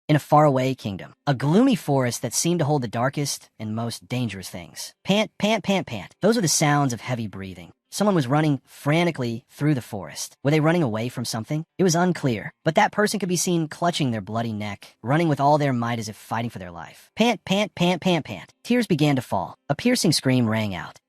in a faraway kingdom. A gloomy forest that seemed to hold the darkest and most dangerous things. Pant, pant, pant, pant. Those were the sounds of heavy breathing. Someone was running frantically through the forest. Were they running away from something? It was unclear, but that person could be seen clutching their bloody neck, running with all their might as if fighting for their life. Pant, pant, pant, pant, pant. Tears began to fall. A piercing scream rang out.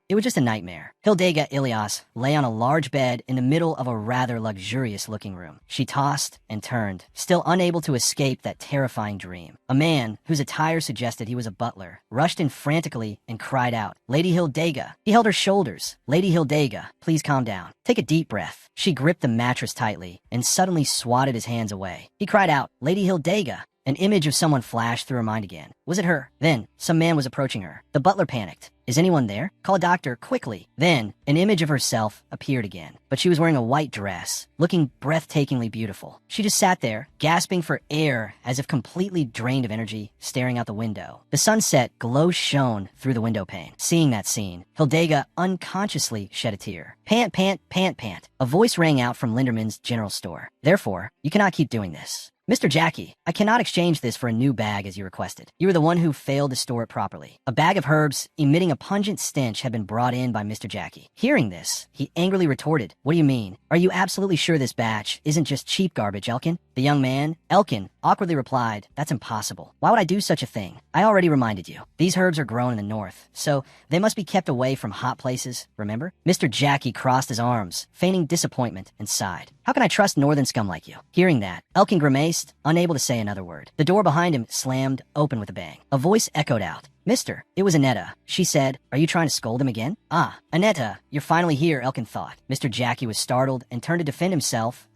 It was just a nightmare. Hildega Ilias lay on a large bed in the middle of a rather luxurious-looking room. She tossed and turned, still unable to escape that terrifying dream. A man, whose attire suggested he was a butler, rushed in frantically and cried out, "Lady Hildega!" He held her shoulders. "Lady Hildega, please calm down. Take a deep breath." She gripped the mattress tightly and suddenly swatted his hands away. He cried out, "Lady Hildega!" An image of someone flashed through her mind again. Was it her? Then, some man was approaching her. The butler panicked. "Is anyone there? Call a doctor, quickly." Then, an image of herself appeared again, but she was wearing a white dress, looking breathtakingly beautiful. She just sat there, gasping for air as if completely drained of energy, staring out the window. The sunset glow shone through the window pane. Seeing that scene, Hildega unconsciously shed a tear. Pant, pant, pant, pant. A voice rang out from Linderman's general store. "Therefore, you cannot keep doing this. Mr. Jackie, I cannot exchange this for a new bag as you requested. You were the one who failed to store it properly." A bag of herbs emitting a pungent stench had been brought in by Mr. Jackie. Hearing this, he angrily retorted, "What do you mean? Are you absolutely sure this batch isn't just cheap garbage, Elkin?" The young man, Elkin, awkwardly replied, "That's impossible. Why would I do such a thing? I already reminded you. These herbs are grown in the north, so they must be kept away from hot places, remember?" Mr. Jackie crossed his arms, feigning disappointment, and sighed. "How can I trust northern scum like you?" Hearing that, Elkin grimaced, unable to say another word. The door behind him slammed open with a bang. A voice echoed out. "Mister." It was Annetta. She said, "Are you trying to scold him again?" Annetta, you're finally here," Elkin thought. Mr. Jackie was startled and turned to defend himself.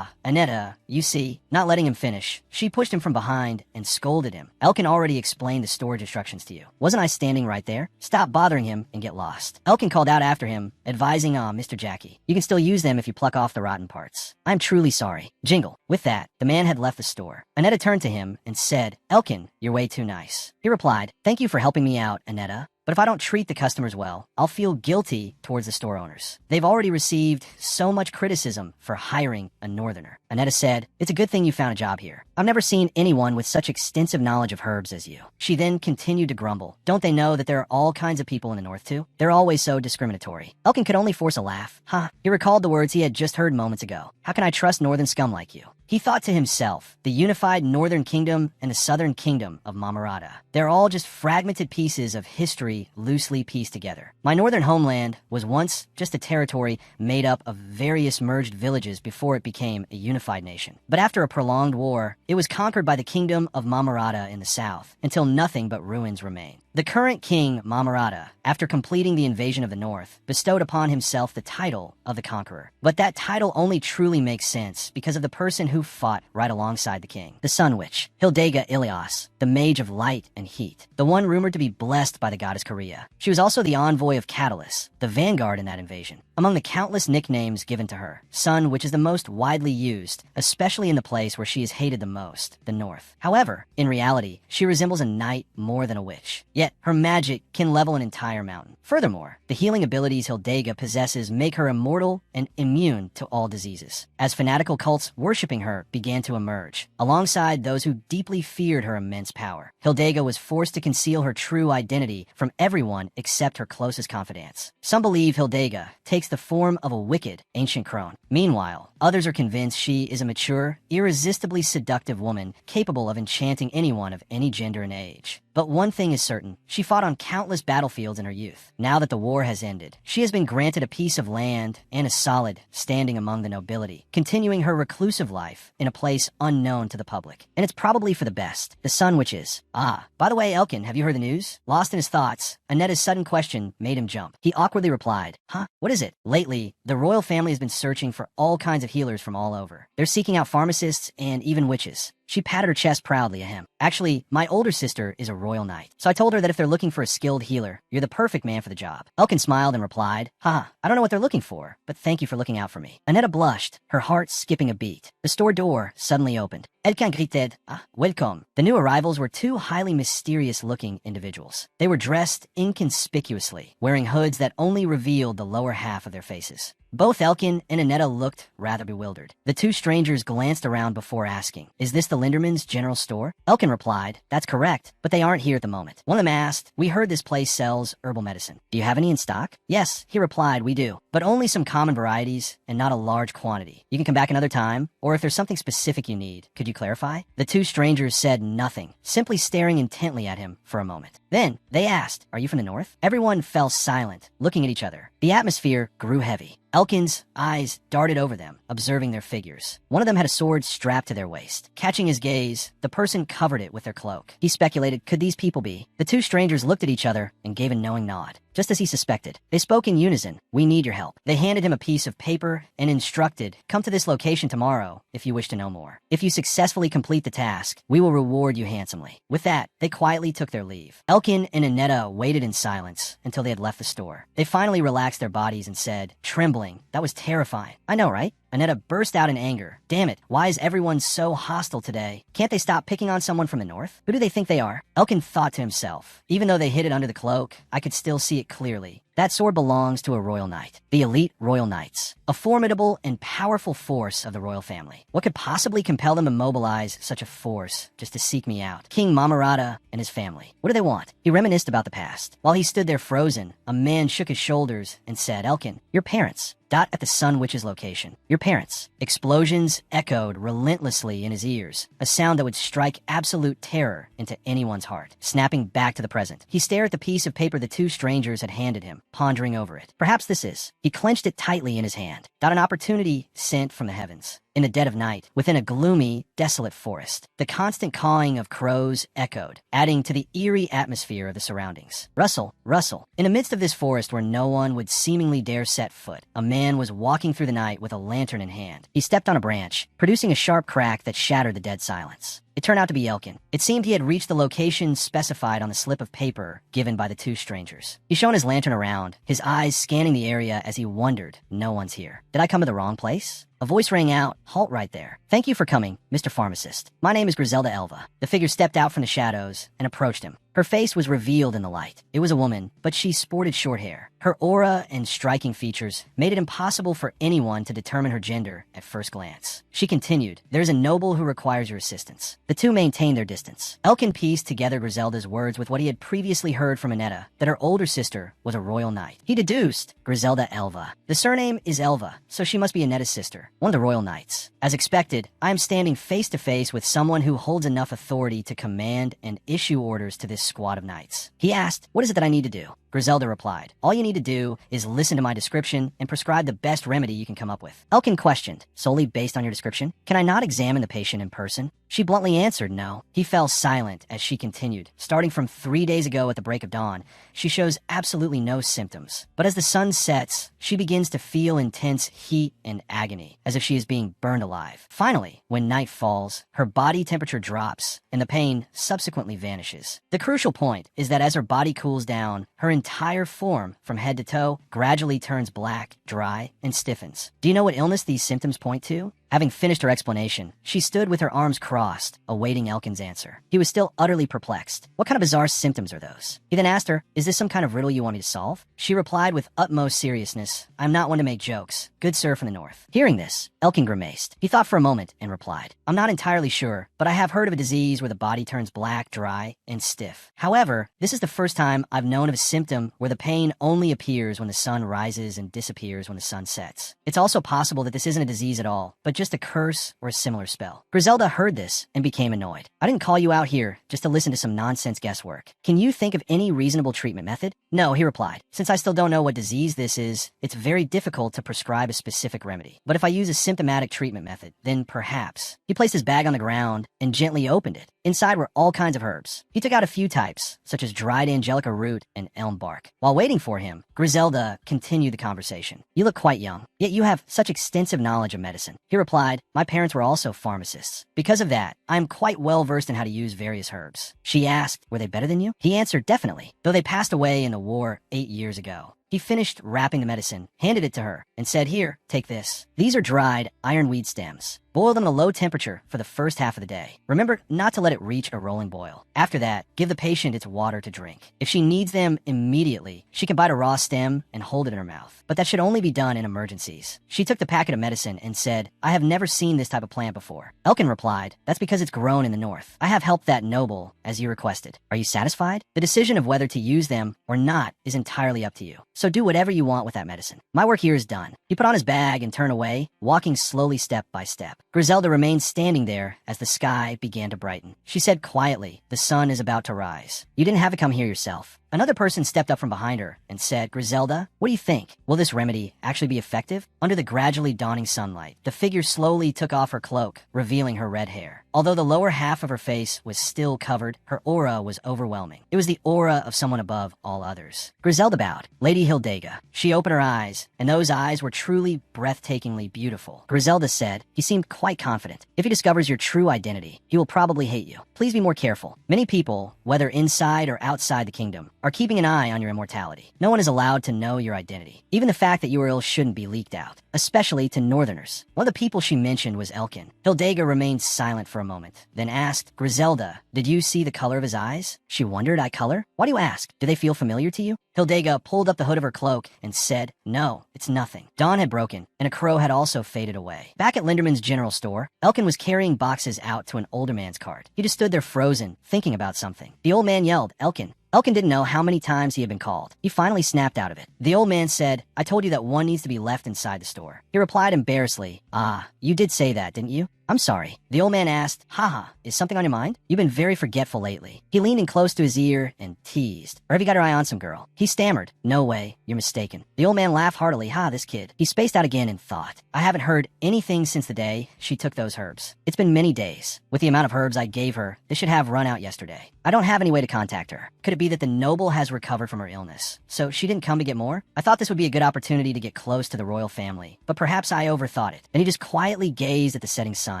Annetta, you see." Not letting him finish, she pushed him from behind and scolded him. "Elkin already explained the storage instructions to you. Wasn't I standing right there? Stop bothering him and get lost." Elkin called out after him, advising Mr. Jackie, "You can still use them if you pluck off the rotten parts. I'm truly sorry." Jingle. With that, the man had left the store. Annetta turned to him and said, "Elkin, you're way too nice." He replied, "Thank you for helping me out, Annetta. But if I don't treat the customers well, I'll feel guilty towards the store owners. They've already received so much criticism for hiring a northerner." Annetta said, "It's a good thing you found a job here. I've never seen anyone with such extensive knowledge of herbs as you." She then continued to grumble. "Don't they know that there are all kinds of people in the north too? They're always so discriminatory." Elkin could only force a laugh. He recalled the words he had just heard moments ago. "How can I trust northern scum like you?" He thought to himself, the unified northern kingdom and the southern kingdom of Mamarata. They're all just fragmented pieces of history loosely pieced together. My northern homeland was once just a territory made up of various merged villages before it became a unified nation. But after a prolonged war, it was conquered by the kingdom of Mamarata in the south, until nothing but ruins remain. The current king, Mamarata, after completing the invasion of the north, bestowed upon himself the title of the conqueror. But that title only truly makes sense because of the person who fought right alongside the king, the Sun Witch, Hildega Ilias, the mage of light and heat, the one rumored to be blessed by the goddess Korea. She was also the envoy of Catalyst, the vanguard in that invasion. Among the countless nicknames given to her, Sun, which is the most widely used, especially in the place where she is hated the most, the north. However, in reality, she resembles a knight more than a witch. Yet, her magic can level an entire mountain. Furthermore, the healing abilities Hildega possesses make her immortal and immune to all diseases. As fanatical cults worshipping her began to emerge, alongside those who deeply feared her immense power, Hildega was forced to conceal her true identity from everyone except her closest confidants. Some believe Hildega takes the form of a wicked, ancient crone. Meanwhile, others are convinced she is a mature, irresistibly seductive woman capable of enchanting anyone of any gender and age. But one thing is certain, she fought on countless battlefields in her youth. Now that the war has ended, she has been granted a piece of land and a solid standing among the nobility, continuing her reclusive life in a place unknown to the public. And it's probably for the best. The Sun Witches. By the way, Elkin, have you heard the news? Lost in his thoughts, Annetta's sudden question made him jump. He awkwardly replied, What is it? Lately, the royal family has been searching for all kinds of healers from all over. They're seeking out pharmacists and even witches. She patted her chest proudly at him. Actually, my older sister is a royal knight, so I told her that if they're looking for a skilled healer, you're the perfect man for the job. Elkin smiled and replied, I don't know what they're looking for, but thank you for looking out for me. Annetta blushed, her heart skipping a beat. The store door suddenly opened. Elkin greeted, welcome. The new arrivals were two highly mysterious-looking individuals. They were dressed inconspicuously, wearing hoods that only revealed the lower half of their faces. Both Elkin and Annetta looked rather bewildered. The two strangers glanced around before asking, "Is this the Linderman's general store?" Elkin replied, "That's correct, but they aren't here at the moment." One of them asked, "We heard this place sells herbal medicine. Do you have any in stock?" "Yes," he replied, "we do, but only some common varieties and not a large quantity. You can come back another time, or if there's something specific you need, could you clarify?" The two strangers said nothing, simply staring intently at him for a moment. Then they asked, "Are you from the north?" Everyone fell silent, looking at each other. The atmosphere grew heavy. Elkin's eyes darted over them, observing their figures. One of them had a sword strapped to their waist. Catching his gaze, the person covered it with their cloak. He speculated, could these people be? The two strangers looked at each other and gave a knowing nod. Just as he suspected, they spoke in unison, "We need your help." They handed him a piece of paper and instructed, "Come to this location tomorrow if you wish to know more. If you successfully complete the task, we will reward you handsomely." With that, they quietly took their leave. Elkin and Annetta waited in silence until they had left the store. They finally relaxed their bodies and said, trembling, "That was terrifying." "I know, right?" Annetta burst out in anger. "Damn it, why is everyone so hostile today? Can't they stop picking on someone from the north? Who do they think they are?" Elkin thought to himself, even though they hid it under the cloak, I could still see it clearly. That sword belongs to a royal knight, the elite royal knights, a formidable and powerful force of the royal family. What could possibly compel them to mobilize such a force just to seek me out? King Mamarata and his family. What do they want? He reminisced about the past. While he stood there frozen, a man shook his shoulders and said, "Elkin, your parents." At the Sun Witch's location. "Your parents." Explosions echoed relentlessly in his ears, a sound that would strike absolute terror into anyone's heart. Snapping back to the present, he stared at the piece of paper the two strangers had handed him, pondering over it. Perhaps this is. He clenched it tightly in his hand. An opportunity sent from the heavens. In the dead of night, within a gloomy, desolate forest, the constant cawing of crows echoed, adding to the eerie atmosphere of the surroundings. Rustle, rustle. In the midst of this forest where no one would seemingly dare set foot, a man was walking through the night with a lantern in hand. He stepped on a branch, producing a sharp crack that shattered the dead silence. It turned out to be Elkin. It seemed he had reached the location specified on the slip of paper given by the two strangers. He shone his lantern around, his eyes scanning the area as he wondered, no one's here. Did I come to the wrong place? A voice rang out, "Halt right there. Thank you for coming, Mr. Pharmacist. My name is Griselda Elva." The figure stepped out from the shadows and approached him. Her face was revealed in the light. It was a woman, but she sported short hair. Her aura and striking features made it impossible for anyone to determine her gender at first glance. She continued, "There's a noble who requires your assistance." The two maintained their distance. Elkin pieced together Griselda's words with what he had previously heard from Annetta, that her older sister was a royal knight. He deduced, Griselda Elva. The surname is Elva, so she must be Annetta's sister, one of the royal knights. As expected, I am standing face to face with someone who holds enough authority to command and issue orders to this squad of knights. He asked, "What is it that I need to do?" Griselda replied, "All you need to do is listen to my description and prescribe the best remedy you can come up with." Elkin questioned, "Solely based on your description? Can I not examine the patient in person?" She bluntly answered no. He fell silent as she continued. "Starting from 3 days ago at the break of dawn, she shows absolutely no symptoms. But as the sun sets, she begins to feel intense heat and agony, as if she is being burned alive. Finally, when night falls, her body temperature drops, and the pain subsequently vanishes. The crucial point is that as her body cools down, her entire form, from head to toe, gradually turns black, dry, and stiffens. Do you know what illness these symptoms point to?" Having finished her explanation, she stood with her arms crossed, awaiting Elkin's answer. He was still utterly perplexed. What kind of bizarre symptoms are those? He then asked her, "Is this some kind of riddle you want me to solve?" She replied with utmost seriousness, "I'm not one to make jokes. Good sir from the north." Hearing this, Elkin grimaced. He thought for a moment and replied, "I'm not entirely sure, but I have heard of a disease where the body turns black, dry, and stiff. However, this is the first time I've known of a symptom where the pain only appears when the sun rises and disappears when the sun sets. It's also possible that this isn't a disease at all, but just a curse or a similar spell." Griselda heard this and became annoyed. "I didn't call you out here just to listen to some nonsense guesswork. Can you think of any reasonable treatment method?" "No," he replied. "Since I still don't know what disease this is, it's very difficult to prescribe a specific remedy. But if I use a symptomatic treatment method, then perhaps." He placed his bag on the ground and gently opened it. Inside were all kinds of herbs. He took out a few types, such as dried angelica root and elm bark. While waiting for him, Griselda continued the conversation. "You look quite young, yet you have such extensive knowledge of medicine." He replied, "My parents were also pharmacists. Because of that, I am quite well versed in how to use various herbs." She asked, "Were they better than you?" He answered, "Definitely, though they passed away in the war 8 years ago." He finished wrapping the medicine, handed it to her, and said, "Here, take this. These are dried ironweed stems. Boil them at a low temperature for the first half of the day. Remember not to let it reach a rolling boil. After that, give the patient its water to drink. If she needs them immediately, she can bite a raw stem and hold it in her mouth. But that should only be done in emergencies. She took the packet of medicine and said, "I have never seen this type of plant before." Elkin replied, "That's because it's grown in the north. I have helped that noble, as you requested. Are you satisfied? The decision of whether to use them or not is entirely up to you. So do whatever you want with that medicine. My work here is done." He put on his bag and turned away, walking slowly step by step. Griselda remained standing there as the sky began to brighten. She said quietly, "The sun is about to rise. You didn't have to come here yourself." Another person stepped up from behind her and said, "Griselda, what do you think? Will this remedy actually be effective?" Under the gradually dawning sunlight, the figure slowly took off her cloak, revealing her red hair. Although the lower half of her face was still covered, her aura was overwhelming. It was the aura of someone above all others. Griselda bowed. "Lady Hildega." She opened her eyes, and those eyes were truly breathtakingly beautiful. Griselda said, "He seemed quite confident. If he discovers your true identity, he will probably hate you. Please be more careful. Many people, whether inside or outside the kingdom, are keeping an eye on your immortality. No one is allowed to know your identity. Even the fact that you are ill shouldn't be leaked out, especially to northerners." One of the people she mentioned was Elkin. Hildega remained silent for a moment, then asked, "Griselda, did you see the color of his eyes?" She wondered, "Eye color? Why do you ask? Do they feel familiar to you?" Hildega pulled up the hood of her cloak and said, "No, it's nothing." Dawn had broken, and a crow had also faded away. Back at Linderman's general store, Elkin was carrying boxes out to an older man's cart. He just stood there frozen, thinking about something. The old man yelled, "Elkin." Elkin didn't know how many times he had been called. He finally snapped out of it. The old man said, "I told you that one needs to be left inside the store." He replied embarrassedly, "Ah, you did say that, didn't you? I'm sorry." The old man asked, "Haha, is something on your mind? You've been very forgetful lately." He leaned in close to his ear and teased, "Or have you got your eye on some girl?" He stammered, "No way, you're mistaken." The old man laughed heartily. "Ha, this kid." He spaced out again and thought, "I haven't heard anything since the day she took those herbs. It's been many days. With the amount of herbs I gave her, they should have run out yesterday. I don't have any way to contact her. Could it be that the noble has recovered from her illness, so she didn't come to get more? I thought this would be a good opportunity to get close to the royal family, but perhaps I overthought it." Then he just quietly gazed at the setting sun.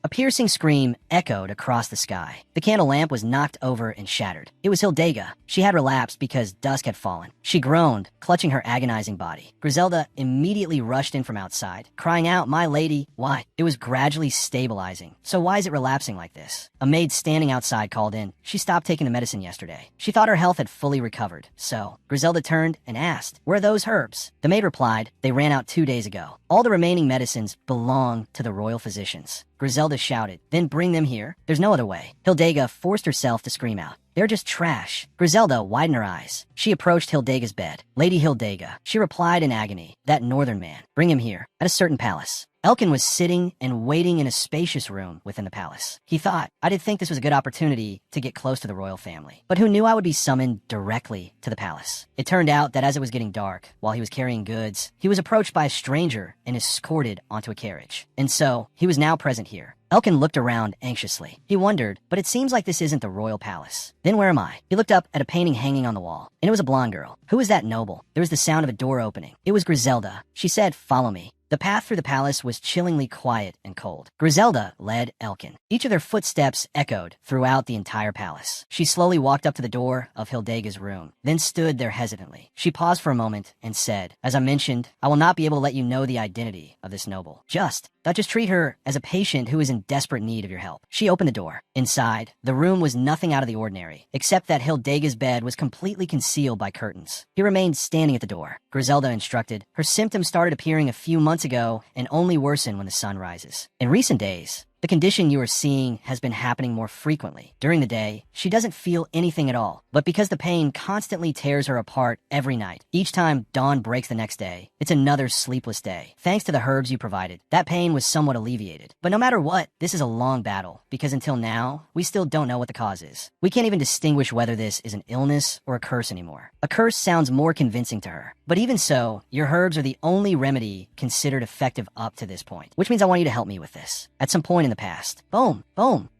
A piercing scream echoed across the sky. The candle lamp was knocked over and shattered. It was Hildega. She had relapsed because dusk had fallen. She groaned, clutching her agonizing body. Griselda immediately rushed in from outside, crying out, "My lady!" Why? It was gradually stabilizing. So why is it relapsing like this? A maid standing outside called in. She stopped taking the medicine yesterday. She thought her health had fully recovered. So Griselda turned and asked, "Where are those herbs?" The maid replied, "They ran out 2 days ago. All the remaining medicines belong to the royal physicians." Griselda shouted, "Then bring them here. There's no other way." Hildega forced herself to scream out, "They're just trash." Griselda widened her eyes. She approached Hildega's bed. "Lady Hildega," she replied in agony, "that northern man. Bring him here, at a certain palace." Elkin was sitting and waiting in a spacious room within the palace. He thought, "I did think this was a good opportunity to get close to the royal family. But who knew I would be summoned directly to the palace?" It turned out that as it was getting dark, while he was carrying goods, he was approached by a stranger and escorted onto a carriage. And so, he was now present here. Elkin looked around anxiously. He wondered, but it seems like this isn't the royal palace. Then where am I? He looked up at a painting hanging on the wall, and it was a blonde girl. Who was that noble? There was the sound of a door opening. It was Griselda. She said, "Follow me." The path through the palace was chillingly quiet and cold. Griselda led Elkin. Each of their footsteps echoed throughout the entire palace. She slowly walked up to the door of Hildega's room, then stood there hesitantly. She paused for a moment and said, "As I mentioned, I will not be able to let you know the identity of this noble. Just treat her as a patient who is in desperate need of your help." She opened the door. Inside, the room was nothing out of the ordinary, except that Hildega's bed was completely concealed by curtains. He remained standing at the door. Griselda instructed, "Her symptoms started appearing a few months ago and only worsen when the sun rises. In recent days, the condition you are seeing has been happening more frequently. During the day, she doesn't feel anything at all, but because the pain constantly tears her apart every night, each time dawn breaks the next day, it's another sleepless day. Thanks to the herbs you provided, that pain was somewhat alleviated. But no matter what, this is a long battle, because until now, we still don't know what the cause is. We can't even distinguish whether this is an illness or a curse anymore. A curse sounds more convincing to her. But even so, your herbs are the only remedy considered effective up to this point, which means I want you to help me with this. At some point in the past, boom,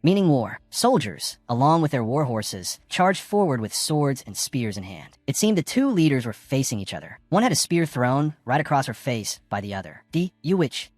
meaning war, soldiers, along with their war horses, charged forward with swords and spears in hand. It seemed the two leaders were facing each other. One had a spear thrown right across her face by the other.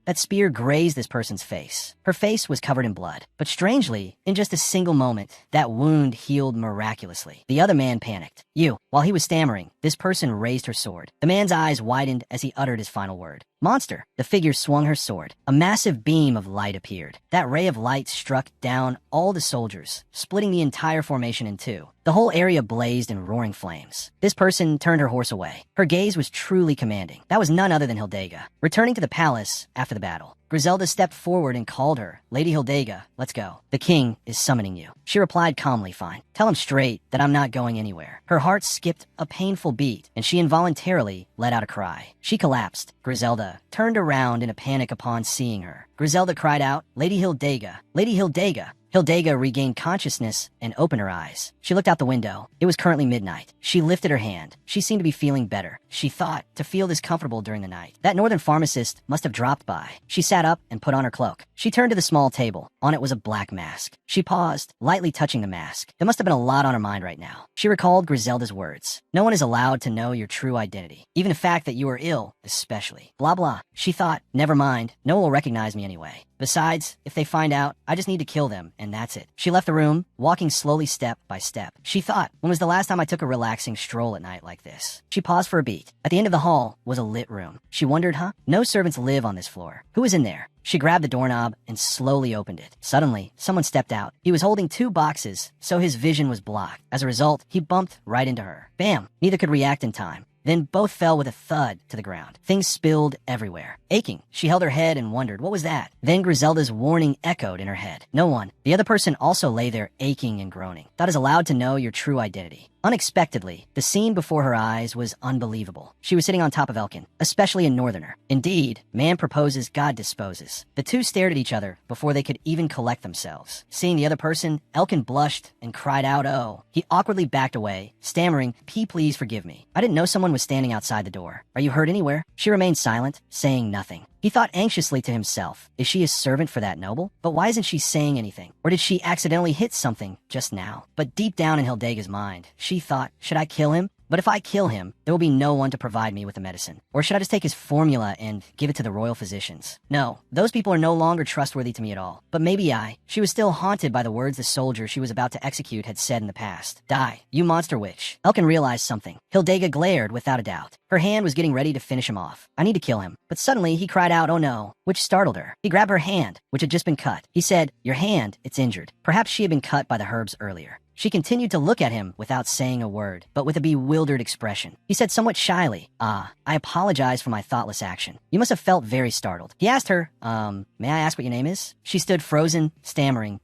That spear grazed this person's face. Her face was covered in blood. But strangely, in just a single moment, that wound healed miraculously. The other man panicked. While he was stammering, this person raised her sword. The man's eyes widened as he uttered his final word. Monster! The figure swung her sword. A massive beam of light appeared. That ray of light struck down all the soldiers, splitting the entire formation in two. The whole area blazed in roaring flames. This person turned her horse away. Her gaze was truly commanding. That was none other than Hildega. Returning to the palace after the battle, Griselda stepped forward and called her. Lady Hildega, let's go. The king is summoning you. She replied calmly, fine. Tell him straight that I'm not going anywhere. Her heart skipped a painful beat, and she involuntarily let out a cry. She collapsed. Griselda turned around in a panic upon seeing her. Griselda cried out, Lady Hildega, Lady Hildega. Hildega regained consciousness and opened her eyes. She looked out the window. It was currently midnight. She lifted her hand. She seemed to be feeling better. She thought to feel this comfortable during the night. That northern pharmacist must have dropped by. She sat up and put on her cloak. She turned to the small table. On it was a black mask. She paused, lightly touching the mask. There must have been a lot on her mind right now. She recalled Griselda's words. No one is allowed to know your true identity. Even the fact that you are ill, especially. Blah, blah. She thought, never mind. No one will recognize me anyway. Besides, if they find out, I just need to kill them, and that's it. She left the room, walking slowly step by step. She thought, when was the last time I took a relaxing stroll at night like this? She paused for a beat. At the end of the hall was a lit room. She wondered, no servants live on this floor. Who is in there? She grabbed the doorknob and slowly opened it. Suddenly, someone stepped out. He was holding 2 boxes, so his vision was blocked. As a result, he bumped right into her. Bam! Neither could react in time. Then both fell with a thud to the ground. Things spilled everywhere. Aching, she held her head and wondered, what was that? Then Griselda's warning echoed in her head. No one. The other person also lay there aching and groaning. That is allowed to know your true identity. Unexpectedly, the scene before her eyes was unbelievable. She was sitting on top of Elkin, especially a northerner. Indeed, man proposes, God disposes. The two stared at each other before they could even collect themselves. Seeing the other person, Elkin blushed and cried out, oh. He awkwardly backed away, stammering, please forgive me. I didn't know someone was standing outside the door. Are you hurt anywhere? She remained silent, saying nothing. He thought anxiously to himself, is she a servant for that noble? But why isn't she saying anything? Or did she accidentally hit something just now? But deep down in Hildega's mind, she thought, should I kill him? But if I kill him, there will be no one to provide me with the medicine. Or should I just take his formula and give it to the royal physicians? No, those people are no longer trustworthy to me at all. But maybe she was still haunted by the words the soldier she was about to execute had said in the past. Die, you monster witch. Elkin realized something. Hildega glared without a doubt. Her hand was getting ready to finish him off. I need to kill him. But suddenly he cried out, oh no, which startled her. He grabbed her hand, which had just been cut. He said, your hand, it's injured. Perhaps she had been cut by the herbs earlier. She continued to look at him without saying a word, but with a bewildered expression. He said somewhat shyly, I apologize for my thoughtless action. You must have felt very startled. He asked her, may I ask what your name is? She stood frozen, stammering,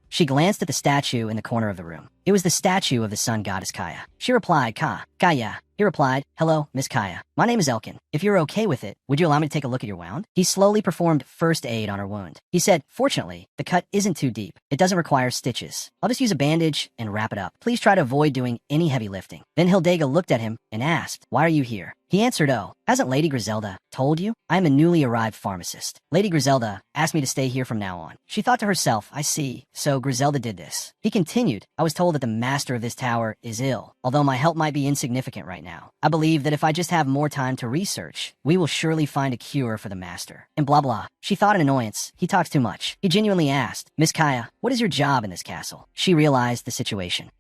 She glanced at the statue in the corner of the room. It was the statue of the sun goddess Kaya. She replied, Kaya. He replied, hello, Miss Kaya. My name is Elkin. If you're okay with it, would you allow me to take a look at your wound? He slowly performed first aid on her wound. He said, fortunately, the cut isn't too deep. It doesn't require stitches. I'll just use a bandage and wrap it up. Please try to avoid doing any heavy lifting. Then Hildega looked at him and asked, why are you here? He answered, oh, hasn't Lady Griselda told you? I am a newly arrived pharmacist. Lady Griselda asked me to stay here from now on. She thought to herself, I see. So Griselda did this. He continued, I was told that the master of this tower is ill. Although my help might be insignificant right now, I believe that if I just have more time to research, we will surely find a cure for the master. And blah blah. She thought in annoyance, he talks too much. He genuinely asked, Miss Kaya, what is your job in this castle? She realized the situation.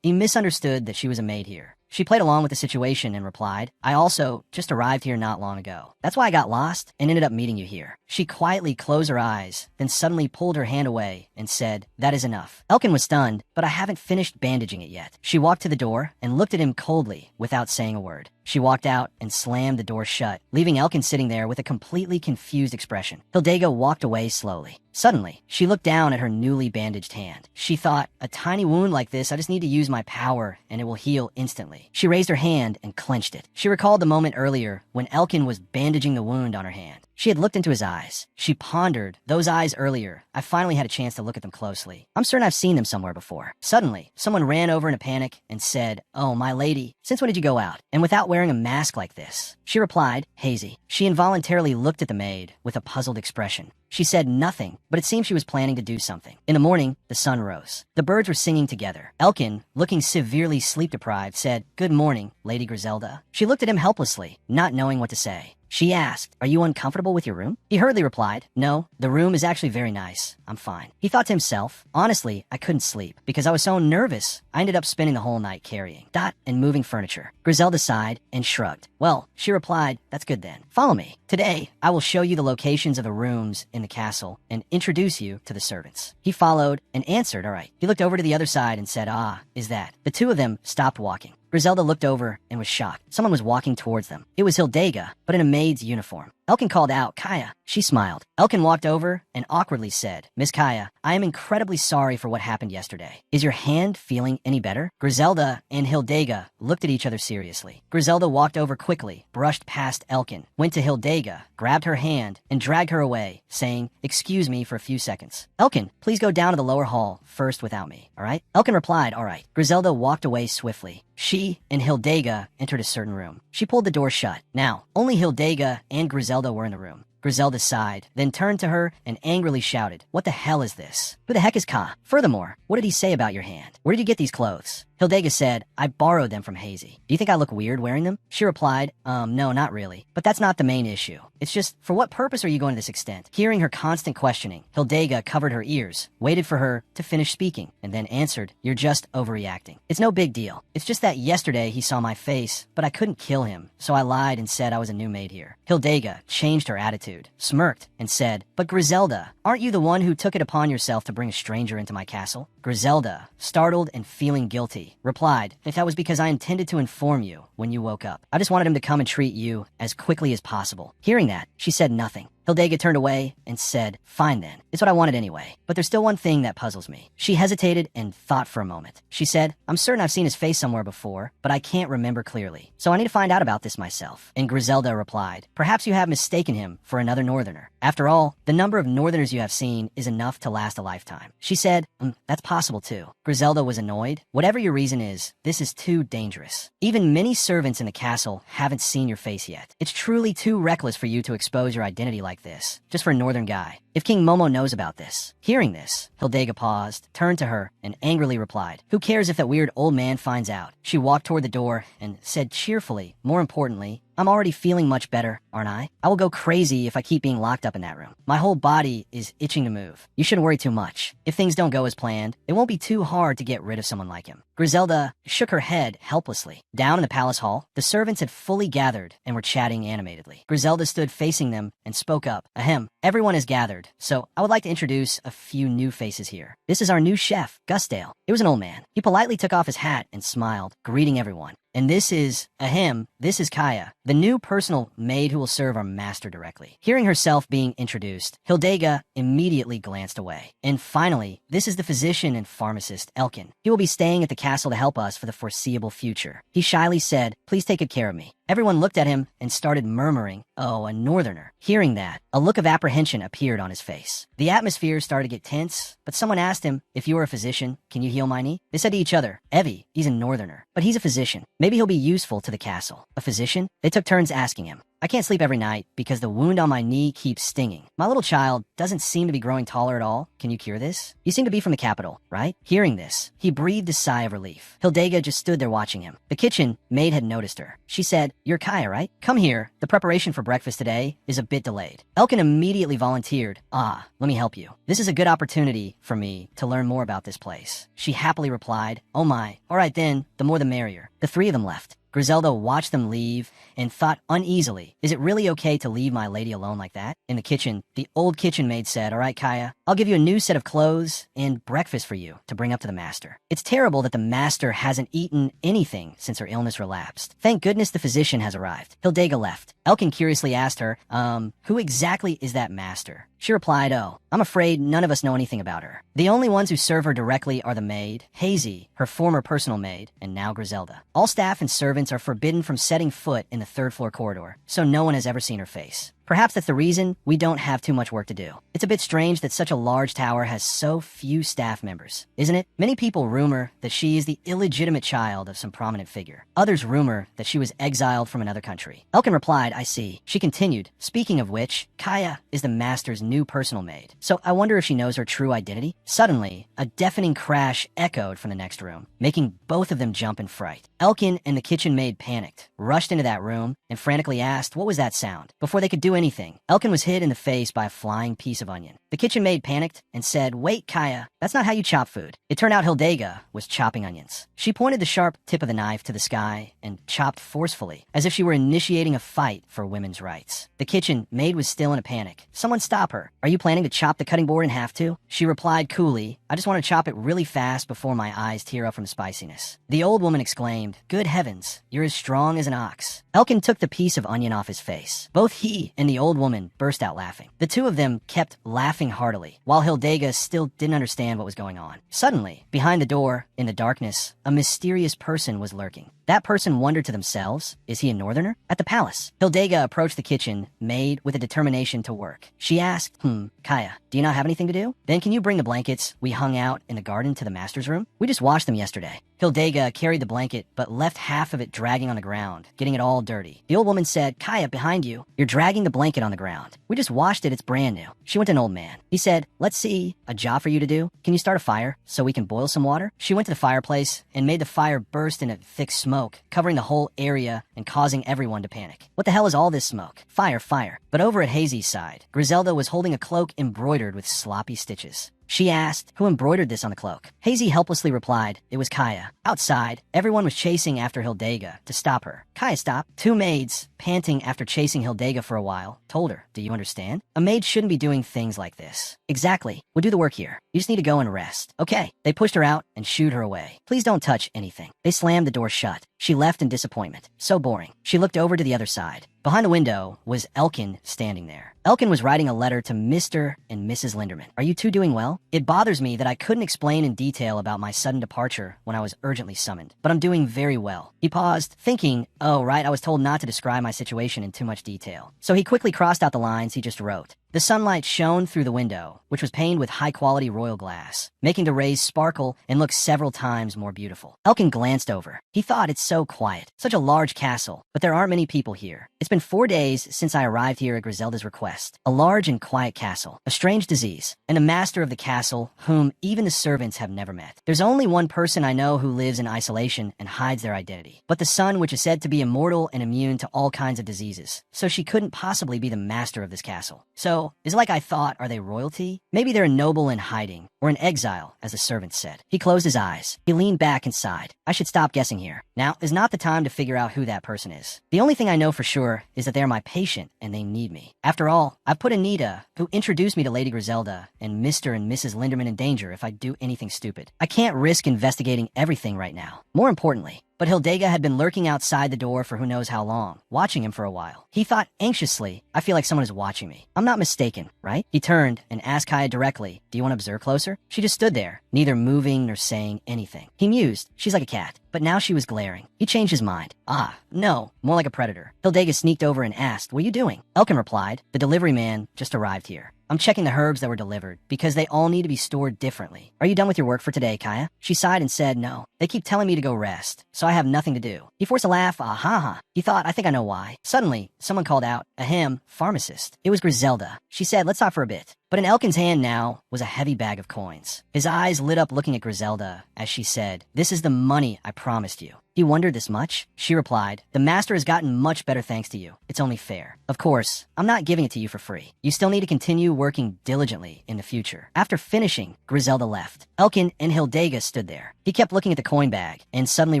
He misunderstood that she was a maid here. She played along with the situation and replied, I also just arrived here not long ago. That's why I got lost and ended up meeting you here. She quietly closed her eyes, then suddenly pulled her hand away and said, that is enough. Elkin was stunned, but I haven't finished bandaging it yet. She walked to the door and looked at him coldly without saying a word. She walked out and slammed the door shut, leaving Elkin sitting there with a completely confused expression. Hildega walked away slowly. Suddenly, she looked down at her newly bandaged hand. She thought, a tiny wound like this, I just need to use my power and it will heal instantly. She raised her hand and clenched it. She recalled the moment earlier when Elkin was bandaging the wound on her hand. She had looked into his eyes. She pondered those eyes earlier. I finally had a chance to look at them closely. I'm certain I've seen them somewhere before. Suddenly, someone ran over in a panic and said, oh, my lady, since when did you go out? And without wearing a mask like this? She replied, hazy. She involuntarily looked at the maid with a puzzled expression. She said nothing, but it seemed she was planning to do something. In the morning, the sun rose. The birds were singing together. Elkin, looking severely sleep-deprived, said, good morning, Lady Griselda. She looked at him helplessly, not knowing what to say. She asked, "Are you uncomfortable with your room?" He hurriedly replied, "No, the room is actually very nice. I'm fine." He thought to himself, "Honestly, I couldn't sleep because I was so nervous. I ended up spending the whole night carrying and moving furniture." Griselda sighed and shrugged. "Well," she replied, "that's good then. Follow me. Today, I will show you the locations of the rooms in the castle and introduce you to the servants." He followed and answered, "All right." He looked over to the other side and said, "Ah, is that?" The two of them stopped walking. Griselda looked over and was shocked. Someone was walking towards them. It was Hildega, but in a maid's uniform. Elkin called out, "Kaya." She smiled. Elkin walked over and awkwardly said, "Miss Kaya, I am incredibly sorry for what happened yesterday. Is your hand feeling any better?" Griselda and Hildega looked at each other seriously. Griselda walked over quickly, brushed past Elkin, went to Hildega, grabbed her hand, and dragged her away, saying, "Excuse me for a few seconds. Elkin, please go down to the lower hall first without me, all right?" Elkin replied, "All right." Griselda walked away swiftly. She and Hildega entered a certain room. She pulled the door shut. Now, only Hildega and Griselda were in the room. Griselda sighed, then turned to her and angrily shouted, "What the hell is this? Who the heck is Ka? Furthermore, what did he say about your hand? Where did you get these clothes?" Hildega said, "I borrowed them from Hazy. Do you think I look weird wearing them?" She replied, No, not really. But that's not the main issue. It's just, for what purpose are you going to this extent?" Hearing her constant questioning, Hildega covered her ears, waited for her to finish speaking, and then answered, "You're just overreacting. It's no big deal. It's just that yesterday he saw my face, but I couldn't kill him, so I lied and said I was a new maid here." Hildega changed her attitude, smirked, and said, "But Griselda, aren't you the one who took it upon yourself to bring a stranger into my castle?" Griselda, startled and feeling guilty, replied, "If that was because I intended to inform you when you woke up. I just wanted him to come and treat you as quickly as possible." Hearing that, she said nothing. Hildega turned away and said, "Fine then. It's what I wanted anyway. But there's still one thing that puzzles me." She hesitated and thought for a moment. She said, "I'm certain I've seen his face somewhere before, but I can't remember clearly. So I need to find out about this myself." And Griselda replied, "Perhaps you have mistaken him for another northerner. After all, the number of northerners you have seen is enough to last a lifetime." She said, "That's possible too." Griselda was annoyed. "Whatever your reason is, this is too dangerous. Even many servants in the castle haven't seen your face yet. It's truly too reckless for you to expose your identity like this, just for a northern guy. If King Momo knows about this." Hearing this, Hildega paused, turned to her, and angrily replied, "Who cares if that weird old man finds out?" She walked toward the door and said cheerfully, more importantly, "I'm already feeling much better, aren't I? I will go crazy if I keep being locked up in that room. My whole body is itching to move. You shouldn't worry too much. If things don't go as planned, it won't be too hard to get rid of someone like him." Griselda shook her head helplessly. Down in the palace hall, the servants had fully gathered and were chatting animatedly. Griselda stood facing them and spoke up. "Ahem, everyone is gathered, so I would like to introduce a few new faces here. This is our new chef, Gusdale." It was an old man. He politely took off his hat and smiled, greeting everyone. "And this is Kaya, the new personal maid who will serve our master directly." Hearing herself being introduced, Hildega immediately glanced away. "And finally, this is the physician and pharmacist, Elkin. He will be staying at the castle to help us for the foreseeable future." He shyly said, "Please take good care of me." Everyone looked at him and started murmuring, "Oh, a northerner." Hearing that, a look of apprehension appeared on his face. The atmosphere started to get tense, but someone asked him, "If you were a physician, can you heal my knee?" They said to each other, "Evie, he's a northerner, but he's a physician. Maybe he'll be useful to the castle." "A physician?" They took turns asking him. "I can't sleep every night because the wound on my knee keeps stinging. My little child doesn't seem to be growing taller at all. Can you cure this? You seem to be from the capital, right?" Hearing this, he breathed a sigh of relief. Hildega just stood there watching him. The kitchen maid had noticed her. She said, "You're Kaya, right? Come here. The preparation for breakfast today is a bit delayed." Elkin immediately volunteered, "Let me help you. This is a good opportunity for me to learn more about this place." She happily replied, "Oh my. All right then, the more the merrier." The three of them left. Griselda watched them leave and thought uneasily, "Is it really okay to leave my lady alone like that?" In the kitchen, the old kitchen maid said, "All right, Kaya, I'll give you a new set of clothes and breakfast for you to bring up to the master. It's terrible that the master hasn't eaten anything since her illness relapsed. Thank goodness the physician has arrived." Hildega left. Elkin curiously asked her, "Who exactly is that master?" She replied, "Oh, I'm afraid none of us know anything about her. The only ones who serve her directly are the maid, Hazy, her former personal maid, and now Griselda. All staff and servants are forbidden from setting foot in the third-floor corridor, so no one has ever seen her face. Perhaps that's the reason we don't have too much work to do. It's a bit strange that such a large tower has so few staff members, isn't it? Many people rumor that she is the illegitimate child of some prominent figure. Others rumor that she was exiled from another country. Elkin replied, I see. She continued, speaking of which, Kaya is the master's new personal maid. So I wonder if she knows her true identity? Suddenly, a deafening crash echoed from the next room, making both of them jump in fright. Elkin and the kitchen maid panicked, rushed into that room, and frantically asked, what was that sound? Before they could do anything, Elkin was hit in the face by a flying piece of onion. The kitchen maid panicked and said, wait, Kaya, that's not how you chop food. It turned out Hildega was chopping onions. She pointed the sharp tip of the knife to the sky and chopped forcefully, as if she were initiating a fight for women's rights. The kitchen maid was still in a panic. Someone stop her. Are you planning to chop the cutting board in half too? She replied coolly, I just want to chop it really fast before my eyes tear up from spiciness. The old woman exclaimed, good heavens, you're as strong as an ox. Elkin took the piece of onion off his face. Both he and the old woman burst out laughing. The two of them kept laughing heartily, while Hildega still didn't understand what was going on. Suddenly, behind the door, in the darkness, a mysterious person was lurking. That person wondered to themselves, is he a northerner? At the palace, Hildega approached the kitchen maid with a determination to work. She asked, Kaya, do you not have anything to do? Then can you bring the blankets we hung out in the garden to the master's room? We just washed them yesterday. Hildega carried the blanket, but left half of it dragging on the ground, getting it all dirty. The old woman said, Kaya, behind you, you're dragging the blanket on the ground. We just washed it, it's brand new. She went to an old man. He said, let's see, a job for you to do? Can you start a fire so we can boil some water? She went to the fireplace and made the fire burst into thick smoke, covering the whole area and causing everyone to panic. What the hell is all this smoke? Fire, fire. But over at Hazy's side, Griselda was holding a cloak embroidered with sloppy stitches. She asked, who embroidered this on the cloak? Hazy helplessly replied, it was Kaya. Outside, everyone was chasing after Hildega to stop her. Kaya stopped. Two maids, panting after chasing Hildega for a while, told her, do you understand? A maid shouldn't be doing things like this. Exactly. We'll do the work here. You just need to go and rest. Okay. They pushed her out and shooed her away. Please don't touch anything. They slammed the door shut. She left in disappointment. So boring. She looked over to the other side. Behind the window was Elkin standing there. Elkin was writing a letter to Mr. and Mrs. Linderman. Are you two doing well? It bothers me that I couldn't explain in detail about my sudden departure when I was urgently summoned, but I'm doing very well. He paused, thinking, oh, right, I was told not to describe my situation in too much detail. So he quickly crossed out the lines he just wrote. The sunlight shone through the window, which was paned with high-quality royal glass, making the rays sparkle and look several times more beautiful. Elkin glanced over. He thought it's so quiet, such a large castle, but there aren't many people here. It's been 4 days since I arrived here at Griselda's request. A large and quiet castle, a strange disease, and a master of the castle whom even the servants have never met. There's only one person I know who lives in isolation and hides their identity, but the sun which is said to be immortal and immune to all kinds of diseases, so she couldn't possibly be the master of this castle. So, is it like I thought, are they royalty? Maybe they're a noble in hiding, or in exile, as the servant said. He closed his eyes. He leaned back and sighed. I should stop guessing here. Now is not the time to figure out who that person is. The only thing I know for sure is that they're my patient and they need me. After all, I've put Anita, who introduced me to Lady Griselda, and Mr. and Mrs. Linderman in danger if I do anything stupid. I can't risk investigating everything right now. More importantly, but Hildega had been lurking outside the door for who knows how long, watching him for a while. He thought anxiously, I feel like someone is watching me. I'm not mistaken, right? He turned and asked Kaya directly, do you want to observe closer? She just stood there, neither moving nor saying anything. He mused, she's like a cat. But now she was glaring. He changed his mind. Ah, no, more like a predator. Hildega sneaked over and asked, what are you doing? Elkin replied, the delivery man just arrived here. I'm checking the herbs that were delivered, because they all need to be stored differently. Are you done with your work for today, Kaya? She sighed and said, no. They keep telling me to go rest, so I have nothing to do. He forced a laugh, ah-ha-ha. He thought, I think I know why. Suddenly, someone called out, ahem, pharmacist. It was Griselda. She said, let's talk for a bit. But in Elkin's hand now was a heavy bag of coins. His eyes lit up looking at Griselda as she said, this is the money I promised you. He wondered this much? She replied, the master has gotten much better thanks to you. It's only fair. Of course, I'm not giving it to you for free. You still need to continue working diligently in the future. After finishing, Griselda left. Elkin and Hildega stood there. He kept looking at the coin bag and suddenly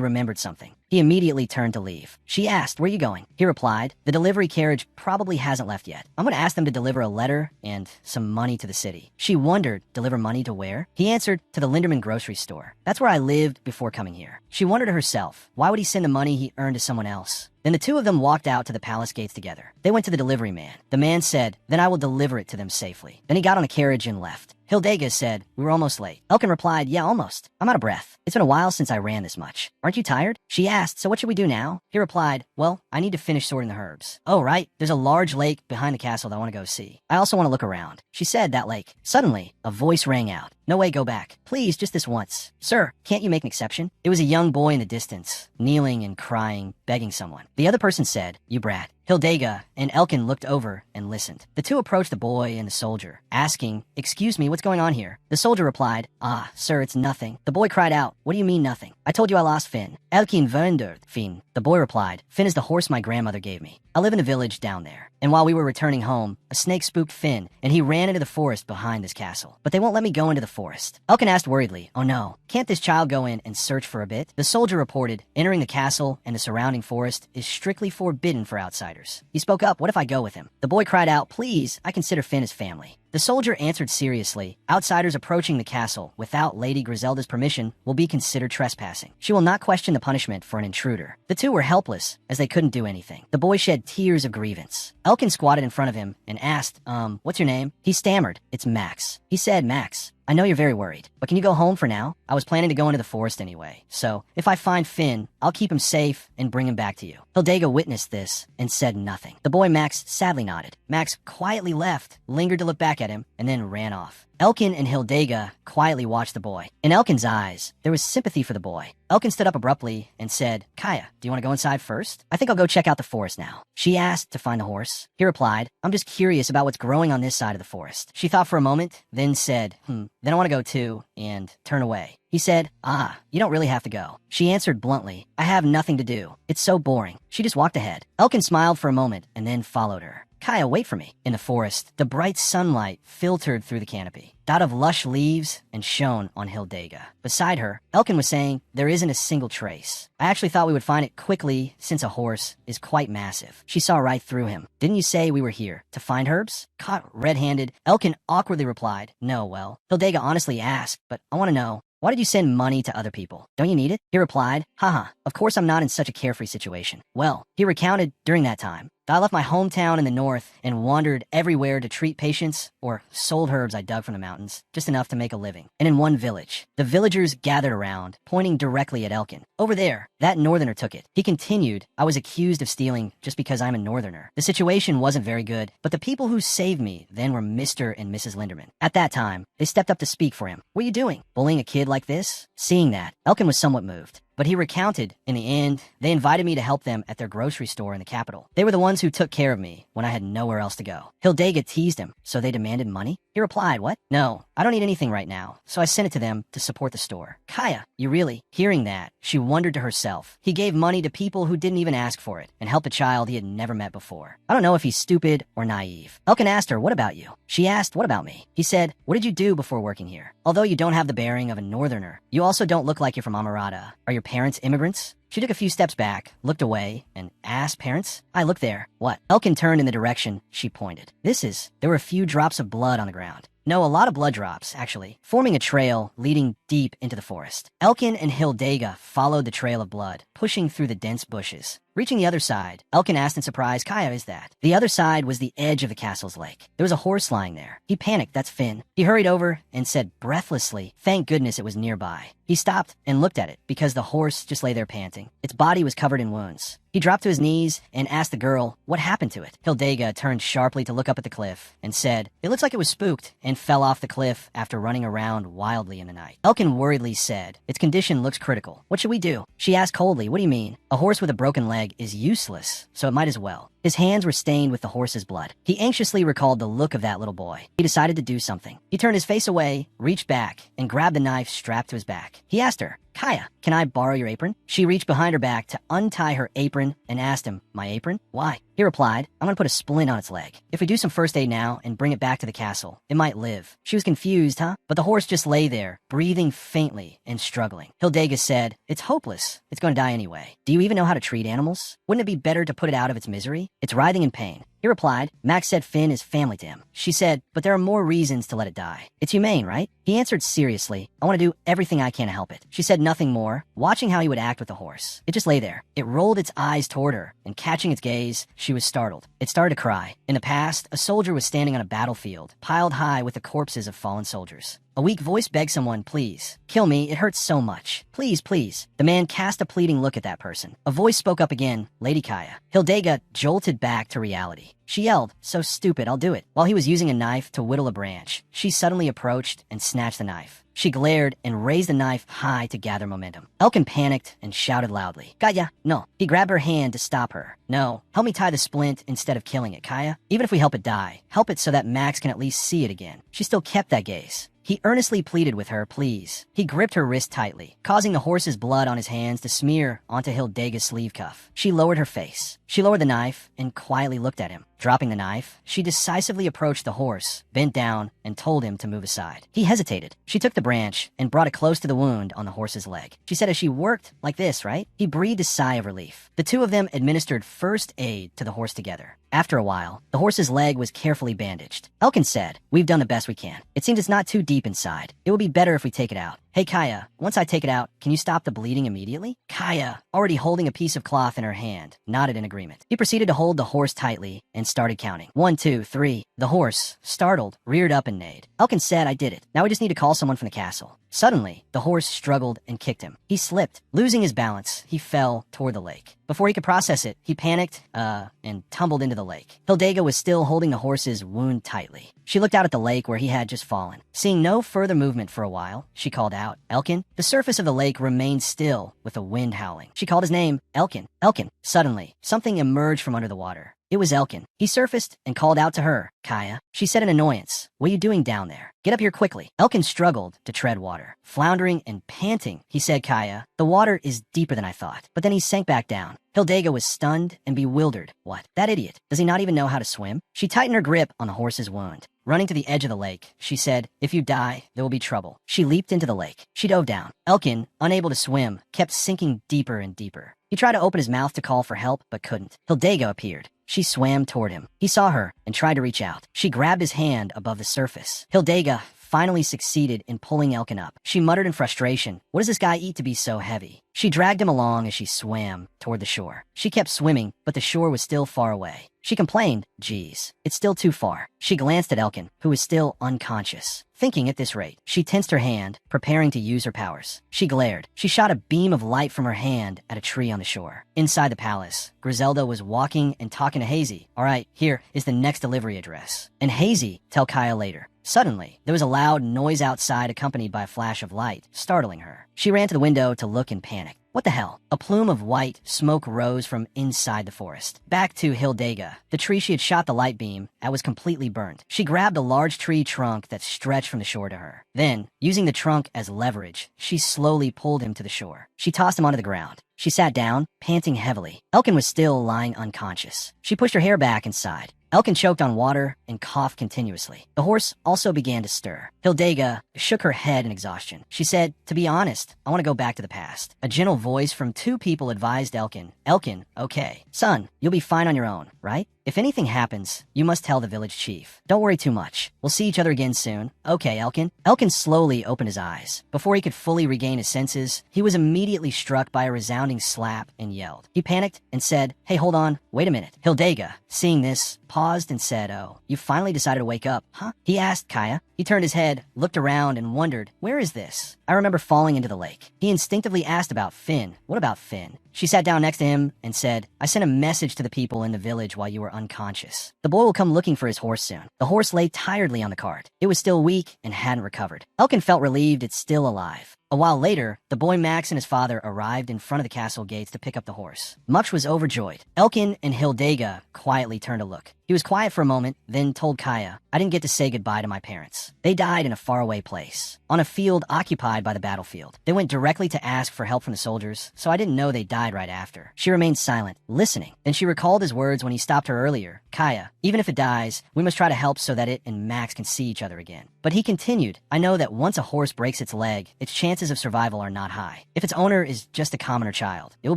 remembered something. He immediately turned to leave. She asked, where are you going? He replied, the delivery carriage probably hasn't left yet. I'm going to ask them to deliver a letter and some money to the city. She wondered, deliver money to where? He answered, to the Linderman grocery store. That's where I lived before coming here. She wondered to herself, why would he send the money he earned to someone else? Then the two of them walked out to the palace gates together. They went to the delivery man. The man said, "Then I will deliver it to them safely." Then he got on a carriage and left. Hildega said, "We were almost late." Elkin replied, "Yeah, almost. I'm out of breath. It's been a while since I ran this much. Aren't you tired?" She asked, "So what should we do now?" He replied, "Well, I need to finish sorting the herbs." "Oh, right. There's a large lake behind the castle that I want to go see. I also want to look around." She said that lake. Suddenly, a voice rang out. "No way, go back. Please, just this once." "Sir, can't you make an exception?" It was a young boy in the distance, kneeling and crying, begging someone. The other person said, "You brat." Hildega and Elkin looked over and listened. The two approached the boy and the soldier, asking, "Excuse me, what's going on here?" The soldier replied, "Ah, sir, it's nothing." The boy cried out, "What do you mean nothing? I told you I lost Finn." Elkin vernderd Finn. The boy replied, "Finn is the horse my grandmother gave me. I live in a village down there. And while we were returning home, a snake spooked Finn, and he ran into the forest behind this castle. But they won't let me go into the forest." Elkin asked worriedly, "Oh no, can't this child go in and search for a bit?" The soldier reported, "Entering the castle and the surrounding forest is strictly forbidden for outsiders." He spoke up, "What if I go with him?" The boy cried out, "Please, I consider Finn as family." The soldier answered seriously, "Outsiders approaching the castle without Lady Griselda's permission will be considered trespassing. She will not question the punishment for an intruder." The two were helpless, as they couldn't do anything. The boy shed tears of grievance. Elkin squatted in front of him and asked, "What's your name?" He stammered, "It's Max." He said, "Max, I know you're very worried, but can you go home for now? I was planning to go into the forest anyway, so if I find Finn, I'll keep him safe and bring him back to you." Hildega witnessed this and said nothing. The boy Max sadly nodded. Max quietly left, lingered to look back at him, and then ran off. Elkin and Hildega quietly watched the boy. In Elkin's eyes, there was sympathy for the boy. Elkin stood up abruptly and said, "Kaya, do you want to go inside first? I think I'll go check out the forest now." She asked to find the horse. He replied, "I'm just curious about what's growing on this side of the forest." She thought for a moment, then said, then I want to go too, and turn away. He said, "Ah, you don't really have to go." She answered bluntly, "I have nothing to do. It's so boring." She just walked ahead. Elkin smiled for a moment and then followed her. "Kaya, wait for me." In the forest, the bright sunlight filtered through the canopy, dot of lush leaves, and shone on Hildega. Beside her, Elkin was saying, "There isn't a single trace. I actually thought we would find it quickly since a horse is quite massive." She saw right through him. "Didn't you say we were here to find herbs?" Caught red-handed, Elkin awkwardly replied, "No, well." Hildega honestly asked, "But I want to know, why did you send money to other people? Don't you need it?" He replied, "Haha, of course I'm not in such a carefree situation." Well, he recounted during that time, "I left my hometown in the north and wandered everywhere to treat patients or sold herbs I dug from the mountains, just enough to make a living. And in one village, the villagers gathered around, pointing directly at Elkin. Over there, that northerner took it." He continued, "I was accused of stealing just because I'm a northerner. The situation wasn't very good, but the people who saved me then were Mr. and Mrs. Linderman. At that time, they stepped up to speak for him. What are you doing? Bullying a kid like this?" Seeing that, Elkin was somewhat moved. But he recounted, in the end, they invited me to help them at their grocery store in the capital. They were the ones who took care of me when I had nowhere else to go. Hildega teased him, "So they demanded money?" He replied, "What? No, I don't need anything right now, so I sent it to them to support the store." Kaya, you really? Hearing that, she wondered to herself. He gave money to people who didn't even ask for it, and helped a child he had never met before. I don't know if he's stupid or naive. Elkin asked her, "What about you?" She asked, "What about me?" He said, "What did you do before working here? Although you don't have the bearing of a northerner, you also don't look like you're from Amarata. Are your parents immigrants?" She took a few steps back, looked away, and asked, "Parents?" "I look there." "What?" Elkin turned in the direction she pointed. There were a few drops of blood on the ground. No, a lot of blood drops, actually, forming a trail leading deep into the forest. Elkin and Hildega followed the trail of blood, pushing through the dense bushes. Reaching the other side, Elkin asked in surprise, "Kaya, is that?" The other side was the edge of the castle's lake. There was a horse lying there. He panicked, "That's Finn." He hurried over and said breathlessly, "Thank goodness it was nearby." He stopped and looked at it because the horse just lay there panting. Its body was covered in wounds. He dropped to his knees and asked the girl, "What happened to it?" Hildega turned sharply to look up at the cliff and said, "It looks like it was spooked and fell off the cliff after running around wildly in the night." Elkin worriedly said, "Its condition looks critical. What should we do?" She asked coldly, "What do you mean? A horse with a broken leg is useless, so it might as well." His hands were stained with the horse's blood. He anxiously recalled the look of that little boy. He decided to do something. He turned his face away, reached back, and grabbed the knife strapped to his back. He asked her, "Kaya, can I borrow your apron?" She reached behind her back to untie her apron and asked him, "My apron? Why?" He replied, "I'm gonna put a splint on its leg. If we do some first aid now and bring it back to the castle, it might live." She was confused, But the horse just lay there, breathing faintly and struggling. Hildega said, "It's hopeless. It's going to die anyway. Do you even know how to treat animals? Wouldn't it be better to put it out of its misery? It's writhing in pain. He replied, Max said Finn is family to him. She said, but there are more reasons to let it die. It's humane, right? He answered seriously, I want to do everything I can to help it. She said nothing more, watching how he would act with the horse. It just lay there. It rolled its eyes toward her, and catching its gaze, she was startled. It started to cry. In the past, a soldier was standing on a battlefield, piled high with the corpses of fallen soldiers. A weak voice begged someone, please, kill me, it hurts so much. Please, please. The man cast a pleading look at that person. A voice spoke up again, Lady Kaya. Hildega jolted back to reality. She yelled, so stupid, I'll do it. While he was using a knife to whittle a branch, she suddenly approached and snatched the knife. She glared and raised the knife high to gather momentum. Elkin panicked and shouted loudly, Kaya, no. He grabbed her hand to stop her. No, help me tie the splint instead of killing it, Kaya. Even if we help it die, help it so that Max can at least see it again. She still kept that gaze. He earnestly pleaded with her, please. He gripped her wrist tightly, causing the horse's blood on his hands to smear onto Hildega's sleeve cuff. She lowered her face. She lowered the knife and quietly looked at him. Dropping the knife, she decisively approached the horse, bent down, and told him to move aside. He hesitated. She took the branch and brought it close to the wound on the horse's leg. She said as she worked, like this, right? He breathed a sigh of relief. The two of them administered first aid to the horse together. After a while, the horse's leg was carefully bandaged. Elkin said, we've done the best we can. It seems it's not too deep inside. It will be better if we take it out. Hey, Kaya, once I take it out, can you stop the bleeding immediately? Kaya, already holding a piece of cloth in her hand, nodded in agreement. He proceeded to hold the horse tightly and started counting. 1, 2, 3. The horse, startled, reared up and neighed. Elkin said, I did it. Now we just need to call someone from the castle. Suddenly, the horse struggled and kicked him. He slipped. Losing his balance, he fell toward the lake. Before he could process it, he panicked, and tumbled into the lake. Hildega was still holding the horse's wound tightly. She looked out at the lake where he had just fallen. Seeing no further movement for a while, she called out, Elkin? The surface of the lake remained still with the wind howling. She called his name, Elkin. Elkin. Suddenly, something emerged from under the water. It was Elkin. He surfaced and called out to her, Kaya. She said in annoyance, what are you doing down there? Get up here quickly. Elkin struggled to tread water. Floundering and panting, he said, Kaya, the water is deeper than I thought. But then he sank back down. Hildega was stunned and bewildered. What? That idiot. Does he not even know how to swim? She tightened her grip on the horse's wound. Running to the edge of the lake, she said, if you die, there will be trouble. She leaped into the lake. She dove down. Elkin, unable to swim, kept sinking deeper and deeper. He tried to open his mouth to call for help, but couldn't. Hildega appeared. She swam toward him. He saw her and tried to reach out. She grabbed his hand above the surface. Hildega finally succeeded in pulling Elkin up. She muttered in frustration, what does this guy eat to be so heavy? She dragged him along as she swam toward the shore. She kept swimming, but the shore was still far away. She complained, geez, it's still too far. She glanced at Elkin, who was still unconscious. Thinking at this rate, she tensed her hand, preparing to use her powers. She glared. She shot a beam of light from her hand at a tree on the shore. Inside the palace, Griselda was walking and talking to Hazy. All right, here is the next delivery address. And Hazy, tell Kaya later. Suddenly, there was a loud noise outside accompanied by a flash of light, startling her. She ran to the window to look in panic. What the hell? A plume of white smoke rose from inside the forest. Back to Hildega, the tree she had shot the light beam at was completely burnt. She grabbed a large tree trunk that stretched from the shore to her. Then, using the trunk as leverage, she slowly pulled him to the shore. She tossed him onto the ground. She sat down, panting heavily. Elkin was still lying unconscious. She pushed her hair back and sighed. Elkin choked on water and coughed continuously. The horse also began to stir. Hildega shook her head in exhaustion. She said, to be honest, I want to go back to the past. A gentle voice from two people advised Elkin. Elkin, okay. Son, you'll be fine on your own, right? If anything happens, you must tell the village chief. Don't worry too much. We'll see each other again soon. Okay, Elkin. Elkin slowly opened his eyes. Before he could fully regain his senses, he was immediately struck by a resounding slap and yelled. He panicked and said, hey, hold on. Wait a minute. Hildega, seeing this, paused and said, oh, you finally decided to wake up, huh? He asked Kaya. He turned his head, looked around, and wondered, where is this? I remember falling into the lake. He instinctively asked about Finn. What about Finn? She sat down next to him and said, I sent a message to the people in the village while you were unconscious. The boy will come looking for his horse soon. The horse lay tiredly on the cart. It was still weak and hadn't recovered. Elkin felt relieved it's still alive. A while later, the boy Max and his father arrived in front of the castle gates to pick up the horse. Much was overjoyed. Elkin and Hildega quietly turned to look. He was quiet for a moment, then told Kaya, I didn't get to say goodbye to my parents. They died in a faraway place. on a field occupied by the battlefield. They went directly to ask for help from the soldiers, so I didn't know they died right after. She remained silent, listening. Then she recalled his words when he stopped her earlier. Kaya, even if it dies, we must try to help so that it and Max can see each other again. But he continued, I know that once a horse breaks its leg, its chances of survival are not high. If its owner is just a commoner child, it will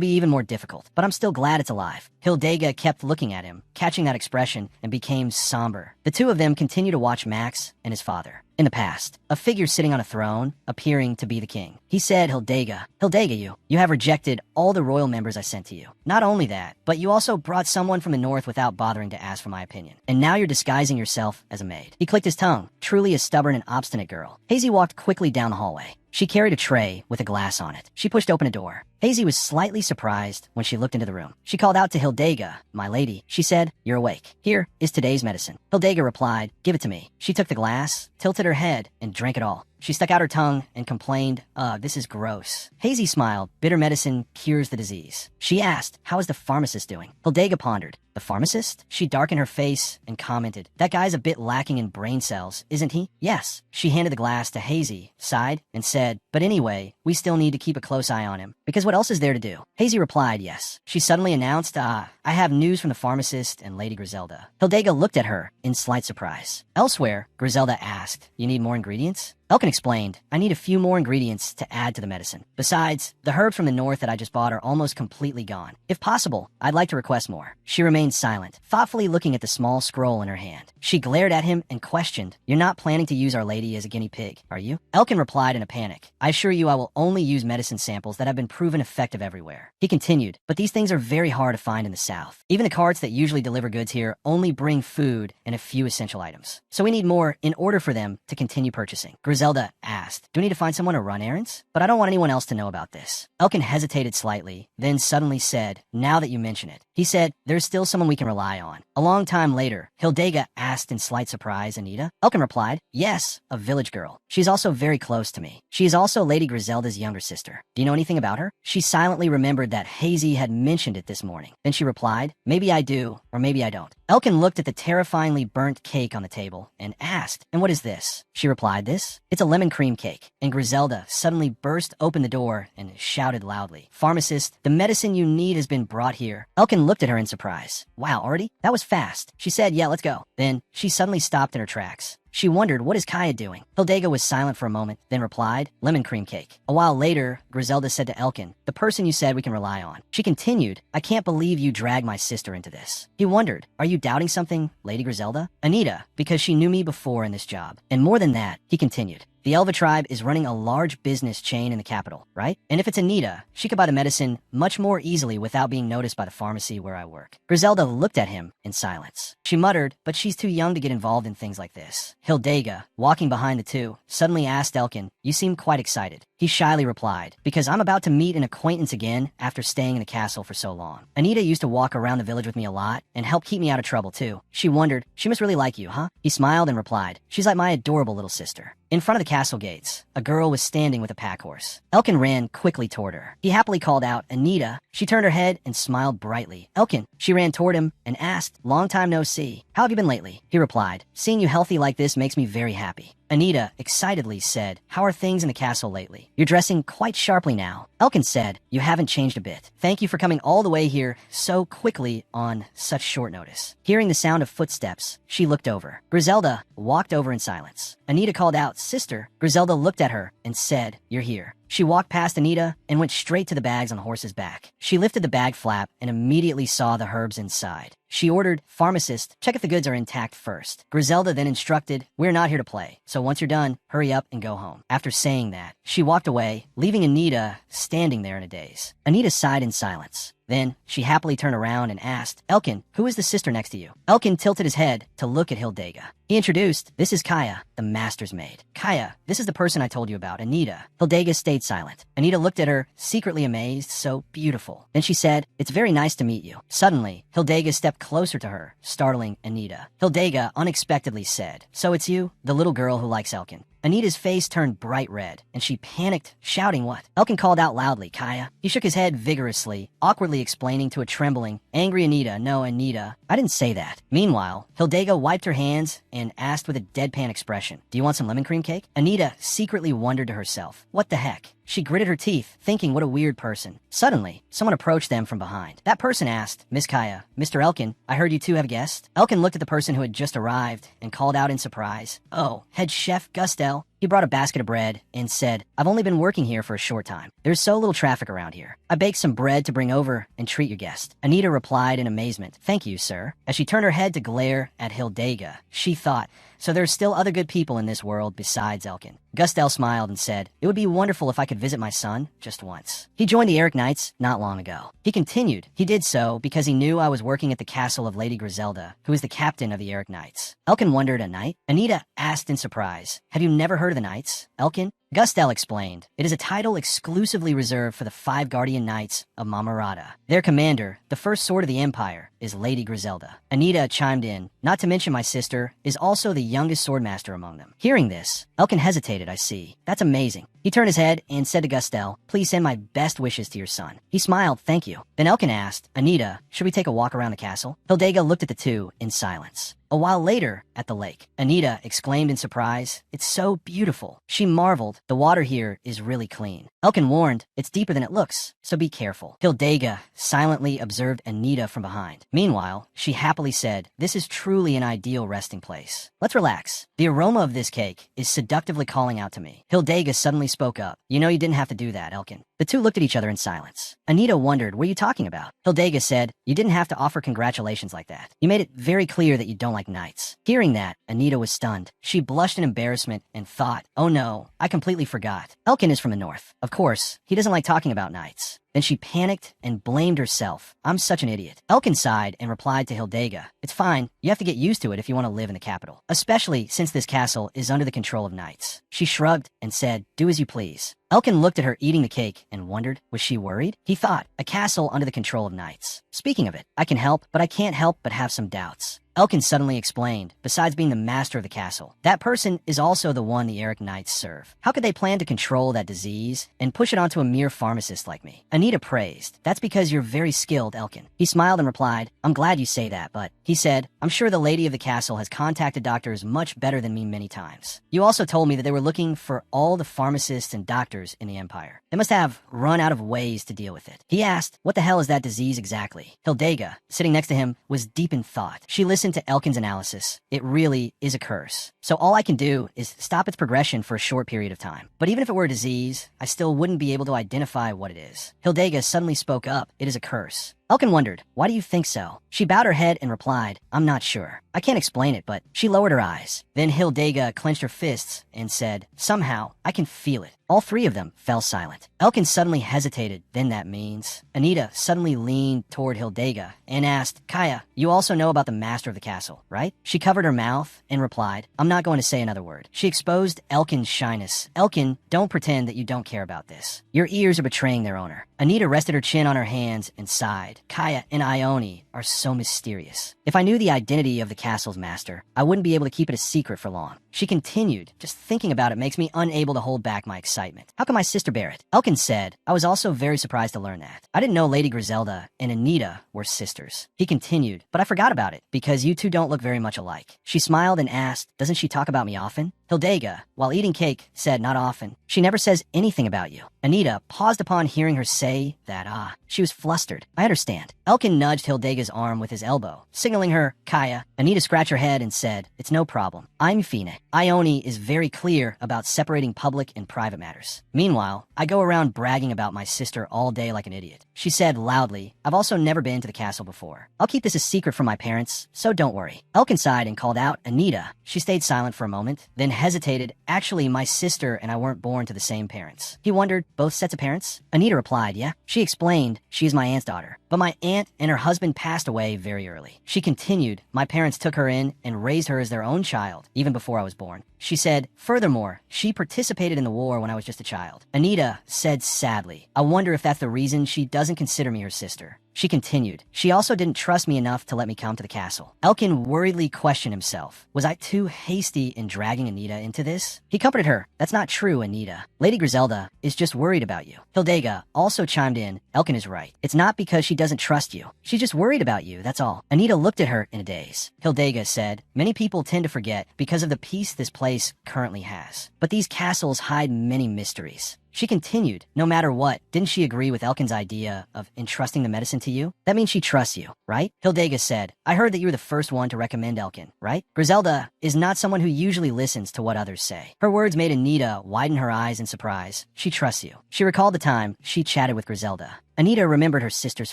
be even more difficult. But I'm still glad it's alive. Hildega kept looking at him, catching that expression, and became somber. The two of them continued to watch Max and his father. In the past, a figure sitting on a throne, appearing to be the king. He said, Hildega, you have rejected all the royal members I sent to you. Not only that, but you also brought someone from the north without bothering to ask for my opinion. And now you're disguising yourself as a maid. He clicked his tongue, truly a stubborn and obstinate girl. Hazy walked quickly down the hallway. She carried a tray with a glass on it. She pushed open a door. Hazy was slightly surprised when she looked into the room. She called out to Hildega, my lady. She said, you're awake. Here is today's medicine. Hildega replied, give it to me. She took the glass, tilted her head, and drank it all. She stuck out her tongue and complained, ugh, this is gross. Hazy smiled. Bitter medicine cures the disease. She asked, how is the pharmacist doing? Hildega pondered. The pharmacist? She darkened her face and commented, that guy's a bit lacking in brain cells, isn't he? Yes. She handed the glass to Hazy, sighed, and said, but anyway, we still need to keep a close eye on him, because what else is there to do? Hazy replied, yes. She suddenly announced, I have news from the pharmacist and Lady Griselda. Hildega looked at her in slight surprise. Elsewhere, Griselda asked, you need more ingredients? Elkin explained, I need a few more ingredients to add to the medicine. Besides, the herbs from the north that I just bought are almost completely gone. If possible, I'd like to request more. She remained silent, thoughtfully looking at the small scroll in her hand. She glared at him and questioned, you're not planning to use Our Lady as a guinea pig, are you? Elkin replied in a panic, I assure you I will only use medicine samples that have been proven effective everywhere. He continued, but these things are very hard to find in the south. Even the carts that usually deliver goods here only bring food and a few essential items. So we need more in order for them to continue purchasing. Griselda asked, do we need to find someone to run errands? But I don't want anyone else to know about this. Elkin hesitated slightly, then suddenly said, now that you mention it. He said, there's still someone we can rely on. A long time later, Hildega asked in slight surprise, Anita? Elkin replied, yes, a village girl. She's also very close to me. She is also Lady Griselda's younger sister. Do you know anything about her? She silently remembered that Hazy had mentioned it this morning. Then she replied, maybe I do, or maybe I don't. Elkin looked at the terrifyingly burnt cake on the table and asked, and what is this? She replied, this? It's a lemon cream cake. And Griselda suddenly burst open the door and shouted loudly, pharmacist, the medicine you need has been brought here. Elkin looked at her in surprise. Wow, already? That was fast. She said, yeah, let's go. Then she suddenly stopped in her tracks. She wondered, what is Kaya doing? Hildega was silent for a moment, then replied, lemon cream cake. A while later, Griselda said to Elkin, the person you said we can rely on. She continued, I can't believe you dragged my sister into this. He wondered, are you doubting something, Lady Griselda? Anita, because she knew me before in this job. And more than that, he continued, the Elva tribe is running a large business chain in the capital, right? And if it's Anita, she could buy the medicine much more easily without being noticed by the pharmacy where I work. Griselda looked at him in silence. She muttered, but she's too young to get involved in things like this. Hildega, walking behind the two, suddenly asked Elkin, you seem quite excited. He shyly replied, because I'm about to meet an acquaintance again after staying in the castle for so long. Anita used to walk around the village with me a lot and help keep me out of trouble too. She wondered, she must really like you, huh? He smiled and replied, she's like my adorable little sister. In front of the castle gates, a girl was standing with a pack horse. Elkin ran quickly toward her. He happily called out, Anita. She turned her head and smiled brightly. Elkin. She ran toward him and asked, long time no see. How have you been lately? He replied, seeing you healthy like this makes me very happy. Anita excitedly said, how are things in the castle lately? You're dressing quite sharply now. Elkin said, you haven't changed a bit. Thank you for coming all the way here so quickly on such short notice. Hearing the sound of footsteps, she looked over. Griselda walked over in silence. Anita called out, sister. Griselda looked at her and said, you're here. She walked past Anita and went straight to the bags on the horse's back. She lifted the bag flap and immediately saw the herbs inside. She ordered, pharmacist, check if the goods are intact first. Griselda then instructed, we're not here to play, so once you're done, hurry up and go home. After saying that, she walked away, leaving Anita standing there in a daze. Anita sighed in silence. Then, she happily turned around and asked, Elkin, who is the sister next to you? Elkin tilted his head to look at Hildega. He introduced, this is Kaya, the master's maid. Kaya, this is the person I told you about, Anita. Hildega stayed silent. Anita looked at her, secretly amazed, so beautiful. Then she said, it's very nice to meet you. Suddenly, Hildega stepped closer to her, startling Anita. Hildega unexpectedly said, so it's you, the little girl who likes Elkin. Anita's face turned bright red, and she panicked, shouting what? Elkin called out loudly, Kaya. He shook his head vigorously, awkwardly explaining to a trembling, angry Anita, no, Anita, I didn't say that. Meanwhile, Hildega wiped her hands and asked with a deadpan expression, do you want some lemon cream cake? Anita secretly wondered to herself, what the heck? She gritted her teeth, thinking what a weird person. Suddenly, someone approached them from behind. That person asked, Miss Kaya, Mr. Elkin, I heard you two have a guest? Elkin looked at the person who had just arrived and called out in surprise, oh, head chef Gustel. He brought a basket of bread and said, I've only been working here for a short time. There's so little traffic around here. I baked some bread to bring over and treat your guest. Anita replied in amazement, thank you, sir. As she turned her head to glare at Hildega, she thought, so there's still other good people in this world besides Elkin. Gustel smiled and said, it would be wonderful if I could visit my son just once. He joined the Eric Knights not long ago. He continued, he did so because he knew I was working at the castle of Lady Griselda, who is the captain of the Eric Knights. Elkin wondered, a knight? Anita asked in surprise, have you never heard of the Knights, Elkin? Gustel explained, it is a title exclusively reserved for the 5 Guardian Knights of Mamarata. Their commander, the first sword of the Empire, is Lady Griselda. Anita chimed in, not to mention my sister, is also the youngest swordmaster among them. Hearing this, Elkin hesitated, I see. That's amazing. He turned his head and said to Gustel, please send my best wishes to your son. He smiled, thank you. Then Elkin asked, Anita, should we take a walk around the castle? Hildega looked at the two in silence. A while later, at the lake, Anita exclaimed in surprise, it's so beautiful. She marveled, the water here is really clean. Elkin warned, it's deeper than it looks, so be careful. Hildega silently observed Anita from behind. Meanwhile, she happily said, this is truly an ideal resting place. Let's relax. The aroma of this cake is seductively calling out to me. Hildega suddenly spoke up. You know you didn't have to do that, Elkin. The two looked at each other in silence. Anita wondered, what are you talking about? Hildega said, you didn't have to offer congratulations like that. You made it very clear that you don't like knights. Hearing that, Anita was stunned. She blushed in embarrassment and thought, oh no, I completely forgot. Elkin is from the north. Of course, he doesn't like talking about knights. Then she panicked and blamed herself. I'm such an idiot. Elkin sighed and replied to Hildega, it's fine. You have to get used to it if you want to live in the capital, especially since this castle is under the control of knights. She shrugged and said, do as you please. Elkin looked at her eating the cake and wondered, was she worried? He thought, a castle under the control of knights. Speaking of it, I can help, but I can't help but have some doubts. Elkin suddenly explained, besides being the master of the castle, that person is also the one the Eric Knights serve. How could they plan to control that disease and push it onto a mere pharmacist like me? Anita praised, that's because you're very skilled, Elkin. He smiled and replied, I'm glad you say that, but, he said, I'm sure the lady of the castle has contacted doctors much better than me many times. You also told me that they were looking for all the pharmacists and doctors in the Empire. They must have run out of ways to deal with it. He asked, what the hell is that disease exactly? Hildega, sitting next to him, was deep in thought. She listened to Elkin's analysis. It really is a curse. So all I can do is stop its progression for a short period of time. But even if it were a disease, I still wouldn't be able to identify what it is. Hildega suddenly spoke up. It is a curse. Elkin wondered, why do you think so? She bowed her head and replied, I'm not sure. I can't explain it, but she lowered her eyes. Then Hildega clenched her fists and said, somehow, I can feel it. All three of them fell silent. Elkin suddenly hesitated. Then that means... Anita suddenly leaned toward Hildega and asked, Kaya, you also know about the master of the castle, right? She covered her mouth and replied, I'm not going to say another word. She exposed Elkin's shyness. Elkin, don't pretend that you don't care about this. Your ears are betraying their owner. Anita rested her chin on her hands and sighed. Kaya and Ione are so mysterious. If I knew the identity of the castle's master, I wouldn't be able to keep it a secret for long. She continued, just thinking about it makes me unable to hold back my excitement. How can my sister bear it? Elkin said, I was also very surprised to learn that. I didn't know Lady Griselda and Anita were sisters. He continued, but I forgot about it because you two don't look very much alike. She smiled and asked, doesn't she talk about me often? Hildega, while eating cake, said not often. She never says anything about you. Anita paused upon hearing her say that, she was flustered. I understand. Elkin nudged Hildega's arm with his elbow, signaling her, Kaya. Anita scratched her head and said, it's no problem. I'm Fine. Ione is very clear about separating public and private matters. Meanwhile, I go around bragging about my sister all day like an idiot. She said loudly, I've also never been to the castle before. I'll keep this a secret from my parents, so don't worry. Elkin sighed and called out, Anita. She stayed silent for a moment, then hesitated. Actually, my sister and I weren't born to the same parents. He wondered, both sets of parents? Anita replied, yeah. She explained, she is my aunt's daughter. But my aunt and her husband passed away very early. She continued, my parents took her in and raised her as their own child, even before I was born. She said, furthermore, she participated in the war when I was just a child. Anita said sadly, I wonder if that's the reason she doesn't consider me her sister. She continued. She also didn't trust me enough to let me come to the castle. Elkin worriedly questioned himself. Was I too hasty in dragging Anita into this? He comforted her. That's not true, Anita. Lady Griselda is just worried about you. Hildega also chimed in. Elkin is right. It's not because she doesn't trust you. She's just worried about you, that's all. Anita looked at her in a daze. Hildega said, many people tend to forget because of the peace this place currently has. But these castles hide many mysteries. She continued, no matter what, didn't she agree with Elkin's idea of entrusting the medicine to you? That means she trusts you, right? Hildega said, I heard that you were the first one to recommend Elkin, right? Griselda is not someone who usually listens to what others say. Her words made Anita widen her eyes in surprise. She trusts you. She recalled the time she chatted with Griselda. Anita remembered her sister's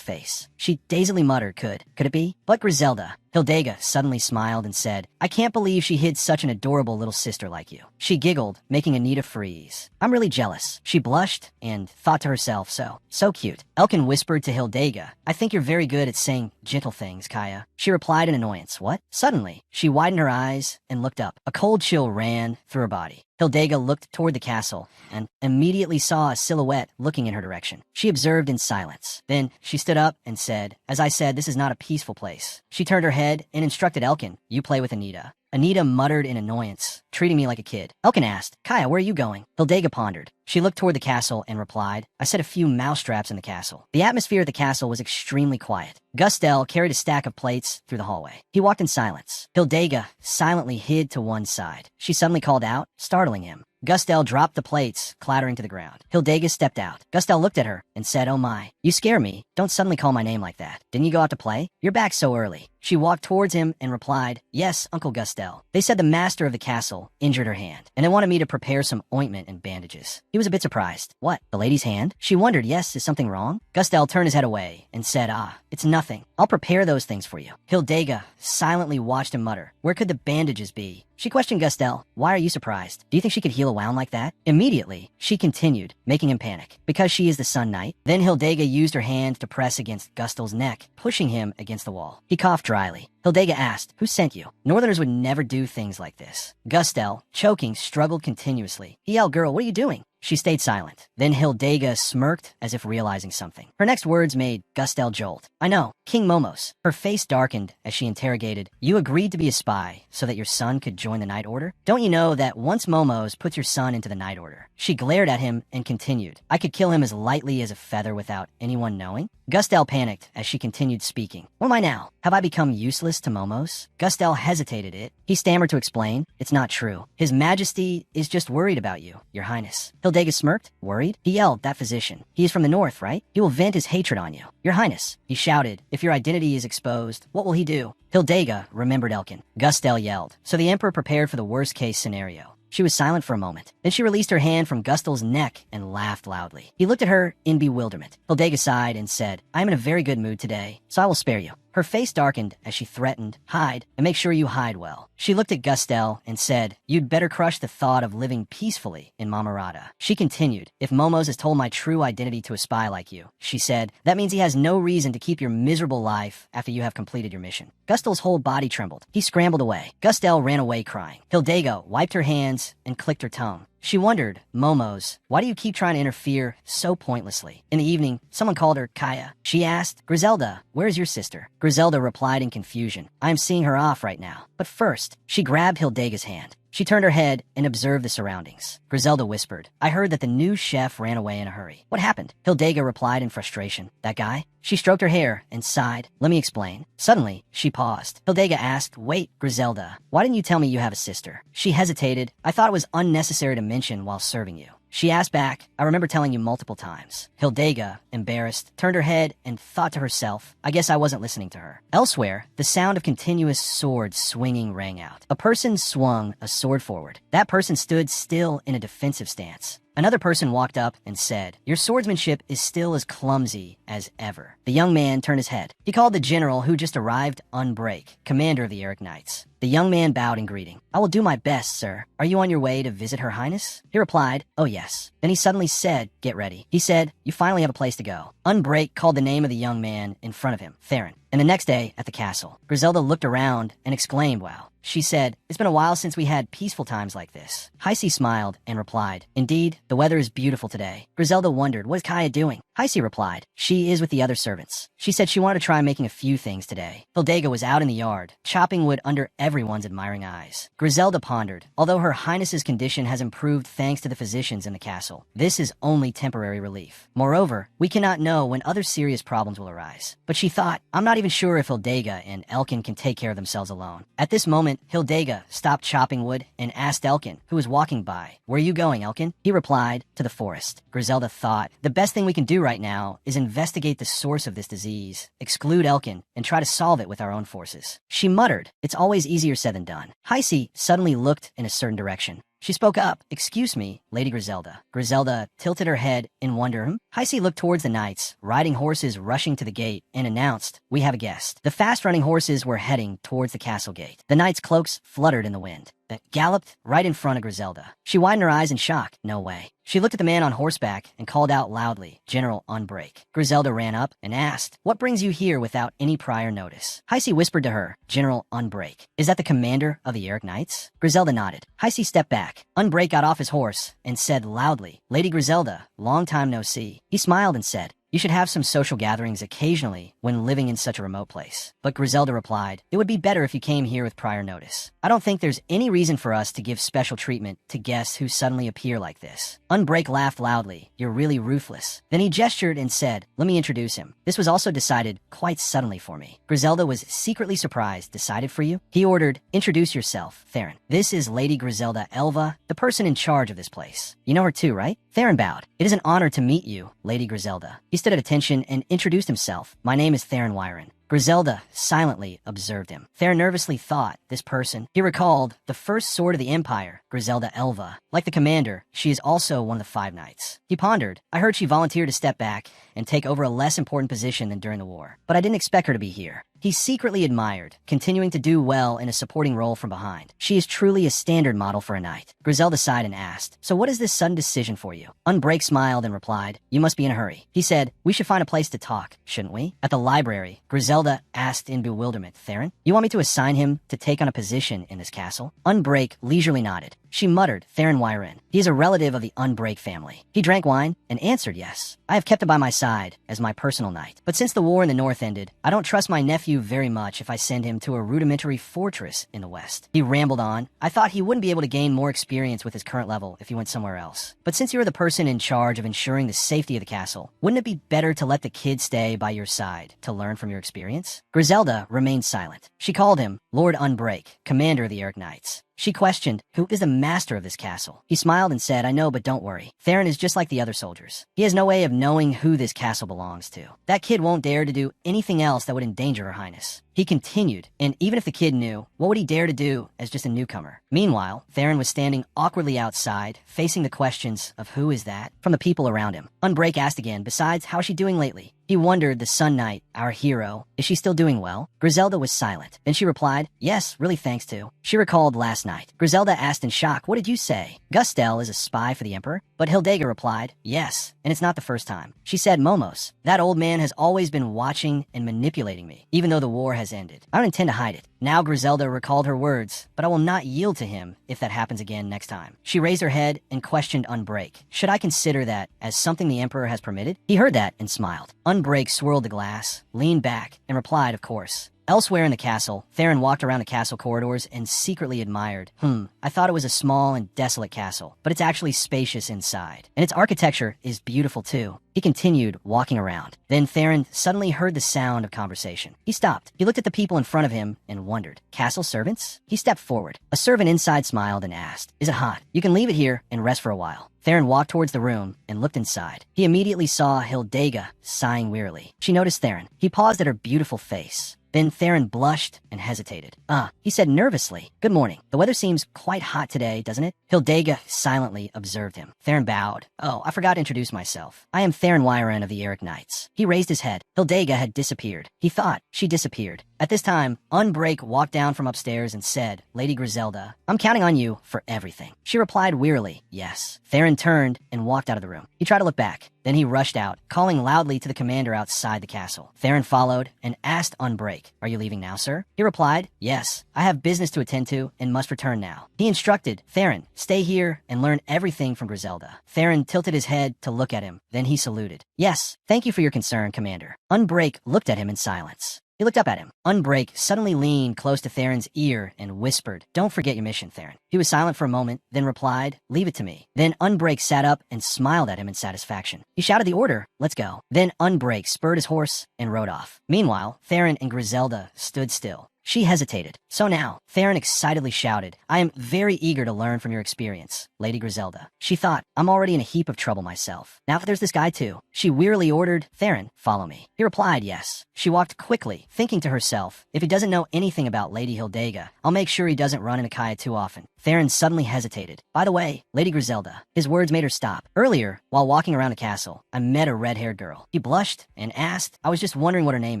face. She dazedly muttered, could it be? But Griselda. Hildega suddenly smiled and said, I can't believe she hid such an adorable little sister like you. She giggled, making Anita freeze. I'm really jealous. She blushed and thought to herself, so cute. Elkin whispered to Hildega, I think you're very good at saying gentle things, Kaya. She replied in annoyance, what? Suddenly, she widened her eyes and looked up. A cold chill ran through her body. Hildega looked toward the castle and immediately saw a silhouette looking in her direction. She observed in silence. Then she stood up and said, as I said, this is not a peaceful place. She turned her head and instructed Elkin, you play with Anita. Anita muttered in annoyance, treating me like a kid. Elkin asked, Kaya, where are you going? Hildega pondered. She looked toward the castle and replied, I set a few mousetraps in the castle. The atmosphere at the castle was extremely quiet. Gustel carried a stack of plates through the hallway. He walked in silence. Hildega silently hid to one side. She suddenly called out, startling him. Gustel dropped the plates, clattering to the ground. Hildega stepped out. Gustel looked at her and said, oh my, you scare me. Don't suddenly call my name like that. Didn't you go out to play? You're back so early. She walked towards him and replied, yes, Uncle Gustel. They said the master of the castle injured her hand, and they wanted me to prepare some ointment and bandages. He was a bit surprised. What, the lady's hand? She wondered, yes, is something wrong? Gustel turned his head away and said, it's nothing. I'll prepare those things for you. Hildega silently watched him mutter, where could the bandages be? She questioned Gustel, why are you surprised? Do you think she could heal a wound like that? Immediately, she continued, making him panic. Because she is the Sun Knight. Then Hildega used her hand to press against Gustel's neck, pushing him against the wall. He coughed dryly. Hildega asked, who sent you? Northerners would never do things like this. Gustel, choking, struggled continuously. He yelled, girl, what are you doing? She stayed silent. Then Hildega smirked as if realizing something. Her next words made Gustel jolt. I know, King Momos. Her face darkened as she interrogated, you agreed to be a spy so that your son could join the Night Order? Don't you know that once Momos puts your son into the Night Order? She glared at him and continued, I could kill him as lightly as a feather without anyone knowing? Gustel panicked as she continued speaking. What am I now? Have I become useless to Momos? Gustel hesitated it. He stammered to explain, it's not true. His Majesty is just worried about you, Your Highness. Hildega smirked. Worried? He yelled, that physician. He is from the north, right? He will vent his hatred on you. Your Highness. He shouted, if your identity is exposed, what will he do? Hildega remembered Elkin. Gustel yelled. So the Emperor prepared for the worst-case scenario. She was silent for a moment. Then she released her hand from Gustel's neck and laughed loudly. He looked at her in bewilderment. Hildega sighed and said, I am in a very good mood today, so I will spare you. Her face darkened as she threatened, hide, and make sure you hide well. She looked at Gustel and said, you'd better crush the thought of living peacefully in Mamarata. She continued, if Momos has told my true identity to a spy like you, she said, that means he has no reason to keep your miserable life after you have completed your mission. Gustel's whole body trembled. He scrambled away. Gustel ran away crying. Hildega wiped her hands and clicked her tongue. She wondered, Momos, why do you keep trying to interfere so pointlessly? In the evening, someone called her Kaya. She asked, Griselda, where is your sister? Griselda replied in confusion, I am seeing her off right now. But first, she grabbed Hildega's hand. She turned her head and observed the surroundings. Griselda whispered, I heard that the new chef ran away in a hurry. What happened? Hildega replied in frustration, that guy? She stroked her hair and sighed. Let me explain. Suddenly, she paused. Hildega asked, wait, Griselda, why didn't you tell me you have a sister? She hesitated. I thought it was unnecessary to mention while serving you. She asked back, I remember telling you multiple times. Hildega, embarrassed, turned her head and thought to herself, I guess I wasn't listening to her. Elsewhere, the sound of continuous swords swinging rang out. A person swung a sword forward. That person stood still in a defensive stance. Another person walked up and said, your swordsmanship is still as clumsy as ever. The young man turned his head. He called the general who just arrived Unbreak, commander of the Eric Knights. The young man bowed in greeting. I will do my best, sir. Are you on your way to visit Her Highness? He replied, oh yes. Then he suddenly said, get ready. He said, you finally have a place to go. Unbreak called the name of the young man in front of him, Theron. And the next day, at the castle, Griselda looked around and exclaimed, wow. She said, it's been a while since we had peaceful times like this. Heisey smiled and replied, indeed, the weather is beautiful today. Griselda wondered, what is Kaya doing? Heisi replied. She is with the other servants. She said she wanted to try making a few things today. Hildega was out in the yard, chopping wood under everyone's admiring eyes. Griselda pondered. Although her highness's condition has improved thanks to the physicians in the castle, this is only temporary relief. Moreover, we cannot know when other serious problems will arise. But she thought, I'm not even sure if Hildega and Elkin can take care of themselves alone. At this moment, Hildega stopped chopping wood and asked Elkin, who was walking by, "Where are you going, Elkin?" He replied, "To the forest." Griselda thought, the best thing we can do right now is investigate the source of this disease, exclude Elkin, and try to solve it with our own forces. She muttered, it's always easier said than done. Heisi suddenly looked in a certain direction. She spoke up. Excuse me, Lady Griselda. Griselda tilted her head in wonder. Heisi looked towards the knights, riding horses rushing to the gate, and announced, we have a guest. The fast-running horses were heading towards the castle gate. The knights' cloaks fluttered in the wind. That galloped right in front of Griselda. She widened her eyes in shock. No way. She looked at the man on horseback and called out loudly, General Unbreak. Griselda ran up and asked, what brings you here without any prior notice? Heisi whispered to her, General Unbreak. Is that the commander of the Eric Knights? Griselda nodded. Heisi stepped back. Unbreak got off his horse and said loudly, Lady Griselda, long time no see. He smiled and said, you should have some social gatherings occasionally when living in such a remote place. But Griselda replied, it would be better if you came here with prior notice. I don't think there's any reason for us to give special treatment to guests who suddenly appear like this. Unbreak laughed loudly. You're really ruthless. Then he gestured and said, let me introduce him. This was also decided quite suddenly for me. Griselda was secretly surprised. Decided for you? He ordered, introduce yourself, Theron. This is Lady Griselda Elva, the person in charge of this place. You know her too, right? Theron bowed. It is an honor to meet you, Lady Griselda. He stood at attention and introduced himself. My name is Theron Wyron. Griselda silently observed him. Theron nervously thought, this person. He recalled, the first sword of the Empire, Griselda Elva. Like the commander, she is also one of the 5 knights. He pondered, I heard she volunteered to step back and take over a less important position than during the war. But I didn't expect her to be here. He secretly admired, continuing to do well in a supporting role from behind. She is truly a standard model for a knight. Griselda sighed and asked, so what is this sudden decision for you? Unbreak smiled and replied, you must be in a hurry. He said, we should find a place to talk, shouldn't we? At the library, Griselda asked in bewilderment, Theron, you want me to assign him to take on a position in this castle? Unbreak leisurely nodded. She muttered, Theron Wyron. He is a relative of the Unbreak family. He drank wine and answered yes. I have kept him by my side as my personal knight. But since the war in the north ended, I don't trust my nephew very much if I send him to a rudimentary fortress in the west. He rambled on. I thought he wouldn't be able to gain more experience with his current level if he went somewhere else. But since you're the person in charge of ensuring the safety of the castle, wouldn't it be better to let the kid stay by your side to learn from your experience? Griselda remained silent. She called him Lord Unbreak, commander of the Eric Knights. She questioned, who is the master of this castle? He smiled and said, I know, but don't worry. Theron is just like the other soldiers. He has no way of knowing who this castle belongs to. That kid won't dare to do anything else that would endanger her highness. He continued, and even if the kid knew, what would he dare to do as just a newcomer? Meanwhile, Theron was standing awkwardly outside, facing the questions of who is that from the people around him. Unbreak asked again, besides, how is she doing lately? He wondered, the Sun Knight, our hero, is she still doing well? Griselda was silent. Then she replied, yes, really thanks to. She recalled last night. Griselda asked in shock, what did you say? Gustel is a spy for the Emperor? But Hildega replied, yes, and it's not the first time. She said, Momos, that old man has always been watching and manipulating me, even though the war has ended. I don't intend to hide it. Now Griselda recalled her words, but I will not yield to him if that happens again next time. She raised her head and questioned Unbreak. Should I consider that as something the Emperor has permitted? He heard that and smiled. Unbreak swirled the glass, leaned back, and replied, of course. Elsewhere in the castle, Theron walked around the castle corridors and secretly admired. I thought it was a small and desolate castle, but it's actually spacious inside. And its architecture is beautiful too. He continued walking around. Then Theron suddenly heard the sound of conversation. He stopped. He looked at the people in front of him and wondered. Castle servants? He stepped forward. A servant inside smiled and asked, is it hot? You can leave it here and rest for a while. Theron walked towards the room and looked inside. He immediately saw Hildega sighing wearily. She noticed Theron. He paused at her beautiful face. Then Theron blushed and hesitated. He said nervously, good morning. The weather seems quite hot today, doesn't it? Hildega silently observed him. Theron bowed. Oh, I forgot to introduce myself. I am Theron Wyron of the Eric Knights. He raised his head. Hildega had disappeared. He thought she disappeared. At this time, Unbreak walked down from upstairs and said, Lady Griselda, I'm counting on you for everything. She replied wearily, yes. Theron turned and walked out of the room. He tried to look back. Then he rushed out, calling loudly to the commander outside the castle. Theron followed and asked Unbreak, are you leaving now, sir? He replied, yes. I have business to attend to and must return now. He instructed, Theron, stay here and learn everything from Griselda. Theron tilted his head to look at him. Then he saluted. Yes, thank you for your concern, Commander. Unbreak looked at him in silence. He looked up at him. Unbreak suddenly leaned close to Theron's ear and whispered, don't forget your mission, Theron. He was silent for a moment, then replied, leave it to me. Then Unbreak sat up and smiled at him in satisfaction. He shouted the order, let's go. Then Unbreak spurred his horse and rode off. Meanwhile, Theron and Griselda stood still. She hesitated. So now, Theron excitedly shouted, I am very eager to learn from your experience, Lady Griselda. She thought, I'm already in a heap of trouble myself. Now there's this guy too. She wearily ordered, Theron, follow me. He replied, yes. She walked quickly, thinking to herself, if he doesn't know anything about Lady Hildega, I'll make sure he doesn't run into Kaya too often. Theron suddenly hesitated. By the way, Lady Griselda. His words made her stop. Earlier, while walking around the castle, I met a red-haired girl. He blushed and asked, I was just wondering what her name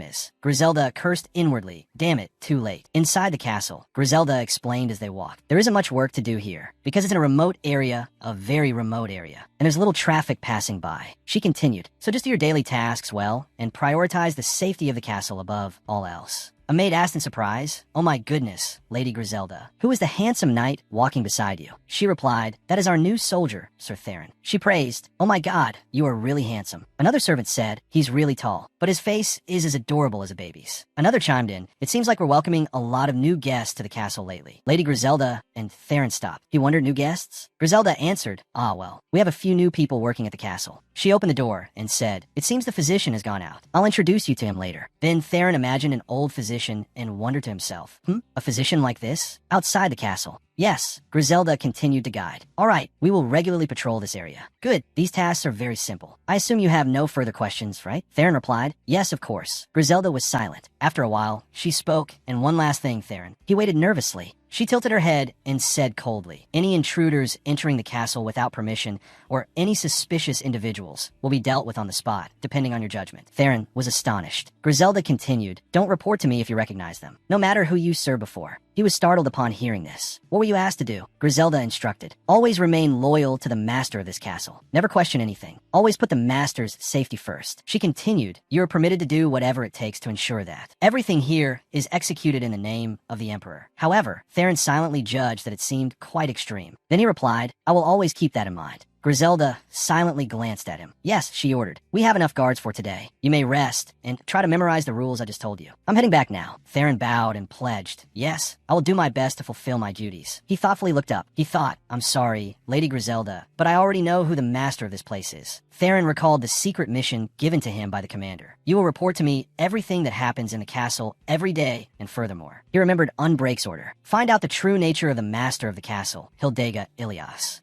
is. Griselda cursed inwardly. Damn it, too late. Inside the castle, Griselda explained as they walked. There isn't much work to do here, because it's in a remote area, a very remote area, and there's little traffic passing by. She continued, so just do your daily tasks well, and prioritize the safety of the castle above all else. A maid asked in surprise, oh my goodness, Lady Griselda, who is the handsome knight walking beside you? She replied, that is our new soldier, Sir Theron. She praised, oh my god, you are really handsome. Another servant said, he's really tall, but his face is as adorable as a baby's. Another chimed in, it seems like we're welcoming a lot of new guests to the castle lately. Lady Griselda and Theron stopped. He wondered, new guests? Griselda answered, ah well, we have a few new people working at the castle. She opened the door and said, it seems the physician has gone out. I'll introduce you to him later. Then Theron imagined an old physician and wondered to himself, a physician like this? Outside the castle. Yes, Griselda continued to guide. All right, we will regularly patrol this area. Good, these tasks are very simple. I assume you have no further questions, right? Theron replied, yes, of course. Griselda was silent. After a while, she spoke, and one last thing, Theron. He waited nervously. She tilted her head and said coldly, any intruders entering the castle without permission or any suspicious individuals will be dealt with on the spot, depending on your judgment. Theron was astonished. Griselda continued, don't report to me if you recognize them, no matter who you served before. He was startled upon hearing this. What were you asked to do? Griselda instructed. Always remain loyal to the master of this castle. Never question anything. Always put the master's safety first. She continued, you are permitted to do whatever it takes to ensure that. Everything here is executed in the name of the Emperor. However, Theron silently judged that it seemed quite extreme. Then he replied, I will always keep that in mind. Griselda silently glanced at him. Yes, she ordered. We have enough guards for today. You may rest and try to memorize the rules I just told you. I'm heading back now. Theron bowed and pledged. Yes, I will do my best to fulfill my duties. He thoughtfully looked up. He thought, I'm sorry, Lady Griselda, but I already know who the master of this place is. Theron recalled the secret mission given to him by the commander. You will report to me everything that happens in the castle every day, and furthermore. He remembered Unbreak's order. Find out the true nature of the master of the castle, Hildega Ilias.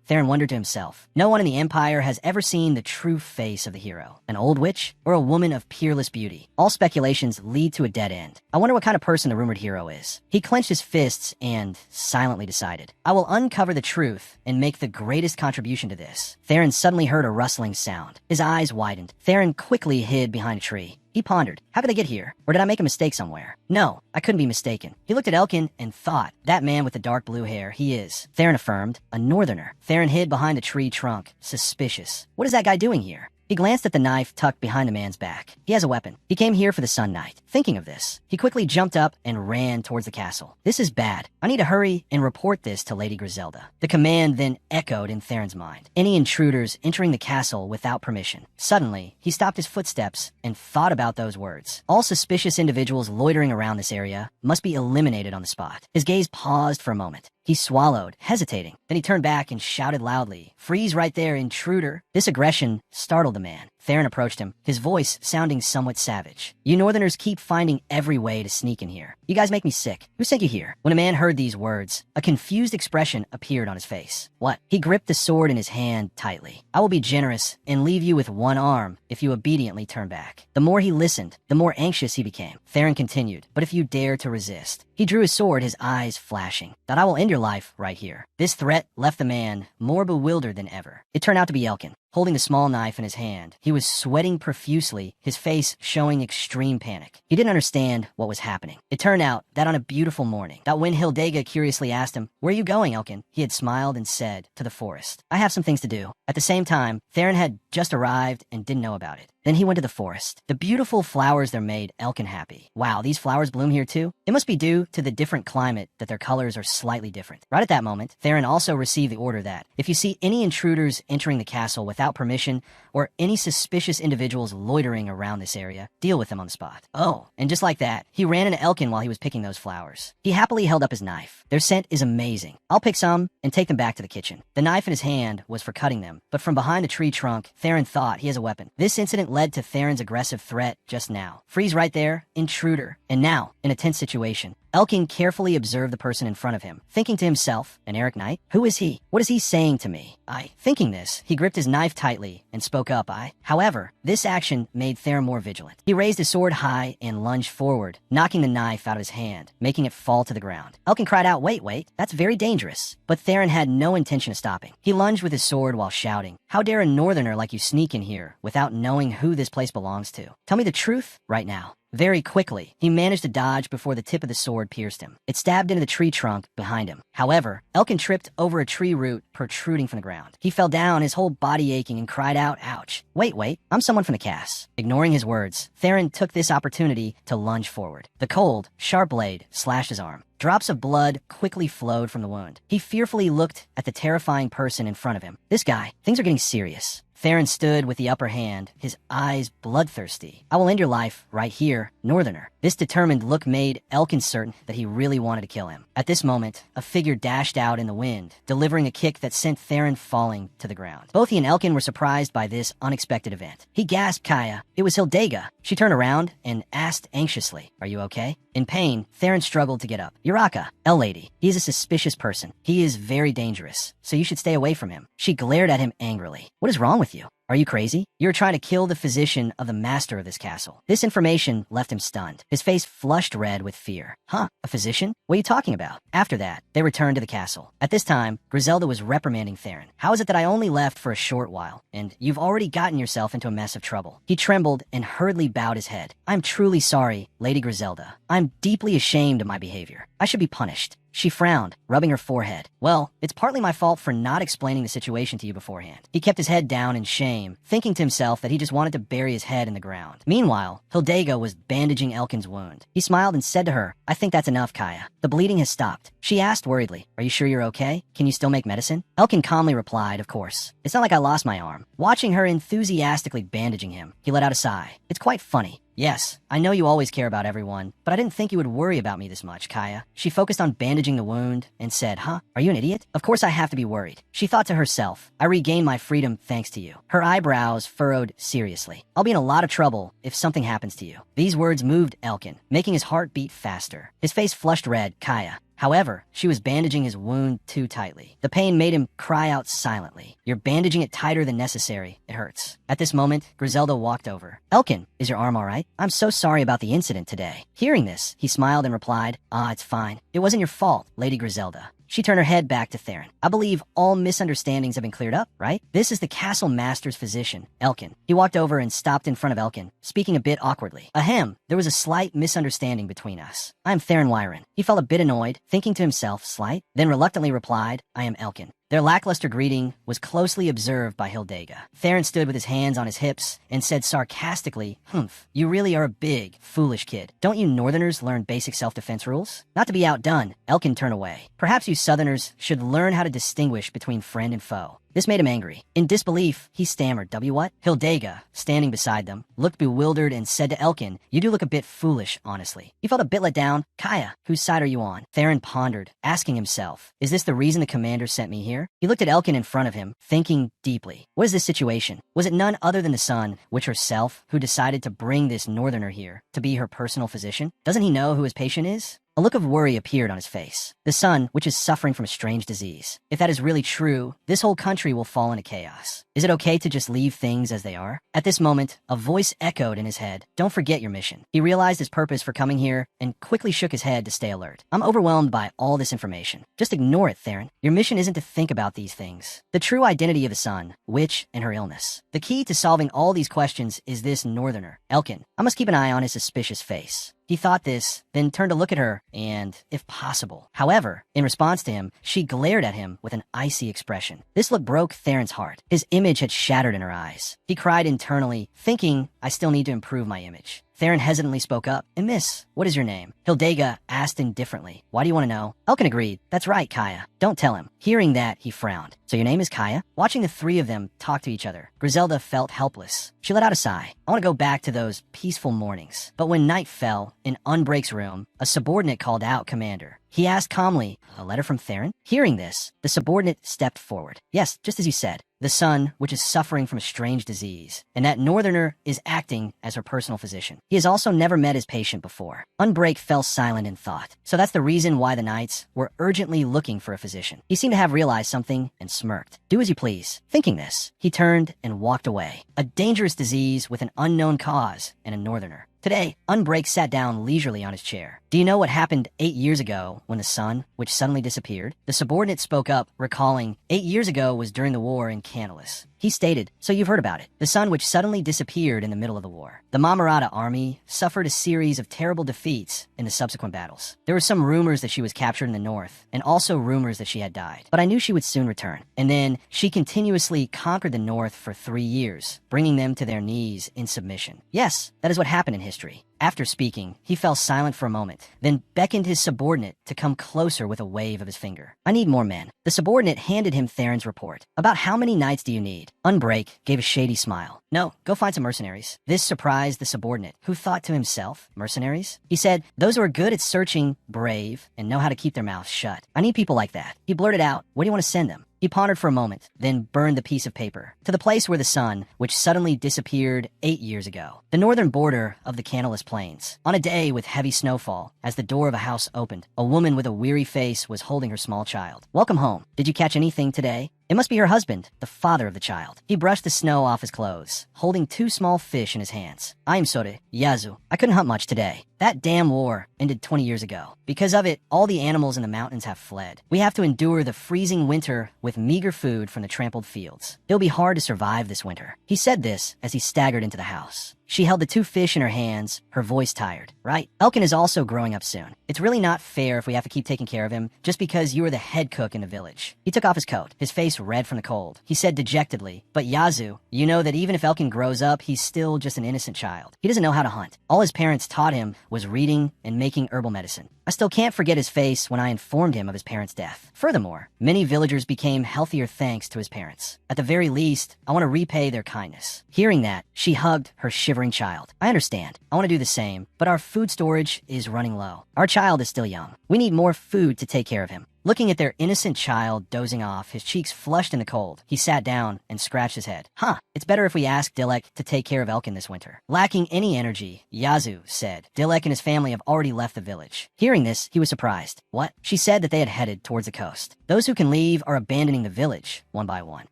Theron wondered to himself. No one in the Empire has ever seen the true face of the hero. An old witch or a woman of peerless beauty. All speculations lead to a dead end. I wonder what kind of person the rumored hero is. He clenched his fists and silently decided, I will uncover the truth and make the greatest contribution to this. Theron suddenly heard a rustling sound. His eyes widened. Theron quickly hid behind a tree. He pondered, how could I get here? Or did I make a mistake somewhere? No, I couldn't be mistaken. He looked at Elkin and thought, that man with the dark blue hair, he is. Theron affirmed, a northerner. Theron hid behind a tree trunk, suspicious. What is that guy doing here? He glanced at the knife tucked behind the man's back. He has a weapon. He came here for the Sun Knight. Thinking of this, he quickly jumped up and ran towards the castle. This is bad. I need to hurry and report this to Lady Griselda. The command then echoed in Theron's mind. Any intruders entering the castle without permission. Suddenly, he stopped his footsteps and thought about those words. All suspicious individuals loitering around this area must be eliminated on the spot. His gaze paused for a moment. He swallowed, hesitating. Then he turned back and shouted loudly, freeze right there, intruder. This aggression startled the man. Theron approached him, his voice sounding somewhat savage. You northerners keep finding every way to sneak in here. You guys make me sick. Who sent you here? When a man heard these words, a confused expression appeared on his face. What? He gripped the sword in his hand tightly. I will be generous and leave you with one arm if you obediently turn back. The more he listened, the more anxious he became. Theron continued, but if you dare to resist. He drew his sword, his eyes flashing. That I will end your life right here. This threat left the man more bewildered than ever. It turned out to be Elkin. holding the small knife in his hand. He was sweating profusely, his face showing extreme panic. He didn't understand what was happening. It turned out that on a beautiful morning, that when Hildega curiously asked him, "Where are you going, Elkin?" he had smiled and said, "To the forest. I have some things to do." At the same time, Theron had just arrived and didn't know about it. Then he went to the forest. The beautiful flowers there made Elkin happy. Wow, these flowers bloom here too? It must be due to the different climate that their colors are slightly different. Right at that moment, Theron also received the order that if you see any intruders entering the castle without permission or any suspicious individuals loitering around this area, deal with them on the spot. Oh, and just like that, he ran into Elkin while he was picking those flowers. He happily held up his knife. Their scent is amazing. I'll pick some and take them back to the kitchen. The knife in his hand was for cutting them, but from behind the tree trunk, Theron thought he has a weapon. This incident led to Theron's aggressive threat just now. Freeze right there, intruder. And now, in a tense situation, Elkin carefully observed the person in front of him, thinking to himself, an Eric Knight? Who is he? What is he saying to me? Thinking this, he gripped his knife tightly and spoke up, However, this action made Theron more vigilant. He raised his sword high and lunged forward, knocking the knife out of his hand, making it fall to the ground. Elkin cried out, wait, that's very dangerous. But Theron had no intention of stopping. He lunged with his sword while shouting, "How dare a northerner like you sneak in here without knowing who this place belongs to? Tell me the truth right now." Very quickly, he managed to dodge before the tip of the sword pierced him. It stabbed into the tree trunk behind him. However, Elkin tripped over a tree root protruding from the ground. He fell down, his whole body aching, and cried out, "Ouch. Wait, I'm someone from the Cass." Ignoring his words, Theron took this opportunity to lunge forward. The cold, sharp blade slashed his arm. Drops of blood quickly flowed from the wound. He fearfully looked at the terrifying person in front of him. This guy, things are getting serious. Theron stood with the upper hand, his eyes bloodthirsty. "I will end your life right here, northerner." This determined look made Elkin certain that he really wanted to kill him. At this moment, a figure dashed out in the wind, delivering a kick that sent Theron falling to the ground. Both he and Elkin were surprised by this unexpected event. He gasped, "Kaya, it was Hildega." She turned around and asked anxiously, "Are you okay?" In pain, Theron struggled to get up. "Uraka, L-Lady, he is a suspicious person. He is very dangerous, so you should stay away from him." She glared at him angrily. "What is wrong with you? Are you crazy? You're trying to kill the physician of the master of this castle." This information left him stunned. His face flushed red with fear. "Huh? A physician? What are you talking about?" After that, they returned to the castle. At this time, Griselda was reprimanding Theron. "How is it that I only left for a short while, and you've already gotten yourself into a mess of trouble?" He trembled and hurriedly bowed his head. "I'm truly sorry, Lady Griselda. I'm deeply ashamed of my behavior. I should be punished." She frowned, rubbing her forehead. "Well, it's partly my fault for not explaining the situation to you beforehand." He kept his head down in shame, thinking to himself that he just wanted to bury his head in the ground. Meanwhile, Hildega was bandaging Elkin's wound. He smiled and said to her, "I think that's enough, Kaya. The bleeding has stopped." She asked worriedly, "Are you sure you're okay? Can you still make medicine?" Elkin calmly replied, "Of course. It's not like I lost my arm." Watching her enthusiastically bandaging him, he let out a sigh. "It's quite funny. Yes, I know you always care about everyone, but I didn't think you would worry about me this much, Kaya." She focused on bandaging the wound and said, "Huh? Are you an idiot? Of course I have to be worried." She thought to herself, "I regained my freedom thanks to you." Her eyebrows furrowed seriously. "I'll be in a lot of trouble if something happens to you." These words moved Elkin, making his heart beat faster. His face flushed red. "Kaya." However, she was bandaging his wound too tightly. The pain made him cry out silently. "You're bandaging it tighter than necessary. It hurts." At this moment, Griselda walked over. "Elkin, is your arm all right? I'm so sorry about the incident today." Hearing this, he smiled and replied, "It's fine. It wasn't your fault, Lady Griselda." She turned her head back to Theron. "I believe all misunderstandings have been cleared up, right? This is the castle master's physician, Elkin." He walked over and stopped in front of Elkin, speaking a bit awkwardly. "Ahem, there was a slight misunderstanding between us. I am Theron Wyron." He felt a bit annoyed, thinking to himself, "Slight?" Then reluctantly replied, "I am Elkin." Their lackluster greeting was closely observed by Hildega. Theron stood with his hands on his hips and said sarcastically, "Humph, you really are a big, foolish kid. Don't you northerners learn basic self-defense rules?" Not to be outdone, Elkin turned away. "Perhaps you southerners should learn how to distinguish between friend and foe." This made him angry. In disbelief, he stammered, "W what?" Hildega, standing beside them, looked bewildered and said to Elkin, "You do look a bit foolish, honestly." He felt a bit let down. "Kaya, whose side are you on?" Theron pondered, asking himself, "Is this the reason the commander sent me here?" He looked at Elkin in front of him, thinking deeply. What is this situation? Was it none other than the sun, witch herself, who decided to bring this northerner here to be her personal physician? Doesn't he know who his patient is? A look of worry appeared on his face. The sun, which is suffering from a strange disease. If that is really true, this whole country will fall into chaos. Is it okay to just leave things as they are? At this moment, a voice echoed in his head. Don't forget your mission. He realized his purpose for coming here and quickly shook his head to stay alert. I'm overwhelmed by all this information. Just ignore it, Theron. Your mission isn't to think about these things. The true identity of the sun, witch, and her illness. The key to solving all these questions is this northerner, Elkin. I must keep an eye on his suspicious face. He thought this, then turned to look at her, and, if possible. However, in response to him, she glared at him with an icy expression. This look broke Theron's heart. His image had shattered in her eyes. He cried internally, thinking, I still need to improve my image. Theron hesitantly spoke up. Miss, what is your name? Hildega asked indifferently. Why do you want to know? Elkin agreed. That's right, Kaya. Don't tell him. Hearing that, he frowned. So your name is Kaya? Watching the three of them talk to each other, Griselda felt helpless. She let out a sigh. I want to go back to those peaceful mornings. But when night fell, in Unbreak's room, a subordinate called out Commander. He asked calmly, a letter from Theron? Hearing this, the subordinate stepped forward. Yes, just as you said. The sun, which is suffering from a strange disease, and that northerner is acting as her personal physician. He has also never met his patient before. Unbreak fell silent in thought. So that's the reason why the knights were urgently looking for a physician. He seemed to have realized something and smirked. Do as you please. Thinking this, he turned and walked away. A dangerous disease with an unknown cause and a northerner. Today, Unbreak sat down leisurely on his chair. Do you know what happened 8 years ago when the sun, which suddenly disappeared? The subordinate spoke up, recalling 8 years ago was during the war in Canalus. He stated, so you've heard about it. The sun which suddenly disappeared in the middle of the war. The Mamarata army suffered a series of terrible defeats in the subsequent battles. There were some rumors that she was captured in the north, and also rumors that she had died. But I knew she would soon return. And then she continuously conquered the north for 3 years, bringing them to their knees in submission. Yes, that is what happened in history. After speaking, he fell silent for a moment, then beckoned his subordinate to come closer with a wave of his finger. I need more men. The subordinate handed him Theron's report. About how many knights do you need? Unbreak gave a shady smile. No, go find some mercenaries. This surprised the subordinate, who thought to himself, mercenaries? He said, those who are good at searching, brave, and know how to keep their mouths shut. I need people like that. He blurted out, where do you want to send them? He pondered for a moment, then burned the piece of paper. To the place where the sun, which suddenly disappeared 8 years ago. The northern border of the Canalus Plains. On a day with heavy snowfall, as the door of a house opened, a woman with a weary face was holding her small child. Welcome home. Did you catch anything today? It must be her husband, the father of the child. He brushed the snow off his clothes, holding 2 small fish in his hands. I'm Sore, Yazu. I couldn't hunt much today. That damn war ended 20 years ago. Because of it, all the animals in the mountains have fled. We have to endure the freezing winter with meager food from the trampled fields. It'll be hard to survive this winter. He said this as he staggered into the house. She held the 2 fish in her hands, her voice tired. Right, Elkin is also growing up soon. It's really not fair if we have to keep taking care of him just because you are the head cook in the village. He took off his coat, his face red from the cold. He said dejectedly, but Yazu, you know that even if Elkin grows up, he's still just an innocent child. He doesn't know how to hunt. All his parents taught him was reading and making herbal medicine. I still can't forget his face when I informed him of his parents' death. Furthermore, many villagers became healthier thanks to his parents. At the very least, I want to repay their kindness. Hearing that, she hugged her shivering child. I understand. I want to do the same, but our food storage is running low. Our child is still young. We need more food to take care of him. Looking at their innocent child dozing off, his cheeks flushed in the cold, he sat down and scratched his head. It's better if we ask Dilek to take care of Elkin this winter. Lacking any energy, Yazu said. Dilek and his family have already left the village. Hearing this, he was surprised. What? She said that they had headed towards the coast. Those who can leave are abandoning the village, one by one.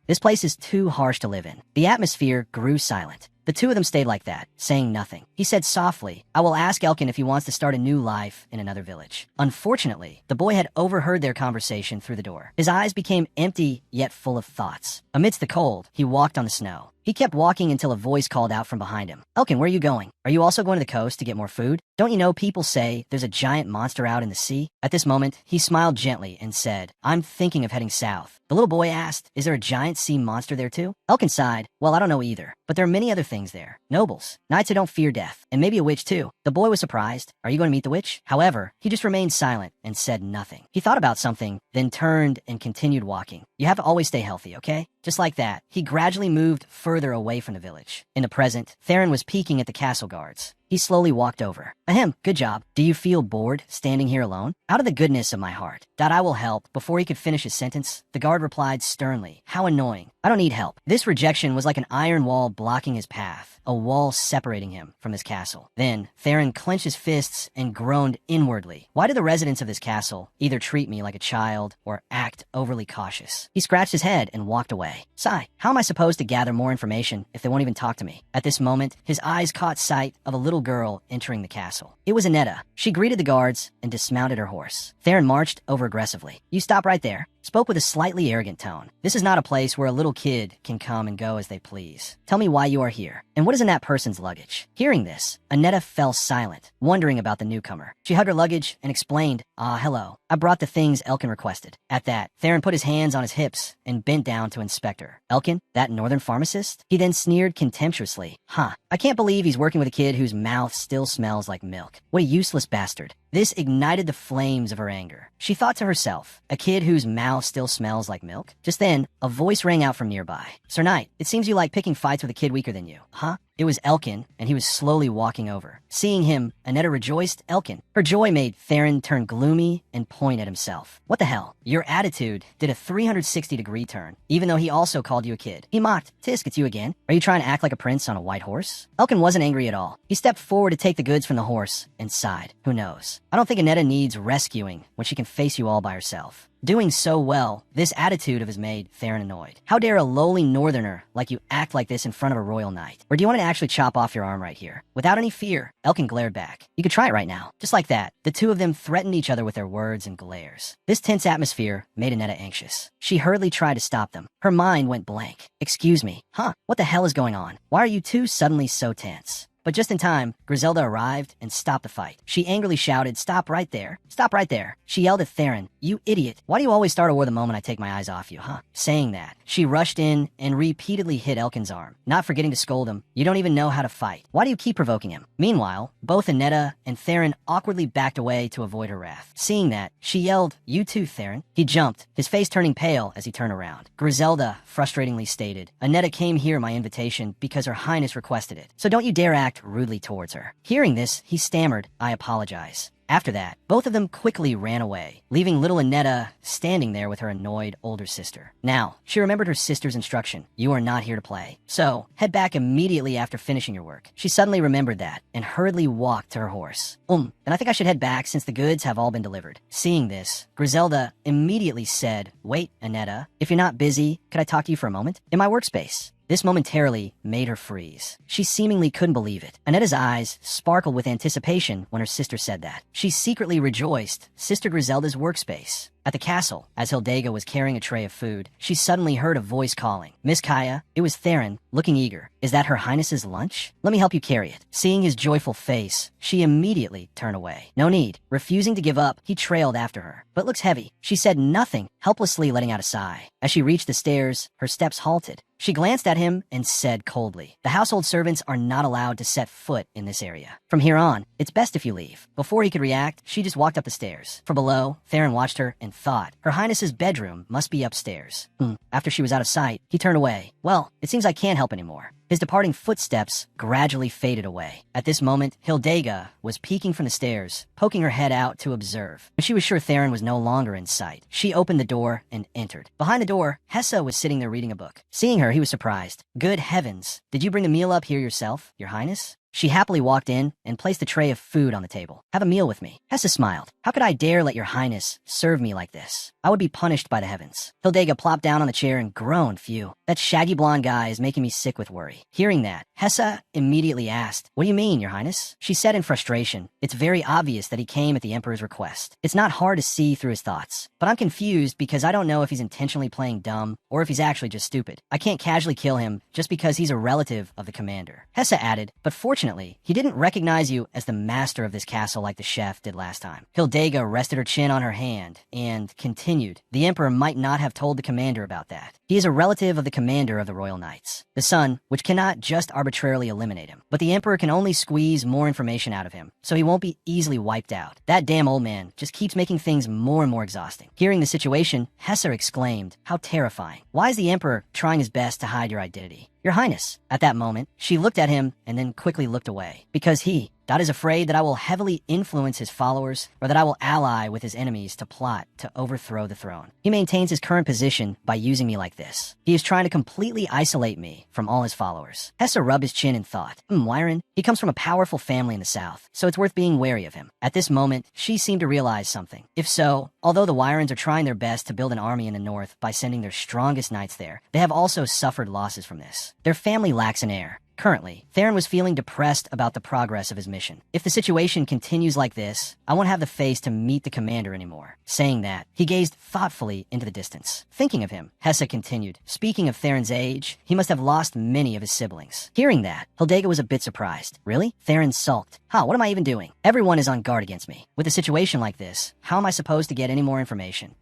This place is too harsh to live in. The atmosphere grew silent. The 2 of them stayed like that, saying nothing. He said softly, I will ask Elkin if he wants to start a new life in another village. Unfortunately, the boy had overheard their conversation through the door. His eyes became empty, yet full of thoughts. Amidst the cold, he walked on the snow. He kept walking until a voice called out from behind him. Elkin, where are you going? Are you also going to the coast to get more food? Don't you know people say there's a giant monster out in the sea? At this moment, he smiled gently and said, I'm thinking of heading south. The little boy asked, is there a giant sea monster there too? Elkin sighed, well, I don't know either, but there are many other things there. Nobles, knights who don't fear death, and maybe a witch too. The boy was surprised. Are you going to meet the witch? However, he just remained silent and said nothing. He thought about something, then turned and continued walking. You have to always stay healthy, okay? Just like that, he gradually moved further away from the village. In the present, Theron was peeking at the castle guards. He slowly walked over. Ahem, good job. Do you feel bored standing here alone? Out of the goodness of my heart. I will help. Before he could finish his sentence, the guard replied sternly, how annoying. I don't need help. This rejection was like an iron wall blocking his path, a wall separating him from his castle. Then, Theron clenched his fists and groaned inwardly. Why do the residents of this castle either treat me like a child or act overly cautious? He scratched his head and walked away. Sigh, how am I supposed to gather more information if they won't even talk to me? At this moment, his eyes caught sight of a little girl entering the castle. It was Annetta. She greeted the guards and dismounted her horse. Theron marched over aggressively. You stop right there. Spoke with a slightly arrogant tone. This is not a place where a little kid can come and go as they please. Tell me why you are here, and what is in that person's luggage? Hearing this, Annetta fell silent, wondering about the newcomer. She hugged her luggage and explained, hello. I brought the things Elkin requested. At that, Theron put his hands on his hips and bent down to inspect her. Elkin? That northern pharmacist? He then sneered contemptuously. I can't believe he's working with a kid whose mouth still smells like milk. What a useless bastard. This ignited the flames of her anger. She thought to herself, a kid whose mouth still smells like milk? Just then, a voice rang out from nearby. Sir Knight, it seems you like picking fights with a kid weaker than you. It was Elkin, and he was slowly walking over. Seeing him, Annetta rejoiced. Elkin. Her joy made Theron turn gloomy and point at himself. What the hell? Your attitude did a 360-degree turn, even though he also called you a kid. He mocked. Tisk, it's you again? Are you trying to act like a prince on a white horse? Elkin wasn't angry at all. He stepped forward to take the goods from the horse and sighed. Who knows? I don't think Annetta needs rescuing when she can face you all by herself. Doing so well, this attitude of his made Theron annoyed. How dare a lowly northerner like you act like this in front of a royal knight? Or do you want to actually chop off your arm right here? Without any fear, Elkin glared back. You could try it right now. Just like that, the two of them threatened each other with their words and glares. This tense atmosphere made Annetta anxious. She hurriedly tried to stop them. Her mind went blank. Excuse me. What the hell is going on? Why are you two suddenly so tense? But just in time, Griselda arrived and stopped the fight. She angrily shouted, stop right there. Stop right there. She yelled at Theron, you idiot. Why do you always start a war the moment I take my eyes off you, Saying that, she rushed in and repeatedly hit Elkin's arm, not forgetting to scold him. You don't even know how to fight. Why do you keep provoking him? Meanwhile, both Annetta and Theron awkwardly backed away to avoid her wrath. Seeing that, she yelled, you too, Theron. He jumped, his face turning pale as he turned around. Griselda frustratingly stated, Annetta came here my invitation because her highness requested it. So don't you dare act rudely towards her. Hearing this, he stammered, I apologize. After that, both of them quickly ran away, leaving little Annetta standing there with her annoyed older sister. Now, she remembered her sister's instruction, you are not here to play. So, head back immediately after finishing your work. She suddenly remembered that, and hurriedly walked to her horse. Then I think I should head back since the goods have all been delivered. Seeing this, Griselda immediately said, wait, Annetta, if you're not busy, could I talk to you for a moment? In my workspace. This momentarily made her freeze. She seemingly couldn't believe it. Annetta's eyes sparkled with anticipation when her sister said that. She secretly rejoiced Sister Griselda's workspace. At the castle, as Hildega was carrying a tray of food, she suddenly heard a voice calling. Miss Kaya, it was Theron, looking eager. Is that Her Highness's lunch? Let me help you carry it. Seeing his joyful face, she immediately turned away. No need. Refusing to give up, he trailed after her. But looks heavy. She said nothing, helplessly letting out a sigh. As she reached the stairs, her steps halted. She glanced at him and said coldly, the household servants are not allowed to set foot in this area. From here on, it's best if you leave. Before he could react, she just walked up the stairs. From below, Theron watched her and thought, Her Highness's bedroom must be upstairs. After she was out of sight, he turned away. Well, it seems I can't help anymore. His departing footsteps gradually faded away. At this moment, Hildega was peeking from the stairs, poking her head out to observe. When she was sure Theron was no longer in sight, she opened the door and entered. Behind the door, Hessa was sitting there reading a book. Seeing her, he was surprised. Good heavens, did you bring the meal up here yourself, Your Highness? She happily walked in and placed a tray of food on the table. Have a meal with me. Hessa smiled. How could I dare let Your Highness serve me like this? I would be punished by the heavens. Hildega plopped down on the chair and groaned. Phew. That shaggy blonde guy is making me sick with worry. Hearing that, Hessa immediately asked, What do you mean, Your Highness? She said in frustration, It's very obvious that he came at the Emperor's request. It's not hard to see through his thoughts. But I'm confused because I don't know if he's intentionally playing dumb or if he's actually just stupid. I can't casually kill him just because he's a relative of the commander. Hessa added, But fortunately, he didn't recognize you as the master of this castle like the chef did last time. Hildega rested her chin on her hand and continued, The Emperor might not have told the commander about that. He is a relative of the commander of the Royal Knights, the son, which cannot just arbitrarily eliminate him. But the Emperor can only squeeze more information out of him, so he won't be easily wiped out. That damn old man just keeps making things more and more exhausting. Hearing the situation, Hesser exclaimed, How terrifying. Why is the Emperor trying his best to hide your identity? Your Highness. At that moment, she looked at him and then quickly looked away. Because he Dot is afraid that I will heavily influence his followers or that I will ally with his enemies to plot to overthrow the throne. He maintains his current position by using me like this. He is trying to completely isolate me from all his followers. Hessa rubbed his chin and thought, Wyron, he comes from a powerful family in the south, so it's worth being wary of him. At this moment, she seemed to realize something. If so, although the Wyrons are trying their best to build an army in the north by sending their strongest knights there, they have also suffered losses from this. Their family lacks an heir. Currently, Theron was feeling depressed about the progress of his mission. If the situation continues like this, I won't have the face to meet the commander anymore. Saying that, he gazed thoughtfully into the distance. Thinking of him, Hessa continued, speaking of Theron's age, he must have lost many of his siblings. Hearing that, Hildega was a bit surprised. Really? Theron sulked. What am I even doing? Everyone is on guard against me. With a situation like this, how am I supposed to get any more information?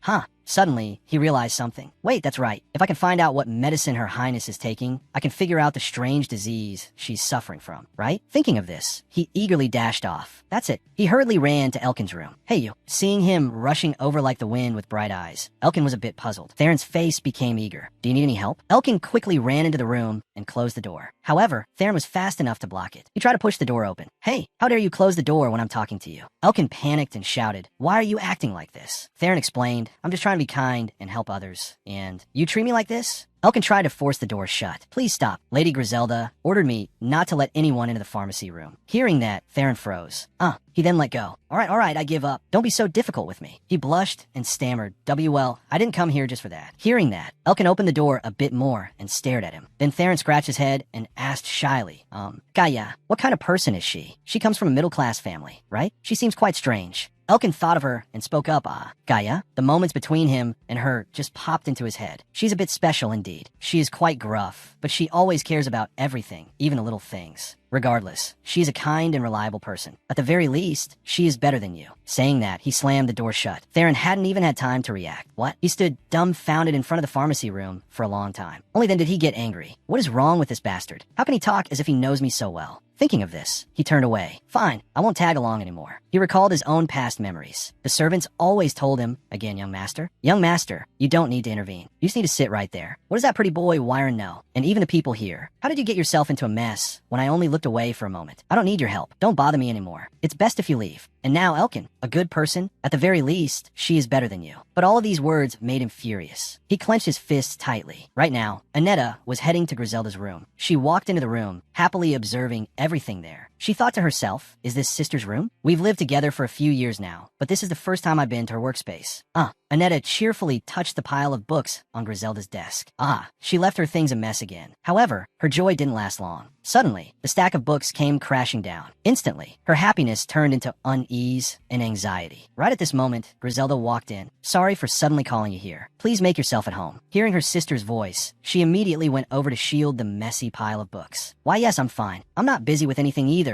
Suddenly, he realized something. Wait, that's right. If I can find out what medicine Her Highness is taking, I can figure out the strange disease she's suffering from, right? Thinking of this, he eagerly dashed off. That's it. He hurriedly ran to Elkin's room. Hey, you. Seeing him rushing over like the wind with bright eyes, Elkin was a bit puzzled. Theron's face became eager. Do you need any help? Elkin quickly ran into the room and closed the door. However, Theron was fast enough to block it. He tried to push the door open. Hey, how dare you close the door when I'm talking to you? Elkin panicked and shouted, why are you acting like this? Theron explained, I'm just trying to be kind and help others. And you treat me like this? Elkin tried to force the door shut. Please stop. Lady Griselda ordered me not to let anyone into the pharmacy room. Hearing that, Theron froze. He then let go. All right, I give up. Don't be so difficult with me. He blushed and stammered, well, I didn't come here just for that. Hearing that, Elkin opened the door a bit more and stared at him. Then Theron scratched his head and asked shyly, Gaia, what kind of person is she? She comes from a middle-class family, right? She seems quite strange. Elkin thought of her and spoke up, Gaia. The moments between him and her just popped into his head. She's a bit special indeed. She is quite gruff, but she always cares about everything, even the little things. Regardless, she's a kind and reliable person. At the very least, she is better than you. Saying that, he slammed the door shut. Theron hadn't even had time to react. What? He stood dumbfounded in front of the pharmacy room for a long time. Only then did he get angry. What is wrong with this bastard? How can he talk as if he knows me so well? Thinking of this, he turned away. Fine, I won't tag along anymore. He recalled his own past memories. The servants always told him, again, young master, you don't need to intervene. You just need to sit right there. What does that pretty boy Wyron know? And even the people here. How did you get yourself into a mess when I only looked away for a moment? I don't need your help. Don't bother me anymore. It's best if you leave. And now Elkin, a good person, at the very least, she is better than you. But all of these words made him furious. He clenched his fists tightly. Right now, Annetta was heading to Griselda's room. She walked into the room, happily observing everything there. She thought to herself, is this sister's room? We've lived together for a few years now, but this is the first time I've been to her workspace. Annetta cheerfully touched the pile of books on Griselda's desk. She left her things a mess again. However, her joy didn't last long. Suddenly, the stack of books came crashing down. Instantly, her happiness turned into unease and anxiety. Right at this moment, Griselda walked in. Sorry for suddenly calling you here. Please make yourself at home. Hearing her sister's voice, she immediately went over to shield the messy pile of books. Why, yes, I'm fine. I'm not busy with anything either.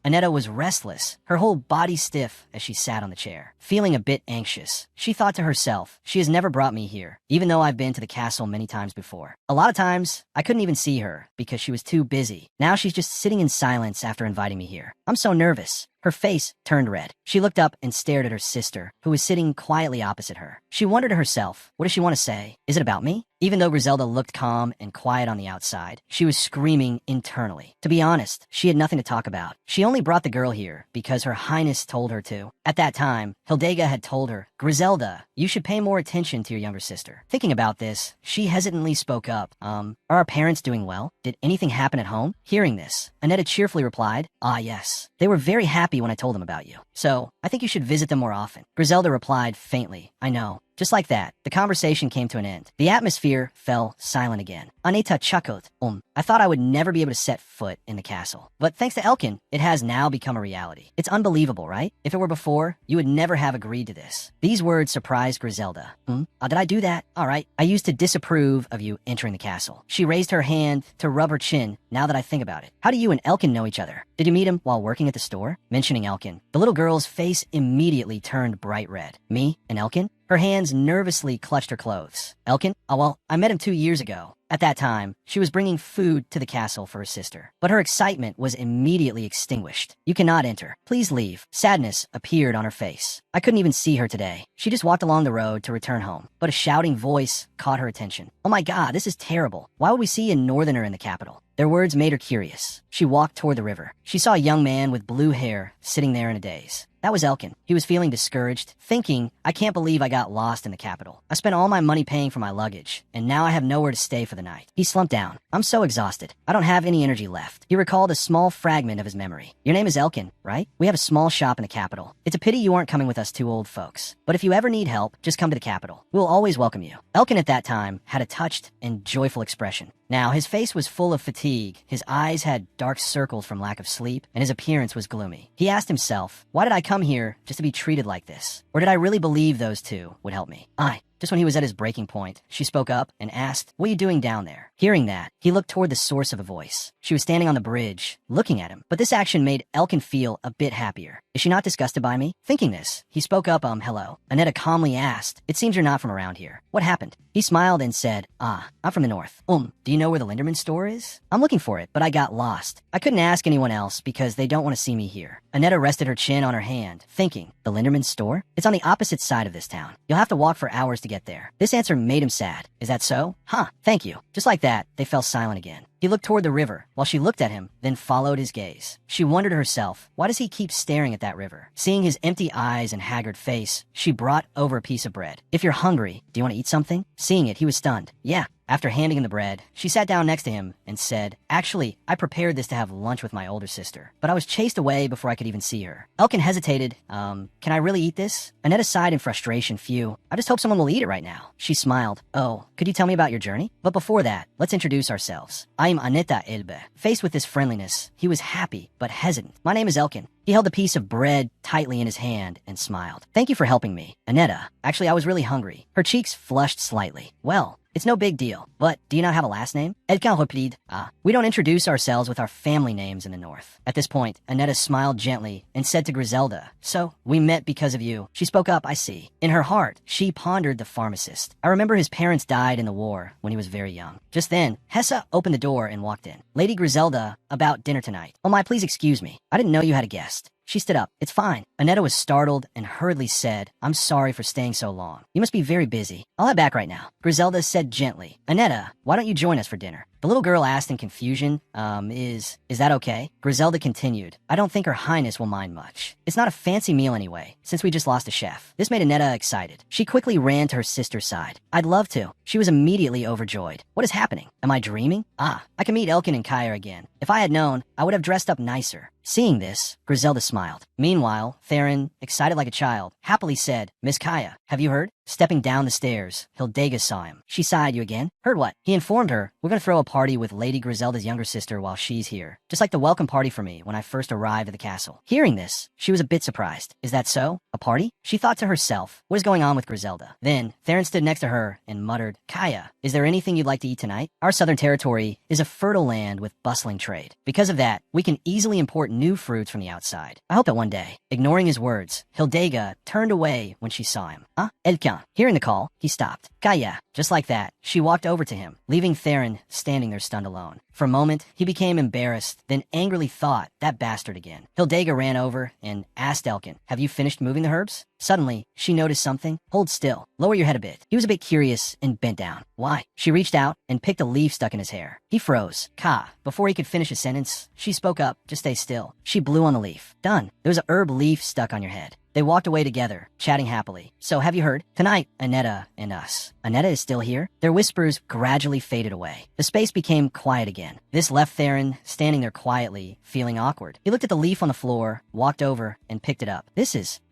Annetta was restless, her whole body stiff as she sat on the chair. Feeling a bit anxious, she thought to herself, she has never brought me here, even though I've been to the castle many times before. A lot of times, I couldn't even see her because she was too busy. Now she's just sitting in silence after inviting me here. I'm so nervous. Her face turned red. She looked up and stared at her sister, who was sitting quietly opposite her. She wondered to herself, what does she want to say? Is it about me? Even though Griselda looked calm and quiet on the outside, she was screaming internally. To be honest, she had nothing to talk about. She only brought the girl here because Her Highness told her to. At that time, Hildega had told her, Griselda, you should pay more attention to your younger sister. Thinking about this, she hesitantly spoke up. Are our parents doing well? Did anything happen at home? Hearing this, Annetta cheerfully replied, yes. They were very happy when I told them about you. So, I think you should visit them more often. Griselda replied faintly, I know. Just like that, the conversation came to an end. The atmosphere fell silent again. Aneta chuckled. I thought I would never be able to set foot in the castle. But thanks to Elkin, it has now become a reality. It's unbelievable, right? If it were before, you would never have agreed to this. These words surprised Griselda. Did I do that? All right. I used to disapprove of you entering the castle. She raised her hand to rub her chin, now that I think about it. How do you and Elkin know each other? Did you meet him while working at the store? Mentioning Elkin, the little girl's face immediately turned bright red. Me and Elkin? Her hands nervously clutched her clothes. Elkin? Oh, well, I met him 2 years ago. At that time, she was bringing food to the castle for her sister, but her excitement was immediately extinguished. You cannot enter. Please leave. Sadness appeared on her face. I couldn't even see her today. She just walked along the road to return home, but a shouting voice caught her attention. Oh my god, this is terrible. Why would we see a northerner in the capital? Their words made her curious. She walked toward the river. She saw a young man with blue hair sitting there in a daze. That was Elkin. He was feeling discouraged, thinking, I can't believe I got lost in the capital. I spent all my money paying for my luggage, and now I have nowhere to stay for the night. He slumped down. I'm so exhausted. I don't have any energy left. He recalled a small fragment of his memory. Your name is Elkin, right? We have a small shop in the capital. It's a pity you aren't coming with us two old folks. But if you ever need help, just come to the capital. We'll always welcome you. Elkin at that time had a touched and joyful expression. Now, his face was full of fatigue, his eyes had dark circles from lack of sleep, and his appearance was gloomy. He asked himself, why did I come here just to be treated like this? Or did I really believe those two would help me? Just when he was at his breaking point, she spoke up and asked, what are you doing down there? Hearing that, he looked toward the source of the voice. She was standing on the bridge, looking at him, but this action made Elkin feel a bit happier. Is she not disgusted by me? Thinking this, he spoke up, hello. Annetta calmly asked, it seems you're not from around here. What happened? He smiled and said, I'm from the north. Do you know where the Linderman store is? I'm looking for it, but I got lost. I couldn't ask anyone else because they don't want to see me here. Annetta rested her chin on her hand, thinking, the Linderman store? It's on the opposite side of this town. You'll have to walk for hours to get there. This answer made him sad. Is that so? Thank you. Just like that, they fell silent again. He looked toward the river, while she looked at him, then followed his gaze. She wondered to herself, why does he keep staring at that river? Seeing his empty eyes and haggard face, she brought over a piece of bread. If you're hungry, do you want to eat something? Seeing it, he was stunned. Yeah. After handing him the bread, she sat down next to him and said, actually, I prepared this to have lunch with my older sister, but I was chased away before I could even see her. Elkin hesitated. Can I really eat this? Annetta sighed in frustration. Phew, I just hope someone will eat it right now. She smiled. Oh, could you tell me about your journey? But before that, let's introduce ourselves. I am Annetta Elbe. Faced with this friendliness, he was happy, but hesitant. My name is Elkin. He held the piece of bread tightly in his hand and smiled. Thank you for helping me. Annetta, actually, I was really hungry. Her cheeks flushed slightly. Well, it's no big deal, but do you not have a last name? Elkin replied. We don't introduce ourselves with our family names in the north. At this point, Annetta smiled gently and said to Griselda, so, we met because of you. She spoke up, I see. In her heart, she pondered the pharmacist. I remember his parents died in the war when he was very young. Just then, Hessa opened the door and walked in. Lady Griselda, about dinner tonight. Oh my, please excuse me. I didn't know you had a guest. She stood up. It's fine. Annetta was startled and hurriedly said, I'm sorry for staying so long. You must be very busy. I'll head back right now. Griselda said gently, Annetta, why don't you join us for dinner? The little girl asked in confusion, is that okay? Griselda continued, I don't think Her Highness will mind much. It's not a fancy meal anyway, since we just lost a chef. This made Annetta excited. She quickly ran to her sister's side. I'd love to. She was immediately overjoyed. What is happening? Am I dreaming? I can meet Elkin and Kaya again. If I had known, I would have dressed up nicer. Seeing this, Griselda smiled. Meanwhile, Theron, excited like a child, happily said, Miss Kaya, have you heard? Stepping down the stairs, Hildega saw him. She sighed. You again? Heard what? He informed her, we're gonna throw a party with Lady Griselda's younger sister while she's here. Just like the welcome party for me when I first arrived at the castle. Hearing this, she was a bit surprised. Is that so? A party? She thought to herself, what is going on with Griselda? Then, Theron stood next to her and muttered, Kaya, is there anything you'd like to eat tonight? Our southern territory is a fertile land with bustling trade. Because of that, we can easily import new fruits from the outside. I hope that one day. Ignoring his words, Hildega turned away when she saw him. Elkin. Hearing the call, he stopped. Kaya. Just like that, she walked over to him, leaving Theron standing there stunned alone. For a moment, he became embarrassed, then angrily thought, that bastard again. Hildega ran over and asked Elkin, have you finished moving the herbs? Suddenly, she noticed something. Hold still. Lower your head a bit. He was a bit curious and bent down. Why? She reached out and picked a leaf stuck in his hair. He froze. Before he could finish his sentence, she spoke up. Just stay still. She blew on the leaf. Done. There was a herb leaf stuck on your head. They walked away together, chatting happily. So, have you heard? Tonight, Annetta and us. Annetta is still here? Their whispers gradually faded away. The space became quiet again. This left Theron standing there quietly, feeling awkward. He looked at the leaf on the floor, walked over, and picked it up.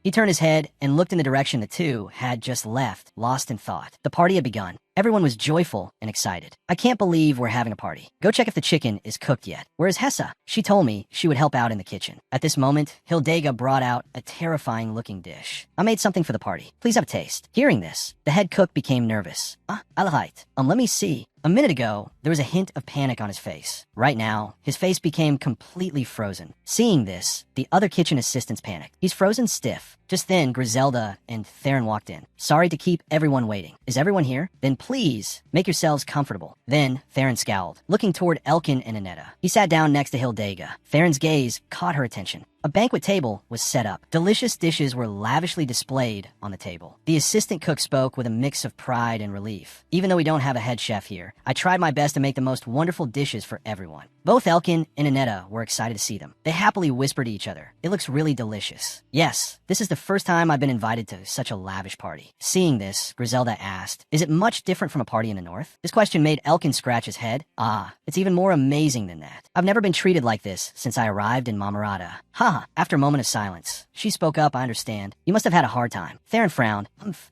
He turned his head and looked in the direction the two had just left, lost in thought. The party had begun. Everyone was joyful and excited. I can't believe we're having a party. Go check if the chicken is cooked yet. Where's Hessa? She told me she would help out in the kitchen. At this moment, Hildega brought out a terrifying-looking dish. I made something for the party. Please have a taste. Hearing this, the head cook became nervous. Alright. Let me see. A minute ago, there was a hint of panic on his face. Right now, his face became completely frozen. Seeing this, the other kitchen assistants panicked. He's frozen stiff. Just then, Griselda and Theron walked in. Sorry to keep everyone waiting. Is everyone here? Then please, make yourselves comfortable. Then, Theron scowled, looking toward Elkin and Anetta. He sat down next to Hildega. Theron's gaze caught her attention. A banquet table was set up. Delicious dishes were lavishly displayed on the table. The assistant cook spoke with a mix of pride and relief. Even though we don't have a head chef here, I tried my best to make the most wonderful dishes for everyone. Both Elkin and Anetta were excited to see them. They happily whispered to each other, "It looks really delicious." Yes, this is the first time I've been invited to such a lavish party. Seeing this, Griselda asked, "Is it much different from a party in the north?" This question made Elkin scratch his head. "Ah, it's even more amazing than that. I've never been treated like this since I arrived in Mamarata." "Ha!" After a moment of silence, she spoke up. "I understand. You must have had a hard time." Theron frowned.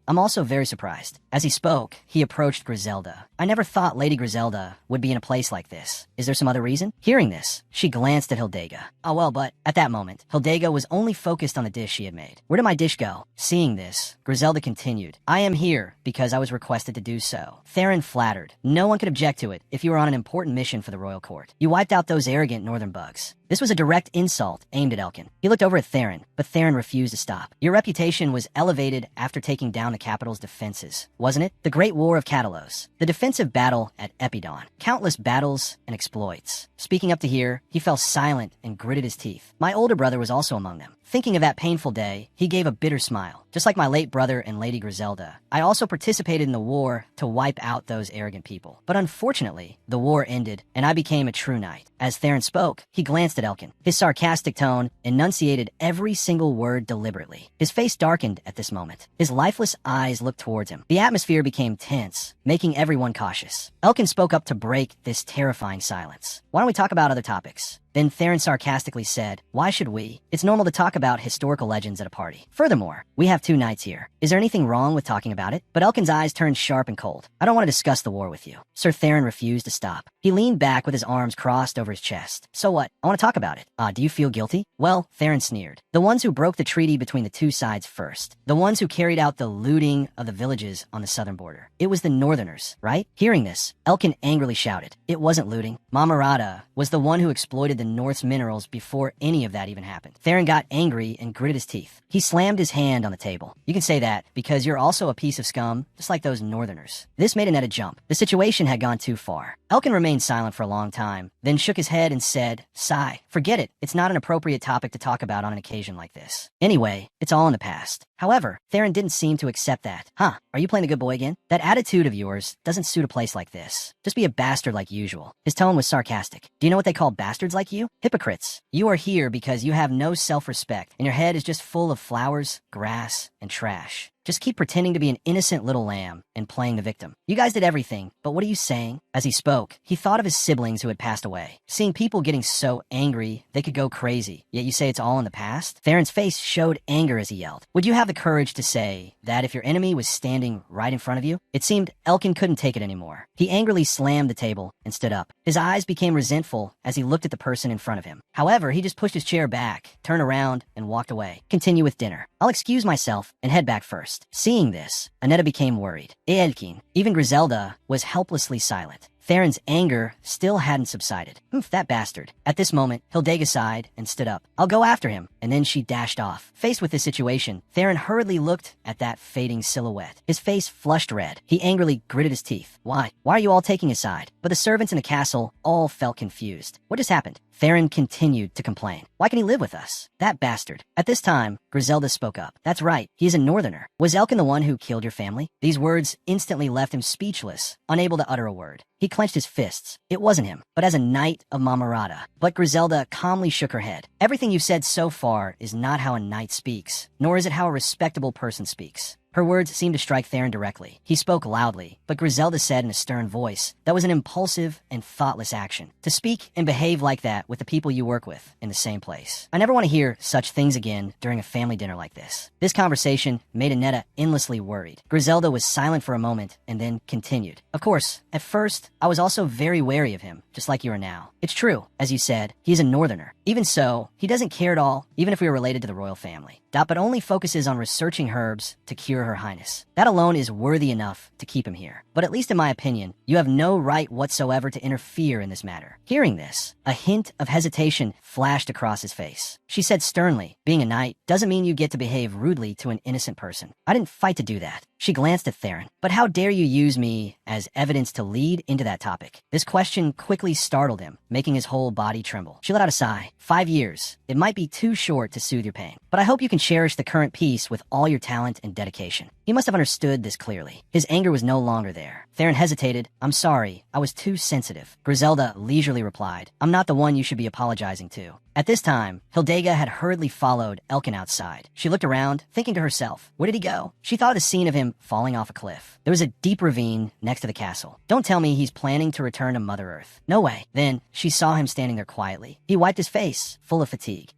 I'm also very surprised." As he spoke, he approached Griselda. "I never thought Lady Griselda would be in a place like this. Is there some other reason?" Hearing this, she glanced at Hildega. "Oh well, but..." At that moment, Hildega was only focused on the dish she had made. "Where did my dish go?" Seeing this, Griselda continued, "I am here because I was requested to do so." Theron flattered. "No one could object to it if you were on an important mission for the royal court. You wiped out those arrogant northern bugs." This was a direct insult aimed at Elkin. He looked over at Theron, but Theron refused to stop. "Your reputation was elevated after taking down the capital's defenses, wasn't it? The Great War of Catalos, the defensive battle at Epidon, countless battles and exploits." Speaking up to here, he fell silent and gritted his teeth. "My older brother was also among them." Thinking of that painful day, he gave a bitter smile. "Just like my late brother and Lady Griselda, I also participated in the war to wipe out those arrogant people. But unfortunately, the war ended, and I became a true knight." As Theron spoke, he glanced at Elkin. His sarcastic tone enunciated every single word deliberately. His face darkened at this moment. His lifeless eyes looked towards him. The atmosphere became tense, making everyone cautious. Elkin spoke up to break this terrifying silence. "Why don't we talk about other topics?" Then Theron sarcastically said, "Why should we? It's normal to talk about historical legends at a party. Furthermore, we have 2 knights here. Is there anything wrong with talking about it?" But Elkin's eyes turned sharp and cold. "I don't want to discuss the war with you." Sir Theron refused to stop. He leaned back with his arms crossed over his chest. "So what? I want to talk about it." Do you feel guilty?" "Well," Theron sneered, "the ones who broke the treaty between the 2 sides first. The ones who carried out the looting of the villages on the southern border. It was the northerners, right?" Hearing this, Elkin angrily shouted, "It wasn't looting. Mamarata was the one who exploited the North's minerals before any of that even happened." Theron got angry and gritted his teeth. He slammed his hand on the table. "You can say that because you're also a piece of scum, just like those northerners." This made Anetta jump. The situation had gone too far. Elkin remained silent for a long time, then shook his head and said, "Sigh, forget it. It's not an appropriate topic to talk about on an occasion like this. Anyway, it's all in the past." However, Theron didn't seem to accept that. "Huh, are you playing the good boy again? That attitude of yours doesn't suit a place like this. Just be a bastard like usual." His tone was sarcastic. "Do you know what they call bastards like you? Hypocrites. You are here because you have no self-respect, and your head is just full of flowers, grass, and trash. Just keep pretending to be an innocent little lamb and playing the victim. You guys did everything, but what are you saying?" As he spoke, he thought of his siblings who had passed away. Seeing people getting so angry, they could go crazy. Yet you say it's all in the past? Theron's face showed anger as he yelled. "Would you have the courage to say that if your enemy was standing right in front of you?" It seemed Elkin couldn't take it anymore. He angrily slammed the table and stood up. His eyes became resentful as he looked at the person in front of him. However, he just pushed his chair back, turned around, and walked away. "Continue with dinner. I'll excuse myself and head back first." Seeing this, Anetta became worried. Elkin, even Griselda, was helplessly silent. Theron's anger still hadn't subsided. That bastard." At this moment, Hildega sighed and stood up. "I'll go after him," and then she dashed off. Faced with this situation, Theron hurriedly looked at that fading silhouette. His face flushed red. He angrily gritted his teeth. Why are you all taking his side?" But the servants in the castle all felt confused. What just happened? Theron continued to complain. "Why can he live with us? That bastard." At this time, Griselda spoke up. "That's right, he is a northerner. Was Elkin the one who killed your family?" These words instantly left him speechless, unable to utter a word. He clenched his fists. It wasn't him, but as a knight of Mamarata. But Griselda calmly shook her head. "Everything you've said so far is not how a knight speaks, nor is it how a respectable person speaks." Her words seemed to strike Theron directly. He spoke loudly, but Griselda said in a stern voice, "That was an impulsive and thoughtless action. To speak and behave like that with the people you work with in the same place. I never want to hear such things again during a family dinner like this." This conversation made Anetta endlessly worried. Griselda was silent for a moment and then continued. "Of course, at first, I was also very wary of him, just like you are now. It's true, as you said, he is a northerner. Even so, he doesn't care at all, even if we are related to the royal family. But only focuses on researching herbs to cure secure Her Highness. That alone is worthy enough to keep him here. But at least in my opinion, you have no right whatsoever to interfere in this matter." Hearing this, a hint of hesitation flashed across his face. She said sternly, "Being a knight doesn't mean you get to behave rudely to an innocent person. I didn't fight to do that." She glanced at Theron. "But how dare you use me as evidence to lead into that topic?" This question quickly startled him, making his whole body tremble. She let out a sigh. 5 years. It might be too short to soothe your pain, but I hope you can cherish the current peace with all your talent and dedication." He must have understood this clearly. His anger was no longer there. Theron hesitated. "I'm sorry. I was too sensitive." Griselda leisurely replied, "I'm not the one you should be apologizing to." At this time, Hildega had hurriedly followed Elkin outside. She looked around, thinking to herself, where did he go? She thought of the scene of him falling off a cliff. There was a deep ravine next to the castle. Don't tell me he's planning to return to Mother Earth. No way. Then she saw him standing there quietly. He wiped his face, full of fatigue.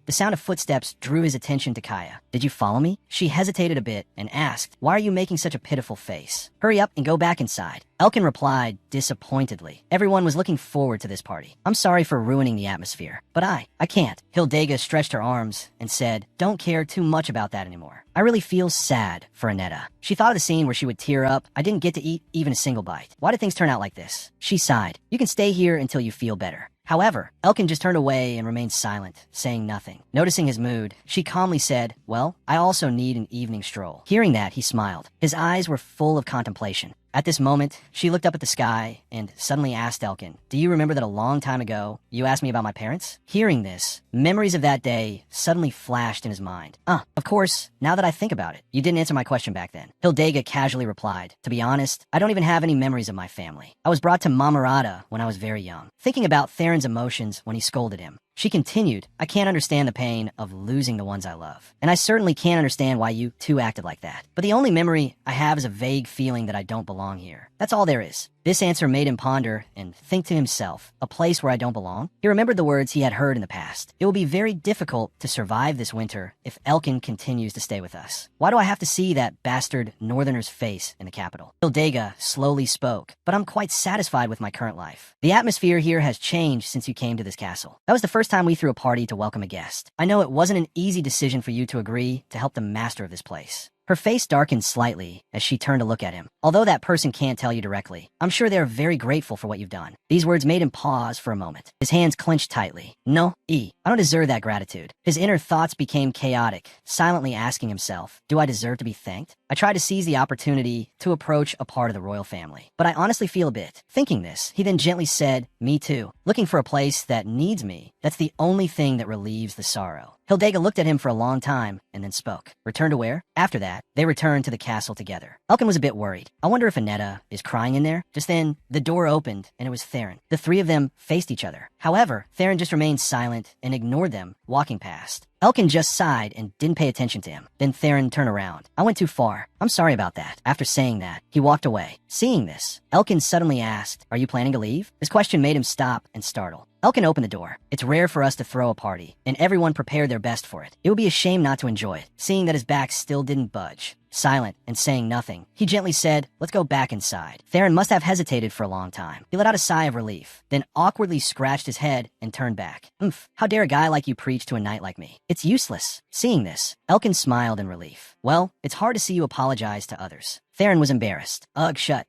The sound of footsteps drew his attention to Kaya. "Did you follow me?" She hesitated a bit and asked, "Why are you making such a pitiful face? Hurry up and go back inside." Elkin replied disappointedly. Everyone was looking forward to this party. "I'm sorry for ruining the atmosphere, but I can't." Hildega stretched her arms and said, "Don't care too much about that anymore. I really feel sad for Aneta." She thought of the scene where she would tear up. "I didn't get to eat even a single bite. Why did things turn out like this?" She sighed. "You can stay here until you feel better." However, Elkin just turned away and remained silent, saying nothing. Noticing his mood, she calmly said, "Well, I also need an evening stroll." Hearing that, he smiled. His eyes were full of contemplation. At this moment, she looked up at the sky and suddenly asked Elkin, "Do you remember that a long time ago, you asked me about my parents?" Hearing this, memories of that day suddenly flashed in his mind. Of course, now that I think about it, you didn't answer my question back then." Hildega casually replied, "To be honest, I don't even have any memories of my family. I was brought to Mamarata when I was very young." Thinking about Theron's emotions when he scolded him, she continued, "I can't understand the pain of losing the ones I love. And I certainly can't understand why you two acted like that. But the only memory I have is a vague feeling that I don't belong here. That's all there is." This answer made him ponder and think to himself, a place where I don't belong? He remembered the words he had heard in the past. It will be very difficult to survive this winter if Elkin continues to stay with us. Why do I have to see that bastard northerner's face in the capital? Hildega slowly spoke, "But I'm quite satisfied with my current life. The atmosphere here has changed since you came to this castle. That was the first time we threw a party to welcome a guest. I know it wasn't an easy decision for you to agree to help the master of this place." Her face darkened slightly as she turned to look at him. "Although that person can't tell you directly, I'm sure they're very grateful for what you've done." These words made him pause for a moment. His hands clenched tightly. "No, I don't deserve that gratitude." His inner thoughts became chaotic, silently asking himself, "Do I deserve to be thanked?" I tried to seize the opportunity to approach a part of the royal family, but I honestly feel a bit. Thinking this, he then gently said, "Me too. Looking for a place that needs me. That's the only thing that relieves the sorrow." Hildega looked at him for a long time and then spoke. "Return to where?" After that, they returned to the castle together. Elkin was a bit worried. "I wonder if Aneta is crying in there?" Just then, the door opened and it was Theron. The three of them faced each other. However, Theron just remained silent and ignored them walking past. Elkin just sighed and didn't pay attention to him. Then Theron turned around. "I went too far. I'm sorry about that." After saying that, he walked away. Seeing this, Elkin suddenly asked, "Are you planning to leave?" This question made him stop and startle. Elkin opened the door. "It's rare for us to throw a party, and everyone prepared their best for it. It would be a shame not to enjoy it." Seeing that his back still didn't budge, silent and saying nothing, he gently said, "Let's go back inside." Theron must have hesitated for a long time. He let out a sigh of relief, then awkwardly scratched his head and turned back. How dare a guy like you preach to a knight like me? It's useless." Seeing this, Elkin smiled in relief. "Well, it's hard to see you apologize to others." Theron was embarrassed. "Ugh, shut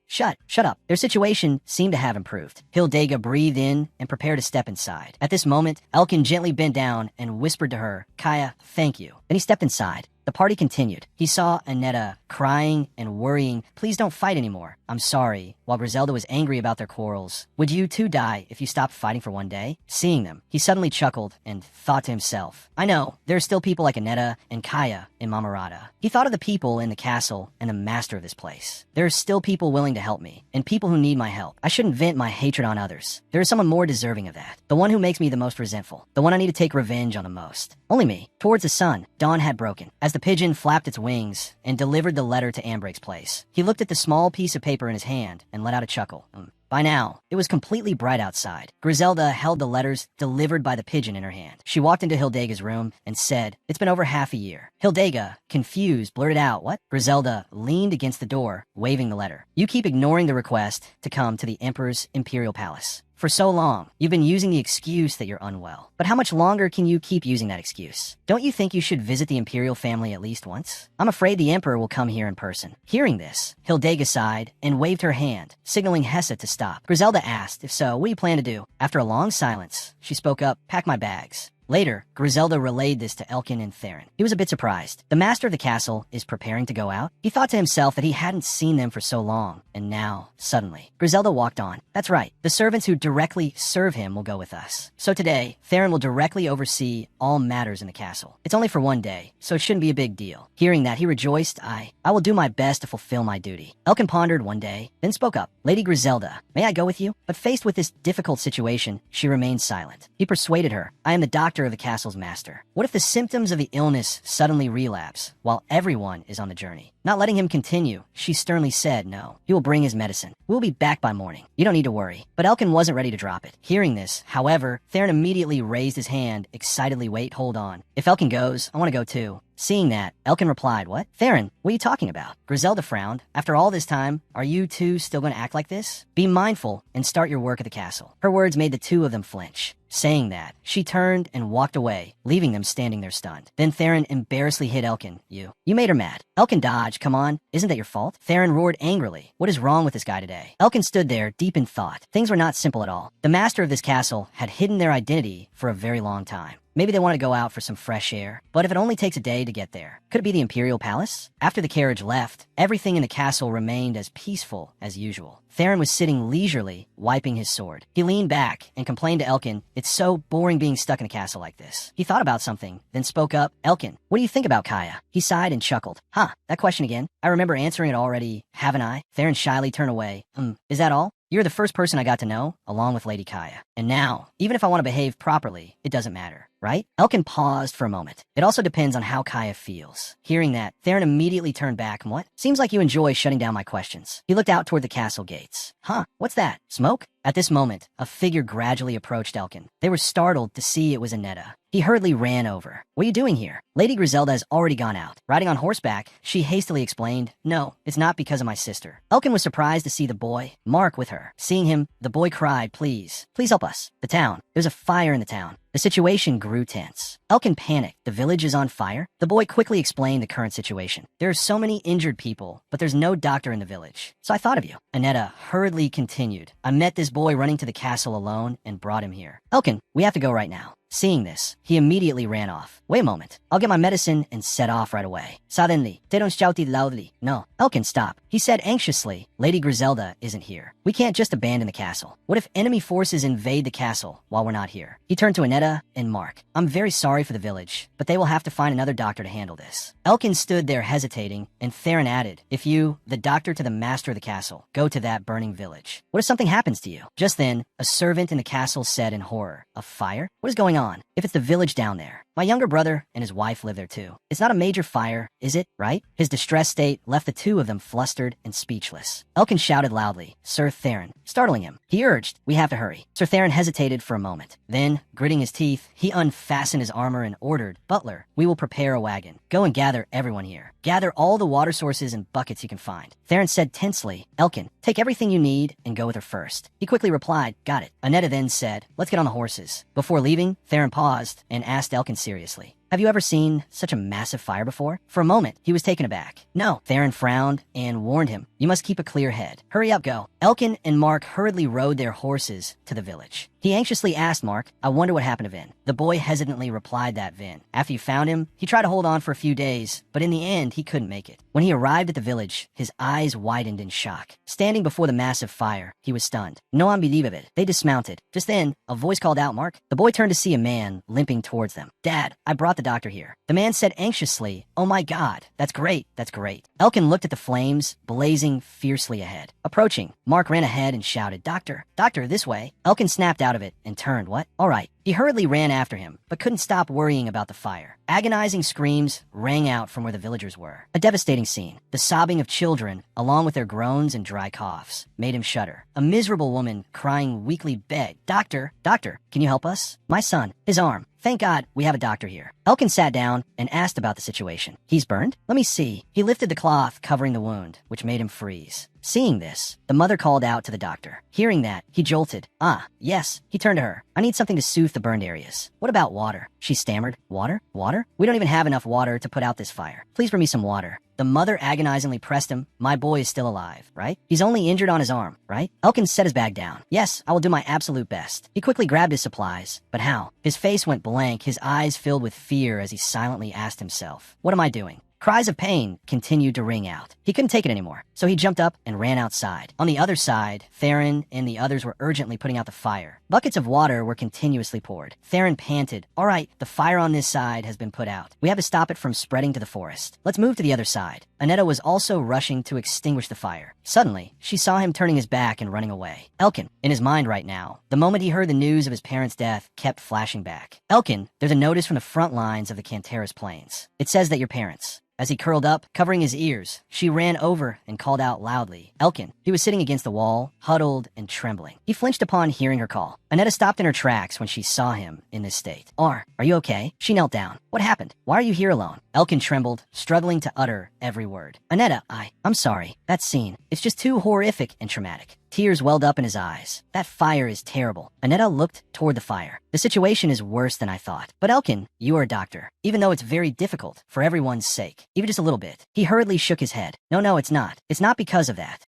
up." Their situation seemed to have improved. Hildega breathed in and prepared to step inside. At this moment, Elkin gently bent down and whispered to her, "Kaya, thank you." Then he stepped inside. The party continued. He saw Aneta crying and worrying, "Please don't fight anymore. I'm sorry," while Griselda was angry about their quarrels. "Would you too die if you stopped fighting for one day?" Seeing them, he suddenly chuckled and thought to himself, "I know, there are still people like Aneta and Kaya in Mamarata." He thought of the people in the castle and the master of this place. There are still people willing to help me, and people who need my help. I shouldn't vent my hatred on others. There is someone more deserving of that. The one who makes me the most resentful. The one I need to take revenge on the most. Only me. Towards the sun, dawn had broken. As the pigeon flapped its wings and delivered the letter to Ambrake's place, he looked at the small piece of paper in his hand and let out a chuckle. By now, it was completely bright outside. Griselda held the letters delivered by the pigeon in her hand. She walked into Hildega's room and said, "It's been over half a year." Hildega, confused, blurted out, "What?" Griselda leaned against the door, waving the letter. "You keep ignoring the request to come to the Emperor's Imperial Palace. For so long, you've been using the excuse that you're unwell. But how much longer can you keep using that excuse? Don't you think you should visit the imperial family at least once? I'm afraid the emperor will come here in person. Hearing this, Hildega sighed and waved her hand, signaling Hessa to stop. Griselda asked, if so, what do you plan to do? After a long silence, she spoke up, pack my bags. Later, Griselda relayed this to Elkin and Theron. He was a bit surprised. The master of the castle is preparing to go out? He thought to himself that he hadn't seen them for so long, and now, suddenly. Griselda walked on. That's right. The servants who directly serve him will go with us. So today, Theron will directly oversee all matters in the castle. It's only for one day, so it shouldn't be a big deal. Hearing that, he rejoiced. I will do my best to fulfill my duty. Elkin pondered one day, then spoke up. Lady Griselda, may I go with you? But faced with this difficult situation, she remained silent. He persuaded her. I am the doctor of the castle's master. What if the symptoms of the illness suddenly relapse while everyone is on the journey? Not letting him continue, she sternly said no. He will bring his medicine. We'll be back by morning. You don't need to worry. But Elkin wasn't ready to drop it. Hearing this, however, Theron immediately raised his hand, excitedly wait, hold on. If Elkin goes, I want to go too. Seeing that, Elkin replied, what? Theron, what are you talking about? Griselda frowned. After all this time, are you two still going to act like this? Be mindful and start your work at the castle. Her words made the two of them flinch. Saying that, she turned and walked away, leaving them standing there stunned. Then Theron embarrassedly hit Elkin. You made her mad. Elkin dodged. Come on, isn't that your fault? Theron roared angrily. What is wrong with this guy today? Elkin stood there, deep in thought. Things were not simple at all. The master of this castle had hidden their identity for a very long time. Maybe they want to go out for some fresh air, but if it only takes a day to get there, could it be the Imperial Palace? After the carriage left, everything in the castle remained as peaceful as usual. Theron was sitting leisurely, wiping his sword. He leaned back and complained to Elkin, it's so boring being stuck in a castle like this. He thought about something, then spoke up, Elkin, what do you think about Kaya? He sighed and chuckled. That question again? I remember answering it already, haven't I? Theron shyly turned away. Is that all? You're the first person I got to know, along with Lady Kaya. And now, even if I want to behave properly, it doesn't matter, right? Elkin paused for a moment. It also depends on how Kaya feels. Hearing that, Theron immediately turned back. What? Seems like you enjoy shutting down my questions. He looked out toward the castle gates. What's that? Smoke? At this moment, a figure gradually approached Elkin. They were startled to see it was Anetta. He hurriedly ran over. What are you doing here? Lady Griselda has already gone out. Riding on horseback, she hastily explained, no, it's not because of my sister. Elkin was surprised to see the boy, Mark, with her. Seeing him, the boy cried, please help us. The town. There's a fire in the town. The situation grew tense. Elkin panicked. The village is on fire? The boy quickly explained the current situation. There are so many injured people, but there's no doctor in the village. So I thought of you. Anetta hurriedly continued. I met this boy running to the castle alone and brought him here. Elkin, we have to go right now. Seeing this, he immediately ran off. Wait a moment. I'll get my medicine and set off right away. Suddenly, they don't shout it loudly. No. Elkin, stop. He said anxiously, Lady Griselda isn't here. We can't just abandon the castle. What if enemy forces invade the castle while we're not here? He turned to Anetta and Mark. I'm very sorry for the village, but they will have to find another doctor to handle this. Elkin stood there hesitating, and Theron added, if you, the doctor to the master of the castle, go to that burning village, what if something happens to you? Just then, a servant in the castle said in horror, a fire? What is going on? If it's the village down there. My younger brother and his wife live there too. It's not a major fire, is it, right? His distressed state left the two of them flustered and speechless. Elkin shouted loudly, Sir Theron, startling him. He urged, we have to hurry. Sir Theron hesitated for a moment. Then, gritting his teeth, he unfastened his armor and ordered, Butler, we will prepare a wagon. Go and gather everyone here. Gather all the water sources and buckets you can find. Theron said tensely, Elkin, take everything you need and go with her first. He quickly replied, got it. Anetta then said, let's get on the horses. Before leaving, Theron paused and asked Elkin seriously, have you ever seen such a massive fire before? For a moment, he was taken aback. No. Theron frowned and warned him, you must keep a clear head. Hurry up, go. Elkin and Mark hurriedly rode their horses to the village. He anxiously asked Mark, I wonder what happened to Vin. The boy hesitantly replied that Vin. After you found him, he tried to hold on for a few days, but in the end, he couldn't make it. When he arrived at the village, his eyes widened in shock. Standing before the massive fire, he was stunned. No unbelievable. They dismounted. Just then, a voice called out, Mark. The boy turned to see a man limping towards them. Dad, I brought the doctor here. The man said anxiously, oh my God, that's great, that's great. Elkin looked at the flames, blazing fiercely ahead. Approaching, Mark ran ahead and shouted, Doctor, this way. Elkin snapped out of it and turned, what? All right. He hurriedly ran after him, but couldn't stop worrying about the fire. Agonizing screams rang out from where the villagers were. A devastating scene. The sobbing of children, along with their groans and dry coughs, made him shudder. A miserable woman crying weakly begged, Doctor, can you help us? My son, his arm. Thank God we have a doctor here. Elkin sat down and asked about the situation. He's burned? Let me see. He lifted the cloth covering the wound, which made him freeze. Seeing this, the mother called out to the doctor. Hearing that, he jolted. Ah, yes. He turned to her. I need something to soothe the burned areas. What about water? She stammered. Water? Water? We don't even have enough water to put out this fire. Please bring me some water. The mother agonizingly pressed him. My boy is still alive, right? He's only injured on his arm, right? Elkin set his bag down. Yes, I will do my absolute best. He quickly grabbed his supplies. But how? His face went blank, his eyes filled with fear as he silently asked himself, what am I doing? Cries of pain continued to ring out. He couldn't take it anymore, so he jumped up and ran outside. On the other side, Theron and the others were urgently putting out the fire. Buckets of water were continuously poured. Theron panted. All right, the fire on this side has been put out. We have to stop it from spreading to the forest. Let's move to the other side. Annetta was also rushing to extinguish the fire. Suddenly, she saw him turning his back and running away. Elkin, in his mind right now, the moment he heard the news of his parents' death, kept flashing back. Elkin, there's a notice from the front lines of the Canteras Plains. It says that your parents... As he curled up, covering his ears, she ran over and called out loudly. Elkin. He was sitting against the wall, huddled and trembling. He flinched upon hearing her call. Annetta stopped in her tracks when she saw him in this state. Are you okay? She knelt down. What happened? Why are you here alone? Elkin trembled, struggling to utter every word. Annetta, I'm sorry. That scene. It's just too horrific and traumatic. Tears welled up in his eyes. That fire is terrible. Annetta looked toward the fire. The situation is worse than I thought. But Elkin, you are a doctor. Even though it's very difficult, for everyone's sake. Even just a little bit. He hurriedly shook his head. No, it's not. It's not because of that.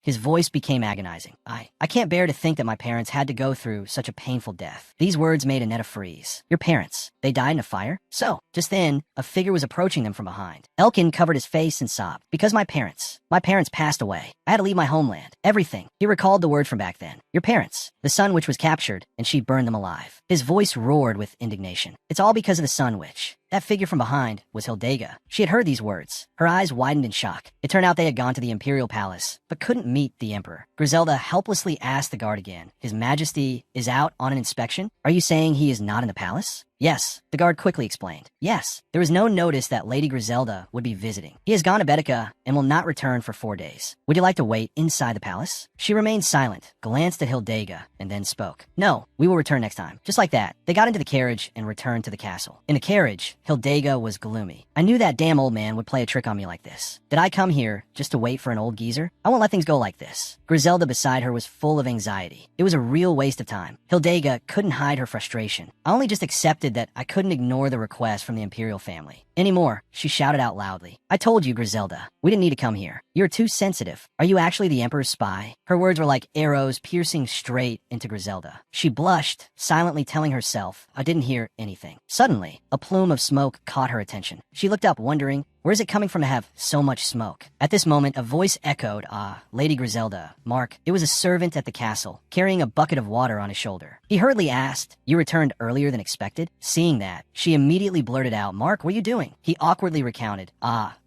His voice became agonizing. I can't bear to think that my parents had to go through such a painful death. These words made Annetta freeze. Your parents, they died in a fire? So, just then, a figure was approaching them from behind. Elkin covered his face and sobbed. Because my parents passed away. I had to leave my homeland. Everything. He recalled the word from back then. Your parents. The Sun Witch was captured, and she burned them alive. His voice roared with indignation. It's all because of the Sun Witch. That figure from behind was Hildega. She had heard these words. Her eyes widened in shock. It turned out they had gone to the Imperial Palace, but couldn't meet the Emperor. Griselda helplessly asked the guard again. His Majesty is out on an inspection? Are you saying he is not in the palace? Yes, the guard quickly explained. Yes, there was no notice that Lady Griselda would be visiting. He has gone to Bedica and will not return for 4 days. Would you like to wait inside the palace? She remained silent, glanced at Hildega, and then spoke. No, we will return next time. Just like that, they got into the carriage and returned to the castle. In the carriage, Hildega was gloomy. I knew that damn old man would play a trick on me like this. Did I come here just to wait for an old geezer? I won't let things go like this. Griselda beside her was full of anxiety. It was a real waste of time. Hildega couldn't hide her frustration. I only just accepted that I couldn't ignore the request from the Imperial family. Anymore, she shouted out loudly. I told you, Griselda. We didn't need to come here. You're too sensitive. Are you actually the Emperor's spy? Her words were like arrows piercing straight into Griselda. She blushed, silently telling herself, I didn't hear anything. Suddenly, a plume of smoke caught her attention. She looked up, wondering, where is it coming from to have so much smoke? At this moment, a voice echoed, Lady Griselda. Mark, it was a servant at the castle, carrying a bucket of water on his shoulder. He hurriedly asked, you returned earlier than expected? Seeing that, she immediately blurted out, Mark, what are you doing? He awkwardly recounted,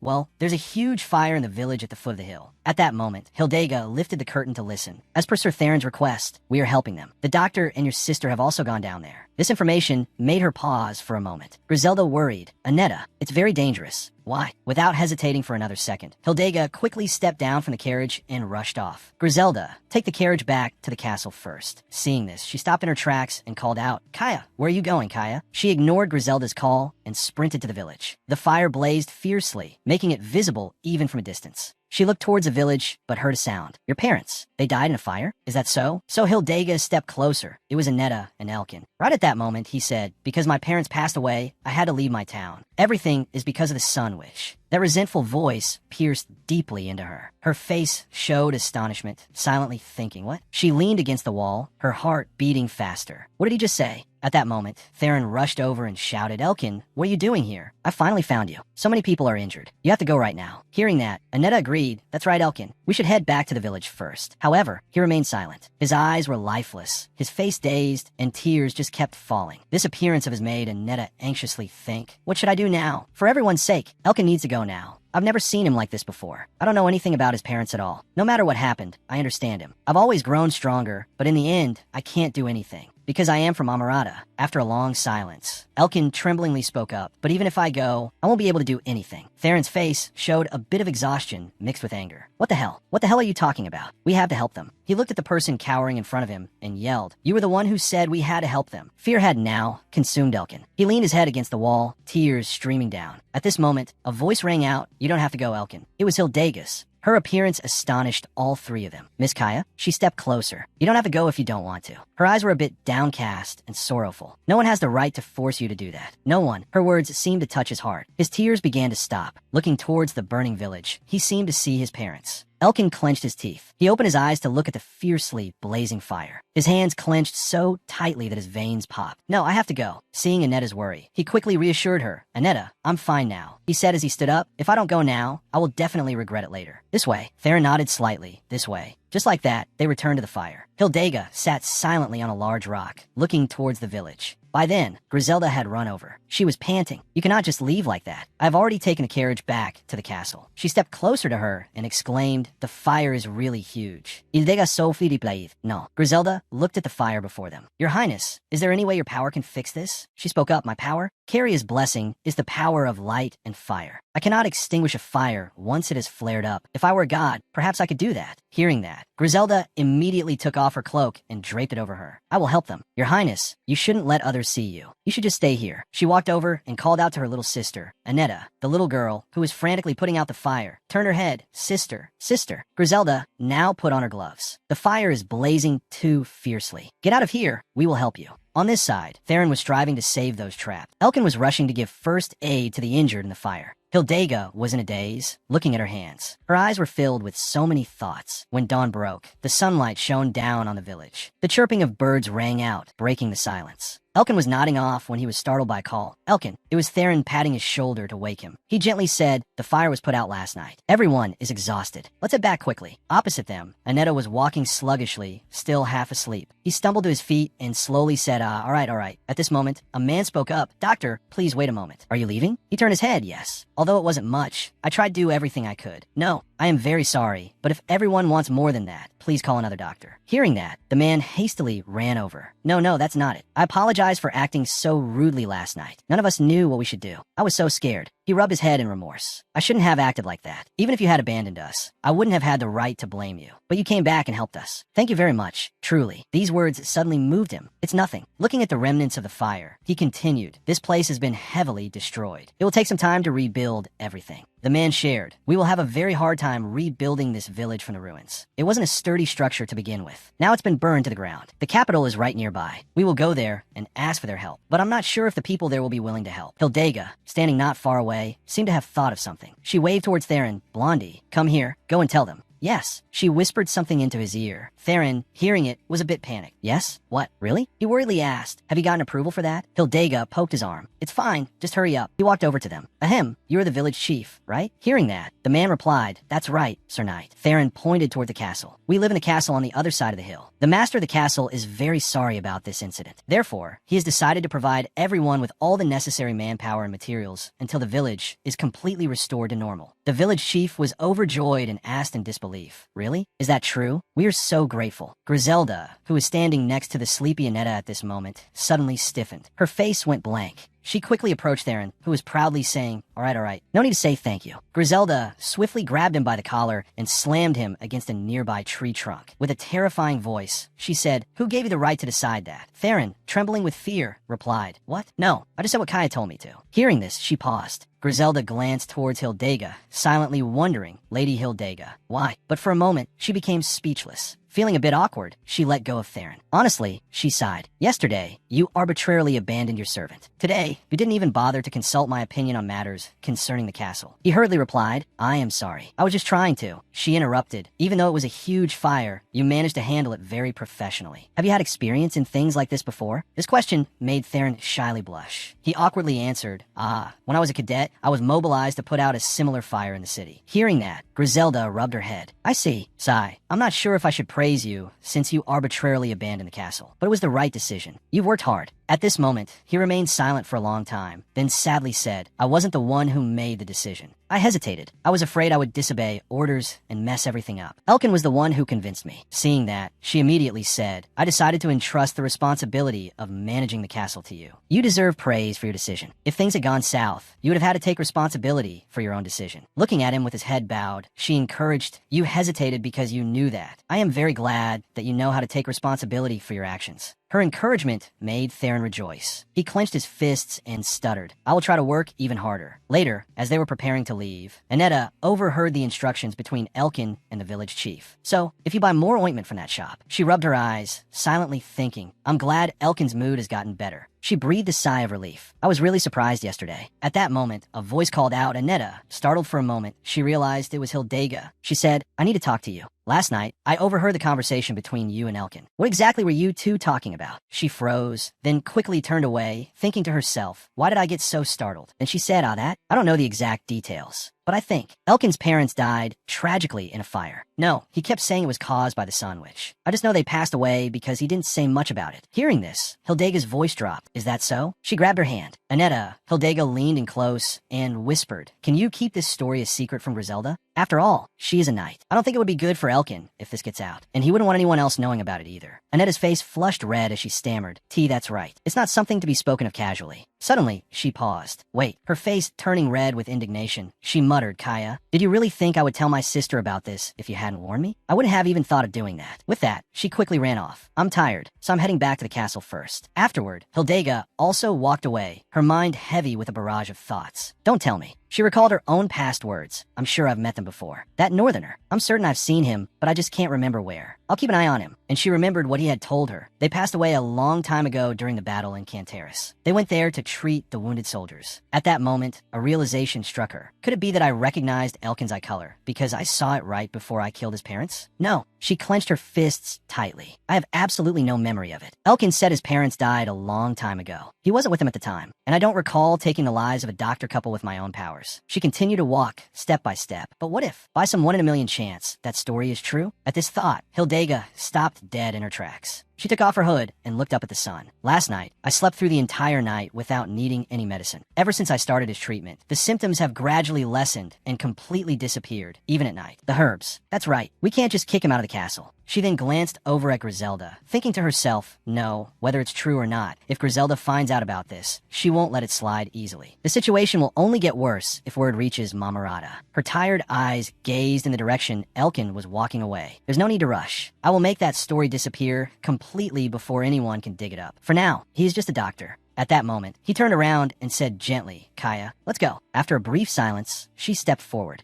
well, there's a huge fire in the village at the foot of the hill. At that moment, Hildega lifted the curtain to listen. As per Sir Theron's request, we are helping them. The doctor and your sister have also gone down there. This information made her pause for a moment. Griselda worried. Annetta, it's very dangerous. Why? Without hesitating for another second, Hildega quickly stepped down from the carriage and rushed off. Griselda, take the carriage back to the castle first. Seeing this, she stopped in her tracks and called out, Kaya, where are you going, Kaya? She ignored Griselda's call and sprinted to the village. The fire blazed fiercely, making it visible even from a distance. She looked towards the village, but heard a sound. Your parents, they died in a fire? Is that so? So Hildega stepped closer. It was Annetta and Elkin. Right at that moment, he said, because my parents passed away, I had to leave my town. Everything is because of the Sun Witch. That resentful voice pierced deeply into her. Her face showed astonishment, silently thinking, what? She leaned against the wall, her heart beating faster. What did he just say? At that moment, Theron rushed over and shouted, Elkin, what are you doing here? I finally found you. So many people are injured. You have to go right now. Hearing that, Annetta agreed. That's right, Elkin. We should head back to the village first. However, he remained silent. His eyes were lifeless, his face dazed, and tears just kept falling. This appearance of his made Annetta anxiously think, what should I do now? For everyone's sake, Elkin needs to go now. I've never seen him like this before. I don't know anything about his parents at all. No matter what happened, I understand him. I've always grown stronger, but in the end, I can't do anything. Because I am from Amarata. After a long silence, Elkin tremblingly spoke up. But even if I go, I won't be able to do anything. Theron's face showed a bit of exhaustion mixed with anger. What the hell? What the hell are you talking about? We have to help them. He looked at the person cowering in front of him and yelled, you were the one who said we had to help them. Fear had now consumed Elkin. He leaned his head against the wall, tears streaming down. At this moment, a voice rang out, you don't have to go, Elkin. It was Hildega's. Her appearance astonished all three of them. Miss Kaya? She stepped closer. You don't have to go if you don't want to. Her eyes were a bit downcast and sorrowful. No one has the right to force you to do that. No one. Her words seemed to touch his heart. His tears began to stop. Looking towards the burning village, he seemed to see his parents. Elkin clenched his teeth. He opened his eyes to look at the fiercely blazing fire. His hands clenched so tightly that his veins popped. No, I have to go. Seeing Anetta's worry, he quickly reassured her. Anetta, I'm fine now. He said as he stood up, if I don't go now, I will definitely regret it later. This way. Theron nodded slightly. This way. Just like that, they returned to the fire. Hildega sat silently on a large rock, looking towards the village. By then, Griselda had run over. She was panting. You cannot just leave like that. I've already taken a carriage back to the castle. She stepped closer to her and exclaimed, the fire is really huge. Hildega Sophie de Plaid. No. Griselda looked at the fire before them. Your Highness, is there any way your power can fix this? She spoke up. My power? Carrier's blessing is the power of light and fire. I cannot extinguish a fire once it has flared up. If I were God, perhaps I could do that. Hearing that, Griselda immediately took off her cloak and draped it over her. I will help them. Your Highness, you shouldn't let others see you. You should just stay here. She walked over and called out to her little sister, Anetta, the little girl who was frantically putting out the fire. Turned her head. Sister, sister. Griselda now put on her gloves. The fire is blazing too fiercely. Get out of here. We will help you. On this side, Theron was striving to save those trapped. Elkin was rushing to give first aid to the injured in the fire. Hildega was in a daze, looking at her hands. Her eyes were filled with so many thoughts. When dawn broke, the sunlight shone down on the village. The chirping of birds rang out, breaking the silence. Elkin was nodding off when he was startled by a call. Elkin. It was Theron patting his shoulder to wake him. He gently said, the fire was put out last night. Everyone is exhausted. Let's head back quickly. Opposite them, Anetta was walking sluggishly, still half asleep. He stumbled to his feet and slowly said, all right. At this moment, a man spoke up. Doctor, please wait a moment. Are you leaving? He turned his head, yes. Although it wasn't much, I tried to do everything I could. No, I am very sorry, but if everyone wants more than that, please call another doctor. Hearing that, the man hastily ran over. No, that's not it. I apologize for acting so rudely last night. None of us knew what we should do. I was so scared. He rubbed his head in remorse. I shouldn't have acted like that. Even if you had abandoned us, I wouldn't have had the right to blame you. But you came back and helped us. Thank you very much. Truly. These words suddenly moved him. It's nothing. Looking at the remnants of the fire, he continued, this place has been heavily destroyed. It will take some time to rebuild everything. The man shared, we will have a very hard time rebuilding this village from the ruins. It wasn't a sturdy structure to begin with. Now it's been burned to the ground. The capital is right nearby. We will go there and ask for their help. But I'm not sure if the people there will be willing to help. Hildega, standing not far away, seemed to have thought of something. She waved towards Theron. Blondie, come here. Go and tell them. Yes. She whispered something into his ear. Theron, hearing it, was a bit panicked. Yes? What? Really? He worriedly asked, have you gotten approval for that? Hildega poked his arm. It's fine. Just hurry up. He walked over to them. Ahem, you're the village chief, right? Hearing that, the man replied, that's right, Sir Knight. Theron pointed toward the castle. We live in a castle on the other side of the hill. The master of the castle is very sorry about this incident. Therefore, he has decided to provide everyone with all the necessary manpower and materials until the village is completely restored to normal. The village chief was overjoyed and asked in disbelief, really? Is that true? We are so grateful. Griselda, who was standing next to the sleepy Anetta at this moment, suddenly stiffened. Her face went blank. She quickly approached Theron, who was proudly saying, all right. No need to say thank you. Griselda swiftly grabbed him by the collar and slammed him against a nearby tree trunk. With a terrifying voice, she said, who gave you the right to decide that? Theron, trembling with fear, replied, what? No, I just said what Kaya told me to. Hearing this, she paused. Griselda glanced towards Hildega, silently wondering, Lady Hildega, why? But for a moment, she became speechless. Feeling a bit awkward, she let go of Theron. Honestly, she sighed. Yesterday, you arbitrarily abandoned your servant. Today, you didn't even bother to consult my opinion on matters concerning the castle. He hurriedly replied, I am sorry. I was just trying to. She interrupted. Even though it was a huge fire, you managed to handle it very professionally. Have you had experience in things like this before? This question made Theron shyly blush. He awkwardly answered, when I was a cadet, I was mobilized to put out a similar fire in the city. Hearing that, Griselda rubbed her head. I see. Sigh. I'm not sure if I should praise you since you arbitrarily abandoned the castle, but it was the right decision. You've worked hard. At this moment, he remained silent for a long time, then sadly said, I wasn't the one who made the decision. I hesitated. I was afraid I would disobey orders and mess everything up. Elkin was the one who convinced me. Seeing that, she immediately said, I decided to entrust the responsibility of managing the castle to you. You deserve praise for your decision. If things had gone south, you would have had to take responsibility for your own decision. Looking at him with his head bowed, she encouraged, you hesitated because you knew that. I am very glad that you know how to take responsibility for your actions. Her encouragement made Theron rejoice. He clenched his fists and stuttered, "I will try to work even harder." Later, as they were preparing to leave, Annetta overheard the instructions between Elkin and the village chief. "So, if you buy more ointment from that shop." She rubbed her eyes, silently thinking, "I'm glad Elkin's mood has gotten better." She breathed a sigh of relief. "I was really surprised yesterday." At that moment, a voice called out Annetta. Startled for a moment, she realized it was Hildega. She said, "I need to talk to you. Last night, I overheard the conversation between you and Elkin. What exactly were you two talking about?" She froze, then quickly turned away, thinking to herself, "Why did I get so startled?" Then she said, that? I don't know the exact details, but I think Elkin's parents died tragically in a fire. No, he kept saying it was caused by the Sun Witch. I just know they passed away because he didn't say much about it." Hearing this, Hildega's voice dropped. "Is that so?" She grabbed her hand. Annetta, Hildega leaned in close and whispered, "Can you keep this story a secret from Griselda? After all, she is a knight. I don't think it would be good for Elkin if this gets out, and he wouldn't want anyone else knowing about it either." Annetta's face flushed red as she stammered, "That's right. It's not something to be spoken of casually." Suddenly, she paused. Wait, her face turning red with indignation. She muttered, "Kaya, did you really think I would tell my sister about this if you hadn't warned me? I wouldn't have even thought of doing that." With that, she quickly ran off. "I'm tired, so I'm heading back to the castle first." Afterward, Hildega also walked away, her mind heavy with a barrage of thoughts. Don't tell me. She recalled her own past words. "I'm sure I've met them before. That northerner. I'm certain I've seen him, but I just can't remember where. I'll keep an eye on him." And she remembered what he had told her. They passed away a long time ago during the battle in Canteris. They went there to treat the wounded soldiers. At that moment, a realization struck her. Could it be that I recognized Elkin's eye color because I saw it right before I killed his parents? No. She clenched her fists tightly. I have absolutely no memory of it. Elkin said his parents died a long time ago. He wasn't with them at the time, and I don't recall taking the lives of a doctor couple with my own powers. She continued to walk, step by step. But what if, by some 1 in a million chance, that story is true? At this thought, Hildega stopped dead in her tracks. She took off her hood and looked up at the sun. "Last night, I slept through the entire night without needing any medicine. Ever since I started his treatment, the symptoms have gradually lessened and completely disappeared, even at night. The herbs. That's right. We can't just kick him out of the castle." She then glanced over at Griselda, thinking to herself, no, whether it's true or not, if Griselda finds out about this, she won't let it slide easily. The situation will only get worse if word reaches Mamarata. Her tired eyes gazed in the direction Elkin was walking away. There's no need to rush. I will make that story disappear completely before anyone can dig it up. For now, he is just a doctor. At that moment, he turned around and said gently, "Kaya, let's go." After a brief silence, she stepped forward.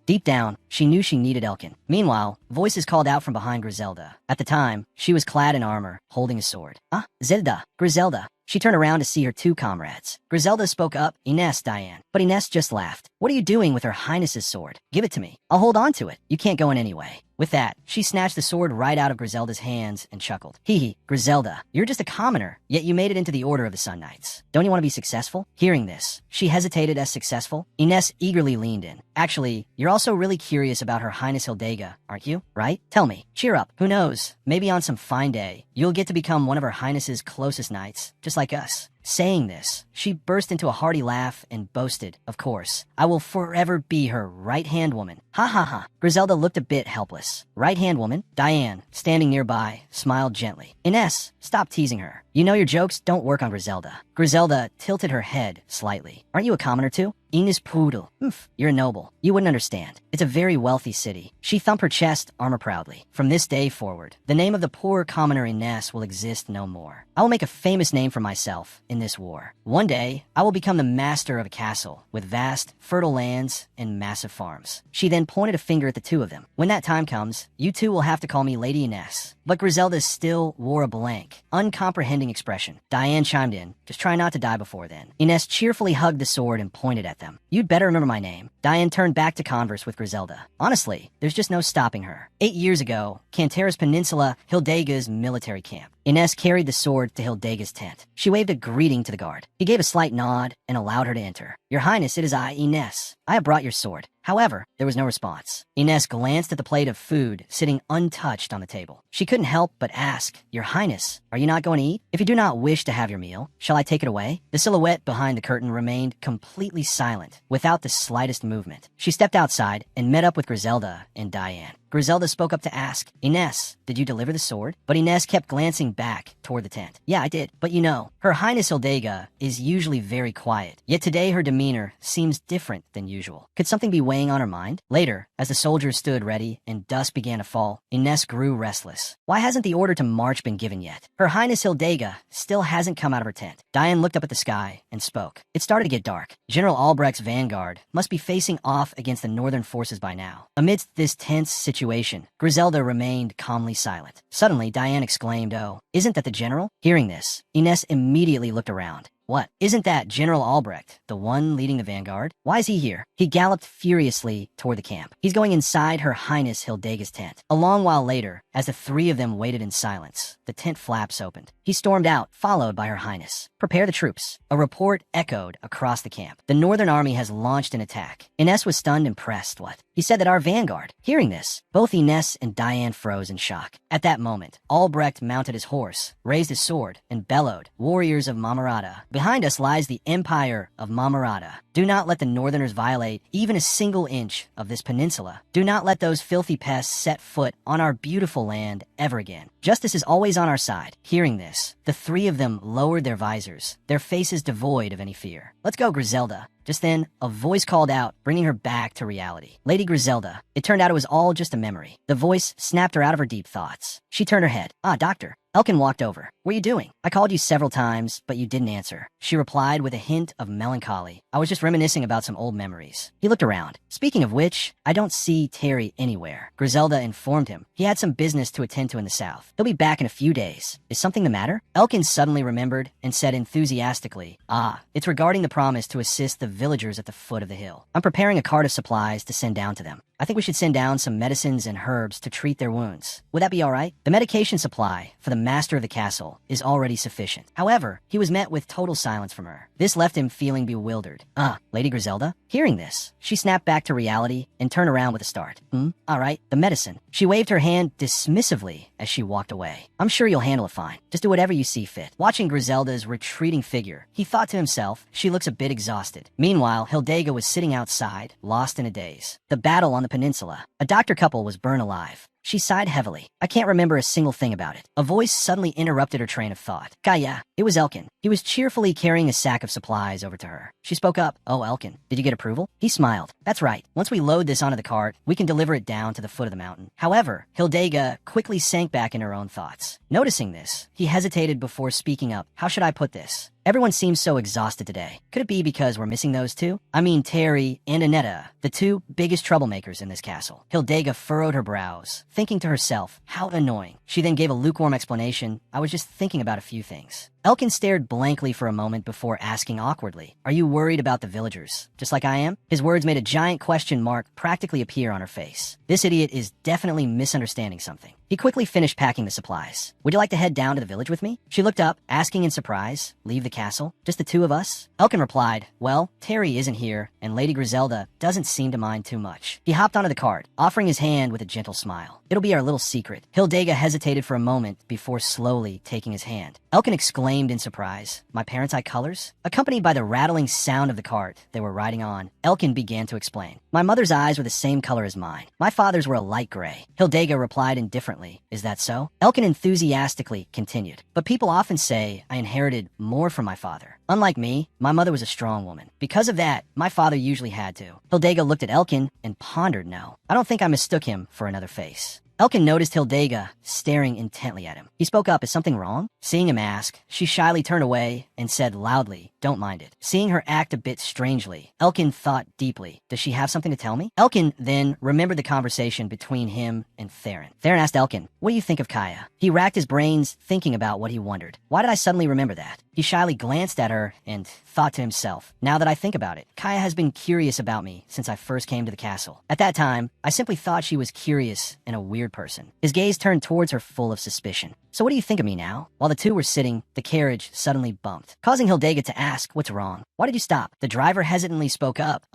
Deep down, she knew she needed Elkin. Meanwhile, voices called out from behind Griselda. At the time, she was clad in armor, holding a sword. "Ah, Zelda, Griselda." She turned around to see her two comrades. Griselda spoke up, "Ines, Diane." But Ines just laughed. "What are you doing with Her Highness's sword? Give it to me. I'll hold on to it. You can't go in anyway." With that, she snatched the sword right out of Griselda's hands and chuckled. "Hee, Griselda, you're just a commoner, yet you made it into the Order of the Sun Knights. Don't you want to be successful?" Hearing this, she hesitated as successful. Ines eagerly leaned in. "Actually, you're also really curious about Her Highness Hildega, aren't you? Right? Tell me. Cheer up. Who knows? Maybe on some fine day, you'll get to become one of Her Highness's closest knights, just like us." Saying this, she burst into a hearty laugh and boasted, "Of course, I will forever be her right-hand woman." Ha ha ha. Griselda looked a bit helpless. Right-hand woman? Diane, standing nearby, smiled gently. "Ines, stop teasing her. You know your jokes don't work on Griselda." Griselda tilted her head slightly. "Aren't you a commoner too?" "Ines Poodle. You're a noble. You wouldn't understand. It's a very wealthy city." She thumped her chest, armor proudly. "From this day forward, the name of the poor commoner Ines will exist no more. I will make a famous name for myself in this war. One day, I will become the master of a castle with vast, fertile lands and massive farms." She then pointed a finger at the two of them. "When that time comes, you two will have to call me Lady Ines." But Griselda still wore a blank, uncomprehending expression. Diane chimed in, "Just try not to die before then." Ines cheerfully hugged the sword and pointed at them. "You'd better remember my name." Diane turned back to converse with Griselda. Honestly, there's just no stopping her. 8 years ago, Canteris Peninsula, Hildega's military camp. Ines carried the sword to Hildega's tent. She waved a greeting to the guard. He gave a slight nod and allowed her to enter. "Your Highness, it is I, Ines. I have brought your sword." However, there was no response. Ines glanced at the plate of food sitting untouched on the table. She couldn't help but ask, "Your Highness, are you not going to eat? If you do not wish to have your meal, shall I take it away?" The silhouette behind the curtain remained completely silent, without the slightest movement. She stepped outside and met up with Griselda and Diane. Griselda spoke up to ask, Ines, did you deliver the sword? But Ines kept glancing back toward the tent. Yeah, I did. But you know, Her Highness Hildega is usually very quiet. Yet today her demeanor seems different than usual. Could something be weighing on her mind? Later, as the soldiers stood ready and dusk began to fall, Ines grew restless. Why hasn't the order to march been given yet? Her Highness Hildega still hasn't come out of her tent. Diane looked up at the sky and spoke. It started to get dark. General Albrecht's vanguard must be facing off against the northern forces by now. Amidst this tense situation, Griselda remained calmly silent. Suddenly, Diane exclaimed, "Oh, isn't that the general?" Hearing this, Ines immediately looked around. What? Isn't that General Albrecht, the one leading the vanguard? Why is he here? He galloped furiously toward the camp. He's going inside Her Highness Hildega's tent. A long while later, as the three of them waited in silence, the tent flaps opened. He stormed out, followed by Her Highness. Prepare the troops. A report echoed across the camp. The Northern Army has launched an attack. Ines was stunned and pressed. What? He said that our vanguard. Hearing this, both Ines and Diane froze in shock. At that moment, Albrecht mounted his horse, raised his sword, and bellowed, "Warriors of Mamarata. Behind us lies the Empire of Mamarata. Do not let the Northerners violate even a single inch of this peninsula. Do not let those filthy pests set foot on our beautiful land ever again. Justice is always on our side." Hearing this, the three of them lowered their visors, their faces devoid of any fear. "Let's go, Griselda." Just then, a voice called out, bringing her back to reality. Lady Griselda. It turned out it was all just a memory. The voice snapped her out of her deep thoughts. She turned her head. "Ah, doctor." Elkin walked over. "What are you doing?" "I called you several times, but you didn't answer." She replied with a hint of melancholy. "I was just reminiscing about some old memories." He looked around. "Speaking of which, I don't see Terry anywhere." Griselda informed him. He had some business to attend to in the south. He'll be back in a few days. Is something the matter? Elkin suddenly remembered and said enthusiastically, "Ah, it's regarding the promise to assist the villagers at the foot of the hill. I'm preparing a cart of supplies to send down to them. I think we should send down some medicines and herbs to treat their wounds. Would that be all right? The medication supply for the master of the castle is already sufficient." However, he was met with total silence from her. This left him feeling bewildered. Lady Griselda?" Hearing this, she snapped back to reality and turned around with a start. All right, the medicine." She waved her hand dismissively as she walked away. "I'm sure you'll handle it fine. Just do whatever you see fit." Watching Griselda's retreating figure, he thought to himself, she looks a bit exhausted. Meanwhile, Hildega was sitting outside, lost in a daze. The battle on the peninsula. A doctor couple was burned alive. She sighed heavily. "I can't remember a single thing about it." A voice suddenly interrupted her train of thought. "Kaya." It was Elkin. He was cheerfully carrying a sack of supplies over to her. She spoke up. "Oh, Elkin, did you get approval?" He smiled. "That's right. Once we load this onto the cart, we can deliver it down to the foot of the mountain." However, Hildega quickly sank back in her own thoughts. Noticing this, he hesitated before speaking up. "How should I put this? Everyone seems so exhausted today. Could it be because we're missing those two? I mean Terry and Annetta, the two biggest troublemakers in this castle." Hildega furrowed her brows, thinking to herself, how annoying. She then gave a lukewarm explanation. "I was just thinking about a few things." Elkin stared blankly for a moment before asking awkwardly, "Are you worried about the villagers, just like I am?" His words made a giant question mark practically appear on her face. This idiot is definitely misunderstanding something. He quickly finished packing the supplies. "Would you like to head down to the village with me?" She looked up, asking in surprise, "Leave the castle? Just the two of us?" Elkin replied, "Well, Terry isn't here, and Lady Griselda doesn't seem to mind too much." He hopped onto the cart, offering his hand with a gentle smile. "It'll be our little secret." Hildega hesitated for a moment before slowly taking his hand. Elkin exclaimed in surprise, "My parents' eye colors?" Accompanied by the rattling sound of the cart they were riding on, Elkin began to explain. "My mother's eyes were the same color as mine. My father's were a light gray." Hildega replied indifferently, "Is that so?" Elkin enthusiastically continued, "But people often say I inherited more from my father. Unlike me, my mother was a strong woman. Because of that, my father usually had to." Hildega looked at Elkin and pondered no. I don't think I mistook him for another face. Elkin noticed Hildega staring intently at him. He spoke up. "Is something wrong?" Seeing him ask, she shyly turned away and said loudly, "Don't mind it." Seeing her act a bit strangely, Elkin thought deeply. Does she have something to tell me? Elkin then remembered the conversation between him and Theron. Theron asked Elkin, "What do you think of Kaya?" He racked his brains thinking about what he wondered. Why did I suddenly remember that? He shyly glanced at her and thought to himself, now that I think about it, Kaya has been curious about me since I first came to the castle. At that time, I simply thought she was curious and a weird person. His gaze turned towards her full of suspicion. "So what do you think of me now?" While the two were sitting, the carriage suddenly bumped, causing Hildega to ask, "What's wrong? Why did you stop?" The driver hesitantly spoke up,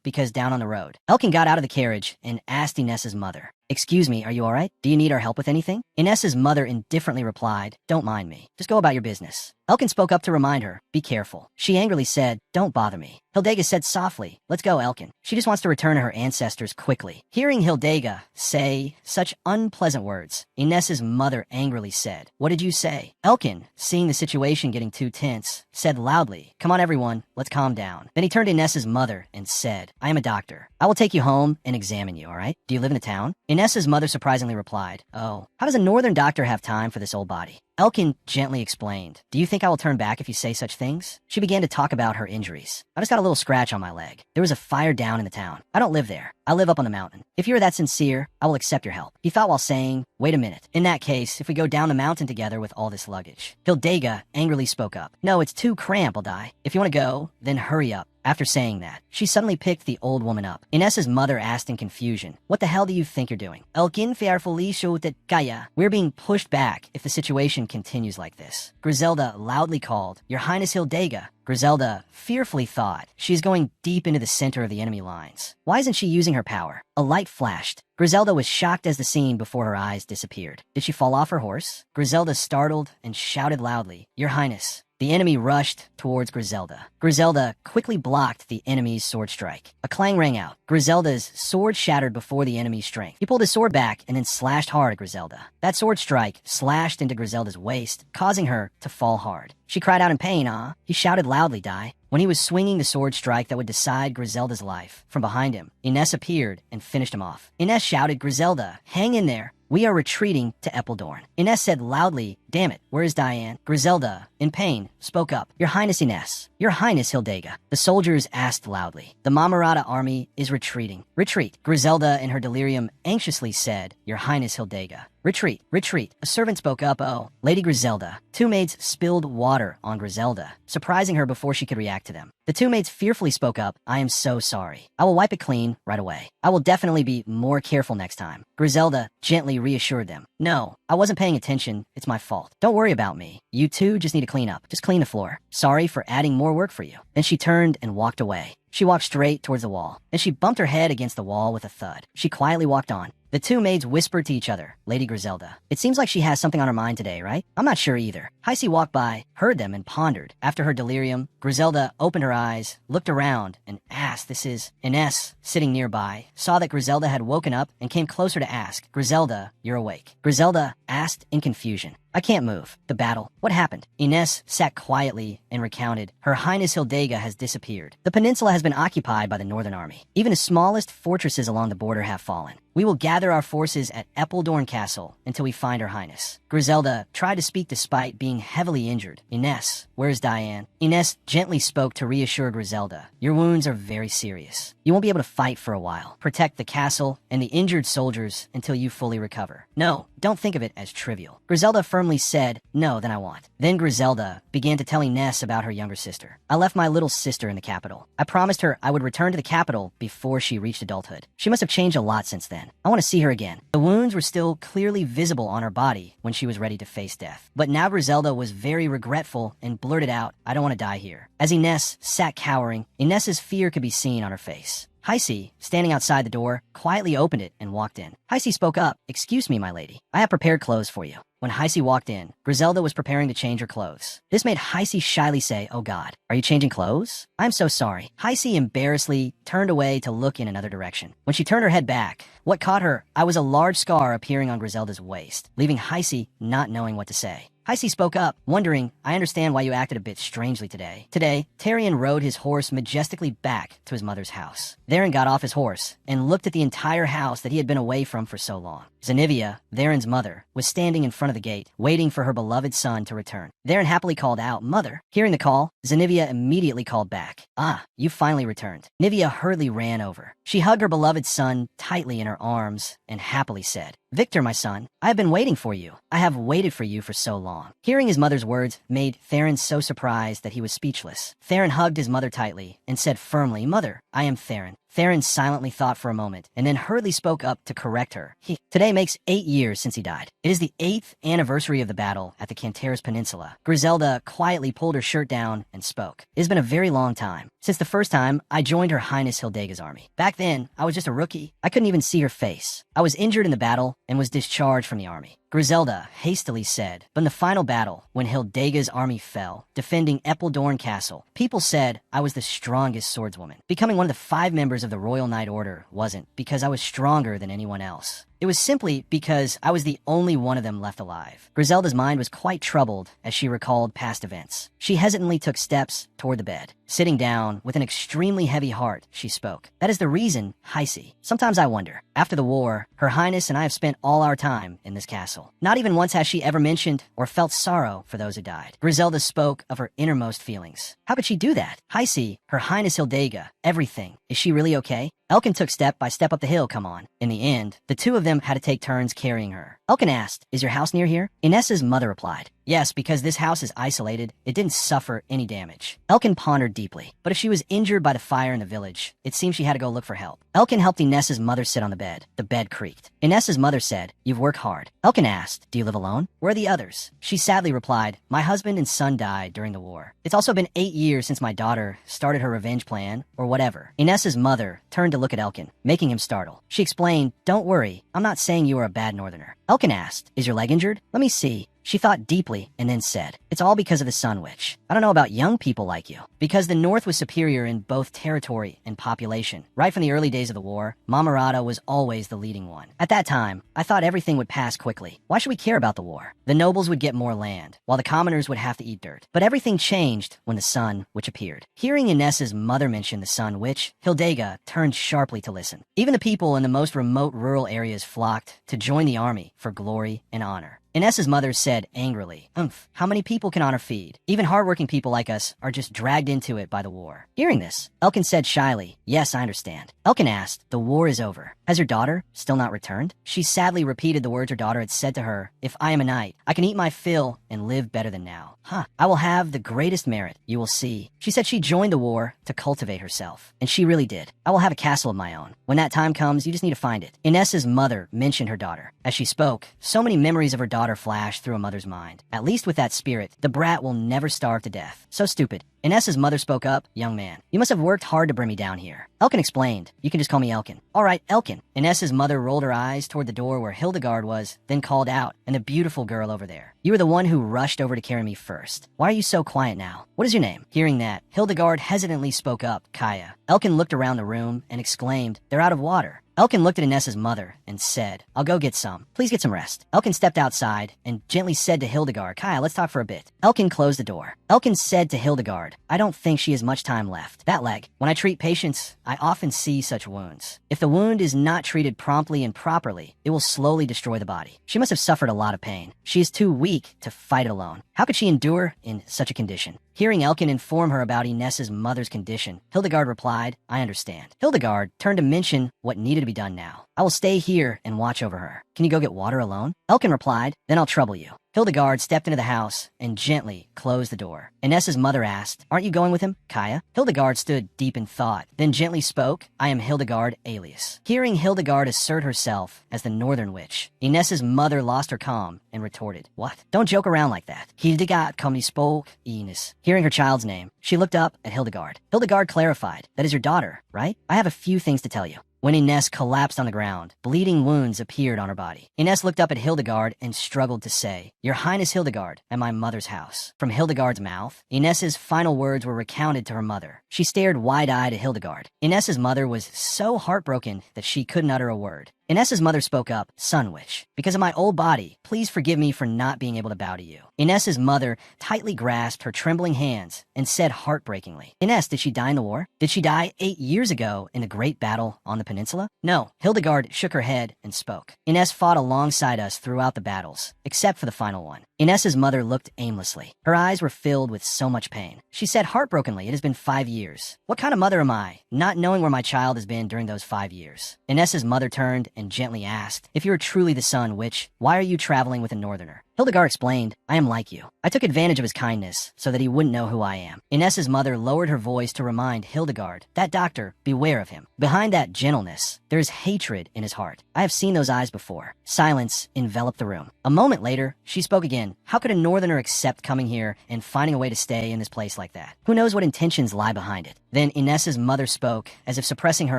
because down on the road. Elkin got out of the carriage and asked Inessa's mother, Excuse me, are you alright? Do you need our help with anything? Inessa's mother indifferently replied, don't mind me. Just go about your business. Elkin spoke up to remind her, be careful. She angrily said, don't bother me. Hildega said softly, let's go, Elkin. She just wants to return to her ancestors quickly. Hearing Hildega say such unpleasant words, Inessa's mother angrily said, what did you say? Elkin, seeing the situation getting too tense, said loudly, come on everyone, let's calm down. Then he turned to Inessa's mother and said, I am a doctor. I will take you home and examine you, alright? Do you live in the town? Inessa's mother surprisingly replied, oh, how does a northern doctor have time for this old body? Elkin gently explained, do you think I will turn back if you say such things? She began to talk about her injuries. I just got a little scratch on my leg. There was a fire down in the town. I don't live there. I live up on the mountain. If you're that sincere, I will accept your help. He thought while saying, wait a minute. In that case, if we go down the mountain together with all this luggage. Hildega angrily spoke up. No, it's too cramped, I'll die. If you want to go, then hurry up. After saying that, she suddenly picked the old woman up. Inessa's mother asked in confusion, what the hell do you think you're doing? Elkin fearfully showed that Kaya. We're being pushed back if the situation continues like this. Griselda loudly called, Your Highness Hildega. Griselda fearfully thought, she's going deep into the center of the enemy lines. Why isn't she using her power? A light flashed. Griselda was shocked as the scene before her eyes disappeared. Did she fall off her horse? Griselda startled and shouted loudly, Your Highness. The enemy rushed towards Griselda. Griselda quickly blocked the enemy's sword strike. A clang rang out. Griselda's sword shattered before the enemy's strength. He pulled his sword back and then slashed hard at Griselda. That sword strike slashed into Griselda's waist, causing her to fall hard. She cried out in pain, He shouted loudly, Dai. When he was swinging the sword strike that would decide Griselda's life, from behind him, Ines appeared and finished him off. Ines shouted, Griselda, hang in there. We are retreating to Eppledorn. Ines said loudly, damn it, where is Diane? Griselda, in pain, spoke up. Your Highness Ines. Your Highness Hildega. The soldiers asked loudly. The Mamarata army is retreating. Retreat. Griselda in her delirium anxiously said, Your Highness Hildega. Retreat, retreat. A servant spoke up, oh, Lady Griselda. Two maids spilled water on Griselda, surprising her before she could react to them. The two maids fearfully spoke up, I am so sorry. I will wipe it clean right away. I will definitely be more careful next time. Griselda gently reassured them. No, I wasn't paying attention. It's my fault. Don't worry about me. You two just need to clean up. Just clean the floor. Sorry for adding more work for you. Then she turned and walked away. She walked straight towards the wall. Then she bumped her head against the wall with a thud. She quietly walked on. The two maids whispered to each other, Lady Griselda. It seems like she has something on her mind today, right? I'm not sure either. Heisey walked by, heard them, and pondered. After her delirium, Griselda opened her eyes, looked around, and asked, this is Ines, sitting nearby, saw that Griselda had woken up and came closer to ask, Griselda, you're awake. Griselda asked in confusion. I can't move. The battle. What happened? Ines sat quietly and recounted. Her Highness Hildega has disappeared. The peninsula has been occupied by the Northern Army. Even the smallest fortresses along the border have fallen. We will gather our forces at Eppledorn Castle until we find Her Highness. Griselda tried to speak despite being heavily injured. Ines, where's Diane? Ines gently spoke to reassure Griselda. Your wounds are very serious. You won't be able to fight for a while. Protect the castle and the injured soldiers until you fully recover. No, don't think of it as trivial. Griselda firmly said, no, then I won't. Then Griselda began to tell Ines about her younger sister. I left my little sister in the capital. I promised her I would return to the capital before she reached adulthood. She must have changed a lot since then. I want to see her again. The wounds were still clearly visible on her body when she was ready to face death. But now Griselda was very regretful and blurted out, I don't want to die here. As Ines sat cowering, Ines's fear could be seen on her face. Heisey, standing outside the door, quietly opened it and walked in. Heisey spoke up, excuse me, my lady. I have prepared clothes for you. When Heisey walked in, Griselda was preparing to change her clothes. This made Heisey shyly say, oh God, are you changing clothes? I'm so sorry. Heisey embarrassedly turned away to look in another direction. When she turned her head back, what caught her was a large scar appearing on Griselda's waist, leaving Heisey not knowing what to say. Heisey spoke up, wondering, I understand why you acted a bit strangely today. Today, Tarion rode his horse majestically back to his mother's house. Theron got off his horse and looked at the entire house that he had been away from for so long. Zenivia, Theron's mother, was standing in front of the gate, waiting for her beloved son to return. Theron happily called out, Mother. Hearing the call, Zenivia immediately called back. Ah, you finally returned. Nivea hurriedly ran over. She hugged her beloved son tightly in her arms and happily said, Victor, my son, I have been waiting for you. I have waited for you for so long. Hearing his mother's words made Theron so surprised that he was speechless. Theron hugged his mother tightly and said firmly, Mother, I am Theron. Theron silently thought for a moment, and then hurriedly spoke up to correct her. Today makes 8 years since he died. It is the 8th anniversary of the battle at the Canteras Peninsula. Griselda quietly pulled her shirt down and spoke. It has been a very long time. Since the first time I joined Her Highness Hildega's army. Back then, I was just a rookie. I couldn't even see her face. I was injured in the battle and was discharged from the army. Griselda hastily said, but in the final battle, when Hildega's army fell, defending Eppledorn Castle, people said I was the strongest swordswoman. Becoming one of the 5 members of the Royal Knight Order wasn't because I was stronger than anyone else. It was simply because I was the only one of them left alive. Griselda's mind was quite troubled as she recalled past events. She hesitantly took steps toward the bed. Sitting down with an extremely heavy heart, she spoke. That is the reason, Heisey. Sometimes I wonder. After the war, Her Highness and I have spent all our time in this castle. Not even once has she ever mentioned or felt sorrow for those who died. Griselda spoke of her innermost feelings. How could she do that? Heisey, Her Highness Hildega, everything. Is she really okay? Elkin took step by step up the hill, come on. In the end, the 2 of them had to take turns carrying her. Elkin asked, is your house near here? Inessa's mother replied, yes, because this house is isolated, it didn't suffer any damage. Elkin pondered deeply, but if she was injured by the fire in the village, it seemed she had to go look for help. Elkin helped Inessa's mother sit on the bed. The bed creaked. Inessa's mother said, you've worked hard. Elkin asked, do you live alone? Where are the others? She sadly replied, my husband and son died during the war. It's also been 8 years since my daughter started her revenge plan, or whatever. Inessa's mother turned to look at Elkin, making him startle. She explained, don't worry, I'm not saying you are a bad northerner. Elkin asked, is your leg injured? Let me see. She thought deeply and then said, it's all because of the Sun Witch. I don't know about young people like you. Because the North was superior in both territory and population. Right from the early days of the war, Mamarata was always the leading one. At that time, I thought everything would pass quickly. Why should we care about the war? The nobles would get more land, while the commoners would have to eat dirt. But everything changed when the Sun Witch appeared. Hearing Inessa's mother mention the Sun Witch, Hildega turned sharply to listen. Even the people in the most remote rural areas flocked to join the army for glory and honor. Inessa's mother said angrily, how many people can honor feed? Even hardworking people like us are just dragged into it by the war. Hearing this, Elkin said shyly, yes, I understand. Elkin asked, the war is over. Has your daughter still not returned? She sadly repeated the words her daughter had said to her, if I am a knight, I can eat my fill and live better than now. I will have the greatest merit, you will see. She said she joined the war to cultivate herself, and she really did. I will have a castle of my own. When that time comes, you just need to find it. Inessa's mother mentioned her daughter. As she spoke, so many memories of her daughter flashed through a mother's mind. At least with that spirit, the brat will never starve to death. So stupid. Inessa's mother spoke up, young man, you must have worked hard to bring me down here. Elkin explained, you can just call me Elkin. All right, Elkin. Inessa's mother rolled her eyes toward the door where Hildegard was, then called out, and the beautiful girl over there. You were the one who rushed over to carry me first. Why are you so quiet now? What is your name? Hearing that, Hildegard hesitantly spoke up, Kaya. Elkin looked around the room and exclaimed, they're out of water. Elkin looked at Inessa's mother and said, I'll go get some. Please get some rest. Elkin stepped outside and gently said to Hildegard, Kaya, let's talk for a bit. Elkin closed the door. Elkin said to Hildegard, I don't think she has much time left. That leg. When I treat patients, I often see such wounds. If the wound is not treated promptly and properly, it will slowly destroy the body. She must have suffered a lot of pain. She is too weak to fight it alone. How could she endure in such a condition? Hearing Elkin inform her about Inessa's mother's condition, Hildegard replied, I understand. Hildegard turned to mention what needed to be done now. I will stay here and watch over her. Can you go get water alone? Elkin replied, then I'll trouble you. Hildegard stepped into the house and gently closed the door. Inessa's mother asked, aren't you going with him, Kaya? Hildegard stood deep in thought, then gently spoke, I am Hildegard Alias. Hearing Hildegard assert herself as the Northern Witch, Inessa's mother lost her calm and retorted, what? Don't joke around like that. Hildegard come he spoke, Ines. Hearing her child's name, she looked up at Hildegard. Hildegard clarified, that is your daughter, right? I have a few things to tell you. When Ines collapsed on the ground, bleeding wounds appeared on her body. Ines looked up at Hildegard and struggled to say, Your Highness Hildegard, at my mother's house. From Hildegard's mouth, Ines's final words were recounted to her mother. She stared wide-eyed at Hildegard. Ines's mother was so heartbroken that she couldn't utter a word. Ines's mother spoke up, Sun Witch, because of my old body, please forgive me for not being able to bow to you. Ines's mother tightly grasped her trembling hands and said heartbreakingly, Ines, did she die in the war? Did she die 8 years ago in the great battle on the peninsula? No. Hildegard shook her head and spoke. Ines fought alongside us throughout the battles, except for the final one. Ines's mother looked aimlessly. Her eyes were filled with so much pain. She said heartbrokenly, it has been 5 years. What kind of mother am I, not knowing where my child has been during those 5 years? Ines's mother turned and gently asked, if you are truly the Sun Witch, why are you traveling with a northerner? Hildegard explained, I am like you. I took advantage of his kindness so that he wouldn't know who I am. Iness's mother lowered her voice to remind Hildegard, that doctor, beware of him. Behind that gentleness, there is hatred in his heart. I have seen those eyes before. Silence enveloped the room. A moment later, she spoke again. How could a northerner accept coming here and finding a way to stay in this place like that? Who knows what intentions lie behind it? Then Iness's mother spoke, as if suppressing her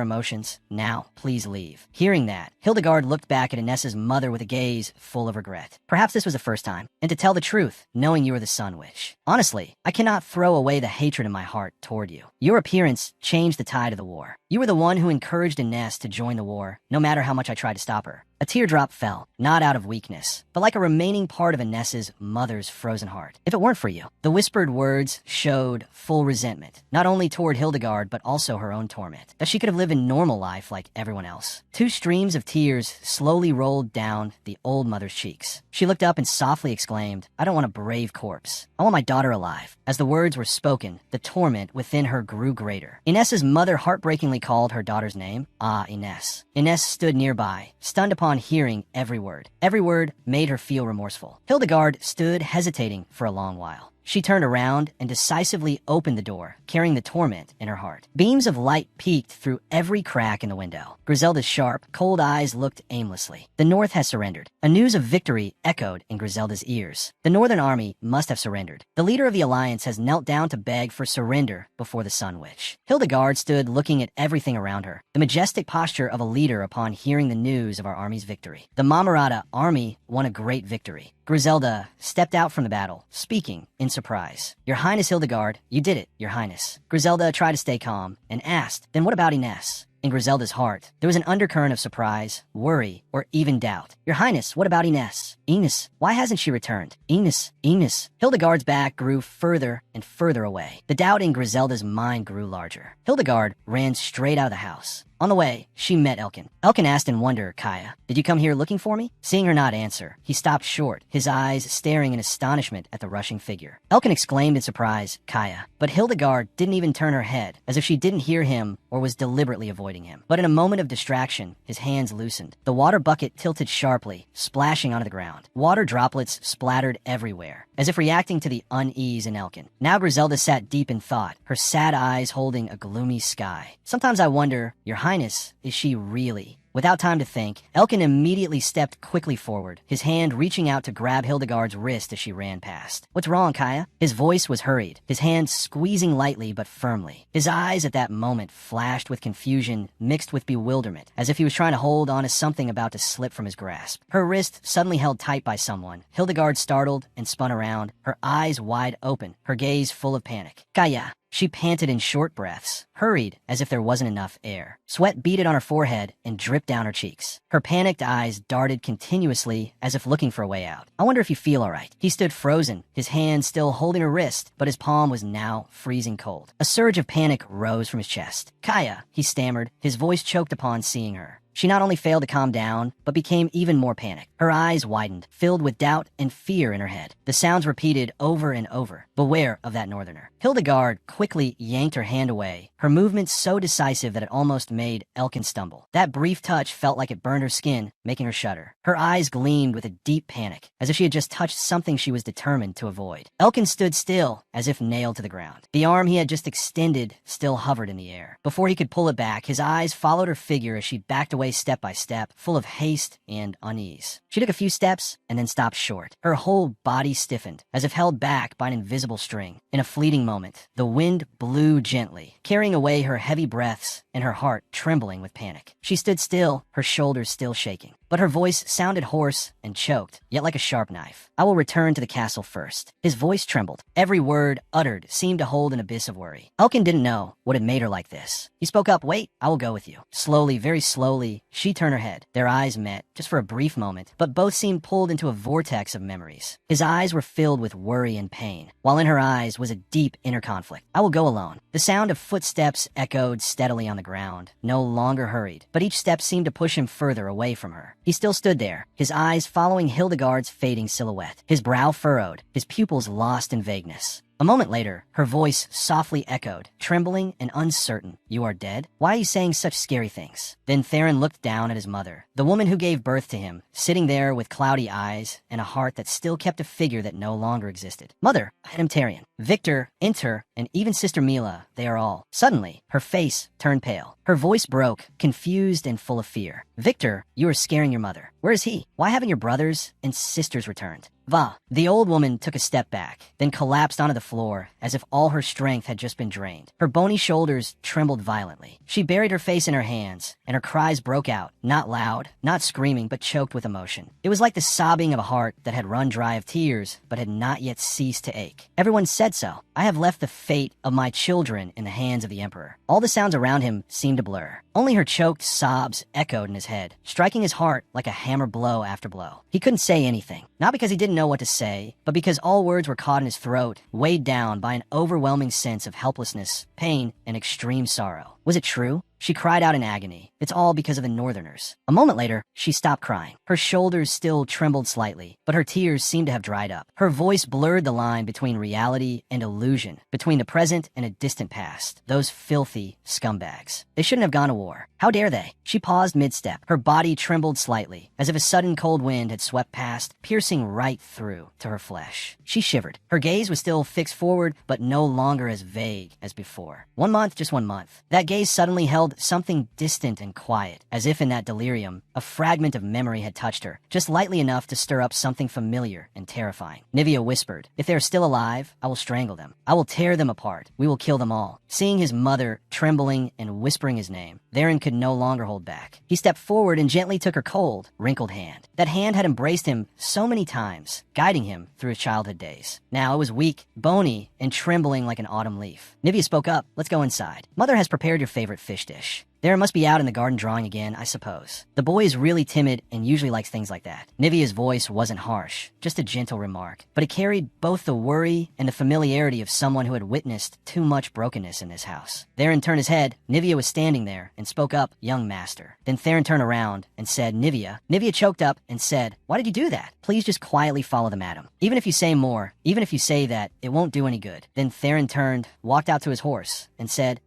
emotions. Now, please leave. Hearing that, Hildegard looked back at Iness's mother with a gaze full of regret. Perhaps this was the first time. And to tell the truth, knowing you were the Sun Witch. Honestly, I cannot throw away the hatred in my heart toward you. Your appearance changed the tide of the war. You were the one who encouraged Iness to join the war, no matter how much I tried to stop her. A teardrop fell, not out of weakness, but like a remaining part of Iness's mother's frozen heart. If it weren't for you, the whispered words showed full resentment, not only toward Hildegard, but also her own torment, that she could have lived a normal life like everyone else. Two streams of tears slowly rolled down the old mother's cheeks. She looked up and softly exclaimed, I don't want a brave corpse. I want my daughter alive. As the words were spoken, the torment within her grew greater. Iness's mother heartbreakingly called her daughter's name. Ah, Iness. Iness stood nearby, stunned upon hearing every word. Every word made her feel remorseful. Hildegard stood hesitating for a long while. She turned around and decisively opened the door, carrying the torment in her heart. Beams of light peeked through every crack in the window. Griselda's sharp, cold eyes looked aimlessly. The North has surrendered. A news of victory echoed in Griselda's ears. The Northern Army must have surrendered. The leader of the Alliance has knelt down to beg for surrender before the Sun Witch. Hildegard stood looking at everything around her, the majestic posture of a leader upon hearing the news of our army's victory. The Mamarata army won a great victory. Griselda stepped out from the battle, speaking in surprise. Your Highness Hildegard, you did it, Your Highness. Griselda tried to stay calm and asked, then what about Iness? In Griselda's heart, there was an undercurrent of surprise, worry, or even doubt. Your Highness, what about Iness? Iness, why hasn't she returned? Iness. Hildegard's back grew further and further away. The doubt in Griselda's mind grew larger. Hildegard ran straight out of the house. On the way, she met Elkin. Elkin asked in wonder, Kaya, did you come here looking for me? Seeing her not answer, he stopped short, his eyes staring in astonishment at the rushing figure. Elkin exclaimed in surprise, Kaya, but Hildegard didn't even turn her head, as if she didn't hear him or was deliberately avoiding him. But in a moment of distraction, his hands loosened. The water bucket tilted sharply, splashing onto the ground. Water droplets splattered everywhere, as if reacting to the unease in Elkin. Now Griselda sat deep in thought, her sad eyes holding a gloomy sky. Sometimes I wonder, Your Highness, is she really? Without time to think, Elkin immediately stepped quickly forward, his hand reaching out to grab Hildegard's wrist as she ran past. What's wrong, Kaya? His voice was hurried, his hand squeezing lightly but firmly. His eyes at that moment flashed with confusion mixed with bewilderment, as if he was trying to hold on to something about to slip from his grasp. Her wrist suddenly held tight by someone. Hildegard startled and spun around, her eyes wide open, her gaze full of panic. Kaya. She panted in short breaths, hurried as if there wasn't enough air. Sweat beaded on her forehead and dripped down her cheeks. Her panicked eyes darted continuously as if looking for a way out. I wonder if you feel all right. He stood frozen, his hand still holding her wrist, but his palm was now freezing cold. A surge of panic rose from his chest. Kaya, he stammered, his voice choked upon seeing her. She not only failed to calm down, but became even more panicked. Her eyes widened, filled with doubt and fear in her head. The sounds repeated over and over. Beware of that northerner. Hildegard quickly yanked her hand away, her movement so decisive that it almost made Elkin stumble. That brief touch felt like it burned her skin, making her shudder. Her eyes gleamed with a deep panic, as if she had just touched something she was determined to avoid. Elkin stood still, as if nailed to the ground. The arm he had just extended still hovered in the air. Before he could pull it back, his eyes followed her figure as she backed away step by step, full of haste and unease. She took a few steps and then stopped short. Her whole body stiffened, as if held back by an invisible string. In a fleeting moment, the wind blew gently, carrying away her heavy breaths and her heart trembling with panic. She stood still, her shoulders still shaking. But her voice sounded hoarse and choked, yet like a sharp knife. I will return to the castle first. His voice trembled. Every word uttered seemed to hold an abyss of worry. Elkin didn't know what had made her like this. He spoke up, wait, I will go with you. Slowly, very slowly, she turned her head. Their eyes met, just for a brief moment, but both seemed pulled into a vortex of memories. His eyes were filled with worry and pain, while in her eyes was a deep inner conflict. I will go alone. The sound of footsteps echoed steadily on the ground, no longer hurried, but each step seemed to push him further away from her. He still stood there, his eyes following Hildegard's fading silhouette, his brow furrowed, his pupils lost in vagueness. A moment later, her voice softly echoed, trembling and uncertain. "You are dead? Why are you saying such scary things?" Then Theron looked down at his mother, the woman who gave birth to him, sitting there with cloudy eyes and a heart that still kept a figure that no longer existed. "Mother, I am Tarian. Victor, Inter, and even Sister Mila, they are all." Suddenly, her face turned pale. Her voice broke, confused and full of fear. "Victor, you are scaring your mother. Where is he? Why haven't your brothers and sisters returned?" "Va." The old woman took a step back, then collapsed onto the floor as if all her strength had just been drained. Her bony shoulders trembled violently. She buried her face in her hands, and her cries broke out, not loud, not screaming, but choked with emotion. It was like the sobbing of a heart that had run dry of tears, but had not yet ceased to ache. Everyone said so. I have left the fate of my children in the hands of the Emperor. All the sounds around him seemed to blur. Only her choked sobs echoed in his head, striking his heart like a hammer blow after blow. He couldn't say anything, not because he didn't know what to say, but because all words were caught in his throat, weighed down by an overwhelming sense of helplessness, pain, and extreme sorrow. Was it true? She cried out in agony. It's all because of the Northerners. A moment later, she stopped crying. Her shoulders still trembled slightly, but her tears seemed to have dried up. Her voice blurred the line between reality and illusion, between the present and a distant past. Those filthy scumbags. They shouldn't have gone to war. How dare they? She paused mid-step. Her body trembled slightly, as if a sudden cold wind had swept past, piercing right through to her flesh. She shivered. Her gaze was still fixed forward, but no longer as vague as before. 1 month, just 1 month. That gaze suddenly held something distant and quiet, as if in that delirium, a fragment of memory had touched her, just lightly enough to stir up something familiar and terrifying. Nivea whispered, "If they are still alive, I will strangle them. I will tear them apart. We will kill them all." Seeing his mother trembling and whispering his name, Theron could no longer hold back. He stepped forward and gently took her cold, wrinkled hand. That hand had embraced him so many times, guiding him through his childhood days. Now it was weak, bony, and trembling like an autumn leaf. Nivea spoke up. "Let's go inside. Mother has prepared your favorite fish dish. Theron must be out in the garden drawing again, I suppose. The boy is really timid and usually likes things like that." Nivea's voice wasn't harsh, just a gentle remark, but it carried both the worry and the familiarity of someone who had witnessed too much brokenness in this house. Theron turned his head. Nivea was standing there and spoke up, "Young master." Then Theron turned around and said, "Nivea." Nivea choked up and said, "Why did you do that? Please just quietly follow the madam. Even if you say more, even if you say that, it won't do any good." Then Theron turned, walked out to his horse, and said,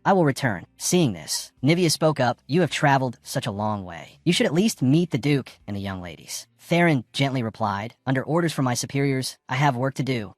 I will return." Seeing this, Nivea spoke up, "You have traveled such a long way. You should at least meet the Duke and the young ladies." Theron gently replied, "Under orders from my superiors, I have work to do."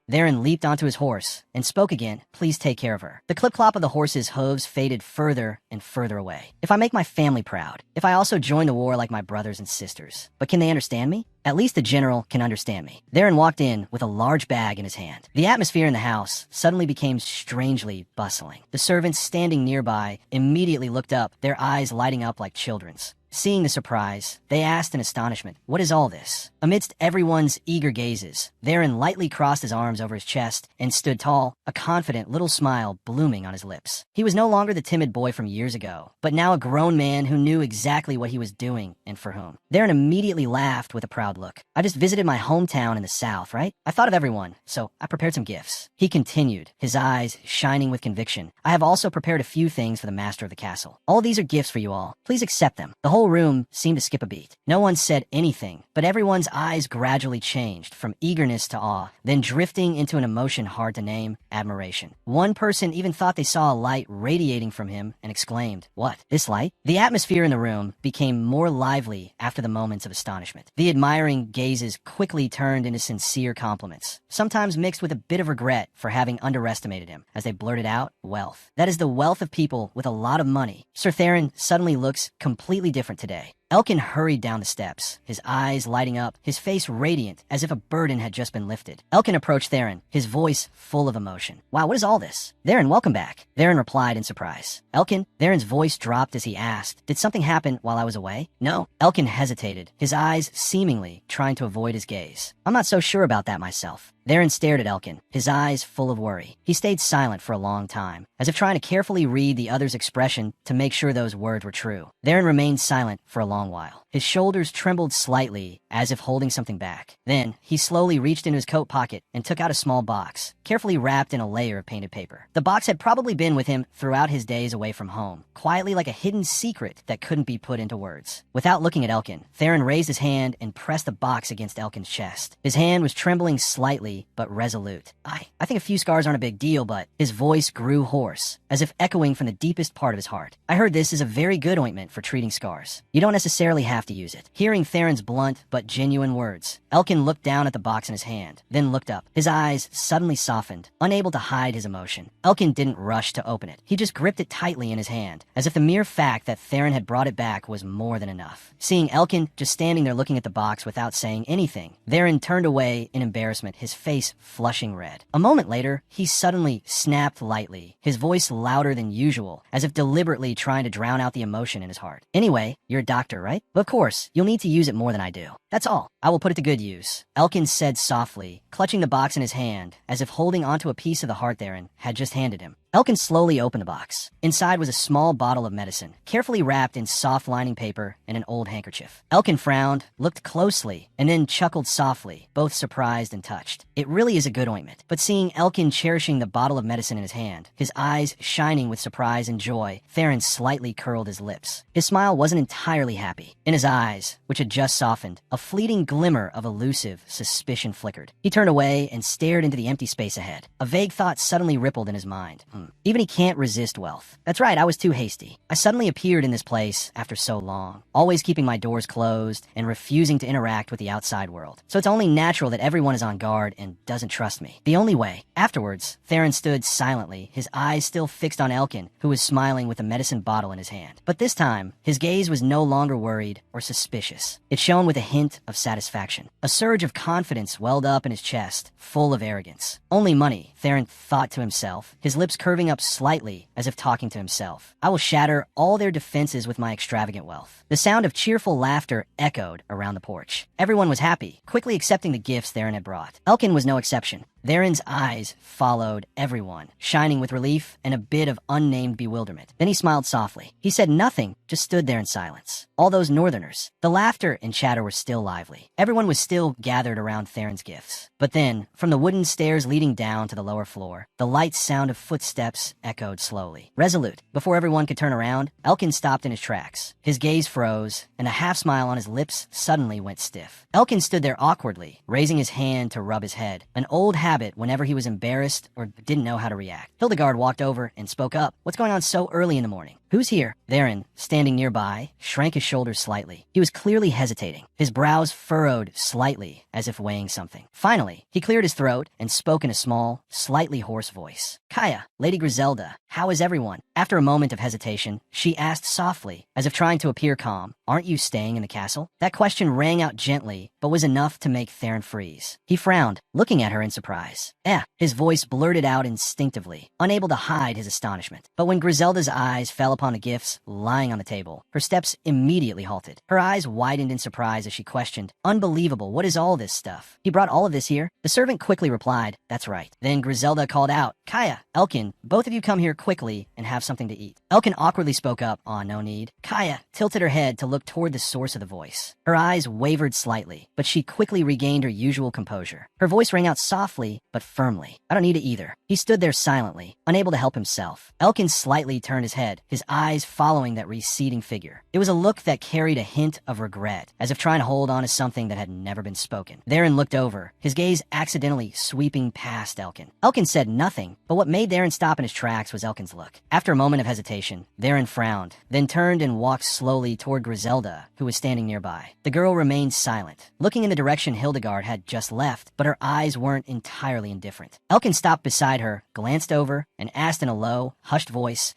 Theron leaped onto his horse and spoke again, "Please take care of her." The clip-clop of the horse's hooves faded further and further away. "If I make my family proud, if I also join the war like my brothers and sisters. But can they understand me? At least the general can understand me." Theron walked in with a large bag in his hand. The atmosphere in the house suddenly became strangely bustling. The servants standing nearby immediately looked up, their eyes lighting up like children's. Seeing the surprise, they asked in astonishment, "What is all this?" Amidst everyone's eager gazes, Theron lightly crossed his arms over his chest and stood tall, a confident little smile blooming on his lips. He was no longer the timid boy from years ago, but now a grown man who knew exactly what he was doing and for whom. Theron immediately laughed with a proud look. "I just visited my hometown in the south, right? I thought of everyone, so I prepared some gifts." He continued, his eyes shining with conviction. "I have also prepared a few things for the master of the castle. All of these are gifts for you all. Please accept them." The whole room seemed to skip a beat. No one said anything, but everyone's eyes gradually changed from eagerness to awe, then drifting into an emotion hard to name, admiration. One person even thought they saw a light radiating from him and exclaimed, "What? This light?" The atmosphere in the room became more lively after the moments of astonishment. The admiring gazes quickly turned into sincere compliments, sometimes mixed with a bit of regret for having underestimated him, as they blurted out, "Wealth. That is the wealth of people with a lot of money. Sir Theron suddenly looks completely different today." Elkin hurried down the steps, his eyes lighting up, his face radiant, as if a burden had just been lifted. Elkin approached Theron, his voice full of emotion. "Wow, what is all this?" "Theron, welcome back." Theron replied in surprise. "Elkin?" Theron's voice dropped as he asked, "Did something happen while I was away?" "No." Elkin hesitated, his eyes seemingly trying to avoid his gaze. "I'm not so sure about that myself." Theron stared at Elkin, his eyes full of worry. He stayed silent for a long time, as if trying to carefully read the other's expression to make sure those words were true. Theron remained silent for a long long while. His shoulders trembled slightly, as if holding something back. Then, he slowly reached into his coat pocket and took out a small box, carefully wrapped in a layer of painted paper. The box had probably been with him throughout his days away from home, quietly like a hidden secret that couldn't be put into words. Without looking at Elkin, Theron raised his hand and pressed the box against Elkin's chest. His hand was trembling slightly, but resolute. I think a few scars aren't a big deal, but his voice grew hoarse, as if echoing from the deepest part of his heart. I heard this is a very good ointment for treating scars. You don't necessarily have to use it. Hearing Theron's blunt but genuine words, Elkin looked down at the box in his hand, then looked up. His eyes suddenly softened, unable to hide his emotion. Elkin didn't rush to open it. He just gripped it tightly in his hand, as if the mere fact that Theron had brought it back was more than enough. Seeing Elkin just standing there looking at the box without saying anything, Theron turned away in embarrassment, his face flushing red. A moment later, he suddenly snapped lightly, his voice louder than usual, as if deliberately trying to drown out the emotion in his heart. Anyway, you're a doctor, right? Of course, you'll need to use it more than I do. That's all. I will put it to good use, Elkin said softly, clutching the box in his hand, as if holding onto a piece of the heart Theron had just handed him. Elkin slowly opened the box. Inside was a small bottle of medicine, carefully wrapped in soft lining paper and an old handkerchief. Elkin frowned, looked closely, and then chuckled softly, both surprised and touched. It really is a good ointment. But seeing Elkin cherishing the bottle of medicine in his hand, his eyes shining with surprise and joy, Theron slightly curled his lips. His smile wasn't entirely happy. In his eyes, which had just softened, a fleeting glimmer of elusive suspicion flickered. He turned away and stared into the empty space ahead. A vague thought suddenly rippled in his mind. Even he can't resist wealth. That's right, I was too hasty. I suddenly appeared in this place after so long, always keeping my doors closed and refusing to interact with the outside world. So it's only natural that everyone is on guard and doesn't trust me. The only way. Afterwards, Theron stood silently, his eyes still fixed on Elkin, who was smiling with a medicine bottle in his hand. But this time, his gaze was no longer worried or suspicious. It shone with a hint of satisfaction. A surge of confidence welled up in his chest, full of arrogance. Only money, Theron thought to himself, his lips curving up slightly, as if talking to himself. I will shatter all their defenses with my extravagant wealth. The sound of cheerful laughter echoed around the porch. Everyone was happy, quickly accepting the gifts Theron had brought. Elkin was no exception. Theron's eyes followed everyone, shining with relief and a bit of unnamed bewilderment. Then he smiled softly. He said nothing, just stood there in silence. All those northerners. The laughter and chatter were still lively. Everyone was still gathered around Theron's gifts. But then, from the wooden stairs leading down to the lower floor, the light sound of footsteps echoed slowly. Resolute, before everyone could turn around, Elkin stopped in his tracks. His gaze froze, and a half-smile on his lips suddenly went stiff. Elkin stood there awkwardly, raising his hand to rub his head, an old habit whenever he was embarrassed or didn't know how to react. Hildegard walked over and spoke up. What's going on so early in the morning? Who's here? Theron, standing nearby, shrank his shoulders slightly. He was clearly hesitating, his brows furrowed slightly, as if weighing something. Finally, he cleared his throat and spoke in a small, slightly hoarse voice. Kaya, Lady Griselda, how is everyone? After a moment of hesitation, she asked softly, as if trying to appear calm, aren't you staying in the castle? That question rang out gently, but was enough to make Theron freeze. He frowned, looking at her in surprise. His voice blurted out instinctively, unable to hide his astonishment. But when Griselda's eyes fell upon the gifts lying on the table, her steps immediately halted. Her eyes widened in surprise as she questioned, unbelievable, what is all this stuff? He brought all of this here? The servant quickly replied, that's right. Then Griselda called out, Kaya, Elkin, both of you come here quickly and have something to eat. Elkin awkwardly spoke up, no need. Kaya tilted her head to look toward the source of the voice. Her eyes wavered slightly, but she quickly regained her usual composure. Her voice rang out softly, but firmly. I don't need it either. He stood there silently, unable to help himself. Elkin slightly turned his head, his eyes following that receding figure. It was a look that carried a hint of regret, as if trying to hold on to something that had never been spoken. Theron looked over, his gaze accidentally sweeping past Elkin. Elkin said nothing, but what made Theron stop in his tracks was Elkin's look. After a moment of hesitation, Theron frowned, then turned and walked slowly toward Griselda, who was standing nearby. The girl remained silent, looking in the direction Hildegard had just left, but her eyes weren't entirely indifferent. Elkin stopped beside her, glanced over, and asked in a low, hushed voice,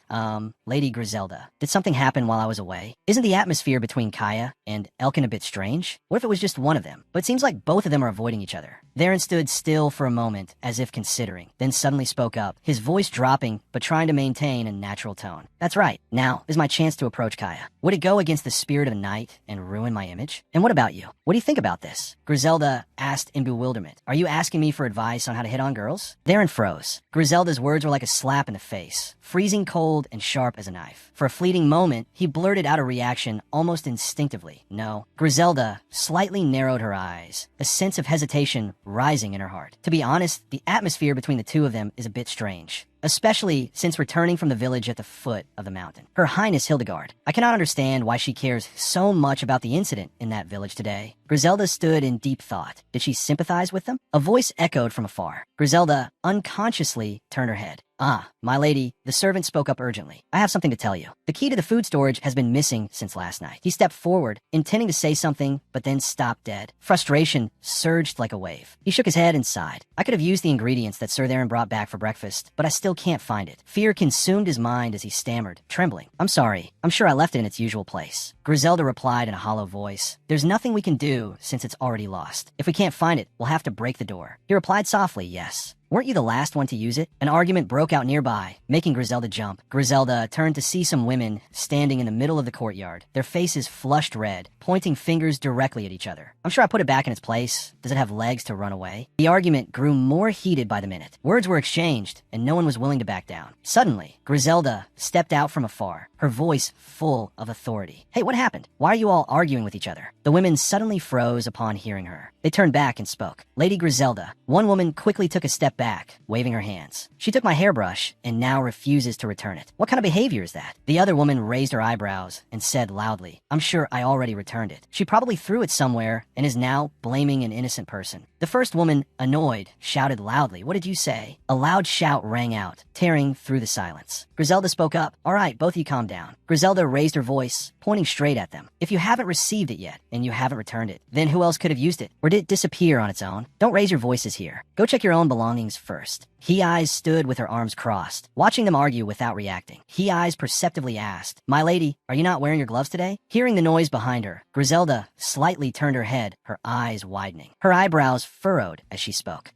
Lady Griselda, did something happen while I was away? Isn't the atmosphere between Kaya and Elkin a bit strange? What if it was just one of them? But it seems like both of them are avoiding each other. Theron stood still for a moment, as if considering, then suddenly spoke up, his voice dropping, but trying to maintain a natural tone. That's right. Now is my chance to approach Kaya. Would it go against the spirit of the night and ruin my image? And what about you? What do you think about this? Griselda asked in bewilderment. Are you asking me for advice on how to hit on girls? Theron froze. Griselda's words were like a slap in the face, freezing cold and sharp as a knife. knife. For a fleeting moment, he blurted out a reaction almost instinctively. No. Griselda slightly narrowed her eyes, a sense of hesitation rising in her heart. To be honest, the atmosphere between the two of them is a bit strange, especially since returning from the village at the foot of the mountain. Her Highness Hildegard. I cannot understand why she cares so much about the incident in that village today. Griselda stood in deep thought. Did she sympathize with them? A voice echoed from afar. Griselda unconsciously turned her head. Ah, my lady, the servant spoke up urgently. I have something to tell you. The key to the food storage has been missing since last night. He stepped forward, intending to say something, but then stopped dead. Frustration surged like a wave. He shook his head and sighed. I could have used the ingredients that Sir Theron brought back for breakfast, but I still can't find it. Fear consumed his mind as he stammered, trembling. I'm sorry. I'm sure I left it in its usual place. Griselda replied in a hollow voice. There's nothing we can do since it's already lost. If we can't find it, we'll have to break the door. He replied softly, yes. Weren't you the last one to use it? An argument broke out nearby, making Griselda jump. Griselda turned to see some women standing in the middle of the courtyard, their faces flushed red, pointing fingers directly at each other. I'm sure I put it back in its place. Does it have legs to run away? The argument grew more heated by the minute. Words were exchanged, and no one was willing to back down. Suddenly, Griselda stepped out from afar, her voice full of authority. Hey, what happened? Why are you all arguing with each other? The women suddenly froze upon hearing her. They turned back and spoke. Lady Griselda. One woman quickly took a step back, waving her hands. She took my hairbrush and now refuses to return it. What kind of behavior is that? The other woman raised her eyebrows and said loudly, I'm sure I already returned it. She probably threw it somewhere and is now blaming an innocent person. The first woman, annoyed, shouted loudly, what did you say? A loud shout rang out, tearing through the silence. Griselda spoke up. All right, both of you calm down. Griselda raised her voice, pointing straight at them. If you haven't received it yet and you haven't returned it, then who else could have used it? Or did it disappear on its own? Don't raise your voices here. Go check your own belongings first. He Eyes stood with her arms crossed, watching them argue without reacting. He Eyes perceptively asked, My lady, are you not wearing your gloves today? Hearing the noise behind her, Griselda slightly turned her head, her eyes widening. Her eyebrows furrowed as she spoke.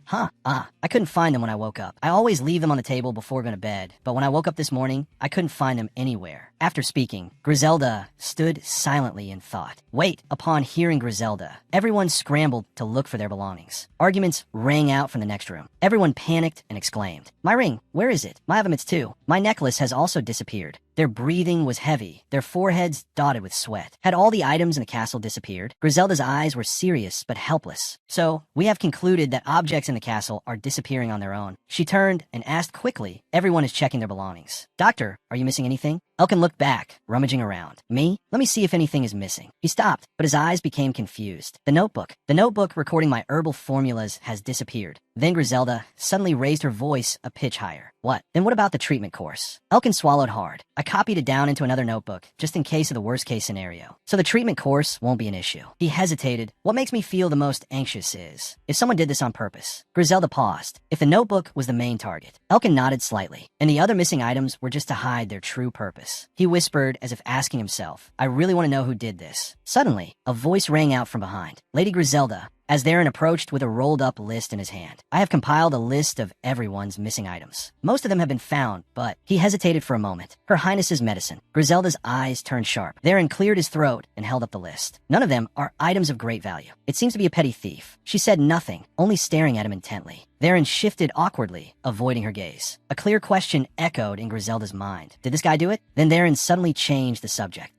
I couldn't find them when I woke up. I always leave them on the table before going to bed, but when I woke up this morning, I couldn't find them anywhere. After speaking, Griselda stood silently in thought. Wait, upon hearing Griselda, everyone scrambled to look for their belongings. Arguments rang out from the next room. Everyone panicked and exclaimed, My ring, where is it? My Avamits too. My necklace has also disappeared. Their breathing was heavy, their foreheads dotted with sweat. Had all the items in the castle disappeared? Griselda's eyes were serious but helpless. So, we have concluded that objects in the castle are disappearing on their own. She turned and asked quickly, everyone is checking their belongings. Doctor, are you missing anything? Elkin looked back, rummaging around. Me? Let me see if anything is missing. He stopped, but his eyes became confused. The notebook recording my herbal formulas has disappeared. Then Griselda suddenly raised her voice a pitch higher. What? Then what about the treatment course? Elkin swallowed hard. I copied it down into another notebook, just in case of the worst case scenario. So the treatment course won't be an issue. He hesitated. What makes me feel the most anxious is if someone did this on purpose. Griselda paused. If the notebook was the main target. Elkin nodded slightly, and the other missing items were just to hide their true purpose. He whispered as if asking himself, I really want to know who did this. Suddenly, a voice rang out from behind. Lady Griselda, as Theron approached with a rolled-up list in his hand. I have compiled a list of everyone's missing items. Most of them have been found, but he hesitated for a moment. Her Highness's medicine. Griselda's eyes turned sharp. Theron cleared his throat and held up the list. None of them are items of great value. It seems to be a petty thief. She said nothing, only staring at him intently. Theron shifted awkwardly, avoiding her gaze. A clear question echoed in Griselda's mind. Did this guy do it? Then Theron suddenly changed the subject.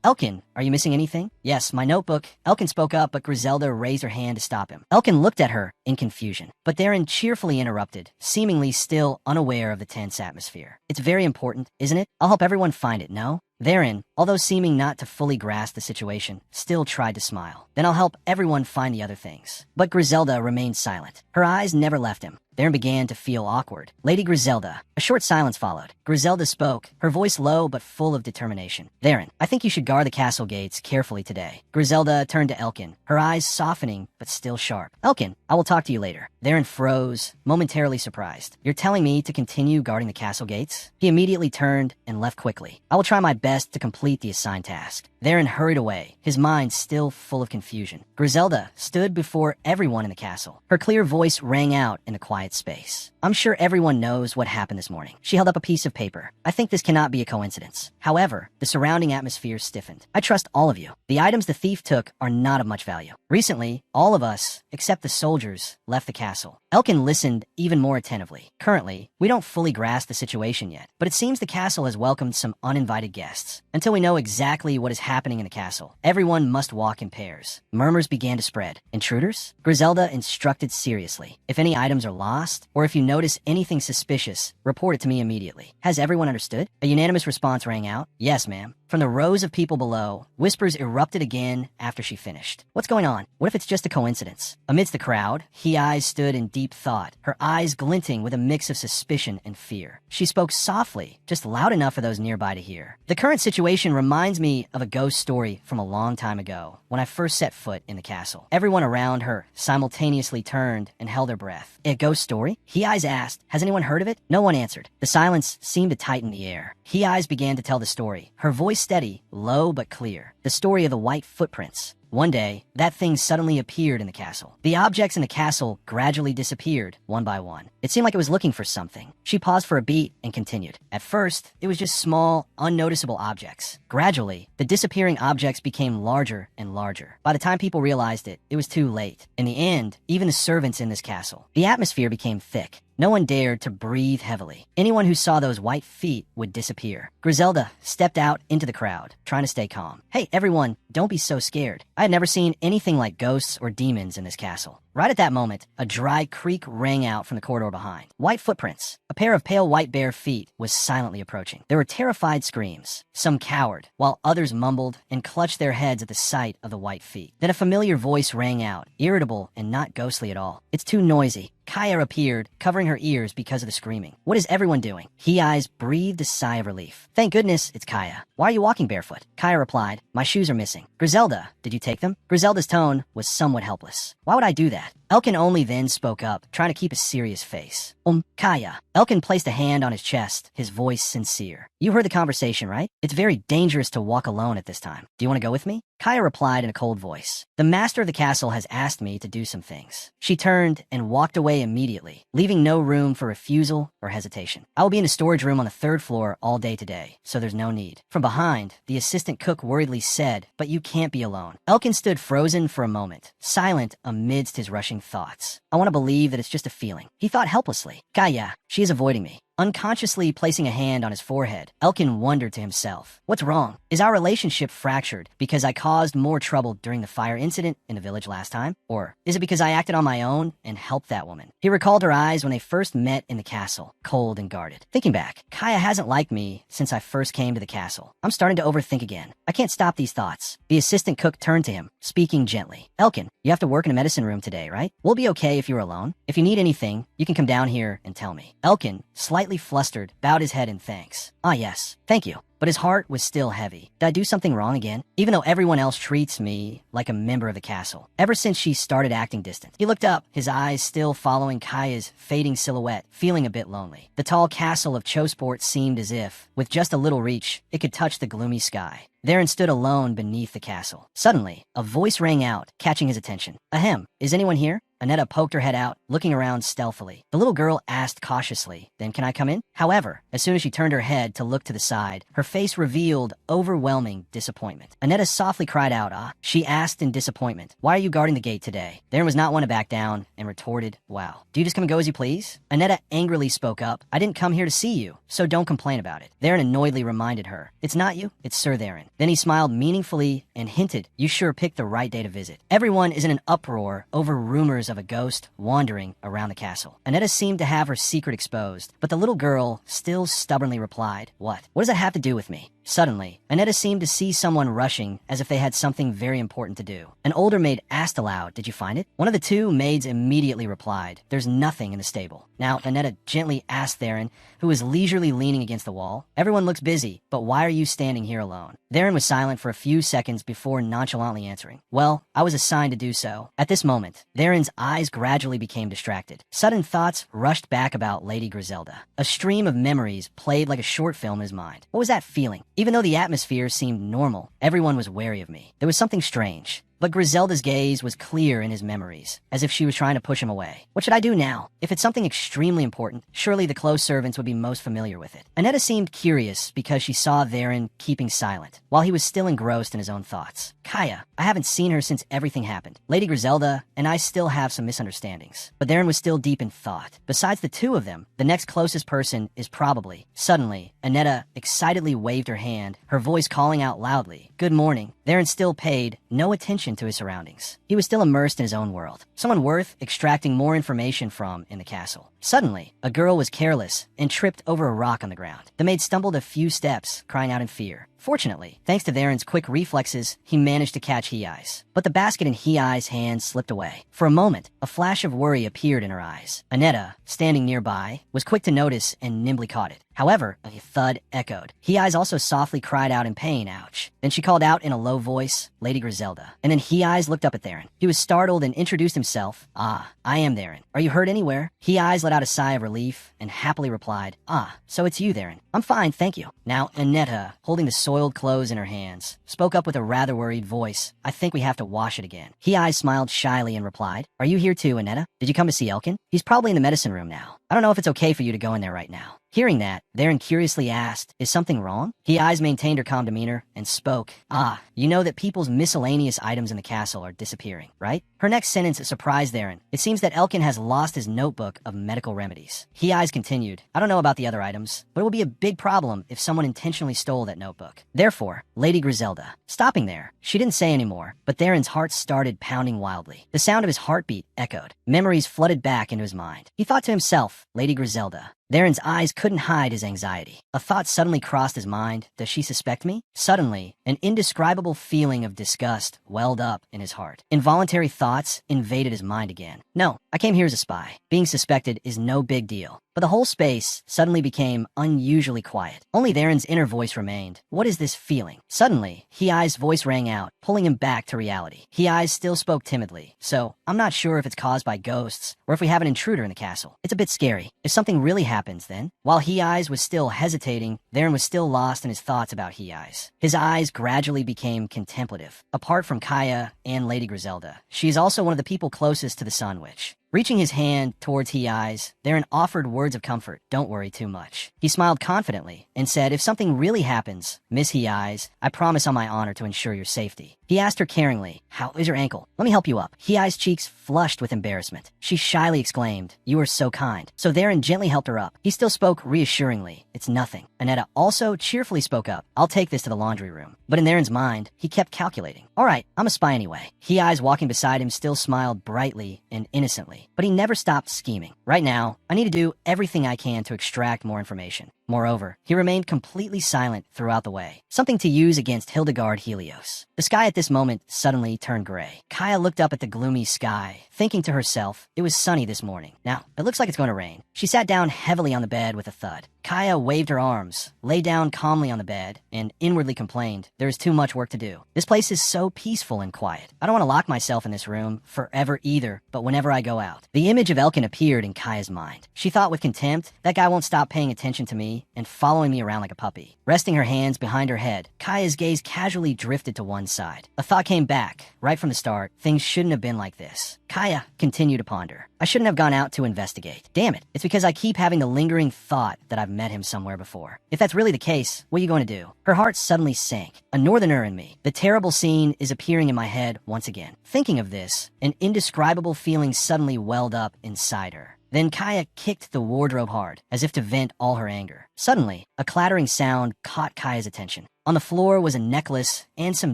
Elkin, are you missing anything? Yes, my notebook. Elkin spoke up, but Griselda raised her hand to stop him. Elkin looked at her in confusion, but Theron cheerfully interrupted, seemingly still unaware of the tense atmosphere. It's very important, isn't it? I'll help everyone find it, no? Theron, although seeming not to fully grasp the situation, still tried to smile. Then I'll help everyone find the other things. But Griselda remained silent. Her eyes never left him. Theron began to feel awkward. Lady Griselda. A short silence followed. Griselda spoke, her voice low but full of determination. Theron, I think you should guard the castle gates carefully today. Griselda turned to Elkin, her eyes softening but still sharp. Elkin, I will talk to you later. Theron froze, momentarily surprised. You're telling me to continue guarding the castle gates? He immediately turned and left quickly. I will try my best to complete the assigned task. Theron hurried away, his mind still full of confusion. Griselda stood before everyone in the castle. Her clear voice rang out in the quiet quiet space. I'm sure everyone knows what happened this morning. She held up a piece of paper. I think this cannot be a coincidence. However, the surrounding atmosphere stiffened. I trust all of you. The items the thief took are not of much value. Recently, all of us, except the soldiers, left the castle. Elkin listened even more attentively. Currently, we don't fully grasp the situation yet, but it seems the castle has welcomed some uninvited guests. Until we know exactly what is happening in the castle, everyone must walk in pairs. Murmurs began to spread. Intruders? Griselda instructed seriously. If any items are lost, or if you notice anything suspicious, report it to me immediately. Has everyone understood? A unanimous response rang out. Yes, ma'am. From the rows of people below, whispers erupted again after she finished. What's going on? What if it's just a coincidence? Amidst the crowd, He-Eyes stood in deep thought, her eyes glinting with a mix of suspicion and fear. She spoke softly, just loud enough for those nearby to hear. The current situation reminds me of a ghost story from a long time ago, when I first set foot in the castle. Everyone around her simultaneously turned and held their breath. A ghost story? He-Eyes asked. Has anyone heard of it? No one answered. The silence seemed to tighten the air. He-Eyes began to tell the story, her voice steady, low but clear. The story of the white footprints. One day, that thing suddenly appeared in the castle. The objects in the castle gradually disappeared, one by one. It seemed like it was looking for something. She paused for a beat and continued. At first, it was just small, unnoticeable objects. Gradually, the disappearing objects became larger and larger. By the time people realized it, it was too late. In the end, even the servants in this castle. The atmosphere became thick. No one dared to breathe heavily. Anyone who saw those white feet would disappear. Griselda stepped out into the crowd, trying to stay calm. Hey, everyone, don't be so scared. I had never seen anything like ghosts or demons in this castle. Right at that moment, a dry creak rang out from the corridor behind. White footprints. A pair of pale white bare feet was silently approaching. There were terrified screams. Some cowered, while others mumbled and clutched their heads at the sight of the white feet. Then a familiar voice rang out, irritable and not ghostly at all. It's too noisy. Kaya appeared, covering her ears because of the screaming. What is everyone doing? He-Eyes breathed a sigh of relief. Thank goodness it's Kaya. Why are you walking barefoot? Kaya replied, my shoes are missing. Griselda, did you take them? Griselda's tone was somewhat helpless. Why would I do that? Elkin only then spoke up, trying to keep a serious face. Kaya. Elkin placed a hand on his chest, his voice sincere. You heard the conversation, right? It's very dangerous to walk alone at this time. Do you want to go with me? Kaya replied in a cold voice. The master of the castle has asked me to do some things. She turned and walked away immediately, leaving no room for refusal or hesitation. I will be in the storage room on the 3rd floor all day today, so there's no need. From behind, the assistant cook worriedly said, but you can't be alone. Elkin stood frozen for a moment, silent amidst his rushing thoughts. I want to believe that it's just a feeling. He thought helplessly. Kaya, she is avoiding me. Unconsciously placing a hand on his forehead, Elkin wondered to himself, what's wrong? Is our relationship fractured because I caused more trouble during the fire incident in the village last time? Or is it because I acted on my own and helped that woman? He recalled her eyes when they first met in the castle, cold and guarded. Thinking back, Kaya hasn't liked me since I first came to the castle. I'm starting to overthink again. I can't stop these thoughts. The assistant cook turned to him, speaking gently. Elkin, you have to work in a medicine room today, right? We'll be okay if you're alone. If you need anything, you can come down here and tell me. Elkin, slightly flustered, bowed his head in thanks. Ah, yes. Thank you. But his heart was still heavy. Did I do something wrong again? Even though everyone else treats me like a member of the castle. Ever since she started acting distant. He looked up, his eyes still following Kaya's fading silhouette, feeling a bit lonely. The tall castle of Chosport seemed as if, with just a little reach, it could touch the gloomy sky. Theron stood alone beneath the castle. Suddenly, a voice rang out, catching his attention. Ahem, is anyone here? Annetta poked her head out, looking around stealthily. The little girl asked cautiously, then can I come in? However, as soon as she turned her head to look to the side, her face revealed overwhelming disappointment. Annetta softly cried out, ah. She asked in disappointment, why are you guarding the gate today? Theron was not one to back down and retorted, wow. Do you just come and go as you please? Annetta angrily spoke up, I didn't come here to see you, so don't complain about it. Theron annoyedly reminded her, it's not you, it's Sir Theron. Then he smiled meaningfully and hinted, you sure picked the right day to visit. Everyone is in an uproar over rumors of a ghost wandering around the castle. Annetta seemed to have her secret exposed, but the little girl still stubbornly replied, what? What does that have to do with me? Suddenly, Annetta seemed to see someone rushing as if they had something very important to do. An older maid asked aloud, did you find it? One of the two maids immediately replied, there's nothing in the stable. Now, Annetta gently asked Theron, who was leisurely leaning against the wall, everyone looks busy, but why are you standing here alone? Theron was silent for a few seconds before nonchalantly answering, well, I was assigned to do so. At this moment, Theron's eyes gradually became distracted. Sudden thoughts rushed back about Lady Griselda. A stream of memories played like a short film in his mind. What was that feeling? Even though the atmosphere seemed normal, everyone was wary of me. There was something strange. But Griselda's gaze was clear in his memories, as if she was trying to push him away. What should I do now? If it's something extremely important, surely the close servants would be most familiar with it. Annetta seemed curious because she saw Theron keeping silent, while he was still engrossed in his own thoughts. Kaya, I haven't seen her since everything happened. Lady Griselda and I still have some misunderstandings. But Theron was still deep in thought. Besides the two of them, the next closest person is probably... Suddenly, Annetta excitedly waved her hand, her voice calling out loudly, "Good morning." Theron still paid no attention to his surroundings. He was still immersed in his own world, someone worth extracting more information from in the castle. Suddenly, a girl was careless and tripped over a rock on the ground. The maid stumbled a few steps, crying out in fear. Fortunately, thanks to Theron's quick reflexes, he managed to catch Hee-Eye's. But the basket in Hee-Eye's hand slipped away. For a moment, a flash of worry appeared in her eyes. Annetta, standing nearby, was quick to notice and nimbly caught it. However, a thud echoed. Hee-Eye's also softly cried out in pain, ouch. Then she called out in a low voice, "Lady Griselda." And then Hee-Eye's looked up at Theron. He was startled and introduced himself. "Ah, I am Theron. Are you hurt anywhere?" Hee-Eye's let out a sigh of relief and happily replied, "Ah, so it's you, Theron. I'm fine, thank you." Now, Annetta, holding the soiled clothes in her hands, spoke up with a rather worried voice. "I think we have to wash it again." Hee-Eyes smiled shyly and replied, "Are you here too, Annetta? Did you come to see Elkin? He's probably in the medicine room now. I don't know if it's okay for you to go in there right now." Hearing that, Theron curiously asked, "Is something wrong?" Hee-Eyes maintained her calm demeanor and spoke, "Ah, you know that people's miscellaneous items in the castle are disappearing, right?" Her next sentence surprised Theron. It seems that Elkin has lost his notebook of medical remedies. Hee-Eyes continued, "I don't know about the other items, but it will be a big problem if someone intentionally stole that notebook. Therefore, Lady Griselda." Stopping there, she didn't say any more, but Theron's heart started pounding wildly. The sound of his heartbeat echoed. Memories flooded back into his mind. He thought to himself, Lady Griselda. Theron's eyes couldn't hide his anxiety. A thought suddenly crossed his mind. Does she suspect me? Suddenly, an indescribable feeling of disgust welled up in his heart. Involuntary thoughts invaded his mind again. No, I came here as a spy. Being suspected is no big deal. But the whole space suddenly became unusually quiet. Only Theron's inner voice remained. What is this feeling? Suddenly, Hee-Eye's voice rang out, pulling him back to reality. Hee-Eyes still spoke timidly, so I'm not sure if it's caused by ghosts or if we have an intruder in the castle. It's a bit scary. If something really happens, then? While Hee-Eyes was still hesitating, Theron was still lost in his thoughts about Hee-Eyes. His eyes gradually became contemplative. Apart from Kaya and Lady Griselda, she is also one of the people closest to the Sun Witch. Reaching his hand towards Hee-Eyes, Theron offered words of comfort. Don't worry too much. He smiled confidently and said, if something really happens, Miss Hee-Eyes, I promise on my honor to ensure your safety. He asked her caringly, how is your ankle? Let me help you up. Hee-Eyes' cheeks flushed with embarrassment. She shyly exclaimed, you are so kind. So Theron gently helped her up. He still spoke reassuringly. It's nothing. Annetta also cheerfully spoke up. I'll take this to the laundry room. But in Theron's mind, he kept calculating. All right, I'm a spy anyway. Hee-Eyes walking beside him still smiled brightly and innocently. But he never stopped scheming. Right now, I need to do everything I can to extract more information. Moreover, he remained completely silent throughout the way, something to use against Hildegard Helios. The sky at this moment suddenly turned gray. Kaya looked up at the gloomy sky, thinking to herself, it was sunny this morning. Now, it looks like it's going to rain. She sat down heavily on the bed with a thud. Kaya waved her arms, lay down calmly on the bed, and inwardly complained, there is too much work to do. This place is so peaceful and quiet. I don't want to lock myself in this room forever either, but whenever I go out. The image of Elkin appeared in Kaya's mind. She thought with contempt, that guy won't stop paying attention to me and following me around like a puppy. Resting her hands behind her head, Kaya's gaze casually drifted to one side. A thought came back. Right from the start, things shouldn't have been like this. Kaya continued to ponder. I shouldn't have gone out to investigate. Damn it, it's because I keep having the lingering thought that I've met him somewhere before. If that's really the case, what are you going to do? Her heart suddenly sank. A northerner in me. The terrible scene is appearing in my head once again. Thinking of this, an indescribable feeling suddenly welled up inside her. Then Kaya kicked the wardrobe hard, as if to vent all her anger. Suddenly, a clattering sound caught Kaya's attention. On the floor was a necklace and some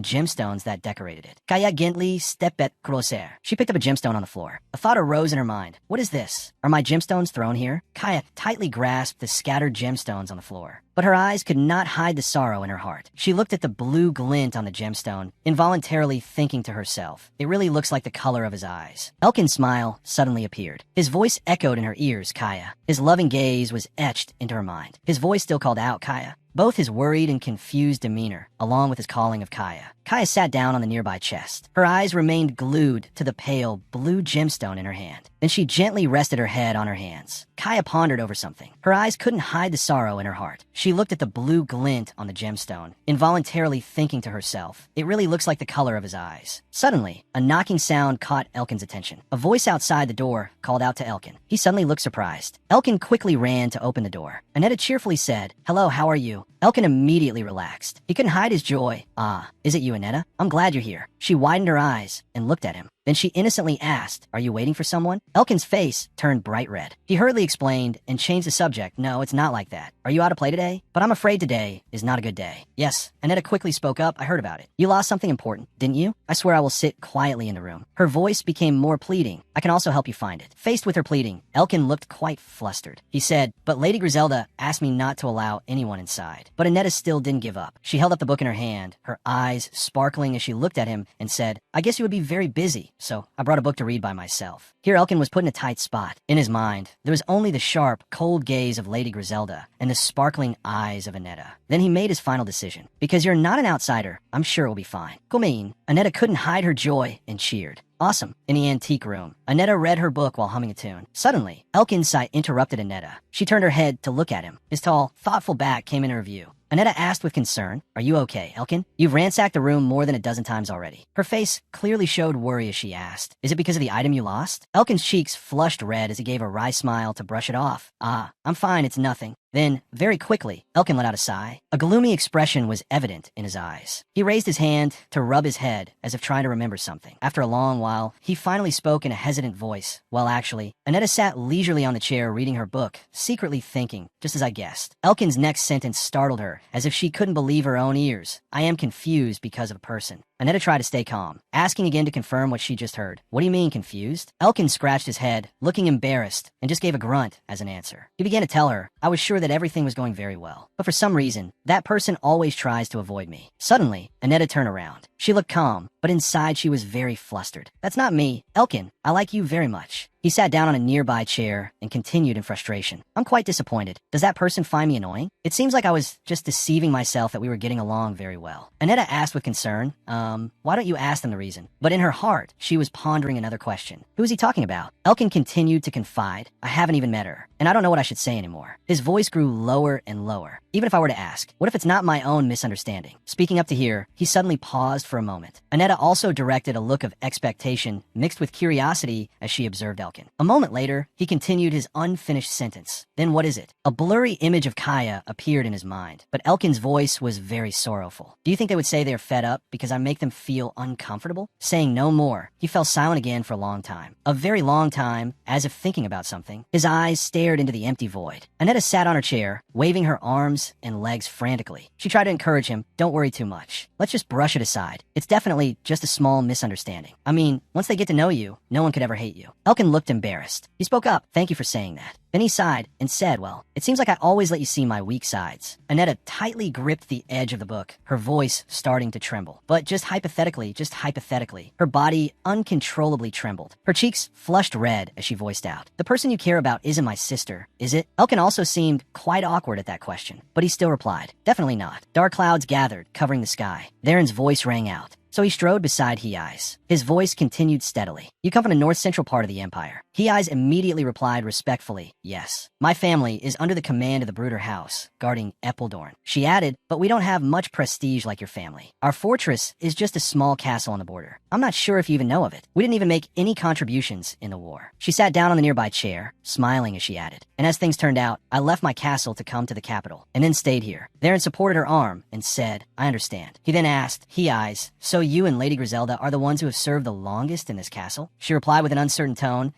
gemstones that decorated it. Kaya gently stepped closer. She picked up a gemstone on the floor. A thought arose in her mind. What is this? Are my gemstones thrown here? Kaya tightly grasped the scattered gemstones on the floor. But her eyes could not hide the sorrow in her heart. She looked at the blue glint on the gemstone, involuntarily thinking to herself, it really looks like the color of his eyes. Elkin's smile suddenly appeared. His voice echoed in her ears, Kaya. His loving gaze was etched into her mind. His voice still called out, Kaya. both his worried and confused demeanor, along with his calling of Kaya. Kaya sat down on the nearby chest. Her eyes remained glued to the pale, blue gemstone in her hand. Then she gently rested her head on her hands. Kaya pondered over something. Her eyes couldn't hide the sorrow in her heart. She looked at the blue glint on the gemstone, involuntarily thinking to herself, it really looks like the color of his eyes. Suddenly, a knocking sound caught Elkin's attention. A voice outside the door called out to Elkin. He suddenly looked surprised. Elkin quickly ran to open the door. Annetta cheerfully said, "Hello, how are you?" Elkin immediately relaxed. He couldn't hide his joy. "Ah, is it you, Annetta? I'm glad you're here." She widened her eyes and looked at him. Then she innocently asked, "Are you waiting for someone?" Elkin's face turned bright red. He hurriedly explained and changed the subject. "No, it's not like that. Are you out of play today? But I'm afraid today is not a good day." "Yes," Annetta quickly spoke up. "I heard about it. You lost something important, didn't you? I swear I will sit quietly in the room." Her voice became more pleading. "I can also help you find it." Faced with her pleading, Elkin looked quite flustered. He said, "But Lady Griselda asked me not to allow anyone inside." But Annetta still didn't give up. She held up the book in her hand, her eyes sparkling as she looked at him and said, "I guess you would be very busy, so I brought a book to read by myself." Here Elkin was put in a tight spot. In his mind, there was only the sharp, cold gaze of Lady Griselda and the sparkling eyes of Annetta. Then he made his final decision. "Because you're not an outsider, I'm sure it will be fine." Kumain. Annetta couldn't hide her joy and cheered. "Awesome." In the antique room, Annetta read her book while humming a tune. Suddenly, Elkin's sight interrupted Annetta. She turned her head to look at him. His tall, thoughtful back came into her view. Annetta asked with concern, "Are you okay, Elkin? You've ransacked the room more than a dozen times already." Her face clearly showed worry as she asked, "Is it because of the item you lost?" Elkin's cheeks flushed red as he gave a wry smile to brush it off. "Ah, I'm fine, it's nothing." Then, very quickly, Elkin let out a sigh. A gloomy expression was evident in his eyes. He raised his hand to rub his head as if trying to remember something. After a long while, he finally spoke in a hesitant voice. "Well, actually," Annetta sat leisurely on the chair reading her book, secretly thinking, just as I guessed. Elkin's next sentence startled her, as if she couldn't believe her own ears. "I am confused because of a person." Annetta tried to stay calm, asking again to confirm what she just heard. "What do you mean, confused?" Elkin scratched his head, looking embarrassed, and just gave a grunt as an answer. He began to tell her, "I was sure that everything was going very well, but for some reason, that person always tries to avoid me." Suddenly, Annetta turned around. She looked calm, but inside she was very flustered. "That's not me. Elkin, I like you very much." He sat down on a nearby chair and continued in frustration. "I'm quite disappointed. Does that person find me annoying? It seems like I was just deceiving myself that we were getting along very well." Annetta asked with concern, why don't you ask them the reason?" But in her heart, she was pondering another question. Who is he talking about? Elkin continued to confide, "I haven't even met her, and I don't know what I should say anymore." His voice grew lower and lower. "Even if I were to ask, what if it's not my own misunderstanding?" Speaking up to here, he suddenly paused for a moment. Annetta also directed a look of expectation mixed with curiosity as she observed Elkin. A moment later, he continued his unfinished sentence. "Then what is it?" A blurry image of Kaya appeared in his mind, but Elkin's voice was very sorrowful. "Do you think they would say they're fed up because I make them feel uncomfortable?" Saying no more, he fell silent again for a long time. A very long time, as if thinking about something. His eyes stared into the empty void. Annetta sat on her chair, waving her arms and legs frantically. She tried to encourage him, "Don't worry too much. Let's just brush it aside. It's definitely just a small misunderstanding. I mean, once they get to know you, no one could ever hate you." Elkin looked embarrassed. He spoke up, "Thank you for saying that." Then he sighed and said, "Well, it seems like I always let you see my weak sides." Annetta tightly gripped the edge of the book, her voice starting to tremble. But just hypothetically, her body uncontrollably trembled. Her cheeks flushed red as she voiced out, "The person you care about isn't my sister, is it?" Elkin also seemed quite awkward at that question, but he still replied, "Definitely not." Dark clouds gathered, covering the sky. Theron's voice rang out. So he strode beside He-Eyes. His voice continued steadily. "You come from the north-central part of the Empire." He-Eyes immediately replied respectfully, "Yes. My family is under the command of the Bruder House, guarding Eppeldorn." She added, "But we don't have much prestige like your family. Our fortress is just a small castle on the border. I'm not sure if you even know of it. We didn't even make any contributions in the war." She sat down on the nearby chair, smiling as she added, "And as things turned out, I left my castle to come to the capital, and then stayed here." Theron supported her arm and said, "I understand." He then asked, He-Eyes, "So you and Lady Griselda are the ones who have served the longest in this castle?" She replied with an uncertain tone,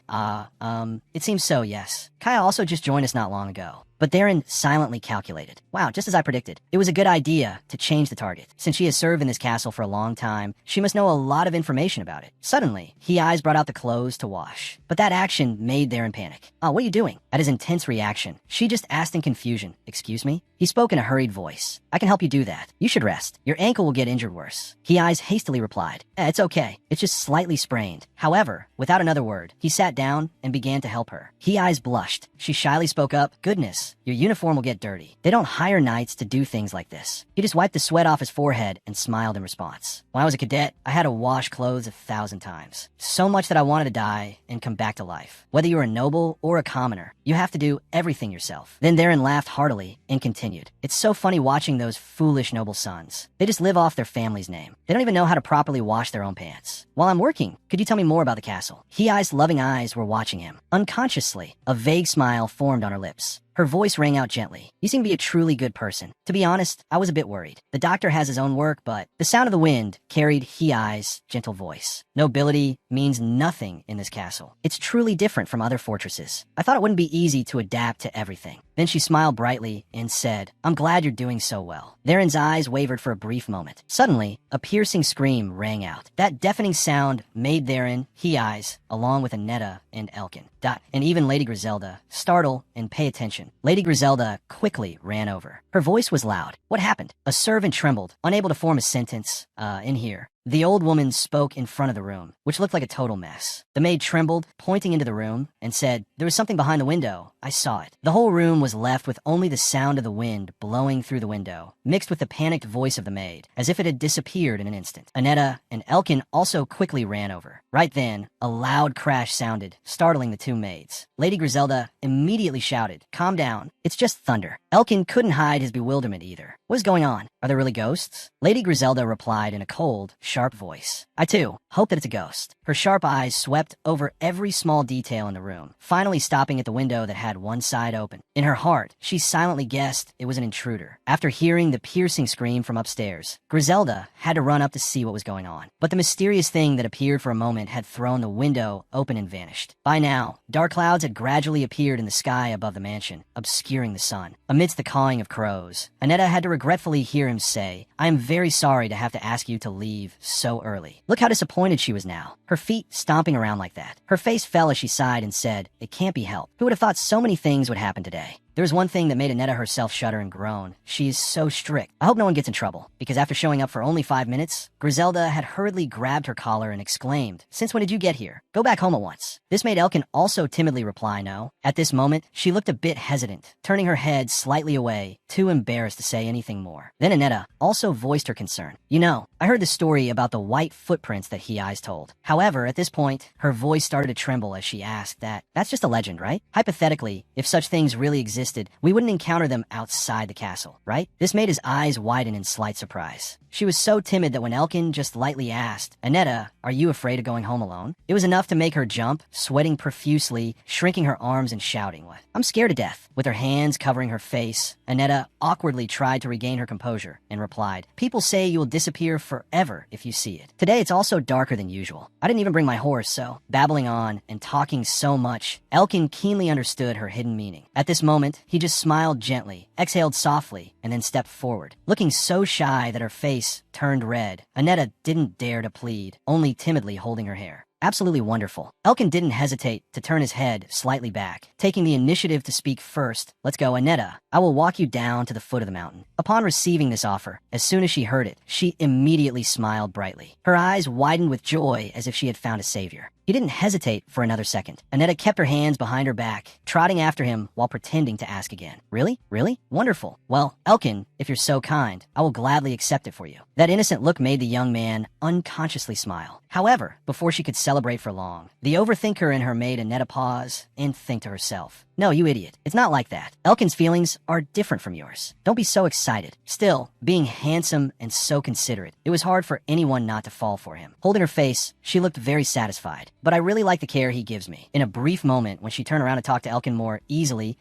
it seems so, yes. Kaya also just joined us not long ago." But Theron silently calculated. Wow, just as I predicted. It was a good idea to change the target. Since she has served in this castle for a long time, she must know a lot of information about it. Suddenly, He-Eyes brought out the clothes to wash. But that action made Theron panic. "Oh, what are you doing?" At his intense reaction, she just asked in confusion, "Excuse me?" He spoke in a hurried voice. "I can help you do that. You should rest. Your ankle will get injured worse." He-Eyes hastily replied, "It's okay. It's just slightly sprained." However, without another word, he sat down and began to help her. He-Eyes blushed. She shyly spoke up, "Goodness, your uniform will get dirty. They don't hire knights to do things like this." He just wiped the sweat off his forehead and smiled in response. "When I was a cadet, I had to wash clothes 1,000 times. So much that I wanted to die and come back to life. Whether you're a noble or a commoner, you have to do everything yourself." Then Theron laughed heartily and continued, "It's so funny watching those foolish noble sons. They just live off their family's name. They don't even know how to properly wash their own pants. While I'm working, could you tell me more about the castle?" He-Eye's loving eyes were watching him. Unconsciously, a vague smile formed on her lips. Her voice rang out gently. "You seem to be a truly good person. To be honest, I was a bit worried. The doctor has his own work, but..." The sound of the wind carried He-Eye's gentle voice. "Nobility means nothing in this castle. It's truly different from other fortresses. I thought it wouldn't be easy to adapt to everything." Then she smiled brightly and said, "I'm glad you're doing so well." Theron's eyes wavered for a brief moment. Suddenly, a piercing scream rang out. That deafening sound made Theron, He-Eyes, along with Anetta and Elkin, and even Lady Griselda, startle and pay attention. Lady Griselda quickly ran over. Her voice was loud. "What happened?" A servant trembled, unable to form a sentence. In here." The old woman spoke in front of the room, which looked like a total mess. The maid trembled, pointing into the room, and said, "There was something behind the window. I saw it." The whole room was left with only the sound of the wind blowing through the window, mixed with the panicked voice of the maid, as if it had disappeared in an instant. Anetta and Elkin also quickly ran over. Right then, a loud crash sounded, startling the two maids. Lady Griselda immediately shouted, "Calm down. It's just thunder." Elkin couldn't hide his bewilderment either. "What is going on? Are there really ghosts?" Lady Griselda replied in a cold, sharp voice. "I too hope that it's a ghost." Her sharp eyes swept over every small detail in the room, finally stopping at the window that had one side open. In her heart, she silently guessed it was an intruder. After hearing the piercing scream from upstairs, Griselda had to run up to see what was going on. But the mysterious thing that appeared for a moment had thrown the window open and vanished. By now, dark clouds had gradually appeared in the sky above the mansion, obscuring the sun. Amidst the cawing of crows, Anetta had to regretfully hear him say, "I am very sorry to have to ask you to leave so early." Look how disappointed she was now, her feet stomping around like that. Her face fell as she sighed and said, "It can't be helped. Who would have thought so many things would happen today?" There was one thing that made Anetta herself shudder and groan. She is so strict. I hope no one gets in trouble, because after showing up for only 5 minutes, Griselda had hurriedly grabbed her collar and exclaimed, "Since when did you get here? Go back home at once." This made Elkin also timidly reply no. At this moment, she looked a bit hesitant, turning her head slightly away, too embarrassed to say anything more. Then Anetta also voiced her concern. "You know, I heard the story about the white footprints that He-Eyes told. However, at this point, her voice started to tremble as she asked that's just a legend, right? Hypothetically, if such things really existed, we wouldn't encounter them outside the castle, right?" This made his eyes widen in slight surprise. She was so timid that when Elkin just lightly asked, "Anetta, are you afraid of going home alone?" it was enough to make her jump, sweating profusely, shrinking her arms and shouting, "What? I'm scared to death." With her hands covering her face, Anetta awkwardly tried to regain her composure and replied, "People say you will disappear forever if you see it. Today it's also darker than usual. I didn't even bring my horse, so..." Babbling on and talking so much, Elkin keenly understood her hidden meaning. At this moment, he just smiled gently, exhaled softly, and then stepped forward. Looking so shy that her face turned red, Anetta didn't dare to plead, only timidly holding her hair. Absolutely wonderful. Elkin didn't hesitate to turn his head slightly back, taking the initiative to speak first. "Let's go, Anetta. I will walk you down to the foot of the mountain." Upon receiving this offer, as soon as she heard it, she immediately smiled brightly. Her eyes widened with joy as if she had found a savior. He didn't hesitate for another second. Anetta kept her hands behind her back, trotting after him while pretending to ask again. "Really? Really? Wonderful. Well, Elkin, if you're so kind, I will gladly accept it for you." That innocent look made the young man unconsciously smile. However, before she could celebrate for long, the overthinker in her made Anetta pause and think to herself, "No, you idiot. It's not like that. Elkin's feelings are different from yours. Don't be so excited." Still, being handsome and so considerate, it was hard for anyone not to fall for him. Holding her face, she looked very satisfied. "But I really like the care he gives me." In a brief moment, when she turned around to talk to Elkin more easily,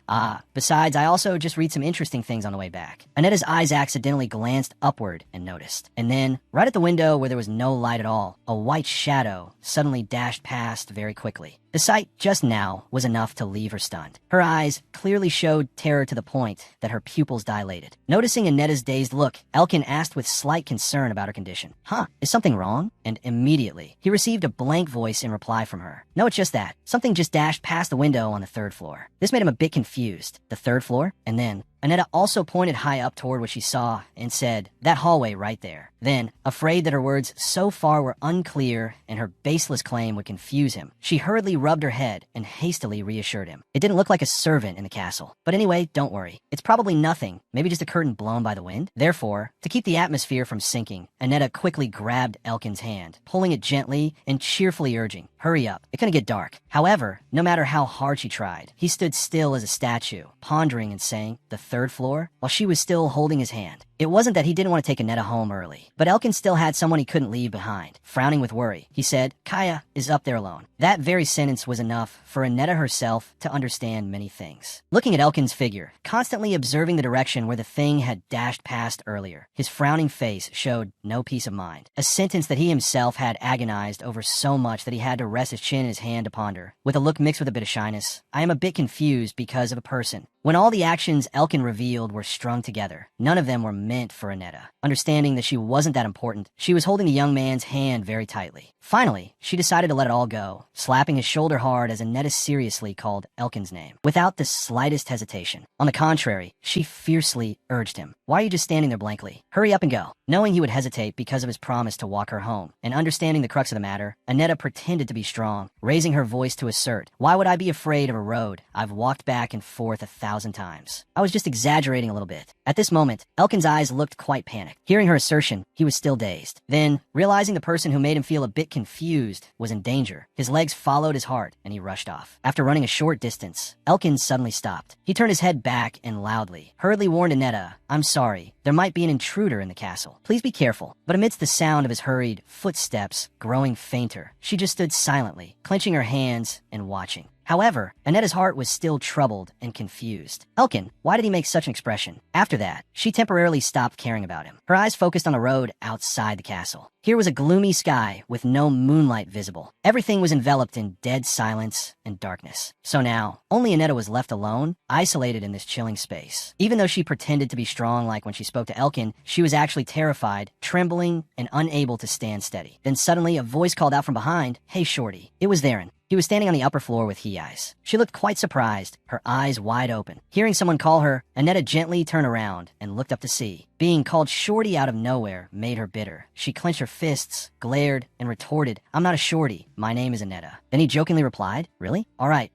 besides, I also just read some interesting things on the way back." Anetta's eyes accidentally glanced upward and noticed. And then, right at the window where there was no light at all, a white shadow suddenly dashed past very quickly. The sight just now was enough to leave her stunned. Her eyes clearly showed terror to the point that her pupils dilated. Noticing Anetta's dazed look, Elkin asked with slight concern about her condition, "Is something wrong?" And immediately, he received a blank voice in reply from her. "No, it's just that. Something just dashed past the window on the 3rd floor." This made him a bit confused. The 3rd floor? And then Anetta also pointed high up toward what she saw and said, "That hallway right there." Then, afraid that her words so far were unclear and her baseless claim would confuse him, she hurriedly rubbed her head and hastily reassured him. It didn't look like a servant in the castle. But anyway, don't worry. It's probably nothing, maybe just a curtain blown by the wind. Therefore, to keep the atmosphere from sinking, Annetta quickly grabbed Elkin's hand, pulling it gently and cheerfully urging, hurry up, it's gonna get dark. However, no matter how hard she tried, he stood still as a statue, pondering and saying, the third floor, while she was still holding his hand. It wasn't that he didn't want to take Annetta home early, but Elkin still had someone he couldn't leave behind. Frowning with worry, he said, Kaya is up there alone. That very sentence was enough for Annetta herself to understand many things. Looking at Elkin's figure, constantly observing the direction where the thing had dashed past earlier, his frowning face showed no peace of mind. A sentence that he himself had agonized over so much that he had to rest his chin in his hand to ponder. With a look mixed with a bit of shyness, I am a bit confused because of a person. When all the actions Elkin revealed were strung together, none of them were meant for Annetta. Understanding that she wasn't that important, she was holding the young man's hand very tightly. Finally, she decided to let it all go, slapping his shoulder hard as Annetta seriously called Elkin's name, without the slightest hesitation. On the contrary, she fiercely urged him, why are you just standing there blankly? Hurry up and go. Knowing he would hesitate because of his promise to walk her home, and understanding the crux of the matter, Annetta pretended to be strong, raising her voice to assert, why would I be afraid of a road I've walked back and forth 1,000 times? I was just exaggerating a little bit. At this moment, Elkin's eyes looked quite panicked. Hearing her assertion, he was still dazed. Then, realizing the person who made him feel a bit confused was in danger, his legs followed his heart, and he rushed off. After running a short distance, Elkin suddenly stopped. He turned his head back and loudly, hurriedly warned Annetta, I'm sorry, there might be an intruder in the castle. Please be careful. But amidst the sound of his hurried footsteps growing fainter, she just stood silently, clenching her hands and watching. However, Annetta's heart was still troubled and confused. Elkin, why did he make such an expression? After that, she temporarily stopped caring about him. Her eyes focused on the road outside the castle. Here was a gloomy sky with no moonlight visible. Everything was enveloped in dead silence and darkness. So now, only Annetta was left alone, isolated in this chilling space. Even though she pretended to be strong like when she spoke to Elkin, she was actually terrified, trembling, and unable to stand steady. Then suddenly, a voice called out from behind, Hey, Shorty. It was Theron. He was standing on the upper floor with he eyes. She looked quite surprised, her eyes wide open. Hearing someone call her, Annetta gently turned around and looked up to see. Being called Shorty out of nowhere made her bitter. She clenched her fists, glared, and retorted, I'm not a Shorty. My name is Annetta. Then he jokingly replied, Really? All right.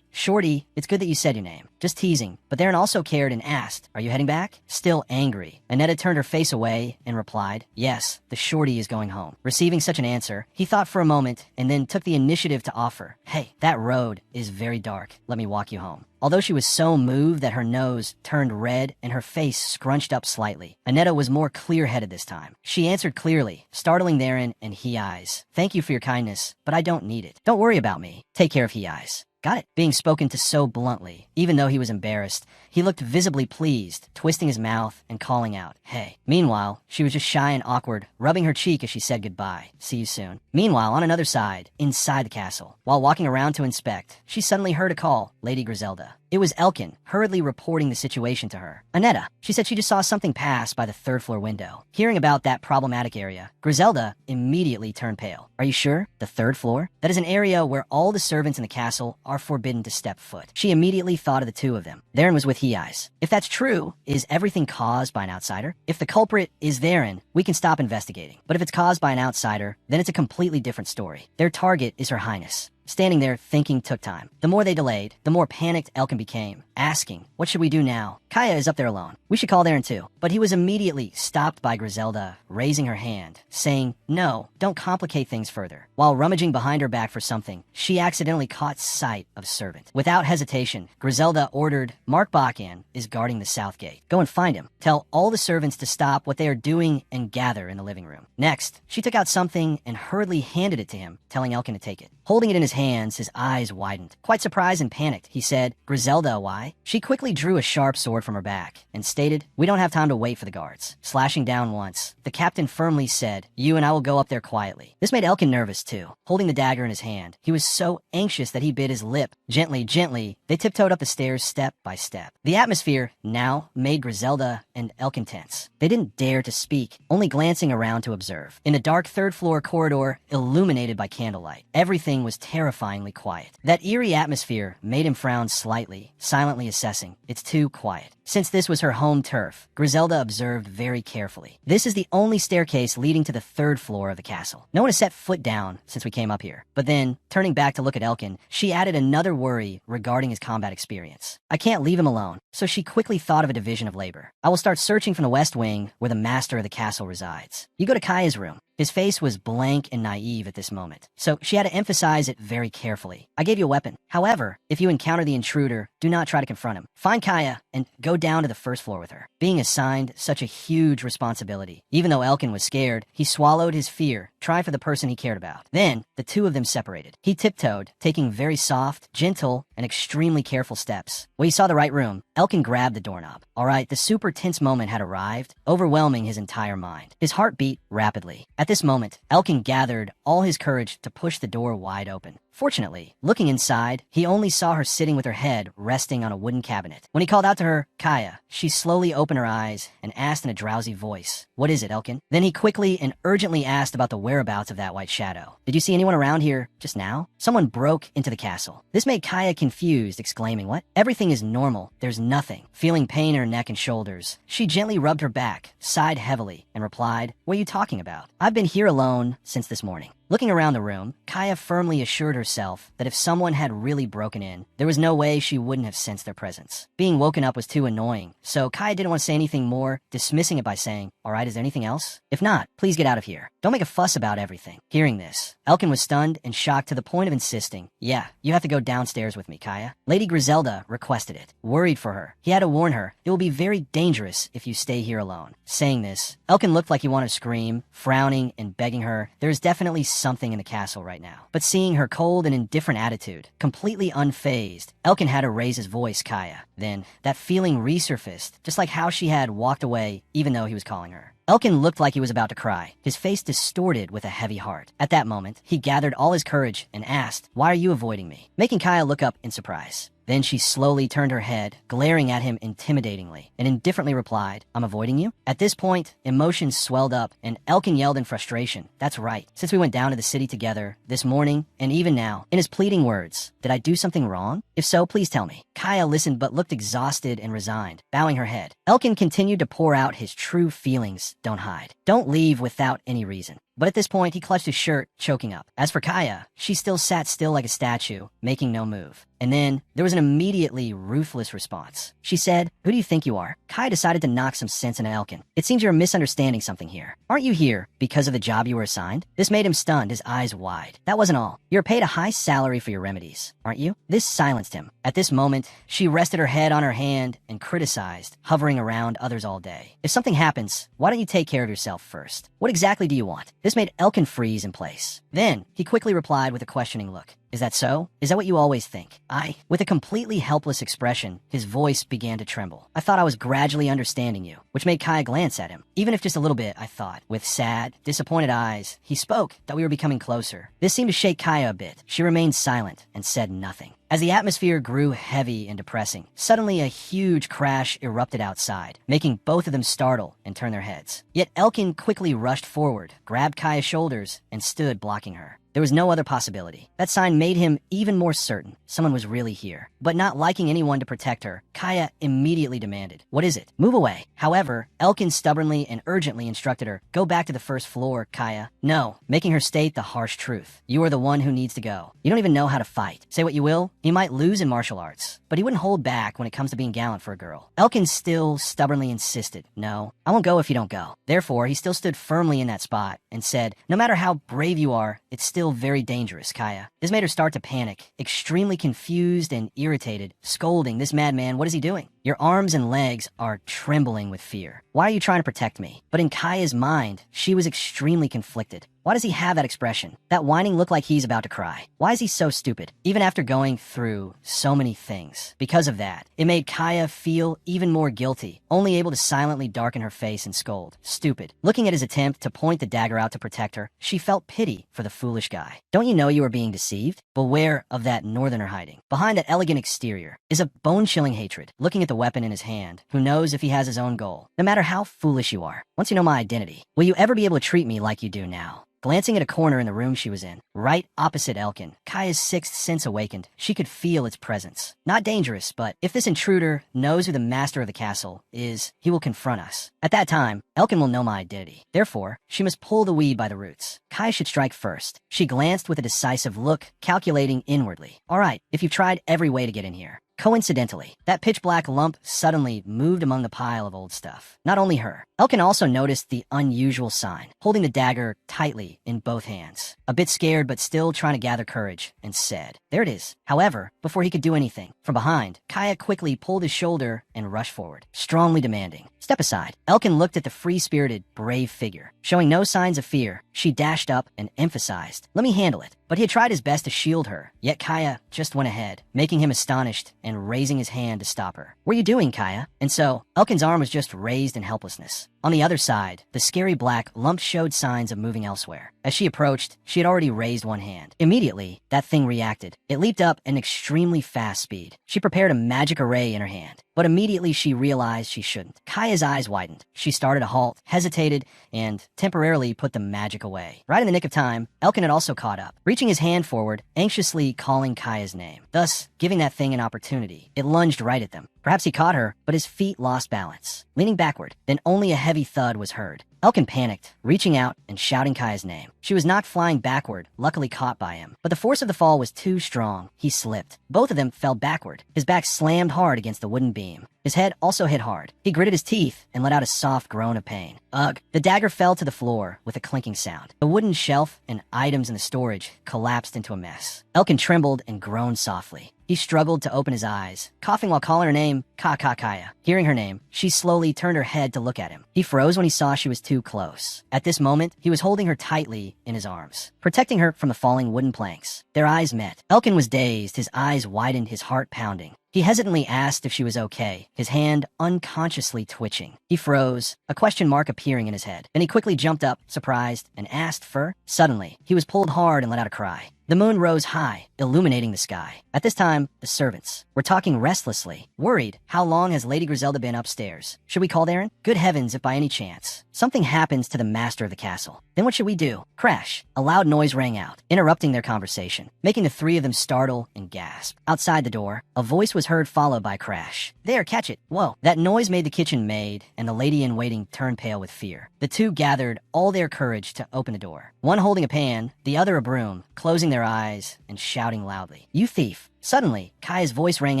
Shorty, it's good that you said your name. Just teasing. But Theron also cared and asked, Are you heading back? Still angry, Annetta turned her face away and replied, Yes, the Shorty is going home. Receiving such an answer, he thought for a moment and then took the initiative to offer, Hey, that road is very dark. Let me walk you home. Although she was so moved that her nose turned red and her face scrunched up slightly, Annetta was more clear-headed this time. She answered clearly, startling Theron and he eyes. Thank you for your kindness, but I don't need it. Don't worry about me. Take care of he eyes. Got it. Being spoken to so bluntly, even though he was embarrassed, he looked visibly pleased, twisting his mouth and calling out, Hey. Meanwhile, she was just shy and awkward, rubbing her cheek as she said goodbye. See you soon. Meanwhile, on another side, inside the castle, while walking around to inspect, she suddenly heard a call, Lady Griselda. It was Elkin, hurriedly reporting the situation to her. Annetta, she said she just saw something pass by the third-floor window. Hearing about that problematic area, Griselda immediately turned pale. Are you sure? The third floor? That is an area where all the servants in the castle are forbidden to step foot. She immediately thought of the two of them. Theron was with he eyes. If that's true, is everything caused by an outsider? If the culprit is Theron, we can stop investigating. But if it's caused by an outsider, then it's a completely different story. Their target is Her Highness. Standing there, thinking took time. The more they delayed, the more panicked Elkin became, asking, What should we do now? Kaya is up there alone. We should call Theron too. But he was immediately stopped by Griselda, raising her hand, saying, No, don't complicate things further. While rummaging behind her back for something, she accidentally caught sight of a servant. Without hesitation, Griselda ordered, Mark Bakan is guarding the south gate. Go and find him. Tell all the servants to stop what they are doing and gather in the living room. Next, she took out something and hurriedly handed it to him, telling Elkin to take it. Holding it in his hands, his eyes widened. Quite surprised and panicked, he said, Griselda, why? She quickly drew a sharp sword from her back and stated, We don't have time to wait for the guards. Slashing down once, the captain firmly said, You and I will go up there quietly. This made Elkin nervous too. Holding the dagger in his hand, he was so anxious that he bit his lip. Gently, they tiptoed up the stairs step by step. The atmosphere now made Griselda and Elkin tense. They didn't dare to speak, only glancing around to observe. In the dark third-floor corridor, illuminated by candlelight, everything was terrible. terrifyingly quiet. That eerie atmosphere made him frown slightly, silently assessing. It's too quiet. Since this was her home turf, Griselda observed very carefully. This is the only staircase leading to the 3rd floor of the castle. No one has set foot down since we came up here. But then, turning back to look at Elkin, she added another worry regarding his combat experience. I can't leave him alone, so she quickly thought of a division of labor. I will start searching from the west wing where the master of the castle resides. You go to Kaya's room. His face was blank and naive at this moment, so she had to emphasize it very carefully. I gave you a weapon. However, if you encounter the intruder, do not try to confront him. Find Kaya and go down to the 1st floor with her. Being assigned such a huge responsibility. Even though Elkin was scared, he swallowed his fear, tried for the person he cared about. Then, the two of them separated. He tiptoed, taking very soft, gentle, and extremely careful steps. When he saw the right room, Elkin grabbed the doorknob. Alright, the super tense moment had arrived, overwhelming his entire mind. His heart beat rapidly. At this moment, Elkin gathered all his courage to push the door wide open. Fortunately, looking inside, he only saw her sitting with her head resting on a wooden cabinet. When he called out to her, Kaya, she slowly opened her eyes and asked in a drowsy voice, "What is it, Elkin?" Then he quickly and urgently asked about the whereabouts of that white shadow. "Did you see anyone around here just now?" Someone broke into the castle. This made Kaya confused, exclaiming, "What? Everything is normal. There's nothing." Feeling pain in her neck and shoulders, she gently rubbed her back, sighed heavily, and replied, "What are you talking about? I've been here alone since this morning." Looking around the room, Kaya firmly assured herself that if someone had really broken in, there was no way she wouldn't have sensed their presence. Being woken up was too annoying, so Kaya didn't want to say anything more, dismissing it by saying, "Alright, is there anything else? If not, please get out of here. Don't make a fuss about everything." Hearing this, Elkin was stunned and shocked to the point of insisting, "Yeah, you have to go downstairs with me, Kaya." Lady Griselda requested it, worried for her. He had to warn her, "It will be very dangerous if you stay here alone." Saying this, Elkin looked like he wanted to scream, frowning and begging her. There is definitely something in the castle right now. But seeing her cold and indifferent attitude, completely unfazed, Elkin had to raise his voice, "Kaya." Then, that feeling resurfaced, just like how she had walked away even though he was calling her. Elkin looked like he was about to cry, his face distorted with a heavy heart. At that moment, he gathered all his courage and asked, "Why are you avoiding me?" Making Kaya look up in surprise. Then she slowly turned her head, glaring at him intimidatingly, and indifferently replied, "I'm avoiding you?" At this point, emotions swelled up, and Elkin yelled in frustration, "That's right. Since we went down to the city together, this morning, and even now," in his pleading words, "did I do something wrong? If so, please tell me." Kaya listened but looked exhausted and resigned, bowing her head. Elkin continued to pour out his true feelings. "Don't hide. Don't leave without any reason." But at this point, he clutched his shirt, choking up. As for Kaya, she still sat still like a statue, making no move. And then, there was an immediately ruthless response. She said, "Who do you think you are?" Kaya decided to knock some sense into Elkin. "It seems you're misunderstanding something here. Aren't you here because of the job you were assigned?" This made him stunned, his eyes wide. "That wasn't all. You're paid a high salary for your remedies, aren't you?" This silenced him. At this moment, she rested her head on her hand and criticized, hovering around others all day. "If something happens, why don't you take care of yourself first? What exactly do you want?" This made Elkin freeze in place. Then, he quickly replied with a questioning look. "Is that so? Is that what you always think?" With a completely helpless expression, his voice began to tremble. "I thought I was gradually understanding you," which made Kaya glance at him. "Even if just a little bit, I thought." With sad, disappointed eyes, he spoke that we were becoming closer. This seemed to shake Kaya a bit. She remained silent and said nothing. As the atmosphere grew heavy and depressing, suddenly a huge crash erupted outside, making both of them startle and turn their heads. Yet Elkin quickly rushed forward, grabbed Kaya's shoulders, and stood blocking her. There was no other possibility. That sign made him even more certain someone was really here. But not liking anyone to protect her, Kaya immediately demanded, "What is it? Move away." However, Elkin stubbornly and urgently instructed her, "Go back to the 1st floor, Kaya." No, making her state the harsh truth. "You are the one who needs to go. You don't even know how to fight. Say what you will, you might lose in martial arts." But he wouldn't hold back when it comes to being gallant for a girl. Elkin still stubbornly insisted, "No, I won't go if you don't go." Therefore, he still stood firmly in that spot and said, "No matter how brave you are, it's still very dangerous, Kaya." This made her start to panic, extremely confused and irritated, scolding, "This madman, what is he doing? Your arms and legs are trembling with fear. Why are you trying to protect me?" But in Kaya's mind, she was extremely conflicted. Why does he have that expression? That whining look like he's about to cry. Why is he so stupid? Even after going through so many things. Because of that, it made Kaya feel even more guilty, only able to silently darken her face and scold. Stupid. Looking at his attempt to point the dagger out to protect her, she felt pity for the foolish guy. Don't you know you are being deceived? Beware of that northerner hiding. Behind that elegant exterior is a bone-chilling hatred, looking at the weapon in his hand, who knows if he has his own goal. No matter how foolish you are, once you know my identity, will you ever be able to treat me like you do now? glancing at a corner in the room she was in, right opposite Elkin. Kaya's sixth sense awakened. She could feel its presence. Not dangerous, but if this intruder knows who the master of the castle is, he will confront us. At that time, Elkin will know my identity. Therefore, she must pull the weed by the roots. Kaya should strike first. She glanced with a decisive look, calculating inwardly. All right, if you've tried every way to get in here. Coincidentally, that pitch-black lump suddenly moved among the pile of old stuff. Not only her. Elkin also noticed the unusual sign, holding the dagger tightly in both hands. A bit scared but still trying to gather courage, and said, "There it is." However, before he could do anything, from behind, Kaya quickly pulled his shoulder and rushed forward, strongly demanding, "Step aside." Elkin looked at the free-spirited, brave figure. Showing no signs of fear, she dashed up and emphasized, "Let me handle it." But he had tried his best to shield her, yet Kaya just went ahead, making him astonished and raising his hand to stop her. "What are you doing, Kaya?" And so, Elkin's arm was just raised in helplessness. On the other side, the scary black lump showed signs of moving elsewhere. As she approached, she had already raised one hand. Immediately, that thing reacted. It leaped up at an extremely fast speed. She prepared a magic array in her hand, but immediately she realized she shouldn't. Kaya's eyes widened. She started to halt, hesitated, and temporarily put the magic away. Right in the nick of time, Elkin had also caught up, reaching his hand forward, anxiously calling Kaya's name, thus giving that thing an opportunity. It lunged right at them. Perhaps he caught her, but his feet lost balance. Leaning backward, then only a heavy thud was heard. Elkin panicked, reaching out and shouting Kaya's name. She was knocked flying backward, luckily caught by him. But the force of the fall was too strong. He slipped. Both of them fell backward. His back slammed hard against the wooden beam. His head also hit hard. He gritted his teeth and let out a soft groan of pain. Ugh! The dagger fell to the floor with a clinking sound. The wooden shelf and items in the storage collapsed into a mess. Elkin trembled and groaned softly. He struggled to open his eyes, coughing while calling her name, Kaya. Hearing her name, she slowly turned her head to look at him. He froze when he saw she was too close. At this moment, he was holding her tightly in his arms, protecting her from the falling wooden planks. Their eyes met. Elkin was dazed, his eyes widened, his heart pounding. He hesitantly asked if she was okay, his hand unconsciously twitching. He froze, a question mark appearing in his head. Then he quickly jumped up, surprised, and asked for... Suddenly, he was pulled hard and let out a cry. The moon rose high, illuminating the sky. At this time, the servants were talking restlessly, worried. How long has Lady Griselda been upstairs? Should we call Darren? Good heavens, if by any chance something happens to the master of the castle, then what should we do? Crash! A loud noise rang out, interrupting their conversation, making the three of them startle and gasp. Outside the door, a voice was heard followed by a crash. "There, catch it!" Whoa! That noise made the kitchen maid and the lady-in-waiting turn pale with fear. The two gathered all their courage to open the door, one holding a pan, the other a broom, closing their eyes and shouting loudly, "You thief!" Suddenly, Kaya's voice rang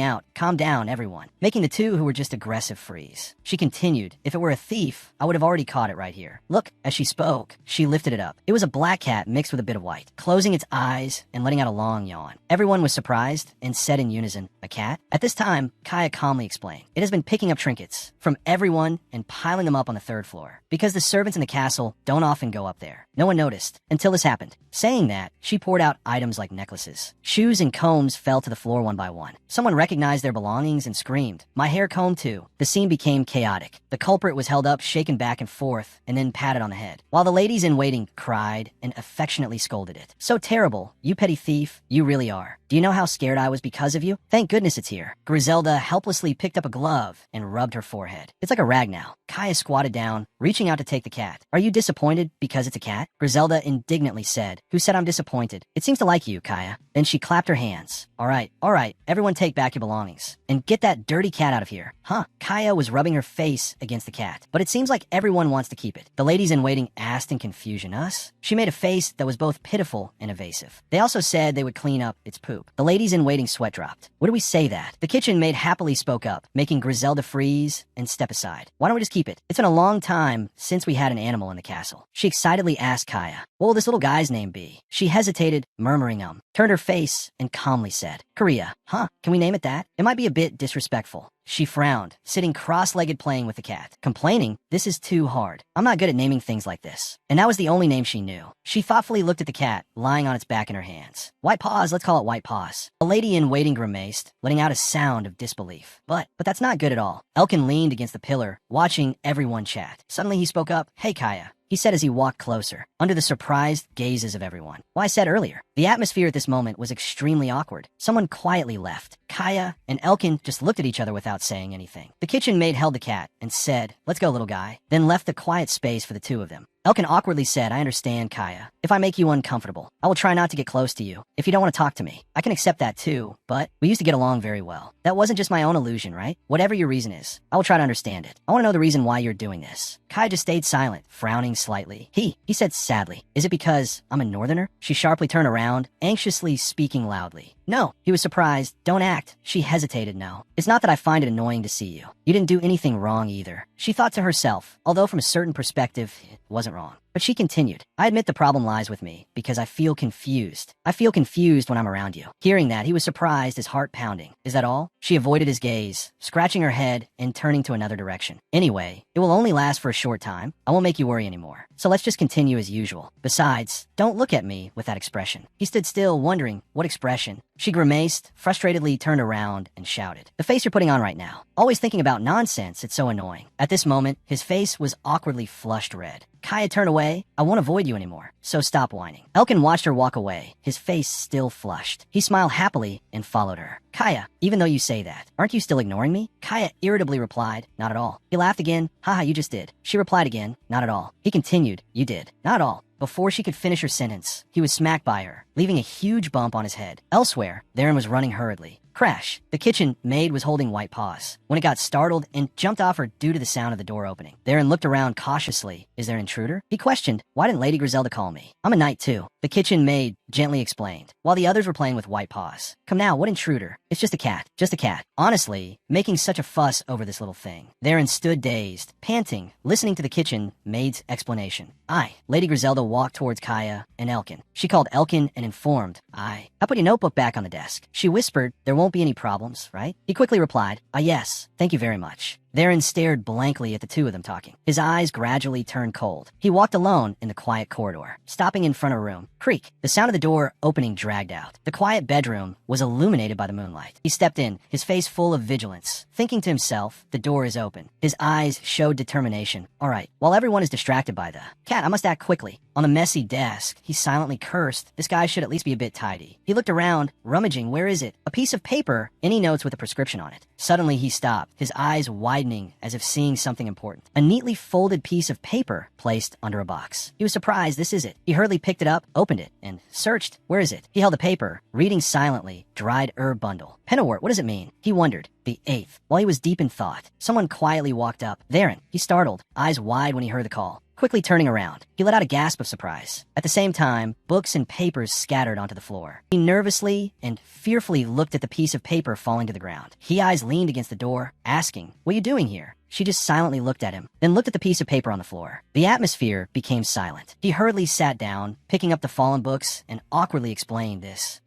out, "Calm down, everyone," making the two who were just aggressive freeze. She continued, "If it were a thief, I would have already caught it right here. Look." As she spoke, she lifted it up. It was a black cat mixed with a bit of white, closing its eyes and letting out a long yawn. Everyone was surprised and said in unison, "A cat?" At this time, Kaya calmly explained, "It has been picking up trinkets from everyone and piling them up on the third floor, because the servants in the castle don't often go up there. No one noticed until this happened." Saying that, she poured out items like necklaces. Shoes and combs fell to the floor one by one. Someone recognized their belongings and screamed, "My hair combed too." The scene became chaotic. The culprit was held up, shaken back and forth, and then patted on the head, while the ladies-in-waiting cried and affectionately scolded it. "So terrible, you petty thief, you really are. Do you know how scared I was because of you? Thank goodness it's here." Griselda helplessly picked up a glove and rubbed her forehead. "It's like a rag now." Kaya squatted down, reaching out to take the cat. "Are you disappointed because it's a cat?" Griselda indignantly said. "Who said I'm disappointed? It seems to like you, Kaya." Then she clapped her hands. All right, everyone take back your belongings. And get that dirty cat out of here." Huh? Kaya was rubbing her face against the cat, but it seems like everyone wants to keep it. The ladies-in-waiting asked in confusion, "Us?" She made a face that was both pitiful and evasive. They also said they would clean up its poop. The ladies-in-waiting sweat dropped. "What do we say that?" The kitchen maid happily spoke up, making Griselda freeze and step aside. "Why don't we just keep it? It's been a long time since we had an animal in the castle." She excitedly asked Kaya, "What will this little guy's name be?" She hesitated, murmuring turned her face and calmly said, "Korea." "Huh? Can we name it that? It might be a bit disrespectful." She frowned, sitting cross-legged playing with the cat, complaining, "This is too hard. I'm not good at naming things like this." And that was the only name she knew. She thoughtfully looked at the cat, lying on its back in her hands. "White Paws, let's call it White Paws." A lady-in-waiting grimaced, letting out a sound of disbelief. But that's not good at all." Elkin leaned against the pillar, watching everyone chat. Suddenly he spoke up, "Hey, Kaya," he said as he walked closer, under the surprised gazes of everyone. "Well, I said earlier." The atmosphere at this moment was extremely awkward. Someone quietly left. Kaya and Elkin just looked at each other without saying anything. The kitchen maid held the cat and said, "Let's go, little guy," then left the quiet space for the two of them. Elkin awkwardly said, I understand, Kaya. If I make you uncomfortable, I will try not to get close to you. If you don't want to talk to me, I can accept that too, but we used to get along very well. That wasn't just my own illusion, right? Whatever your reason is, I will try to understand it. I want to know the reason why you're doing this. Kaya just stayed silent, frowning slightly. He said sadly, is it because I'm a northerner? She sharply turned around, anxiously speaking loudly. No, he was surprised. Don't act. She hesitated. No. It's not that I find it annoying to see you. You didn't do anything wrong either. She thought to herself, although from a certain perspective, it wasn't wrong. But she continued, I admit the problem lies with me because I feel confused. I feel confused when I'm around you. Hearing that, he was surprised, his heart pounding. Is that all? She avoided his gaze, scratching her head and turning to another direction. Anyway, it will only last for a short time. I won't make you worry anymore. So let's just continue as usual. Besides, don't look at me with that expression. He stood still, wondering what expression. She grimaced, frustratedly turned around and shouted, the face you're putting on right now. Always thinking about nonsense, it's so annoying. At this moment, his face was awkwardly flushed red. Kaya turned away. I won't avoid you anymore, so stop whining. Elkin watched her walk away, his face still flushed. He smiled happily and followed her. Kaya, even though you say that, aren't you still ignoring me? Kaya irritably replied, not at all. He laughed again. Haha, you just did. She replied again, not at all. He continued, you did. Not at all. Before she could finish her sentence, he was smacked by her, leaving a huge bump on his head. Elsewhere, Darren was running hurriedly. Crash. The kitchen maid was holding white paws when it got startled and jumped off her due to the sound of the door opening. Darren looked around cautiously. Is there an intruder? He questioned, why didn't Lady Griselda call me? I'm a knight too. The kitchen maid gently explained, while the others were playing with white paws. Come now, what intruder? It's just a cat. Just a cat. Honestly, making such a fuss over this little thing. Darren stood dazed, panting, listening to the kitchen maid's explanation. Lady Griselda walked towards Kaya and Elkin. She called Elkin and informed, I put your notebook back on the desk. She whispered, there won't be any problems, right? He quickly replied, yes, thank you very much. Darren stared blankly at the two of them talking. His eyes gradually turned cold. He walked alone in the quiet corridor, stopping in front of a room. Creak. The sound of the door opening dragged out. The quiet bedroom was illuminated by the moonlight. He stepped in, his face full of vigilance, thinking to himself, the door is open. His eyes showed determination. All right, while everyone is distracted by the cat, I must act quickly. On the messy desk, he silently cursed. This guy should at least be a bit tidy. He looked around, rummaging. Where is it? A piece of paper. Any notes with a prescription on it. Suddenly he stopped, his eyes widening as if seeing something important. A neatly folded piece of paper placed under a box. He was surprised. This is it. He hurriedly picked it up, opened it, and searched. Where is it? He held the paper, reading silently. Dried herb bundle. Pennywort, what does it mean? He wondered. The 8th. While he was deep in thought, someone quietly walked up. Darren. He startled, eyes wide when he heard the call. Quickly turning around, he let out a gasp of surprise. At the same time, books and papers scattered onto the floor. He nervously and fearfully looked at the piece of paper falling to the ground. He eyes leaned against the door, asking, what are you doing here? She just silently looked at him, then looked at the piece of paper on the floor. The atmosphere became silent. He hurriedly sat down, picking up the fallen books, and awkwardly explained this.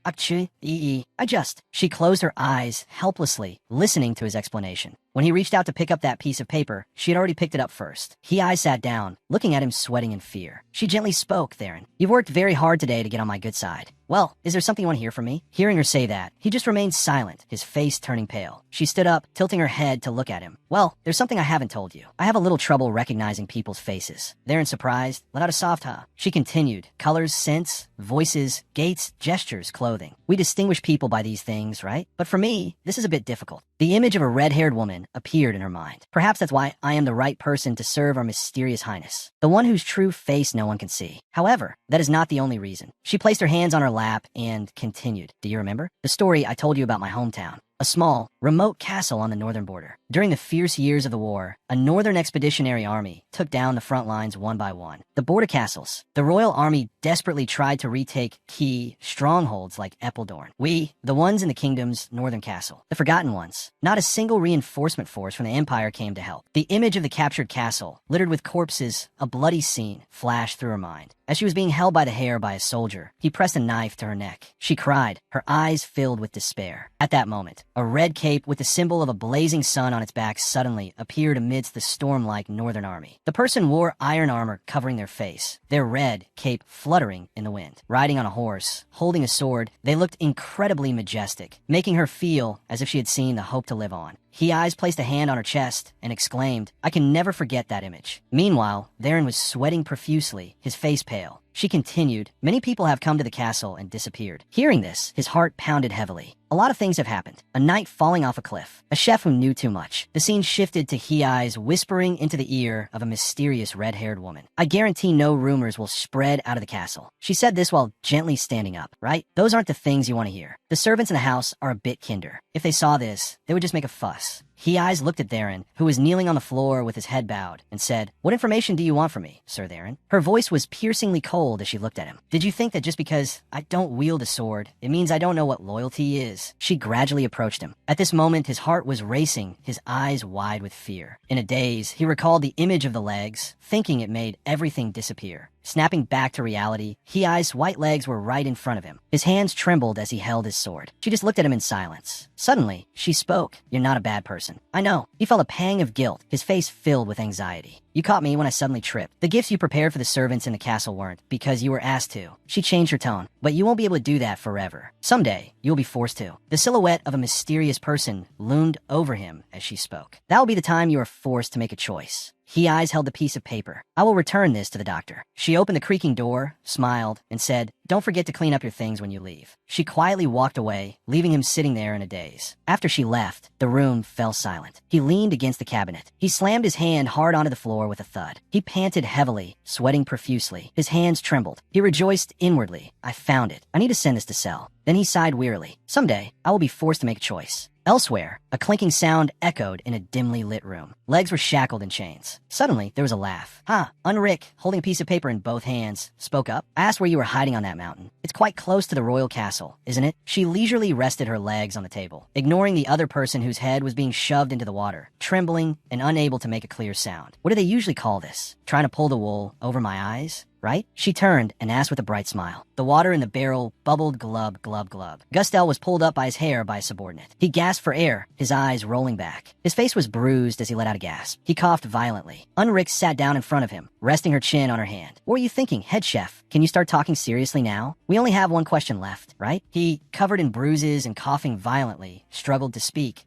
She closed her eyes helplessly, listening to his explanation. When he reached out to pick up that piece of paper, she had already picked it up first. I sat down, looking at him sweating in fear. She gently spoke, Theron. You've worked very hard today to get on my good side. Well, is there something you want to hear from me? Hearing her say that, he just remained silent, his face turning pale. She stood up, tilting her head to look at him. Well, there's something I haven't told you. I have a little trouble recognizing people's faces. Theron, surprised, let out a soft huh. She continued, colors, scents, voices, gaits, gestures, clothing. We distinguish people by these things, right? But for me, this is a bit difficult. The image of a red-haired woman appeared in her mind. Perhaps that's why I am the right person to serve our mysterious highness, the one whose true face no one can see. However, that is not the only reason. She placed her hands on her lap and continued. Do you remember? The story I told you about my hometown. A small, remote castle on the northern border. During the fierce years of the war, a northern expeditionary army took down the front lines one by one. The border castles. The royal army desperately tried to retake key strongholds like Eppledorn. We, the ones in the kingdom's northern castle. The forgotten ones. Not a single reinforcement force from the Empire came to help. The image of the captured castle, littered with corpses, a bloody scene, flashed through her mind. As she was being held by the hair by a soldier, he pressed a knife to her neck. She cried, her eyes filled with despair. At that moment, a red cape with the symbol of a blazing sun on its back suddenly appeared amidst the storm-like northern army. The person wore iron armor covering their face, their red cape fluttering in the wind. Riding on a horse, holding a sword, they looked incredibly majestic, making her feel as if she had seen the hope to live on. Eyes placed a hand on her chest and exclaimed, I can never forget that image. Meanwhile, Theron was sweating profusely, his face pale. She continued, many people have come to the castle and disappeared. Hearing this, his heart pounded heavily. A lot of things have happened. A knight falling off a cliff. A chef who knew too much. The scene shifted to Hei's whispering into the ear of a mysterious red-haired woman. I guarantee no rumors will spread out of the castle. She said this while gently standing up, right? Those aren't the things you want to hear. The servants in the house are a bit kinder. If they saw this, they would just make a fuss. Hei's looked at Theron, who was kneeling on the floor with his head bowed, and said, "What information do you want from me, Sir Theron?" Her voice was piercingly cold as she looked at him. "Did you think that just because I don't wield a sword, it means I don't know what loyalty is?" She gradually approached him. At this moment, his heart was racing, his eyes wide with fear. In a daze, he recalled the image of the legs, thinking it made everything disappear. Snapping back to reality, Hei's white legs were right in front of him. His hands trembled as he held his sword. She just looked at him in silence. Suddenly, she spoke. "You're not a bad person." "I know." He felt a pang of guilt, his face filled with anxiety. "You caught me when I suddenly tripped. The gifts you prepared for the servants in the castle weren't, because you were asked to." She changed her tone. "But you won't be able to do that forever. Someday, you'll be forced to." The silhouette of a mysterious person loomed over him as she spoke. "That will be the time you are forced to make a choice." Hei's held a piece of paper. "I will return this to the doctor." She opened the creaking door, smiled, and said, "Don't forget to clean up your things when you leave." She quietly walked away, leaving him sitting there in a daze. After she left, the room fell silent. He leaned against the cabinet. He slammed his hand hard onto the floor with a thud. He panted heavily, sweating profusely. His hands trembled. He rejoiced inwardly. "I found it. I need to send this to Cell." Then he sighed wearily. "Someday, I will be forced to make a choice." Elsewhere, a clinking sound echoed in a dimly lit room. Legs were shackled in chains. Suddenly, there was a laugh. Unrick, holding a piece of paper in both hands, spoke up. "I asked where you were hiding on that mountain. It's quite close to the royal castle, isn't it?" She leisurely rested her legs on the table, ignoring the other person whose head was being shoved into the water, trembling and unable to make a clear sound. "What do they usually call this? Trying to pull the wool over my eyes? Right?" She turned and asked with a bright smile. The water in the barrel bubbled glub, glub, glub. Gustel was pulled up by his hair by a subordinate. He gasped for air, his eyes rolling back. His face was bruised as he let out a gasp. He coughed violently. Unrick sat down in front of him, resting her chin on her hand. "What were you thinking, head chef? Can you start talking seriously now? We only have one question left, right?" He, covered in bruises and coughing violently, struggled to speak.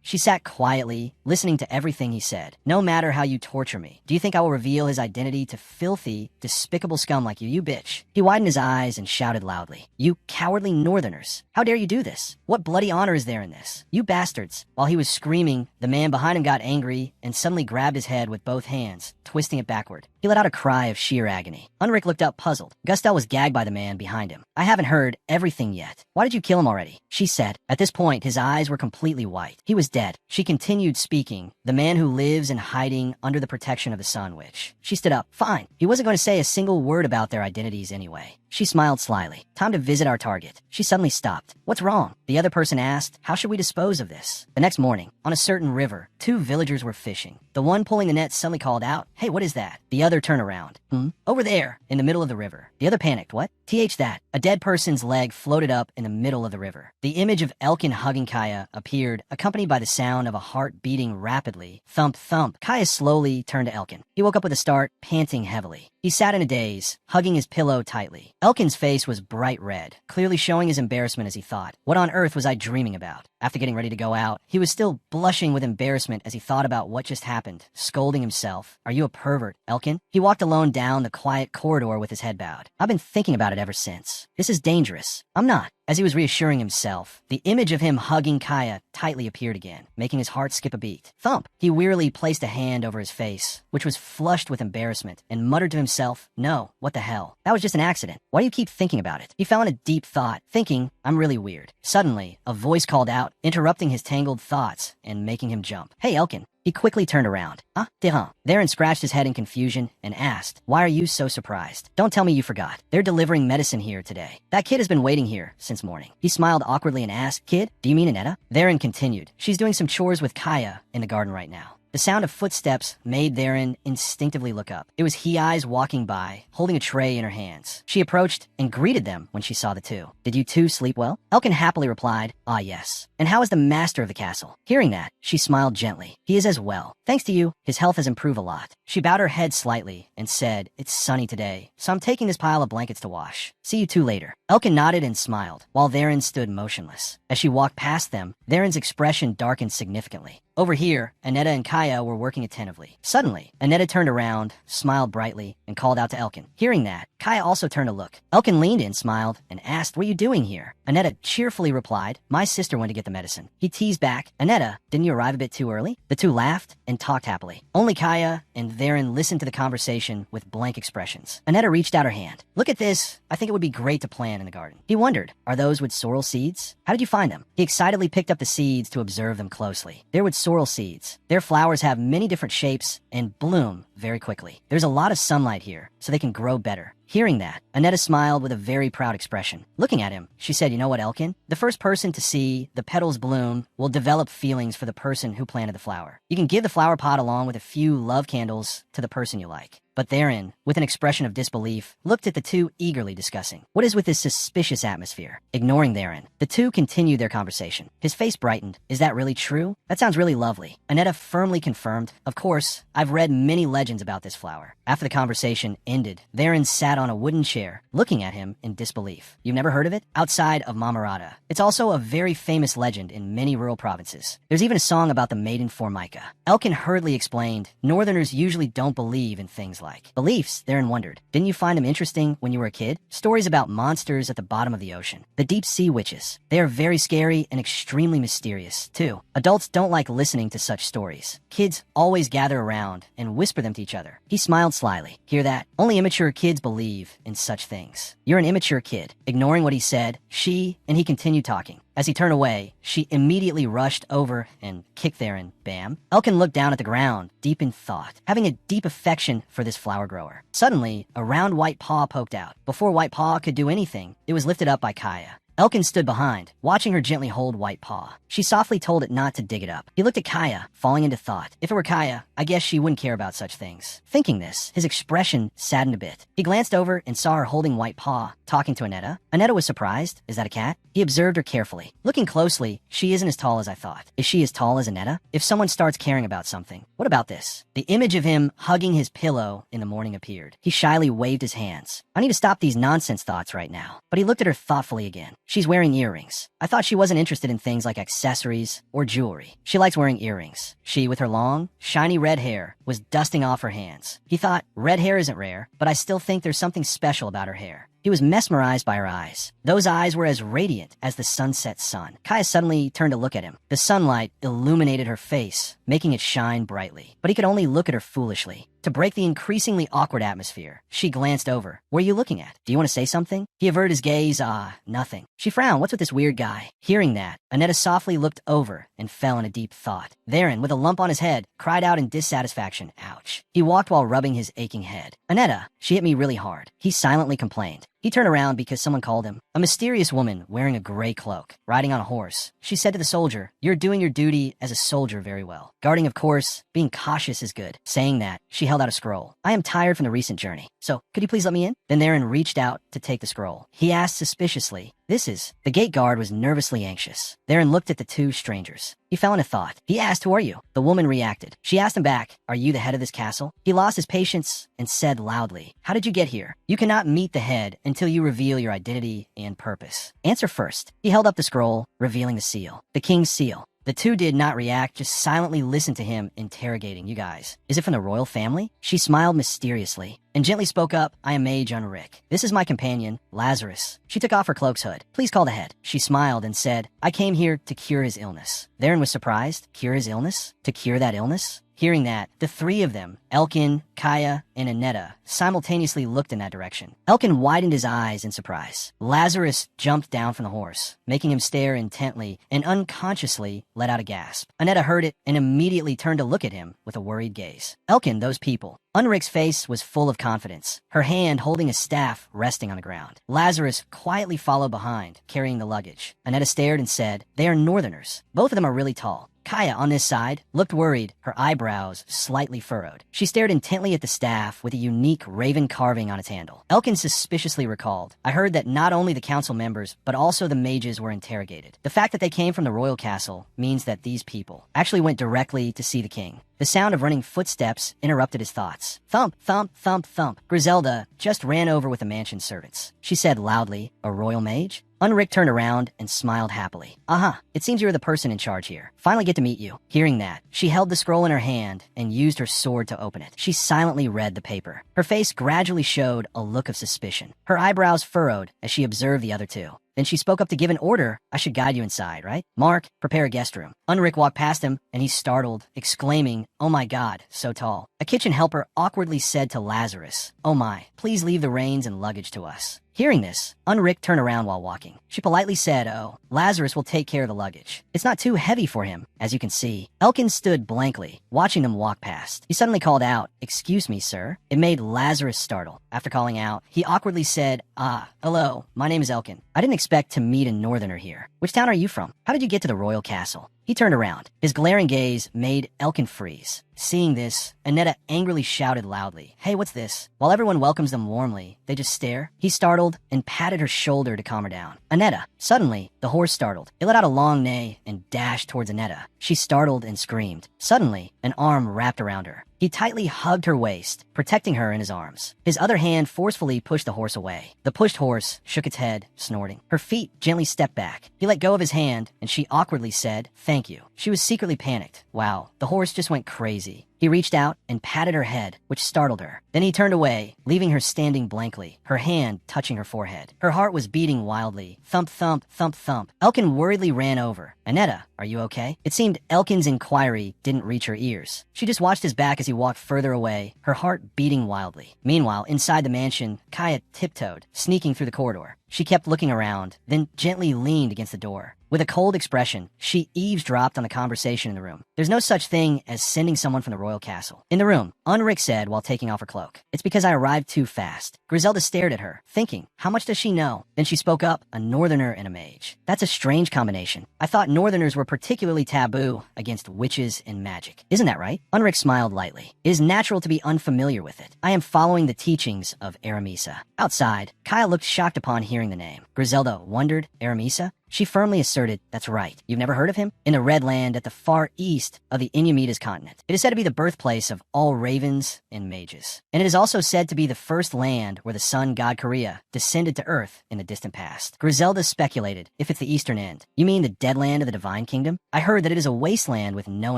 She sat quietly, listening to everything he said. "No matter how you torture me, do you think I will reveal his identity to filthy, despicable scum like you, you bitch?" He widened his eyes and shouted loudly. "You cowardly northerners! How dare you do this? What bloody honor is there in this? You bastards!" While he was screaming, the man behind him got angry and suddenly grabbed his head with both hands, twisting it backward. He let out a cry of sheer agony. Unrick looked up puzzled. Gustel was gagged by the man behind him. "I haven't heard everything yet. Why did you kill him already?" she said. At this point, his eyes were completely white. He was dead. She continued speaking. "The man who lives in hiding under the protection of the Sun Witch." She stood up. "Fine." He wasn't going to say a single word about their identities anyway. She smiled slyly. "Time to visit our target." She suddenly stopped. "What's wrong?" The other person asked. "How should we dispose of this?" The next morning, on a certain river, two villagers were fishing. The one pulling the net suddenly called out, "Hey, what is that?" The other turned around. "Over there, in the middle of the river." The other panicked. "What?" That. A dead person's leg floated up in the middle of the river. The image of Elkin hugging Kaya appeared, accompanied by the sound of a heart beating rapidly. Thump, thump. Kaya slowly turned to Elkin. He woke up with a start, panting heavily. He sat in a daze, hugging his pillow tightly. Elkin's face was bright red, clearly showing his embarrassment as he thought, "What on earth was I dreaming about?" After getting ready to go out, he was still blushing with embarrassment as he thought about what just happened, scolding himself. "Are you a pervert, Elkin?" He walked alone down the quiet corridor with his head bowed. "I've been thinking about it ever since. This is dangerous." "I'm not." As he was reassuring himself, the image of him hugging Kaya tightly appeared again, making his heart skip a beat. Thump! He wearily placed a hand over his face, which was flushed with embarrassment, and muttered to himself, "No, what the hell? That was just an accident. Why do you keep thinking about it?" He fell in a deep thought, thinking, "I'm really weird." Suddenly, a voice called out, interrupting his tangled thoughts and making him jump. "Hey, Elkin." He quickly turned around. Terrain. Theron scratched his head in confusion and asked, "Why are you so surprised? Don't tell me you forgot. They're delivering medicine here today. That kid has been waiting here since morning." He smiled awkwardly and asked, "Kid? Do you mean Anetta?" Theron continued, "She's doing some chores with Kaya in the garden right now." The sound of footsteps made Theron instinctively look up. It was Hei's walking by, holding a tray in her hands. She approached and greeted them when she saw the two. "Did you two sleep well?" Elkin happily replied, "Ah, yes." "And how is the master of the castle?" Hearing that, she smiled gently. "He is as well. Thanks to you, his health has improved a lot." She bowed her head slightly and said, "It's sunny today, so I'm taking this pile of blankets to wash. See you two later." Elkin nodded and smiled, while Theron stood motionless. As she walked past them, Theron's expression darkened significantly. Over here, Annetta and Kaya were working attentively. Suddenly, Annetta turned around, smiled brightly, and called out to Elkin. Hearing that, Kaya also turned to look. Elkin leaned in, smiled, and asked, "What are you doing here?" Annetta cheerfully replied, "My sister went to get the medicine." He teased back, "Annetta, didn't you arrive a bit too early?" The two laughed and talked happily. Only Kaya and Theron listened to the conversation with blank expressions. Annetta reached out her hand. "Look at this. I think it would be great to plant in the garden." He wondered, "Are those with sorrel seeds? How did you find them?" He excitedly picked up the seeds to observe them closely. They're with sorrel seeds. Their flowers have many different shapes and bloom very quickly. There's a lot of sunlight here, so they can grow better. Hearing that, Annetta smiled with a very proud expression. Looking at him, she said, "You know what, Elkin? The first person to see the petals bloom will develop feelings for the person who planted the flower. You can give the flower pot along with a few love candles to the person you like." But Theron, with an expression of disbelief, looked at the two eagerly discussing. What is with this suspicious atmosphere? Ignoring Theron, the two continued their conversation. His face brightened. "Is that really true? That sounds really lovely." Annetta firmly confirmed, "Of course, I've read many legends about this flower." After the conversation ended, Theron sat on a wooden chair, looking at him in disbelief. "You've never heard of it? Outside of Mamarata. It's also a very famous legend in many rural provinces. There's even a song about the maiden Formica." Elkin hurriedly explained, "Northerners usually don't believe in things like beliefs." Theron wondered, "Didn't you find them interesting when you were a kid? Stories about monsters at the bottom of the ocean. The deep sea witches. They are very scary and extremely mysterious, too. Adults don't like listening to such stories. Kids always gather around and whisper them to each other." He smiled slyly. "Hear that? Only immature kids believe in such things. You're an immature kid." Ignoring what he said, he continued talking. As he turned away, she immediately rushed over and kicked Theron. Bam. Elkin looked down at the ground, deep in thought, having a deep affection for this flower grower. Suddenly, a round white paw poked out. Before White Paw could do anything, it was lifted up by Kaya. Elkin stood behind, watching her gently hold White Paw. She softly told it not to dig it up. He looked at Kaya, falling into thought. If it were Kaya, I guess she wouldn't care about such things. Thinking this, his expression saddened a bit. He glanced over and saw her holding White Paw, talking to Annetta. Annetta was surprised. "Is that a cat?" He observed her carefully. Looking closely, she isn't as tall as I thought. Is she as tall as Annetta? If someone starts caring about something, what about this? The image of him hugging his pillow in the morning appeared. He shyly waved his hands. "I need to stop these nonsense thoughts right now." But he looked at her thoughtfully again. "She's wearing earrings. I thought she wasn't interested in things like accessories or jewelry. She likes wearing earrings." She, with her long, shiny red hair, was dusting off her hands. He thought, red hair isn't rare, but I still think there's something special about her hair. He was mesmerized by her eyes. Those eyes were as radiant as the sunset sun. Kaya suddenly turned to look at him. The sunlight illuminated her face, making it shine brightly. But he could only look at her foolishly. To break the increasingly awkward atmosphere, she glanced over. "What are you looking at? Do you want to say something?" He averted his gaze. Nothing." She frowned. "What's with this weird guy?" Hearing that, Annetta softly looked over and fell in a deep thought. Theron, with a lump on his head, cried out in dissatisfaction. Ouch. He walked while rubbing his aching head. "Annetta, she hit me really hard." He silently complained. He turned around because someone called him. A mysterious woman wearing a gray cloak, riding on a horse. She said to the soldier, "You're doing your duty as a soldier very well. Guarding, of course. Being cautious is good." Saying that, she held out a scroll. "I am tired from the recent journey, so could you please let me in?" Then Theron reached out to take the scroll. He asked suspiciously, "This is..." The gate guard was nervously anxious. Theron looked at the two strangers. He fell into thought. He asked, "Who are you?" The woman reacted. She asked him back, "Are you the head of this castle?" He lost his patience and said loudly, "How did you get here? You cannot meet the head until you reveal your identity and purpose. Answer first." He held up the scroll, revealing the seal. The king's seal. The two did not react, just silently listened to him interrogating. "You guys, is it from the royal family?" She smiled mysteriously and gently spoke up, "I am Mage Unrick. This is my companion, Lazarus." She took off her cloak's hood. "Please call the head." She smiled and said, "I came here to cure his illness." Theron was surprised. Cure his illness? To cure that illness? Hearing that, the three of them, Elkin, Kaya, and Annetta, simultaneously looked in that direction. Elkin widened his eyes in surprise. Lazarus jumped down from the horse, making him stare intently and unconsciously let out a gasp. Annetta heard it and immediately turned to look at him with a worried gaze. Elkin, those people. Unrick's face was full of confidence, her hand holding a staff resting on the ground. Lazarus quietly followed behind, carrying the luggage. Annetta stared and said, "They are northerners. Both of them are really tall." Kaya, on this side, looked worried, her eyebrows slightly furrowed. She stared intently at the staff with a unique raven carving on its handle. Elkin suspiciously recalled, "I heard that not only the council members, but also the mages were interrogated. The fact that they came from the royal castle means that these people actually went directly to see the king." The sound of running footsteps interrupted his thoughts. Thump, thump, thump, thump. Griselda just ran over with the mansion servants. She said loudly, "A royal mage?" Unrick turned around and smiled happily. "Aha, it seems you're the person in charge here. Finally get to meet you." Hearing that, she held the scroll in her hand and used her sword to open it. She silently read the paper. Her face gradually showed a look of suspicion. Her eyebrows furrowed as she observed the other two. Then she spoke up to give an order. "I should guide you inside, right? Mark, prepare a guest room." Unrick walked past him, and he startled, exclaiming, "Oh my God, so tall." A kitchen helper awkwardly said to Lazarus, "Oh my, please leave the reins and luggage to us." Hearing this, Unrick turned around while walking. She politely said, "Oh, Lazarus will take care of the luggage. It's not too heavy for him, as you can see." Elkin stood blankly, watching them walk past. He suddenly called out, "Excuse me, sir." It made Lazarus startle. After calling out, he awkwardly said, "Hello, my name is Elkin. I didn't expect to meet a northerner here. Which town are you from? How did you get to the royal castle?" He turned around. His glaring gaze made Elkin freeze. Seeing this, Annetta angrily shouted loudly, "Hey, what's this?" While everyone welcomes them warmly, they just stare. He startled and patted her shoulder to calm her down. "Annetta." Suddenly, the horse startled. It let out a long neigh and dashed towards Annetta. She startled and screamed. Suddenly, an arm wrapped around her. He tightly hugged her waist, protecting her in his arms. His other hand forcefully pushed the horse away. The pushed horse shook its head, snorting. Her feet gently stepped back. He let go of his hand, and she awkwardly said, "Thank you." She was secretly panicked. Wow, the horse just went crazy. He reached out and patted her head, which startled her. Then he turned away, leaving her standing blankly, her hand touching her forehead. Her heart was beating wildly. Thump, thump, thump, thump. Elkin worriedly ran over. "Annetta, are you okay?" It seemed Elkin's inquiry didn't reach her ears. She just watched his back as he walked further away, her heart beating wildly. Meanwhile, inside the mansion, Kaya tiptoed, sneaking through the corridor. She kept looking around, then gently leaned against the door. With a cold expression, she eavesdropped on the conversation in the room. "There's no such thing as sending someone from the royal castle." In the room, Unrick said while taking off her cloak, "It's because I arrived too fast." Griselda stared at her, thinking, how much does she know? Then she spoke up, "A northerner and a mage. That's a strange combination. I thought northerners were particularly taboo against witches and magic. Isn't that right?" Unrick smiled lightly. "It is natural to be unfamiliar with it. I am following the teachings of Aramisa." Outside, Kaya looked shocked upon hearing the name. Griselda wondered, Aramisa? She firmly asserted, "That's right. You've never heard of him? In the Red Land at the far east of the Inumitas continent. It is said to be the birthplace of all ravens and mages. And it is also said to be the first land where the sun god Korea descended to Earth in the distant past." Griselda speculated, "If it's the eastern end, you mean the dead land of the Divine Kingdom? I heard that it is a wasteland with no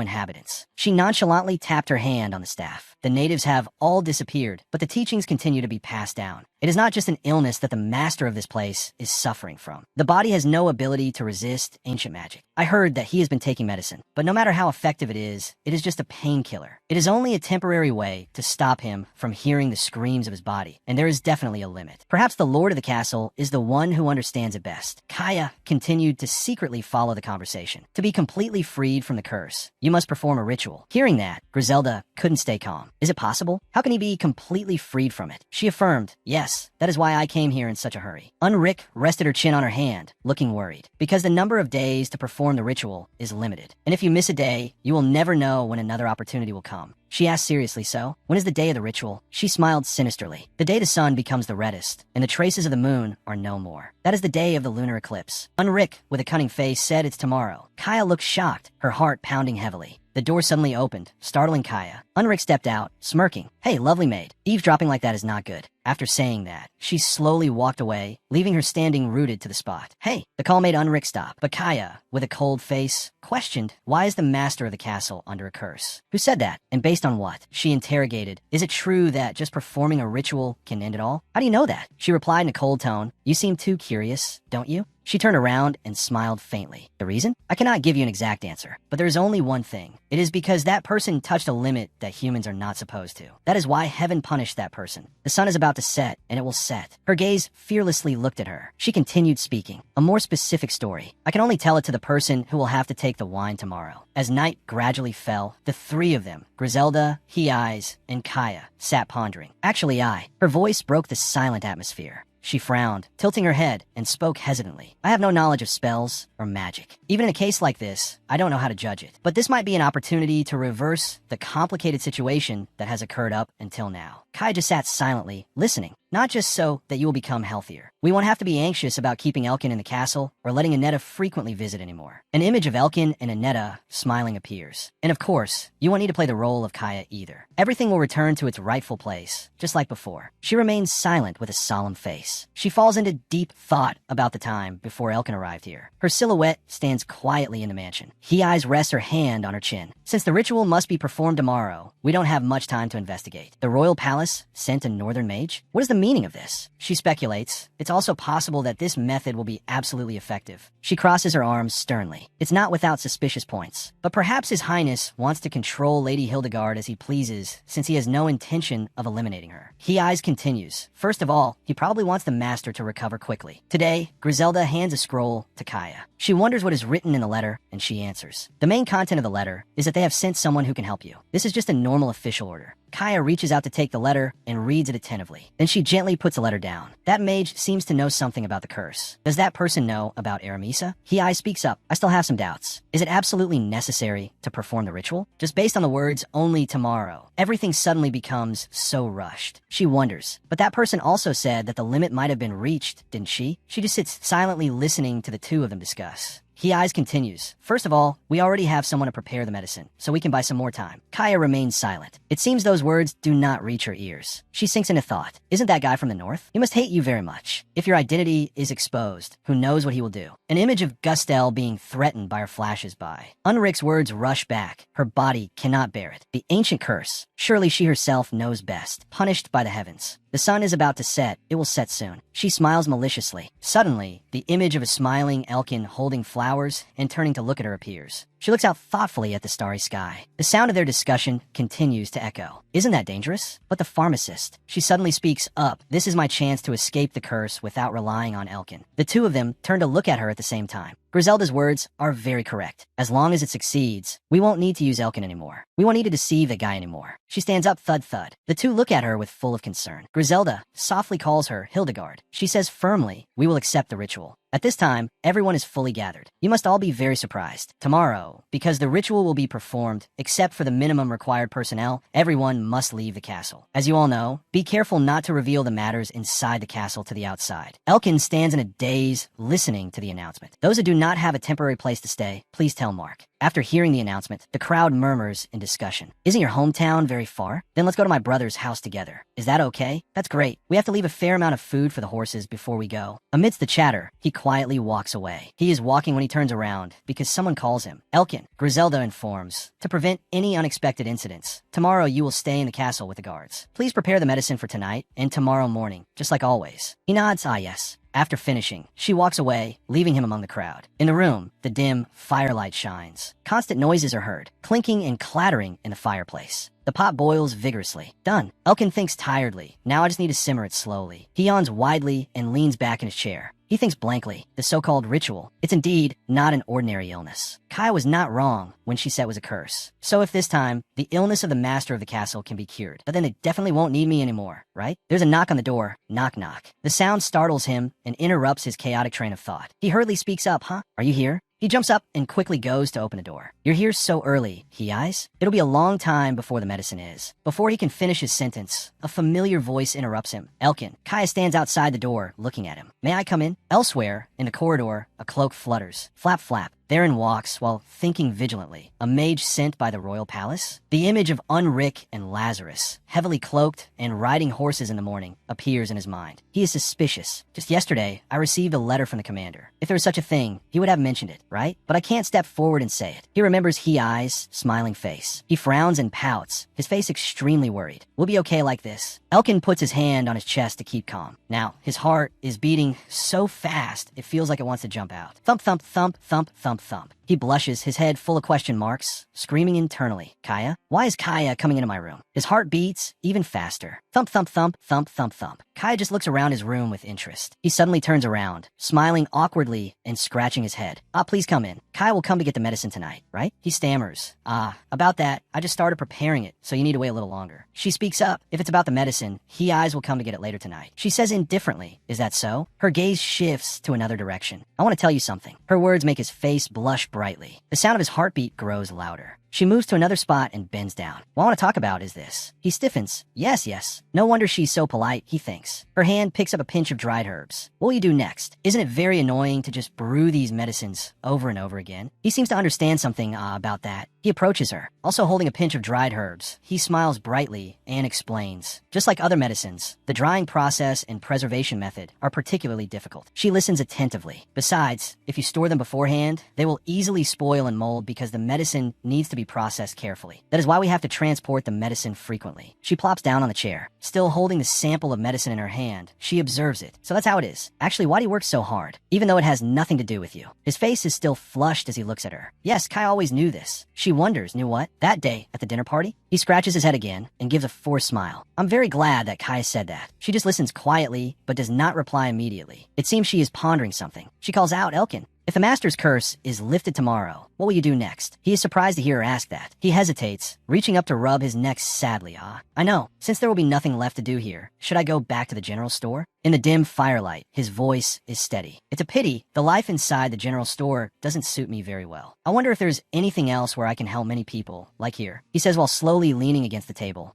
inhabitants." She nonchalantly tapped her hand on the staff. "The natives have all disappeared, but the teachings continue to be passed down. It is not just an illness that the master of this place is suffering from. The body has no ability to resist ancient magic. I heard that he has been taking medicine, but no matter how effective it is just a painkiller. It is only a temporary way to stop him from hearing the screams of his body, and there is definitely a limit. Perhaps the lord of the castle is the one who understands it best." Kaya continued to secretly follow the conversation. "To be completely freed from the curse, you must perform a ritual." Hearing that, Griselda couldn't stay calm. "Is it possible? How can he be completely freed from it?" She affirmed, "Yes, that is why I came here in such a hurry." Unrick rested her chin on her hand, looking worried. "Because the number of days to perform the ritual is limited. And if you miss a day, you will never know when another opportunity will come." She asked seriously, "So, when is the day of the ritual?" She smiled sinisterly. "The day the sun becomes the reddest, and the traces of the moon are no more. That is the day of the lunar eclipse." Unrick, with a cunning face, said it's tomorrow. Kaya looked shocked, her heart pounding heavily. The door suddenly opened, startling Kaya. Unrick stepped out, smirking. "Hey, lovely maid. Eavesdropping like that is not good." After saying that, she slowly walked away, leaving her standing rooted to the spot. "Hey!" The call made Unrick stop, but Kaya, with a cold face, questioned, "Why is the master of the castle under a curse? Who said that? And based on what?" She interrogated, "Is it true that just performing a ritual can end it all?" "How do you know that?" She replied in a cold tone, "You seem too curious, don't you?" She turned around and smiled faintly. "The reason? I cannot give you an exact answer, but there is only one thing. It is because that person touched a limit that humans are not supposed to. That is why heaven punished that person. The sun is about to set, and it will set." Her gaze fearlessly looked at her. She continued speaking. "A more specific story. I can only tell it to the person who will have to take the wine tomorrow." As night gradually fell, the three of them, Griselda, He Eyes, and Kaya, sat pondering. "Actually, Her voice broke the silent atmosphere. She frowned, tilting her head, and spoke hesitantly. "I have no knowledge of spells or magic. Even in a case like this, I don't know how to judge it. But this might be an opportunity to reverse the complicated situation that has occurred up until now." Kai just sat silently, listening. not just so that you will become healthier. We won't have to be anxious about keeping Elkin in the castle or letting Annetta frequently visit anymore. An image of Elkin and Annetta smiling appears. And of course, you won't need to play the role of Kaya either. Everything will return to its rightful place, just like before. She remains silent with a solemn face. She falls into deep thought about the time before Elkin arrived here. Her silhouette stands quietly in the mansion. He-Eyes rests her hand on her chin. Since the ritual must be performed tomorrow, we don't have much time to investigate. The royal palace sent a northern mage? What is the meaning of this? She speculates. It's also possible that this method will be absolutely effective. She crosses her arms sternly. It's not without suspicious points. But perhaps His Highness wants to control Lady Hildegard as he pleases, since he has no intention of eliminating her. He-Eyes continues. First of all, he probably wants the master to recover quickly. Today, Griselda hands a scroll to Kaya. She wonders what is written in the letter, and she answers. The main content of the letter is that they have sent someone who can help you. This is just a normal official order. Kaya reaches out to take the letter and reads it attentively. Then she gently puts the letter down. That mage seems to know something about the curse. Does that person know about Aramisa? He-Eye speaks up. I still have some doubts. Is it absolutely necessary to perform the ritual? Just based on the words, only tomorrow, everything suddenly becomes so rushed. She wonders. But that person also said that the limit might have been reached, didn't she? She just sits silently listening to the two of them discuss. He-Eyes continues. First of all, we already have someone to prepare the medicine, so we can buy some more time. Kaya remains silent. It seems those words do not reach her ears. She sinks into thought. Isn't that guy from the north? He must hate you very much. If your identity is exposed, who knows what he will do? An image of Gustel being threatened by her flashes by. Unrik's words rush back. Her body cannot bear it. The ancient curse. Surely she herself knows best. Punished by the heavens. The sun is about to set. It will set soon. She smiles maliciously. Suddenly, the image of a smiling Elkin holding flowers and turning to look at her appears. She looks out thoughtfully at the starry sky. The sound of their discussion continues to echo. Isn't that dangerous? But the pharmacist. She suddenly speaks up. This is my chance to escape the curse without relying on Elkin. The two of them turn to look at her at the same time. Griselda's words are very correct. As long as it succeeds, we won't need to use Elkin anymore. We won't need to deceive the guy anymore. She stands up, thud thud. The two look at her with full of concern. Griselda softly calls her Hildegard. She says firmly, we will accept the ritual. At this time, everyone is fully gathered. You must all be very surprised. Tomorrow, because the ritual will be performed, except for the minimum required personnel, everyone must leave the castle. As you all know, be careful not to reveal the matters inside the castle to the outside. Elkin stands in a daze, listening to the announcement. Those who do not have a temporary place to stay, please tell Mark. After hearing the announcement, the crowd murmurs in discussion. Isn't your hometown very far? Then let's go to my brother's house together. Is that okay? That's great. We have to leave a fair amount of food for the horses before we go. Amidst the chatter, he quietly walks away. He is walking when he turns around because someone calls him. Elkin, Griselda informs. To prevent any unexpected incidents, tomorrow you will stay in the castle with the guards. Please prepare the medicine for tonight and tomorrow morning, just like always. He nods, yes. After finishing, she walks away, leaving him among the crowd. In the room, the dim firelight shines. Constant noises are heard, clinking and clattering in the fireplace. The pot boils vigorously. Done. Elkin thinks tiredly. Now I just need to simmer it slowly. He yawns widely and leans back in his chair. He thinks blankly. The so-called ritual. It's indeed not an ordinary illness. Kaya was not wrong when she said it was a curse. So if this time, the illness of the master of the castle can be cured, but then they definitely won't need me anymore, right? There's a knock on the door. Knock, knock. The sound startles him and interrupts his chaotic train of thought. He hurriedly speaks up, huh? Are you here? He jumps up and quickly goes to open the door. You're here so early, He-Eyes. It'll be a long time before the medicine is. Before he can finish his sentence, a familiar voice interrupts him. Elkin. Kaya stands outside the door, looking at him. May I come in? Elsewhere, in the corridor, a cloak flutters. Flap, flap. Therein walks, while thinking vigilantly, a mage sent by the royal palace. The image of Unrik and Lazarus, heavily cloaked and riding horses in the morning, appears in his mind. He is suspicious. Just yesterday, I received a letter from the commander. If there was such a thing, he would have mentioned it, right? But I can't step forward and say it. He remembers He-Eyes' smiling face. He frowns and pouts, his face extremely worried. We'll be okay like this. Elkin puts his hand on his chest to keep calm. Now, his heart is beating so fast, it feels like it wants to jump out. Thump, thump, thump, thump, thump, thump. He blushes, his head full of question marks, screaming internally. Kaya? Why is Kaya coming into my room? His heart beats even faster. Thump, thump, thump, thump, thump, thump. Kaya just looks around his room with interest. He suddenly turns around, smiling awkwardly and scratching his head. Please come in. Kaya will come to get the medicine tonight, right? He stammers. About that, I just started preparing it, so you need to wait a little longer. She speaks up. If it's about the medicine, He-Eyes will come to get it later tonight. She says indifferently. Is that so? Her gaze shifts to another direction. I want to tell you something. Her words make his face blush brightly. The sound of his heartbeat grows louder. She moves to another spot and bends down. What I want to talk about is this. He stiffens. Yes, yes. No wonder she's so polite, he thinks. Her hand picks up a pinch of dried herbs. What will you do next? Isn't it very annoying to just brew these medicines over and over again? He seems to understand something about that. He approaches her, also holding a pinch of dried herbs. He smiles brightly and explains. Just like other medicines, the drying process and preservation method are particularly difficult. She listens attentively. Besides, if you store them beforehand, they will easily spoil and mold because the medicine needs to be processed carefully. That is why we have to transport the medicine frequently. She plops down on the chair, still holding the sample of medicine in her hand. She observes it. So that's how it is. Actually, why do you work so hard? Even though it has nothing to do with you. His face is still flushed as he looks at her. Yes, Kai always knew this. She wonders, knew what? That day, at the dinner party? He scratches his head again and gives a forced smile. I'm very glad that Kai said that. She just listens quietly, but does not reply immediately. It seems she is pondering something. She calls out Elkin. If the master's curse is lifted tomorrow, what will you do next? He is surprised to hear her ask that. He hesitates, reaching up to rub his neck sadly. I know. Since there will be nothing left to do here, should I go back to the general store? In the dim firelight, his voice is steady. It's a pity. The life inside the general store doesn't suit me very well. I wonder if there's anything else where I can help many people, like here. He says while slowly leaning against the table.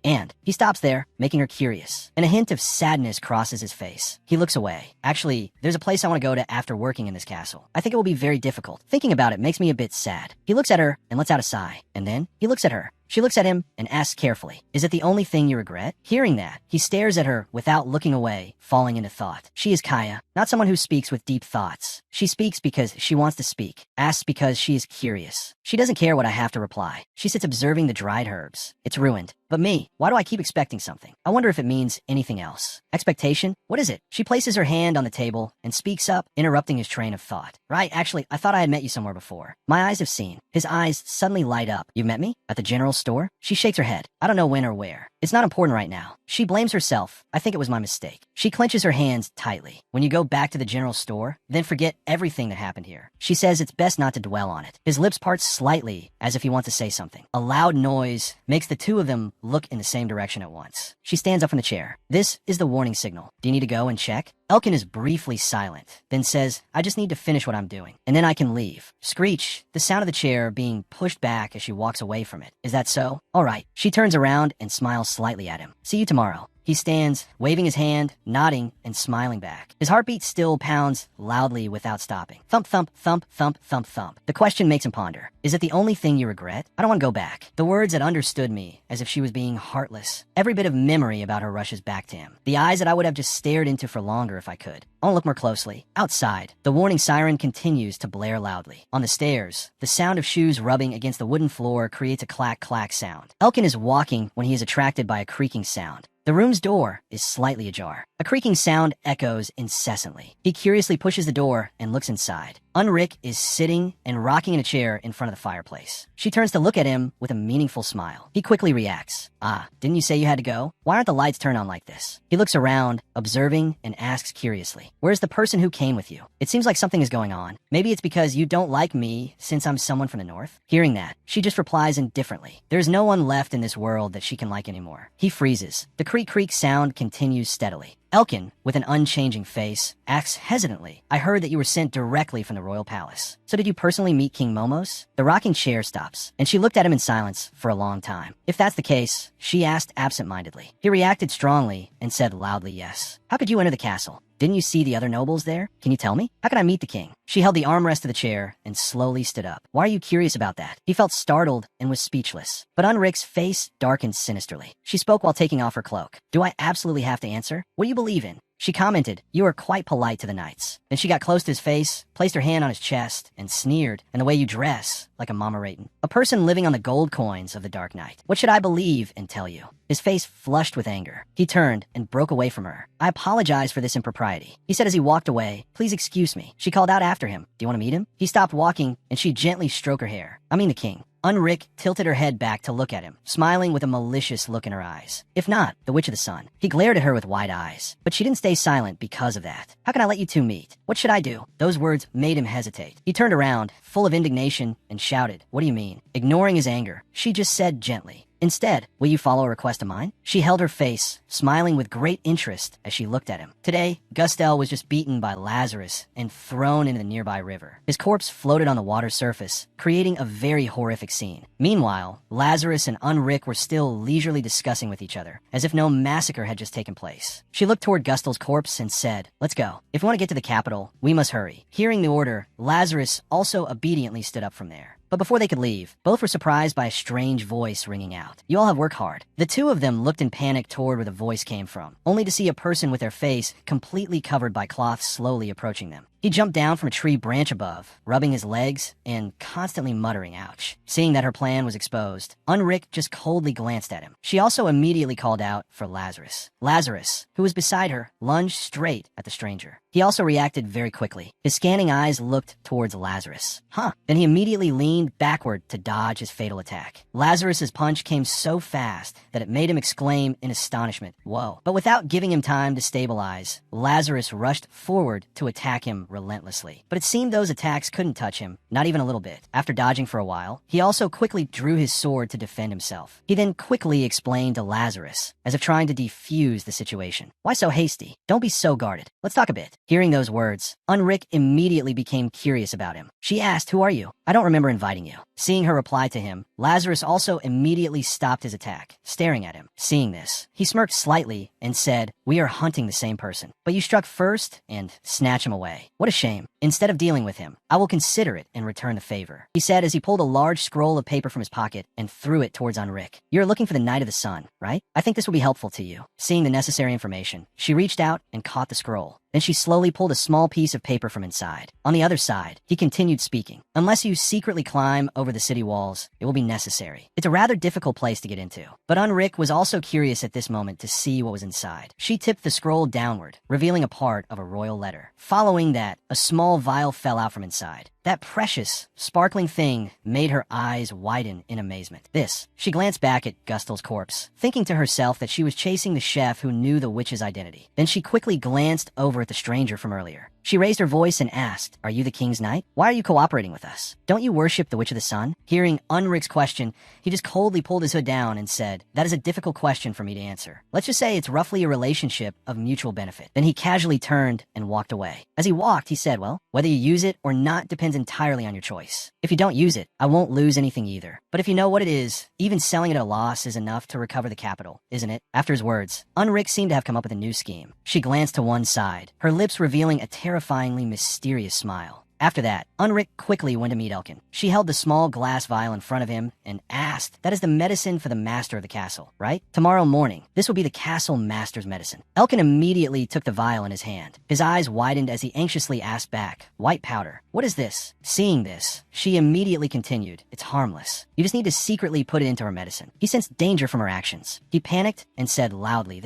And he stops there, making her curious, and a hint of sadness crosses his face. He looks away. Actually, there's a place I want to go to after working in this castle. I think it will be very difficult. Thinking about it makes me a bit sad. He looks at her and lets out a sigh, and then he looks at her. She looks at him and asks carefully, is it the only thing you regret? Hearing that, he stares at her without looking away, falling into thought. She is Kaya, not someone who speaks with deep thoughts. She speaks because she wants to speak, asks because she is curious. She doesn't care what I have to reply. She sits observing the dried herbs. It's ruined. But me, why do I keep expecting something? I wonder if it means anything else. Expectation? What is it? She places her hand on the table and speaks up, interrupting his train of thought. Right, actually, I thought I had met you somewhere before. My eyes have seen. His eyes suddenly light up. You met me? At the general store? She shakes her head. I don't know when or where. It's not important right now. She blames herself. I think it was my mistake. She clenches her hands tightly. When you go back to the general store, then forget everything that happened here. She says it's best not to dwell on it. His lips part slightly, as if he wants to say something. A loud noise makes the two of them look in the same direction at once. She stands up from the chair. This is the warning signal. Do you need to go and check? Elkin is briefly silent, then says, I just need to finish what I'm doing, and then I can leave. Screech, the sound of the chair being pushed back as she walks away from it. Is that so? All right. She turns around and smiles slightly at him. See you tomorrow. He stands, waving his hand, nodding, and smiling back. His heartbeat still pounds loudly without stopping. Thump, thump, thump, thump, thump, thump. The question makes him ponder. Is it the only thing you regret? I don't want to go back. The words had understood me, as if she was being heartless. Every bit of memory about her rushes back to him. The eyes that I would have just stared into for longer if I could. I want to look more closely. Outside, the warning siren continues to blare loudly. On the stairs, the sound of shoes rubbing against the wooden floor creates a clack-clack sound. Elkin is walking when he is attracted by a creaking sound. The room's door is slightly ajar. A creaking sound echoes incessantly. He curiously pushes the door and looks inside. Unrik is sitting and rocking in a chair in front of the fireplace. She turns to look at him with a meaningful smile. He quickly reacts. Didn't you say you had to go? Why aren't the lights turned on like this? He looks around, observing, and asks curiously, where's the person who came with you? It seems like something is going on. Maybe it's because you don't like me since I'm someone from the north? Hearing that, she just replies indifferently. There's no one left in this world that she can like anymore. He freezes. The creak-creak sound continues steadily. Elkin, with an unchanging face, asks hesitantly, I heard that you were sent directly from the royal palace. So did you personally meet King Momos? The rocking chair stops, and she looked at him in silence for a long time. If that's the case, she asked absent-mindedly. He reacted strongly and said loudly yes. How could you enter the castle? Didn't you see the other nobles there? Can you tell me? How can I meet the king? She held the armrest of the chair and slowly stood up. Why are you curious about that? He felt startled and was speechless. But Unrik's face darkened sinisterly. She spoke while taking off her cloak. Do I absolutely have to answer? What do you believe in? She commented, you are quite polite to the knights. Then she got close to his face, placed her hand on his chest, and sneered, and the way you dress, like a Mama Rayton. A person living on the gold coins of the Dark Knight. What should I believe and tell you? His face flushed with anger. He turned and broke away from her. I apologize for this impropriety. He said as he walked away, please excuse me. She called out after him, do you want to meet him? He stopped walking, and she gently stroked her hair. I mean the king. Unrik tilted her head back to look at him, smiling with a malicious look in her eyes. If not, the Witch of the Sun. He glared at her with wide eyes, but she didn't stay silent because of that. How can I let you two meet? What should I do? Those words made him hesitate. He turned around, full of indignation, and shouted, what do you mean? Ignoring his anger, she just said gently, Instead, will you follow a request of mine? She held her face, smiling with great interest as she looked at him. Today, Gustel was just beaten by Lazarus and thrown into the nearby river. His corpse floated on the water's surface, creating a very horrific scene. Meanwhile, Lazarus and Unrik were still leisurely discussing with each other, as if no massacre had just taken place. She looked toward Gustel's corpse and said, "Let's go. If we want to get to the capital, we must hurry." Hearing the order, Lazarus also obediently stood up from there. But before they could leave, both were surprised by a strange voice ringing out. "You all have worked hard." The two of them looked in panic toward where the voice came from, only to see a person with their face completely covered by cloth slowly approaching them. He jumped down from a tree branch above, rubbing his legs and constantly muttering, "Ouch." Seeing that her plan was exposed, Unrik just coldly glanced at him. She also immediately called out for Lazarus. Lazarus, who was beside her, lunged straight at the stranger. He also reacted very quickly. His scanning eyes looked towards Lazarus. Then he immediately leaned backward to dodge his fatal attack. Lazarus's punch came so fast that it made him exclaim in astonishment, "Whoa." But without giving him time to stabilize, Lazarus rushed forward to attack him relentlessly. But it seemed those attacks couldn't touch him, not even a little bit. After dodging for a while, he also quickly drew his sword to defend himself. He then quickly explained to Lazarus, as if trying to defuse the situation. "Why so hasty? Don't be so guarded. Let's talk a bit." Hearing those words, Unrik immediately became curious about him. She asked, "Who are you? I don't remember inviting you." Seeing her reply to him, Lazarus also immediately stopped his attack, staring at him. Seeing this, he smirked slightly and said, "We are hunting the same person, but you struck first and snatched him away. What a shame. Instead of dealing with him, I will consider it and return the favor," he said as he pulled a large scroll of paper from his pocket and threw it towards Unrik. "You're looking for the Night of the Sun, right? I think this will be helpful to you." Seeing the necessary information, she reached out and caught the scroll. Then she slowly pulled a small piece of paper from inside. On the other side, he continued speaking. "Unless you secretly climb over the city walls, it will be necessary. It's a rather difficult place to get into." But Unrik was also curious at this moment to see what was inside. She tipped the scroll downward, revealing a part of a royal letter. Following that, a small vial fell out from inside. That precious, sparkling thing made her eyes widen in amazement. She glanced back at Gustel's corpse, thinking to herself that she was chasing the chef who knew the witch's identity. Then she quickly glanced over at the stranger from earlier. She raised her voice and asked, "Are you the king's knight? Why are you cooperating with us? Don't you worship the Witch of the Sun?" Hearing Unrik's question, he just coldly pulled his hood down and said, "That is a difficult question for me to answer. Let's just say it's roughly a relationship of mutual benefit." Then he casually turned and walked away. As he walked, he said, "Well, whether you use it or not depends entirely on your choice. If you don't use it, I won't lose anything either. But if you know what it is, even selling it at a loss is enough to recover the capital, isn't it?" After his words, Unrik seemed to have come up with a new scheme. She glanced to one side, her lips revealing a terrifyingly mysterious smile. After that, Unrik quickly went to meet Elkin. She held the small glass vial in front of him and asked, "That is the medicine for the master of the castle, right? Tomorrow morning, this will be the castle master's medicine." Elkin immediately took the vial in his hand. His eyes widened as he anxiously asked back, "White powder. What is this?" Seeing this, she immediately continued, "It's harmless. You just need to secretly put it into her medicine." He sensed danger from her actions. He panicked and said loudly,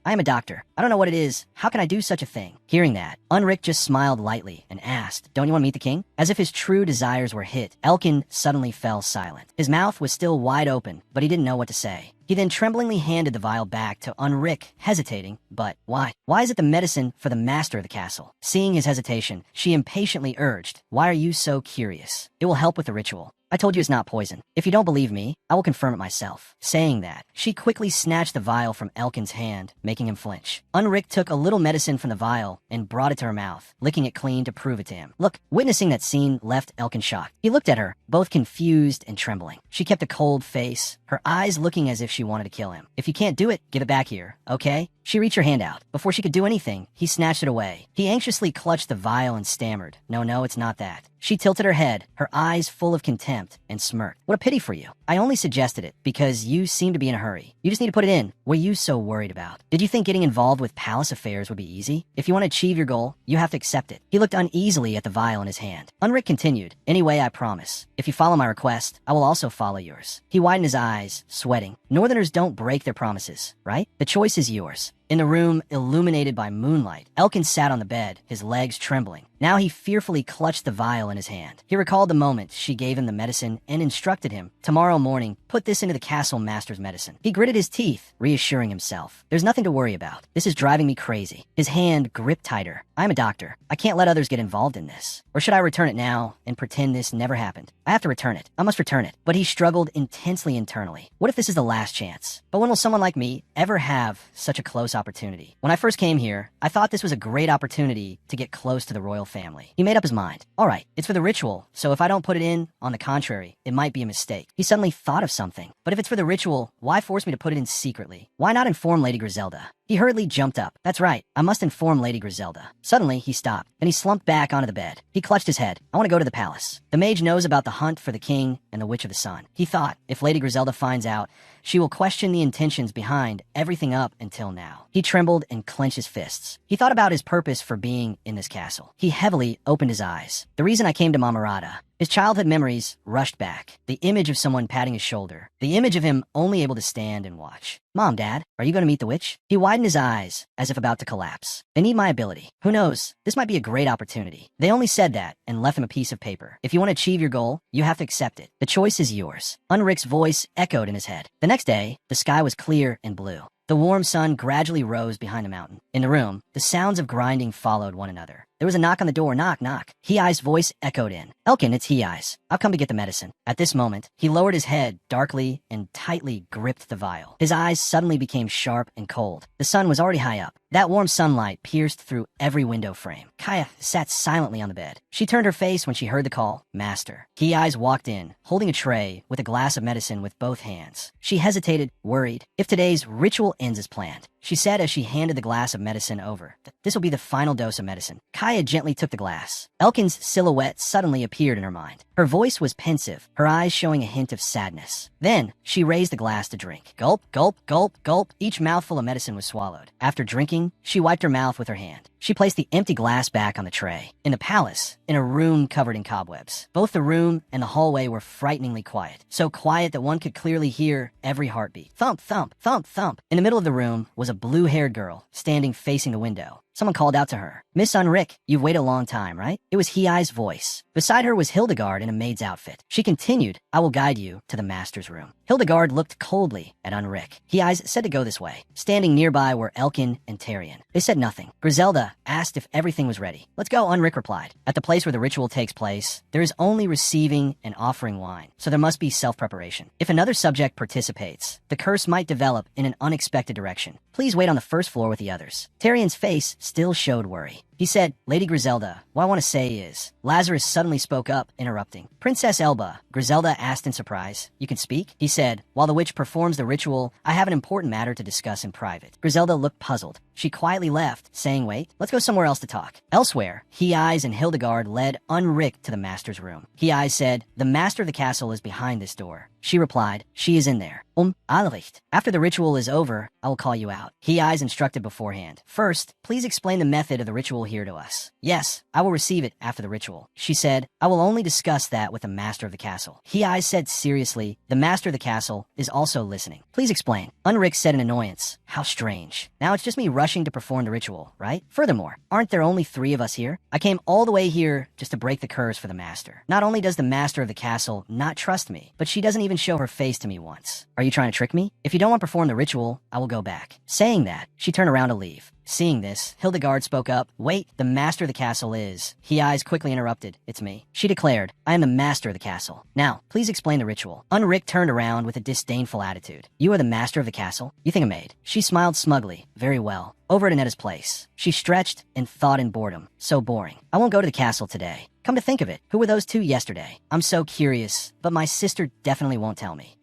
I am a doctor. I don't know what it is. How can I do such a thing?" Hearing that, Unrik just smiled lightly and asked, "Don't you want to meet the king?" As if his true desires were hit, Elkin suddenly fell silent. His mouth was still wide open, but he didn't know what to say. He then tremblingly handed the vial back to Unrik, hesitating, "But why? Why is it the medicine for the master of the castle?" Seeing his hesitation, she impatiently urged, "Why are you so curious? It will help with the ritual. I told you it's not poison. If you don't believe me, I will confirm it myself." Saying that, she quickly snatched the vial from Elkin's hand, making him flinch. Unrik took a little medicine from the vial and brought it to her mouth, licking it clean to prove it to him. Witnessing that scene left Elkin shocked. He looked at her, both confused and trembling. She kept a cold face, her eyes looking as if she wanted to kill him. "If you can't do it, give it back here, okay?" She reached her hand out. Before she could do anything, he snatched it away. He anxiously clutched the vial and stammered, No, it's not that." She tilted her head, her eyes full of contempt, and smirked. "What a pity for you. I only suggested it because you seem to be in a hurry. You just need to put it in. What are you so worried about? Did you think getting involved with palace affairs would be easy? If you want to achieve your goal, you have to accept it." He looked uneasily at the vial in his hand. Unrik continued, "Anyway, I promise. If you follow my request, I will also follow yours." He widened his eyes, sweating. Northerners don't break their promises, right? The choice is yours. In the room, illuminated by moonlight, Elkin sat on the bed, his legs trembling. Now he fearfully clutched the vial in his hand. He recalled the moment she gave him the medicine and instructed him, "Tomorrow morning, put this into the castle master's medicine." He gritted his teeth, reassuring himself, "There's nothing to worry about. This is driving me crazy." His hand gripped tighter. I'm a doctor. I can't let others get involved in this. Or should I return it now and pretend this never happened? I have to return it. I must return it. But he struggled intensely internally. What if this is the last chance? But when will someone like me ever have such a close opportunity? When I first came here, I thought this was a great opportunity to get close to the royal family. He made up his mind. All right, it's for the ritual, so if I don't put it in, on the contrary, it might be a mistake. He suddenly thought of something. But if it's for the ritual, why force me to put it in secretly? Why not inform Lady Griselda? He hurriedly jumped up. That's right, I must inform Lady Griselda. Suddenly, he stopped. Then he slumped back onto the bed. He clutched his head. I want to go to the palace. The mage knows about the hunt for the king and the Witch of the Sun. He thought, if Lady Griselda finds out, she will question the intentions behind everything up until now. He trembled and clenched his fists. He thought about his purpose for being in this castle. He heavily opened his eyes. The reason I came to Mamarata. His childhood memories rushed back. The image of someone patting his shoulder. The image of him only able to stand and watch. Mom, Dad, are you going to meet the witch? He widened his eyes as if about to collapse. They need my ability. Who knows? This might be a great opportunity. They only said that and left him a piece of paper. If you want to achieve your goal, you have to accept it. The choice is yours. Unrik's voice echoed in his head. The next day, the sky was clear and blue. The warm sun gradually rose behind the mountain. In the room, the sounds of grinding followed one another. There was a knock on the door. Knock, knock. He-Eye's voice echoed in. Elkin, it's He-Eyes. I've come to get the medicine. At this moment, he lowered his head darkly and tightly gripped the vial. His eyes suddenly became sharp and cold. The sun was already high up. That warm sunlight pierced through every window frame. Kaya sat silently on the bed. She turned her face when she heard the call. Master. He-Eyes walked in, holding a tray with a glass of medicine with both hands. She hesitated, worried. If today's ritual ends as planned, she said as she handed the glass of medicine over. This will be the final dose of medicine. Kaya gently took the glass. Elkin's silhouette suddenly appeared in her mind. Her voice was pensive, her eyes showing a hint of sadness. Then, she raised the glass to drink. Gulp, gulp, gulp, gulp. Each mouthful of medicine was swallowed. After drinking, she wiped her mouth with her hand. She placed the empty glass back on the tray. In the palace, in a room covered in cobwebs. Both the room and the hallway were frighteningly quiet. So quiet that one could clearly hear every heartbeat. Thump, thump, thump, thump. In the middle of the room was a blue-haired girl, standing facing the window. Someone called out to her. Miss Unrik, you've waited a long time, right? It was He-Eye's voice. Beside her was Hildegard in a maid's outfit. She continued, I will guide you to the master's room. Hildegard looked coldly at Unrik. He-Eyes said to go this way. Standing nearby were Elkin and Tarion. They said nothing. Griselda asked if everything was ready. Let's go, Unrik replied. At the place where the ritual takes place, there is only receiving and offering wine, so there must be self-preparation. If another subject participates, the curse might develop in an unexpected direction. Please wait on the first floor with the others. Tyrion's face still showed worry. He said, Lady Griselda, what I want to say is... Lazarus suddenly spoke up, interrupting. Princess Elba, Griselda asked in surprise. You can speak? He said, while the witch performs the ritual, I have an important matter to discuss in private. Griselda looked puzzled. She quietly left, saying, wait, let's go somewhere else to talk. Elsewhere, He-Eyes and Hildegard led Unrik to the master's room. He-Eyes said, the master of the castle is behind this door. She replied, she is in there. Alricht. After the ritual is over, I will call you out. He-Eyes instructed beforehand. First, please explain the method of the ritual here to us. Yes, I will receive it after the ritual. She said, I will only discuss that with the master of the castle. He-Eyes said seriously, the master of the castle is also listening. Please explain. Unrik said in annoyance, how strange. Now it's just me rushing to perform the ritual, right? Furthermore, aren't there only 3 of us here? I came all the way here just to break the curse for the master. Not only does the master of the castle not trust me, but she doesn't even show her face to me once. Are you trying to trick me? If you don't want to perform the ritual, I will go back. Saying that, she turned around to leave. Seeing this, Hildegard spoke up. Wait, the master of the castle is... He-Eyes quickly interrupted. It's me. She declared, I am the master of the castle. Now, please explain the ritual. Unrik turned around with a disdainful attitude. You are the master of the castle? You think I'm maid? She smiled smugly. Very well. Over at Anetta's place. She stretched and thought in boredom. So boring. I won't go to the castle today. Come to think of it, who were those 2 yesterday? I'm so curious, but my sister definitely won't tell me.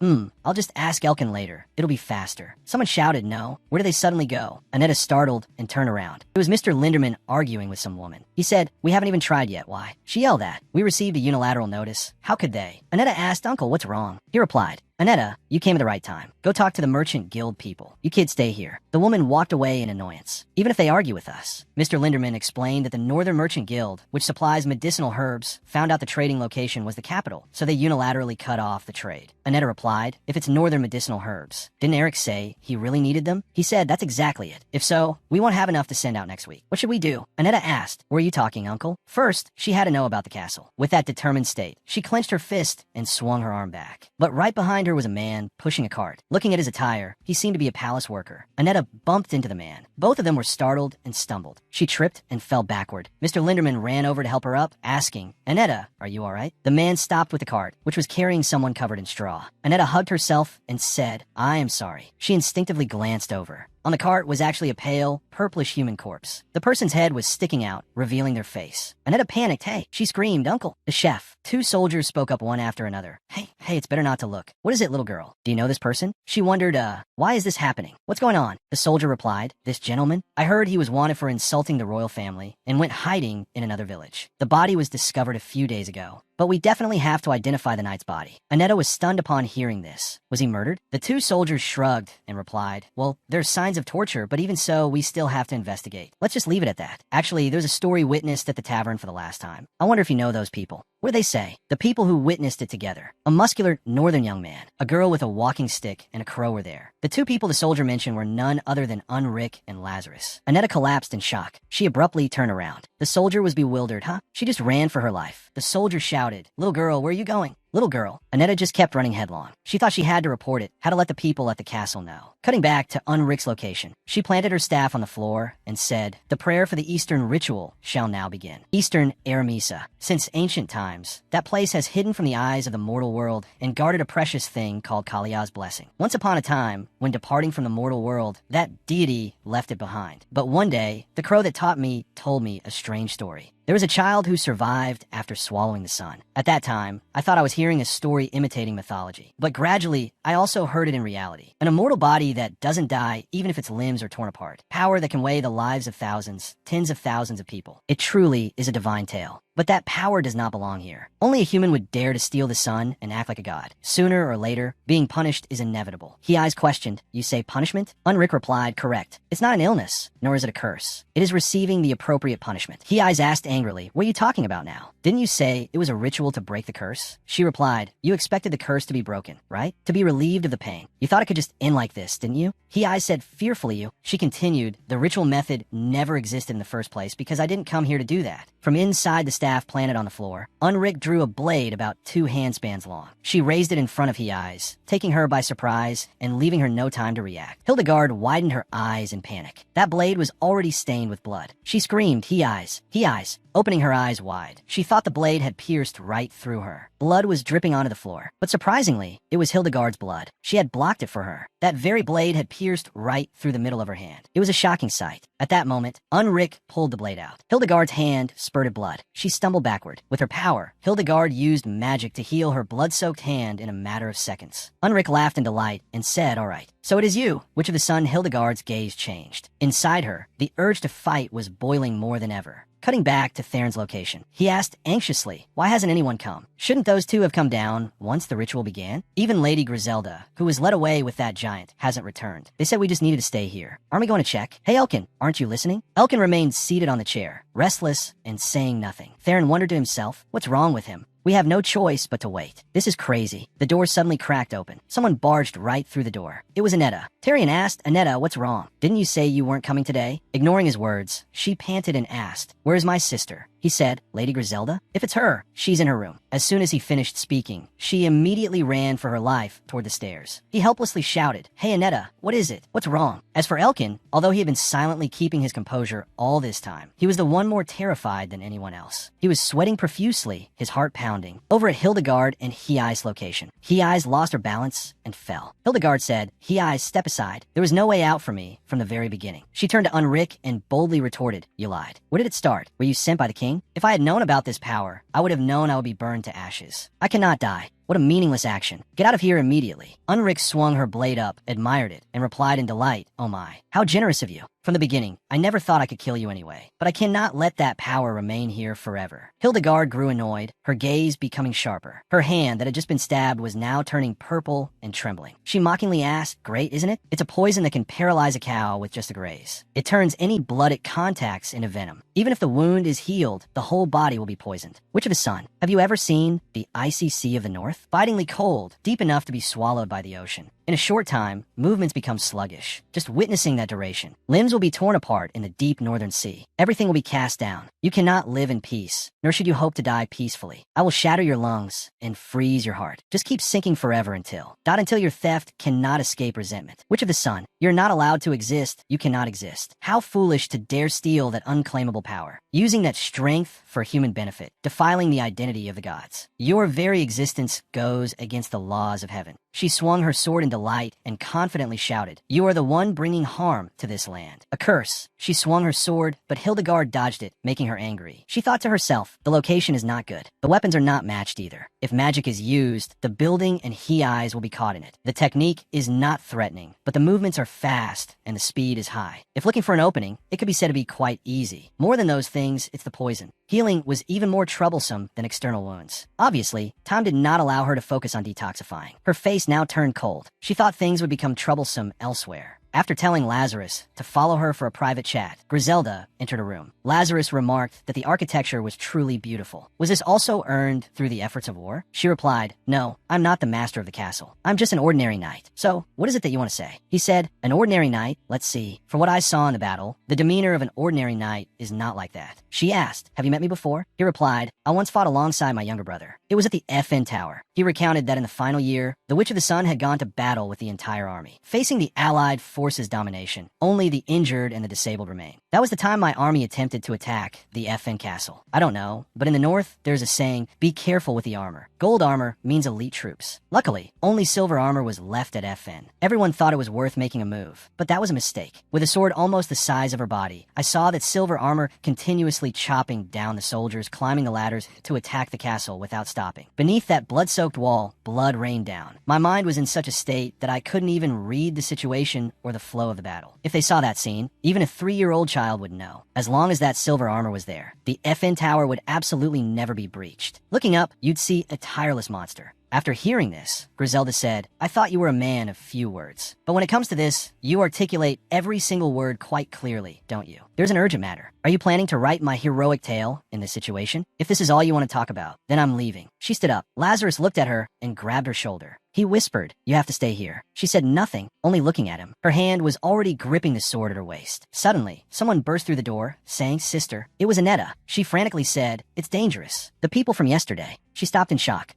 I'll just ask Elkin later. It'll be faster. Someone shouted no. Where did they suddenly go? Anetta startled and turned around. It was Mr. Linderman arguing with some woman. He said, we haven't even tried yet. Why? She yelled at. We received a unilateral notice. How could they? Anetta asked, Uncle, what's wrong? He replied, Anetta, you came at the right time. Go talk to the merchant guild people. You kids stay here. The woman walked away in annoyance. Even if they argue with us. Mr. Linderman explained that the Northern Merchant Guild, which supplies medicinal herbs, found out the trading location was the capital, so they unilaterally cut off the trade. Anetta replied, if it's Northern medicinal herbs, didn't Eric say he really needed them? He said, that's exactly it. If so, we won't have enough to send out next week. What should we do? Anetta asked, were you talking, Uncle? First, she had to know about the castle. With that determined state, she clenched her fist and swung her arm back. But right behind her soldier was a man pushing a cart. Looking at his attire, he seemed to be a palace worker. Annetta bumped into the man. Both of them were startled and stumbled. She tripped and fell backward. Mr. Linderman ran over to help her up, asking, "Annetta, are you all right?" The man stopped with the cart, which was carrying someone covered in straw. Annetta hugged herself and said, "I am sorry." She instinctively glanced over. On the cart was actually a pale, purplish human corpse. The person's head was sticking out, revealing their face. Annetta panicked. "Hey," she screamed, "Uncle." The chef. Two soldiers spoke up one after another. Hey, it's better not to look. "What is it, little girl? Do you know this person?" She wondered, why is this happening? "What's going on?" The soldier replied, "This gentleman? I heard he was wanted for insulting the royal family and went hiding in another village. The body was discovered a few days ago. But we definitely have to identify the knight's body." Annetta was stunned upon hearing this. Was he murdered? The two soldiers shrugged and replied, "Well, there's signs of torture, but even so, we still have to investigate. Let's just leave it at that. Actually, there's a story witnessed at the tavern for the last time. I wonder if you know those people." What do they say? The people who witnessed it together. A muscular northern young man, a girl with a walking stick, and a crow were there. The two people the soldier mentioned were none other than Unrick and Lazarus. Annetta collapsed in shock. She abruptly turned around. The soldier was bewildered. She just ran for her life. The soldier shouted, "Little girl, where are you going?" Little girl. Annetta just kept running headlong. She thought she had to report it, had to let the people at the castle know. Cutting back to Unrick's location, she planted her staff on the floor and said, "The prayer for the Eastern ritual shall now begin." Eastern Aramisa. Since ancient times, that place has hidden from the eyes of the mortal world and guarded a precious thing called Kaliya's blessing. Once upon a time, when departing from the mortal world, that deity left it behind. But one day, the crow that taught me told me a strange story. There was a child who survived after swallowing the sun. At that time, I thought I was hearing a story imitating mythology. But gradually, I also heard it in reality. An immortal body that doesn't die even if its limbs are torn apart. Power that can weigh the lives of thousands, tens of thousands of people. It truly is a divine tale. But that power does not belong here. Only a human would dare to steal the sun and act like a god. Sooner or later, being punished is inevitable. Hiai's questioned, "You say punishment?" Unrick replied, "Correct. It's not an illness, nor is it a curse. It is receiving the appropriate punishment." Hiai's asked angrily, "What are you talking about now? Didn't you say it was a ritual to break the curse?" She replied, "You expected the curse to be broken, right? To be relieved of the pain. You thought it could just end like this, didn't you?" Hiai said fearfully. She continued, "The ritual method never existed in the first place because I didn't come here to do that." From inside the staff planted on the floor, Unrick drew a blade about 2 handspans long. She raised it in front of Hiai's, taking her by surprise and leaving her no time to react. Hildegard widened her eyes in panic. That blade was already stained with blood. She screamed, "Hiai's! Hiai's!" opening her eyes wide. She thought the blade had pierced right through her. Blood was dripping onto the floor. But surprisingly, it was Hildegard's blood. She had blocked it for her. That very blade had pierced right through the middle of her hand. It was a shocking sight. At that moment, Unrick pulled the blade out. Hildegard's hand spurted blood. She stumbled backward. With her power, Hildegard used magic to heal her blood-soaked hand in a matter of seconds. Unrick laughed in delight and said, "All right, so it is you." Witch of the Sun Hildegard's gaze changed. Inside her, the urge to fight was boiling more than ever. Cutting back to Theron's location, he asked anxiously, "Why hasn't anyone come? Shouldn't those two have come down once the ritual began?" Even Lady Griselda, who was led away with that giant, hasn't returned. They said we just needed to stay here. Aren't we going to check? Hey, Elkin, aren't you listening? Elkin remained seated on the chair, restless and saying nothing. Theron wondered to himself, what's wrong with him? We have no choice but to wait. This is crazy. The door suddenly cracked open. Someone barged right through the door. It was Annetta. Tyrion asked, "Annetta, what's wrong? Didn't you say you weren't coming today?" Ignoring his words, she panted and asked, "Where's my sister?" He said, "Lady Griselda? If it's her, she's in her room." As soon as he finished speaking, she immediately ran for her life toward the stairs. He helplessly shouted, "Hey, Annetta, what is it? What's wrong?" As for Elkin, although he had been silently keeping his composure all this time, he was the one more terrified than anyone else. He was sweating profusely, his heart pounding. Over at Hildegard and Hiai's location, Hiai's lost her balance and fell. Hildegard said, "Hiai's, step aside. There was no way out for me from the very beginning." She turned to Unrick and boldly retorted, "You lied. Where did it start? Were you sent by the king? If I had known about this power, I would have known I would be burned to ashes. I cannot die. What a meaningless action. Get out of here immediately." Unrick swung her blade up, admired it, and replied in delight, "Oh my, how generous of you. From the beginning, I never thought I could kill you anyway, but I cannot let that power remain here forever." Hildegard grew annoyed, her gaze becoming sharper. Her hand that had just been stabbed was now turning purple and trembling. She mockingly asked, "Great, isn't it? It's a poison that can paralyze a cow with just a graze. It turns any blood it contacts into venom. Even if the wound is healed, the whole body will be poisoned." Witch of the Sun, have you ever seen the icy sea of the north? Bitingly cold, deep enough to be swallowed by the ocean. In a short time, movements become sluggish. Just witnessing that duration. Limbs will be torn apart in the deep northern sea. Everything will be cast down. You cannot live in peace, nor should you hope to die peacefully. I will shatter your lungs and freeze your heart. Just keep sinking forever until your theft cannot escape resentment. Witch of the sun, you're not allowed to exist. You cannot exist. How foolish to dare steal that unclaimable power. Using that strength for human benefit, defiling the identity of the gods. Your very existence goes against the laws of heaven. She swung her sword in delight and confidently shouted, "You are the one bringing harm to this land." A curse. She swung her sword, but Hildegard dodged it, making her angry. She thought to herself, the location is not good. The weapons are not matched either. If magic is used, the building and he-eyes will be caught in it. The technique is not threatening, but the movements are fast and the speed is high. If looking for an opening, it could be said to be quite easy. More than those things, it's the poison. Healing was even more troublesome than external wounds. Obviously, time did not allow her to focus on detoxifying. Her face now turned cold. She thought things would become troublesome elsewhere. After telling Lazarus to follow her for a private chat, Griselda entered a room. Lazarus remarked that the architecture was truly beautiful. Was this also earned through the efforts of war? She replied, "No, I'm not the master of the castle. I'm just an ordinary knight. So, what is it that you want to say?" He said, "An ordinary knight? Let's see. From what I saw in the battle, the demeanor of an ordinary knight is not like that." She asked, "Have you met me before?" He replied, "I once fought alongside my younger brother. It was at the FN Tower." He recounted that in the final year, the Witch of the Sun had gone to battle with the entire army. Facing the Allied forces' domination, only the injured and the disabled remained. "That was the time my army attempted to attack the FN castle. I don't know, but in the north, there's a saying, be careful with the armor. Gold armor means elite troops. Luckily, only silver armor was left at FN. Everyone thought it was worth making a move, but that was a mistake. With a sword almost the size of her body, I saw that silver armor continuously chopping down the soldiers climbing the ladders to attack the castle without stopping. Beneath that blood-soaked wall, blood rained down. My mind was in such a state that I couldn't even read the situation or the flow of the battle. If they saw that scene, even a 3-year-old child would know. As long as that silver armor was there, the FN Tower would absolutely never be breached. Looking up, you'd see a tireless monster. After hearing this, Griselda said, "I thought you were a man of few words. But when it comes to this, you articulate every single word quite clearly, don't you? There's an urgent matter. Are you planning to write my heroic tale in this situation? If this is all you want to talk about, then I'm leaving." She stood up. Lazarus looked at her and grabbed her shoulder. He whispered, "You have to stay here." She said nothing, only looking at him. Her hand was already gripping the sword at her waist. Suddenly, someone burst through the door, saying, "Sister." It was Annetta. She frantically said, "It's dangerous. The people from yesterday." She stopped in shock.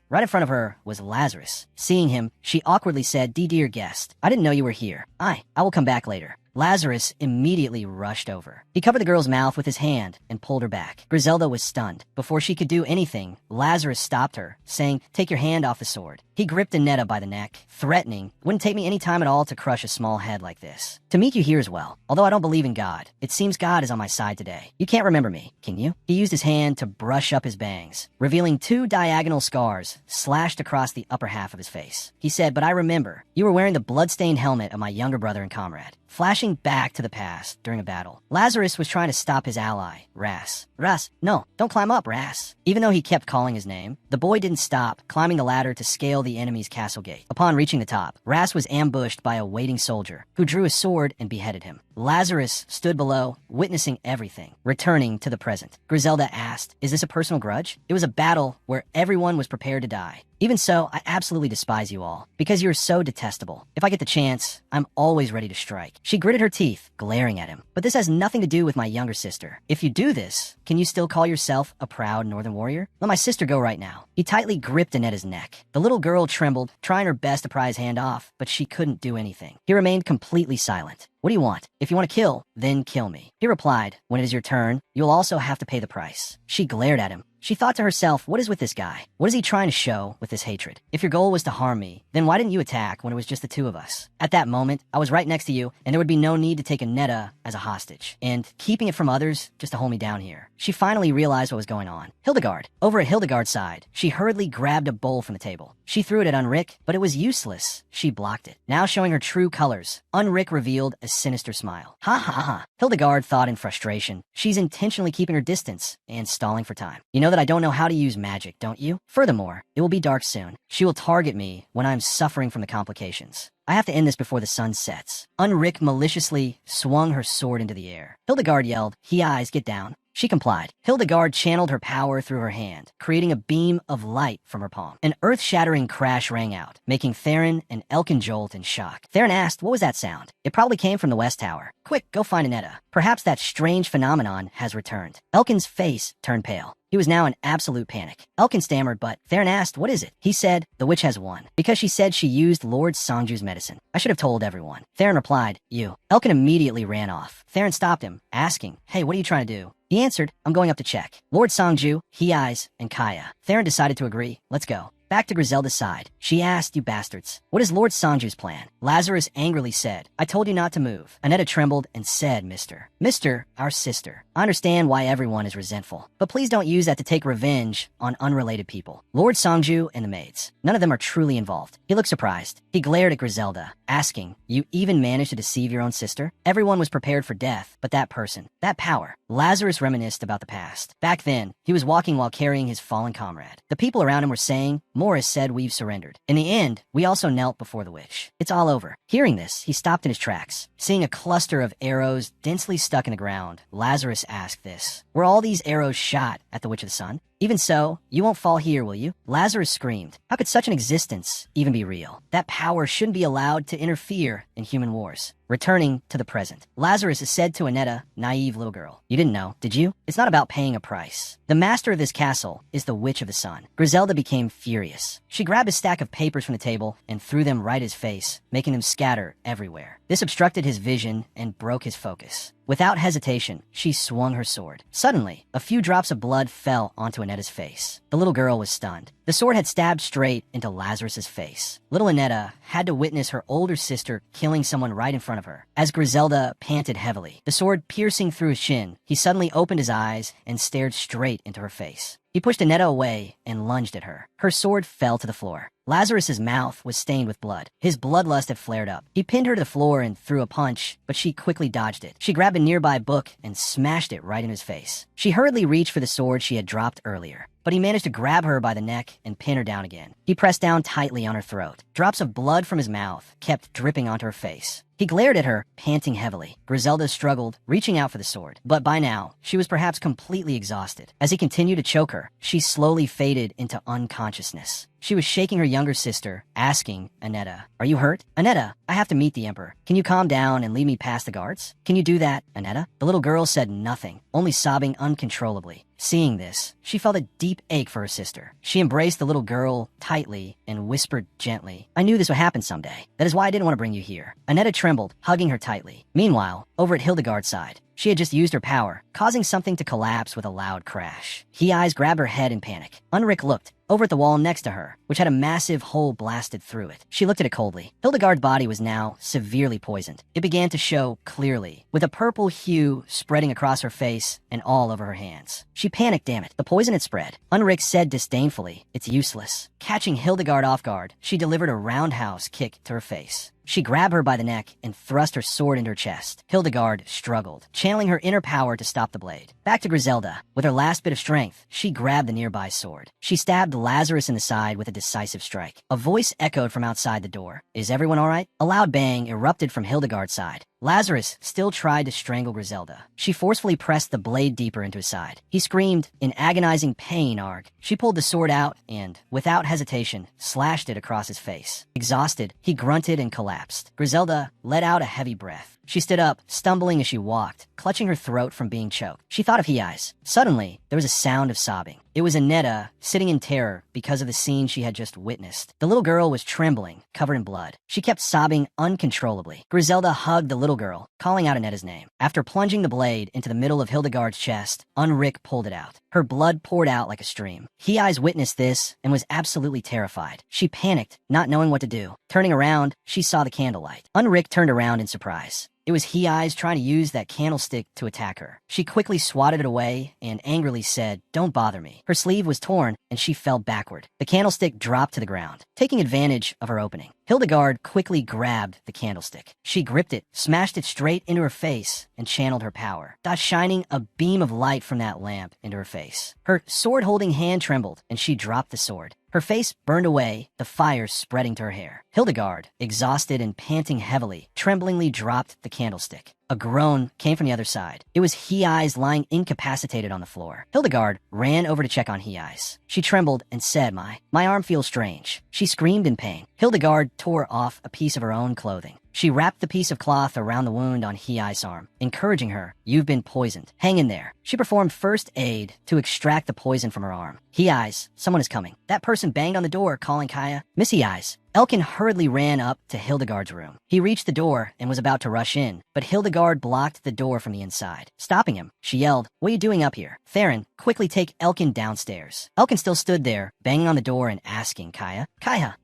Right in front of her was Lazarus. Seeing him, she awkwardly said, "Dear guest, I didn't know you were here. I will come back later." Lazarus immediately rushed over. He covered the girl's mouth with his hand and pulled her back. Griselda was stunned. Before she could do anything, Lazarus stopped her, saying, "Take your hand off the sword." He gripped Annetta by the neck, threatening, "Wouldn't take me any time at all to crush a small head like this. To meet you here as well. Although I don't believe in God, it seems God is on my side today. You can't remember me, can you?" He used his hand to brush up his bangs, revealing 2 diagonal scars slashed across the upper half of his face. He said, "But I remember. You were wearing the blood-stained helmet of my younger brother and comrade." Flashing back to the past during a battle, Lazarus was trying to stop his ally, Ras. "Ras, no, don't climb up, Ras." Even though he kept calling his name, the boy didn't stop climbing the ladder to scale the enemy's castle gate. Upon reaching the top, Ras was ambushed by a waiting soldier, who drew a sword and beheaded him. Lazarus stood below, witnessing everything, returning to the present. Griselda asked, "Is this a personal grudge?" It was a battle where everyone was prepared to die. "Even so, I absolutely despise you all, because you're so detestable. If I get the chance, I'm always ready to strike." She gritted her teeth, glaring at him. "But this has nothing to do with my younger sister. If you do this, can you still call yourself a proud northern warrior? Let my sister go right now." He tightly gripped Annetta's neck. The little girl trembled, trying her best to pry his hand off, but she couldn't do anything. He remained completely silent. "What do you want? If you want to kill, then kill me." He replied, "When it is your turn, you'll also have to pay the price." She glared at him. She thought to herself, what is with this guy? What is he trying to show with this hatred? If your goal was to harm me, then why didn't you attack when it was just the 2 of us? At that moment, I was right next to you, and there would be no need to take Annetta as a hostage, and keeping it from others just to hold me down here. She finally realized what was going on. Hildegard. Over at Hildegard's side, she hurriedly grabbed a bowl from the table. She threw it at Unrick, but it was useless. She blocked it. Now showing her true colors, Unrick revealed a sinister smile. "Ha ha ha." Hildegard thought in frustration. She's intentionally keeping her distance and stalling for time. "You know that I don't know how to use magic, don't you? Furthermore, it will be dark soon. She will target me when I'm suffering from the complications. I have to end this before the sun sets." Unrick maliciously swung her sword into the air. Hildegard yelled, "He eyes, get down." She complied. Hildegard channeled her power through her hand, creating a beam of light from her palm. An earth-shattering crash rang out, making Theron and Elkin jolt in shock. Theron asked, what was that sound? It probably came from the West Tower. Quick, go find Annetta. Perhaps that strange phenomenon has returned. Elkin's face turned pale. He was now in absolute panic. Elkin stammered, but Theron asked, what is it? He said, the witch has won, because she said she used Lord Songju's medicine. I should have told everyone. Theron replied, you. Elkin immediately ran off. Theron stopped him, asking, hey, what are you trying to do? He answered, I'm going up to check. Lord Songju, He-Eyes, and Kaya. Theron decided to agree. Let's go. Back to Griselda's side. She asked, you bastards, what is Lord Songju's plan? Lazarus angrily said, I told you not to move. Annetta trembled and said, Mister, our sister. I understand why everyone is resentful, but please don't use that to take revenge on unrelated people. Lord Songju and the maids. None of them are truly involved. He looked surprised. He glared at Griselda, asking, you even managed to deceive your own sister? Everyone was prepared for death, but that person, that power. Lazarus reminisced about the past. Back then, he was walking while carrying his fallen comrade. The people around him were saying, Morris said we've surrendered. In the end, we also knelt before the witch. It's all over. Hearing this, he stopped in his tracks. Seeing a cluster of arrows densely stuck in the ground, Lazarus asked this. Were all these arrows shot at the Witch of the Sun? Even so, you won't fall here, will you? Lazarus screamed. How could such an existence even be real? That power shouldn't be allowed to interfere in human wars. Returning to the present, Lazarus is said to Annetta, naive little girl. You didn't know, did you? It's not about paying a price. The master of this castle is the Witch of the Sun. Griselda became furious. She grabbed a stack of papers from the table and threw them right at his face, making them scatter everywhere. This obstructed his vision and broke his focus. Without hesitation, she swung her sword. Suddenly, a few drops of blood fell onto Annetta's face. The little girl was stunned. The sword had stabbed straight into Lazarus's face. Little Annetta had to witness her older sister killing someone right in front of her. As Griselda panted heavily, the sword piercing through his shin, he suddenly opened his eyes and stared straight into her face. He pushed Annetta away and lunged at her. Her sword fell to the floor. Lazarus's mouth was stained with blood. His bloodlust had flared up. He pinned her to the floor and threw a punch, but she quickly dodged it. She grabbed a nearby book and smashed it right in his face. She hurriedly reached for the sword she had dropped earlier, but he managed to grab her by the neck and pin her down again. He pressed down tightly on her throat. Drops of blood from his mouth kept dripping onto her face. He glared at her, panting heavily. Griselda struggled, reaching out for the sword, but by now, she was perhaps completely exhausted. As he continued to choke her, she slowly faded into unconsciousness. She was shaking her younger sister, asking Annetta, are you hurt? Annetta, I have to meet the Emperor. Can you calm down and lead me past the guards? Can you do that, Annetta? The little girl said nothing, only sobbing uncontrollably. Seeing this, she felt a deep ache for her sister. She embraced the little girl tightly and whispered gently, I knew this would happen someday. That is why I didn't want to bring you here. Annetta trembled, hugging her tightly. Meanwhile, over at Hildegard's side, she had just used her power, causing something to collapse with a loud crash. He-Eyes grabbed her head in panic. Unrick looked over at the wall next to her, which had a massive hole blasted through it. She looked at it coldly. Hildegard's body was now severely poisoned. It began to show clearly, with a purple hue spreading across her face and all over her hands. She panicked, damn it. The poison had spread. Unrick said disdainfully, it's useless. Catching Hildegard off guard, she delivered a roundhouse kick to her face. She grabbed her by the neck and thrust her sword into her chest. Hildegard struggled, channeling her inner power to stop the blade. Back to Griselda. With her last bit of strength, she grabbed the nearby sword. She stabbed Lazarus in the side with a decisive strike. A voice echoed from outside the door. Is everyone all right? A loud bang erupted from Hildegard's side. Lazarus still tried to strangle Griselda. She forcefully pressed the blade deeper into his side. He screamed in agonizing pain, Arg. She pulled the sword out and, without hesitation, slashed it across his face. Exhausted, he grunted and collapsed. Griselda let out a heavy breath. She stood up, stumbling as she walked, clutching her throat from being choked. She thought of He-Eyes. Suddenly, there was a sound of sobbing. It was Annetta, sitting in terror because of the scene she had just witnessed. The little girl was trembling, covered in blood. She kept sobbing uncontrollably. Griselda hugged the little girl, calling out Annetta's name. After plunging the blade into the middle of Hildegard's chest, Unrick pulled it out. Her blood poured out like a stream. He-Eyes witnessed this and was absolutely terrified. She panicked, not knowing what to do. Turning around, she saw the candlelight. Unrick turned around in surprise. It was He-Eyes trying to use that candlestick to attack her. She quickly swatted it away and angrily said, don't bother me. Her sleeve was torn and she fell backward. The candlestick dropped to the ground, taking advantage of her opening. Hildegard quickly grabbed the candlestick. She gripped it, smashed it straight into her face, and channeled her power, thus shining a beam of light from that lamp into her face. Her sword-holding hand trembled, and she dropped the sword. Her Her face burned away, the fire spreading to her hair. Hildegard, exhausted and panting heavily, tremblingly dropped the candlestick. A groan came from the other side. It was He-Eyes lying incapacitated on the floor. Hildegard ran over to check on He-Eyes. She trembled and said, My arm feels strange. She screamed in pain. Hildegard tore off a piece of her own clothing. She wrapped the piece of cloth around the wound on He-Eye's arm, encouraging her, You've been poisoned. Hang in there. She performed first aid to extract the poison from her arm. He-Eyes, someone is coming. That person banged on the door, calling Kaya. Miss He-Eyes. Elkin hurriedly ran up to Hildegard's room. He reached the door and was about to rush in, but Hildegard blocked the door from the inside. Stopping him, she yelled, What are you doing up here? Theron, quickly take Elkin downstairs. Elkin still stood there, banging on the door and asking Kaya,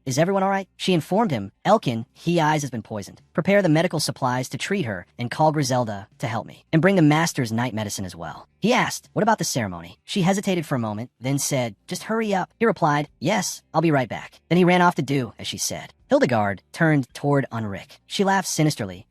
is everyone all right? She informed him, Elkin, He-Eyes has been poisoned. Prepare the medical supplies to treat her and call Griselda to help me. And bring the master's night medicine as well. He asked, What about the ceremony? She hesitated for a moment, then said, Just hurry up. He replied, Yes, I'll be right back. Then he ran off to do as she said. Hildegard turned toward Ulrich. She laughed sinisterly.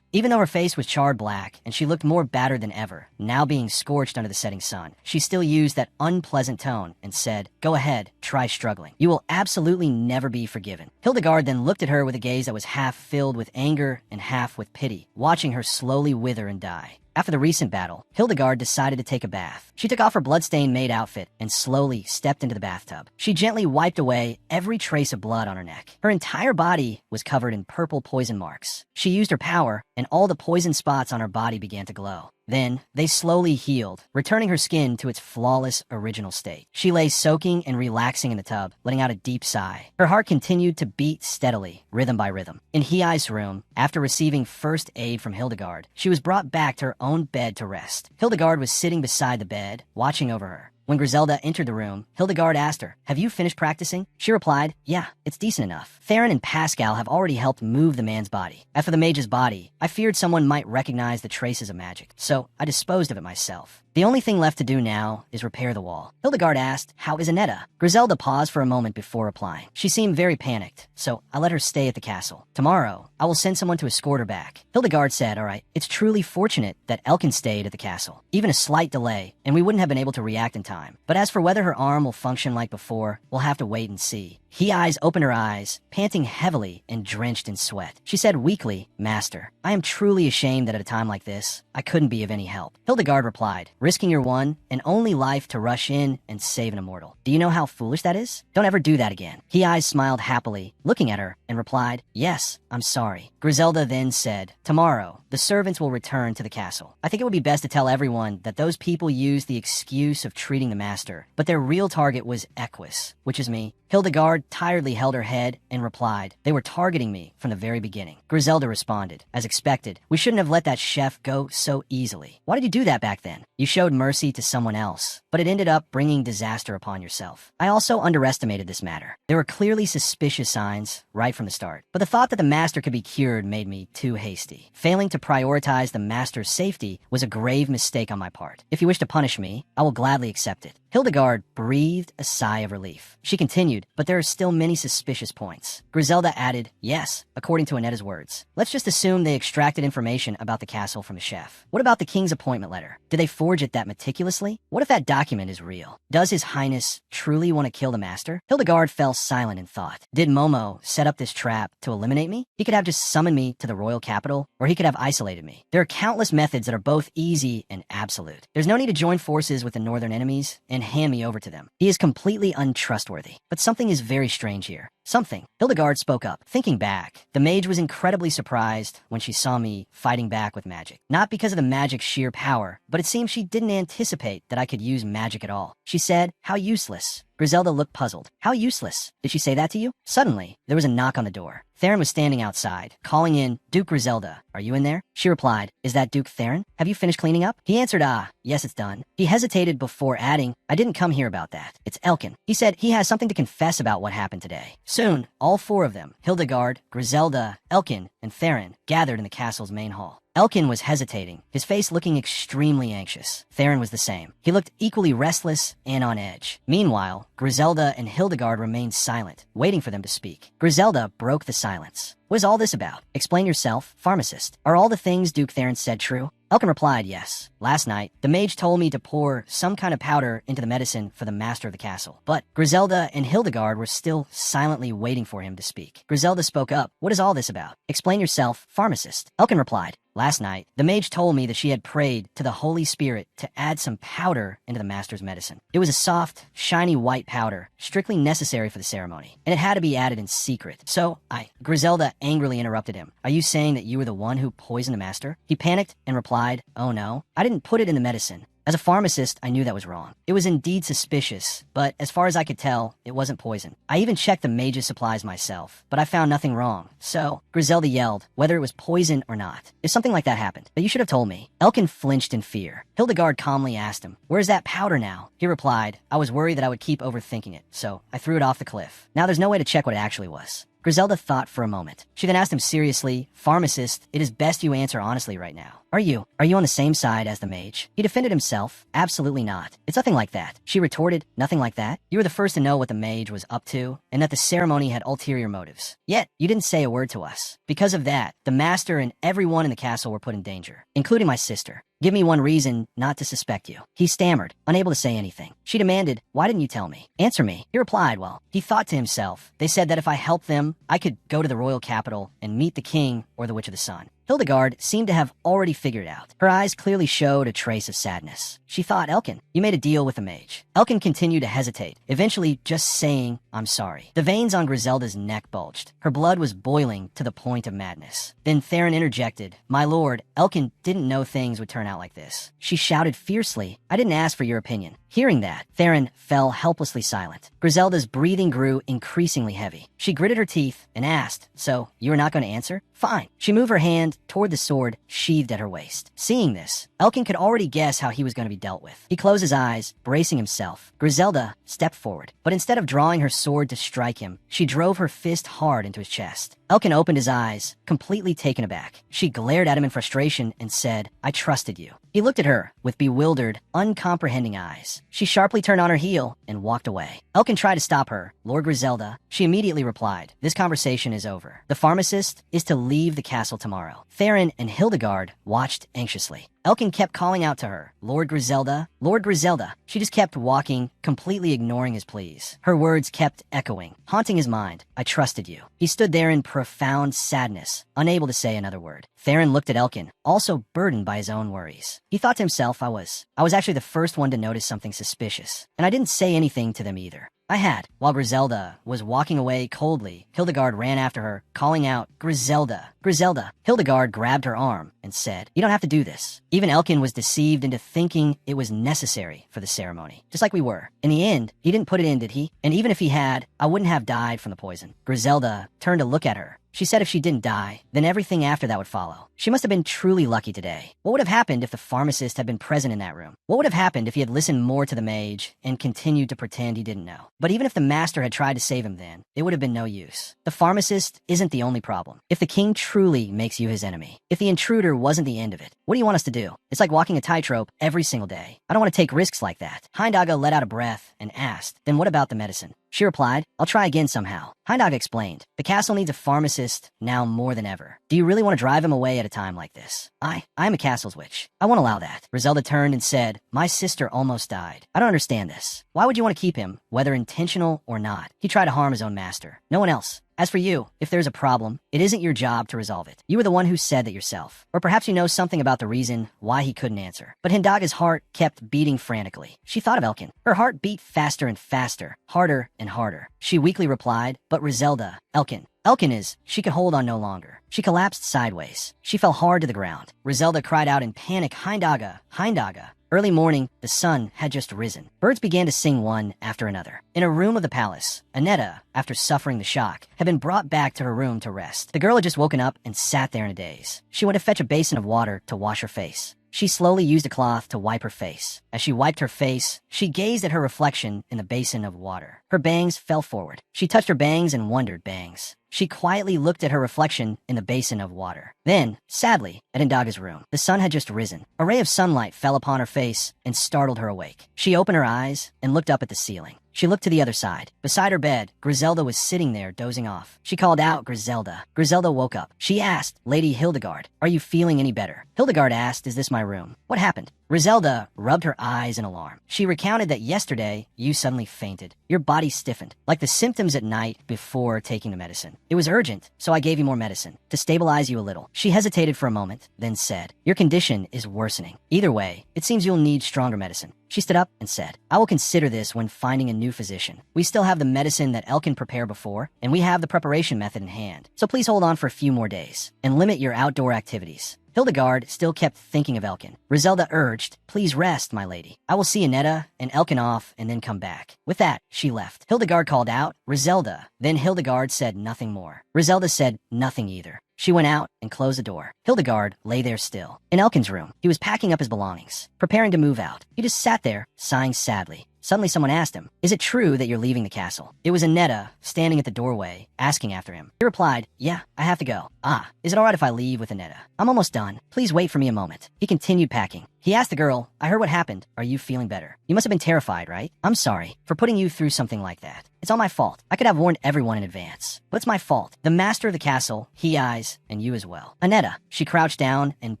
Even though her face was charred black and she looked more battered than ever, now being scorched under the setting sun, she still used that unpleasant tone and said, Go ahead, try struggling. You will absolutely never be forgiven. Hildegard then looked at her with a gaze that was half filled with anger and half with pity, watching her slowly wither and die. After the recent battle, Hildegard decided to take a bath. She took off her blood-stained maid outfit and slowly stepped into the bathtub. She gently wiped away every trace of blood on her neck. Her entire body was covered in purple poison marks. She used her power, and all the poison spots on her body began to glow. Then, they slowly healed, returning her skin to its flawless original state. She lay soaking and relaxing in the tub, letting out a deep sigh. Her heart continued to beat steadily, rhythm by rhythm. In He-Eyes' room, after receiving first aid from Hildegard, she was brought back to her own bed to rest. Hildegard was sitting beside the bed, watching over her. When Griselda entered the room, Hildegard asked her, Have you finished practicing? She replied, Yeah, it's decent enough. Theron and Pascal have already helped move the man's body. As for the mage's body, I feared someone might recognize the traces of magic, so I disposed of it myself. The only thing left to do now is repair the wall. Hildegard asked, How is Annetta? Griselda paused for a moment before replying. She seemed very panicked, so I let her stay at the castle. Tomorrow, I will send someone to escort her back. Hildegard said, All right, it's truly fortunate that Elkin stayed at the castle. Even a slight delay, and we wouldn't have been able to react in time. But as for whether her arm will function like before, we'll have to wait and see. He-Eyes opened her eyes, panting heavily and drenched in sweat. She said weakly, Master, I am truly ashamed that at a time like this, I couldn't be of any help. Hildegard replied, Risking your one and only life to rush in and save an immortal. Do you know how foolish that is? Don't ever do that again. He-Eyes smiled happily, looking at her, and replied, Yes, I'm sorry. Griselda then said, Tomorrow, the servants will return to the castle. I think it would be best to tell everyone that those people used the excuse of treating the master, but their real target was Equus, which is me. Hildegard tiredly held her head and replied, They were targeting me from the very beginning. Griselda responded, As expected, we shouldn't have let that chef go so easily. Why did you do that back then? You showed mercy to someone else, but it ended up bringing disaster upon yourself. I also underestimated this matter. There were clearly suspicious signs right from the start, but the thought that the master could be cured made me too hasty. Failing to prioritize the master's safety was a grave mistake on my part. If you wish to punish me, I will gladly accept it. Hildegard breathed a sigh of relief. She continued, but there are still many suspicious points. Griselda added, Yes, according to Annetta's words. Let's just assume they extracted information about the castle from the chef. What about the king's appointment letter? Did they forge it that meticulously? What if that document is real? Does His Highness truly want to kill the master? Hildegard fell silent in thought. Did Momo set up this trap to eliminate me? He could have just summoned me to the royal capital, or he could have isolated me. There are countless methods that are both easy and absolute. There's no need to join forces with the northern enemies and hand me over to them. He is completely untrustworthy. But something is very strange here. Something. Hildegard spoke up. Thinking back, the mage was incredibly surprised when she saw me fighting back with magic. Not because of the magic's sheer power, but it seemed she didn't anticipate that I could use magic at all. She said, How useless. Griselda looked puzzled. How useless? Did she say that to you? Suddenly, there was a knock on the door. Theron was standing outside, calling in, Duke Griselda, are you in there? She replied, Is that Duke Theron? Have you finished cleaning up? He answered, Yes, it's done. He hesitated before adding, I didn't come here about that. It's Elkin. He said he has something to confess about what happened today. Soon, all four of them, Hildegard, Griselda, Elkin, and Theron, gathered in the castle's main hall. Elkin was hesitating, his face looking extremely anxious. Theron was the same. He looked equally restless and on edge. Meanwhile, Griselda and Hildegard remained silent, waiting for them to speak. Griselda broke the silence. What is all this about? Explain yourself, pharmacist. Are all the things Duke Theron said true? Elkin replied, yes. Last night, the mage told me to pour some kind of powder into the medicine for the master of the castle. But Griselda and Hildegard were still silently waiting for him to speak. Griselda spoke up. What is all this about? Explain yourself, pharmacist. Elkin replied, last night, the mage told me that she had prayed to the Holy Spirit to add some powder into the master's medicine. It was a soft, shiny white powder, strictly necessary for the ceremony, and it had to be added in secret. So, Griselda angrily interrupted him. Are you saying that you were the one who poisoned the master? He panicked and replied, oh no, I didn't put it in the medicine. As a pharmacist, I knew that was wrong. It was indeed suspicious, but as far as I could tell, it wasn't poison. I even checked the mage's supplies myself, but I found nothing wrong. So, Griselda yelled, whether it was poison or not. If something like that happened, but you should have told me. Elkin flinched in fear. Hildegard calmly asked him, where's that powder now? He replied, I was worried that I would keep overthinking it, so I threw it off the cliff. Now there's no way to check what it actually was. Griselda thought for a moment. She then asked him seriously, pharmacist, it is best you answer honestly right now. Are you on the same side as the mage? He defended himself. Absolutely not. It's nothing like that. She retorted, nothing like that? You were the first to know what the mage was up to, and that the ceremony had ulterior motives. Yet, you didn't say a word to us. Because of that, the master and everyone in the castle were put in danger, including my sister. Give me one reason not to suspect you. He stammered, unable to say anything. She demanded, why didn't you tell me? Answer me. He replied, well, he thought to himself. They said that if I helped them, I could go to the royal capital and meet the king or the Witch of the Sun. Hildegard seemed to have already figured out. Her eyes clearly showed a trace of sadness. She thought, Elkin, you made a deal with the mage. Elkin continued to hesitate, eventually just saying, I'm sorry. The veins on Griselda's neck bulged. Her blood was boiling to the point of madness. Then Theron interjected, my lord, Elkin didn't know things would turn out like this. She shouted fiercely, I didn't ask for your opinion. Hearing that, Theron fell helplessly silent. Griselda's breathing grew increasingly heavy. She gritted her teeth and asked, so you are not going to answer? Fine. She moved her hand toward the sword sheathed at her waist. Seeing this, Elkin could already guess how he was going to be dealt with. He closed his eyes, bracing himself. Griselda stepped forward, but instead of drawing her sword to strike him, she drove her fist hard into his chest. Elkin opened his eyes, completely taken aback. She glared at him in frustration and said, I trusted you. He looked at her with bewildered, uncomprehending eyes. She sharply turned on her heel and walked away. Elkin tried to stop her. Lord Griselda, she immediately replied, this conversation is over. The pharmacist is to leave the castle tomorrow. Theron and Hildegard watched anxiously. Elkin kept calling out to her, Lord Griselda, Lord Griselda. She just kept walking, completely ignoring his pleas. Her words kept echoing, haunting his mind. I trusted you. He stood there in profound sadness, unable to say another word. Theron looked at Elkin, also burdened by his own worries. He thought to himself, I was actually the first one to notice something suspicious, and I didn't say anything to them either. I had. While Griselda was walking away coldly, Hildegard ran after her, calling out, Griselda, Griselda. Hildegard grabbed her arm and said, you don't have to do this. Even Elkin was deceived into thinking it was necessary for the ceremony, just like we were. In the end, he didn't put it in, did he? And even if he had, I wouldn't have died from the poison. Griselda turned to look at her. She said if she didn't die, then everything after that would follow. She must have been truly lucky today. What would have happened if the pharmacist had been present in that room? What would have happened if he had listened more to the mage and continued to pretend he didn't know? But even if the master had tried to save him then, it would have been no use. The pharmacist isn't the only problem. If the king truly makes you his enemy, if the intruder wasn't the end of it, what do you want us to do? It's like walking a tightrope every single day. I don't want to take risks like that. Heindaga let out a breath and asked, then what about the medicine? She replied, I'll try again somehow. Heindaga explained, the castle needs a pharmacist now more than ever. Do you really want to drive him away at a time like this? I'm a castle's witch. I won't allow that. Griselda turned and said, my sister almost died. I don't understand this. Why would you want to keep him, whether intentional or not? He tried to harm his own master. No one else. As for you, if there's a problem, it isn't your job to resolve it. You were the one who said that yourself. Or perhaps you know something about the reason why he couldn't answer. But Hindaga's heart kept beating frantically. She thought of Elkin. Her heart beat faster and faster, harder and harder. She weakly replied, but Griselda, Elkin is, she could hold on no longer. She collapsed sideways. She fell hard to the ground. Griselda cried out in panic, Heindaga, Heindaga. Early morning, the sun had just risen. Birds began to sing one after another. In a room of the palace, Annetta, after suffering the shock, had been brought back to her room to rest. The girl had just woken up and sat there in a daze. She went to fetch a basin of water to wash her face. She slowly used a cloth to wipe her face. As she wiped her face, she gazed at her reflection in the basin of water. Her bangs fell forward. She touched her bangs and wondered bangs. She quietly looked at her reflection in the basin of water. Then, sadly, at Indaga's room, the sun had just risen. A ray of sunlight fell upon her face and startled her awake. She opened her eyes and looked up at the ceiling. She looked to the other side. Beside her bed, Griselda was sitting there dozing off. She called out, "Griselda." Griselda woke up. She asked, "Lady Hildegard, are you feeling any better?" Hildegard asked, "Is this my room? What happened?" Griselda rubbed her eyes in alarm. She recounted that yesterday you suddenly fainted. Your body stiffened, like the symptoms at night before taking the medicine. It was urgent, so I gave you more medicine to stabilize you a little. She hesitated for a moment, then said, "Your condition is worsening. Either way, it seems you'll need stronger medicine." She stood up and said, "I will consider this when finding a new physician. We still have the medicine that Elkin prepared before, and we have the preparation method in hand. So please hold on for a few more days, and limit your outdoor activities." Hildegard still kept thinking of Elkin. Griselda urged, "Please rest, my lady. I will see Annetta and Elkin off and then come back." With that, she left. Hildegard called out, "Griselda." Then Hildegard said nothing more. Griselda said nothing either. She went out and closed the door. Hildegard lay there still. In Elkin's room, he was packing up his belongings, preparing to move out. He just sat there, sighing sadly. Suddenly someone asked him, "Is it true that you're leaving the castle?" It was Annetta, standing at the doorway, asking after him. He replied, "Yeah, I have to go." "Ah, is it all right if I leave with Annetta? I'm almost done. Please wait for me a moment." He continued packing. He asked the girl, "I heard what happened. Are you feeling better? You must have been terrified, right? I'm sorry for putting you through something like that. It's all my fault. I could have warned everyone in advance. But it's my fault. The master of the castle, he eyes, and you as well." Annetta, she crouched down and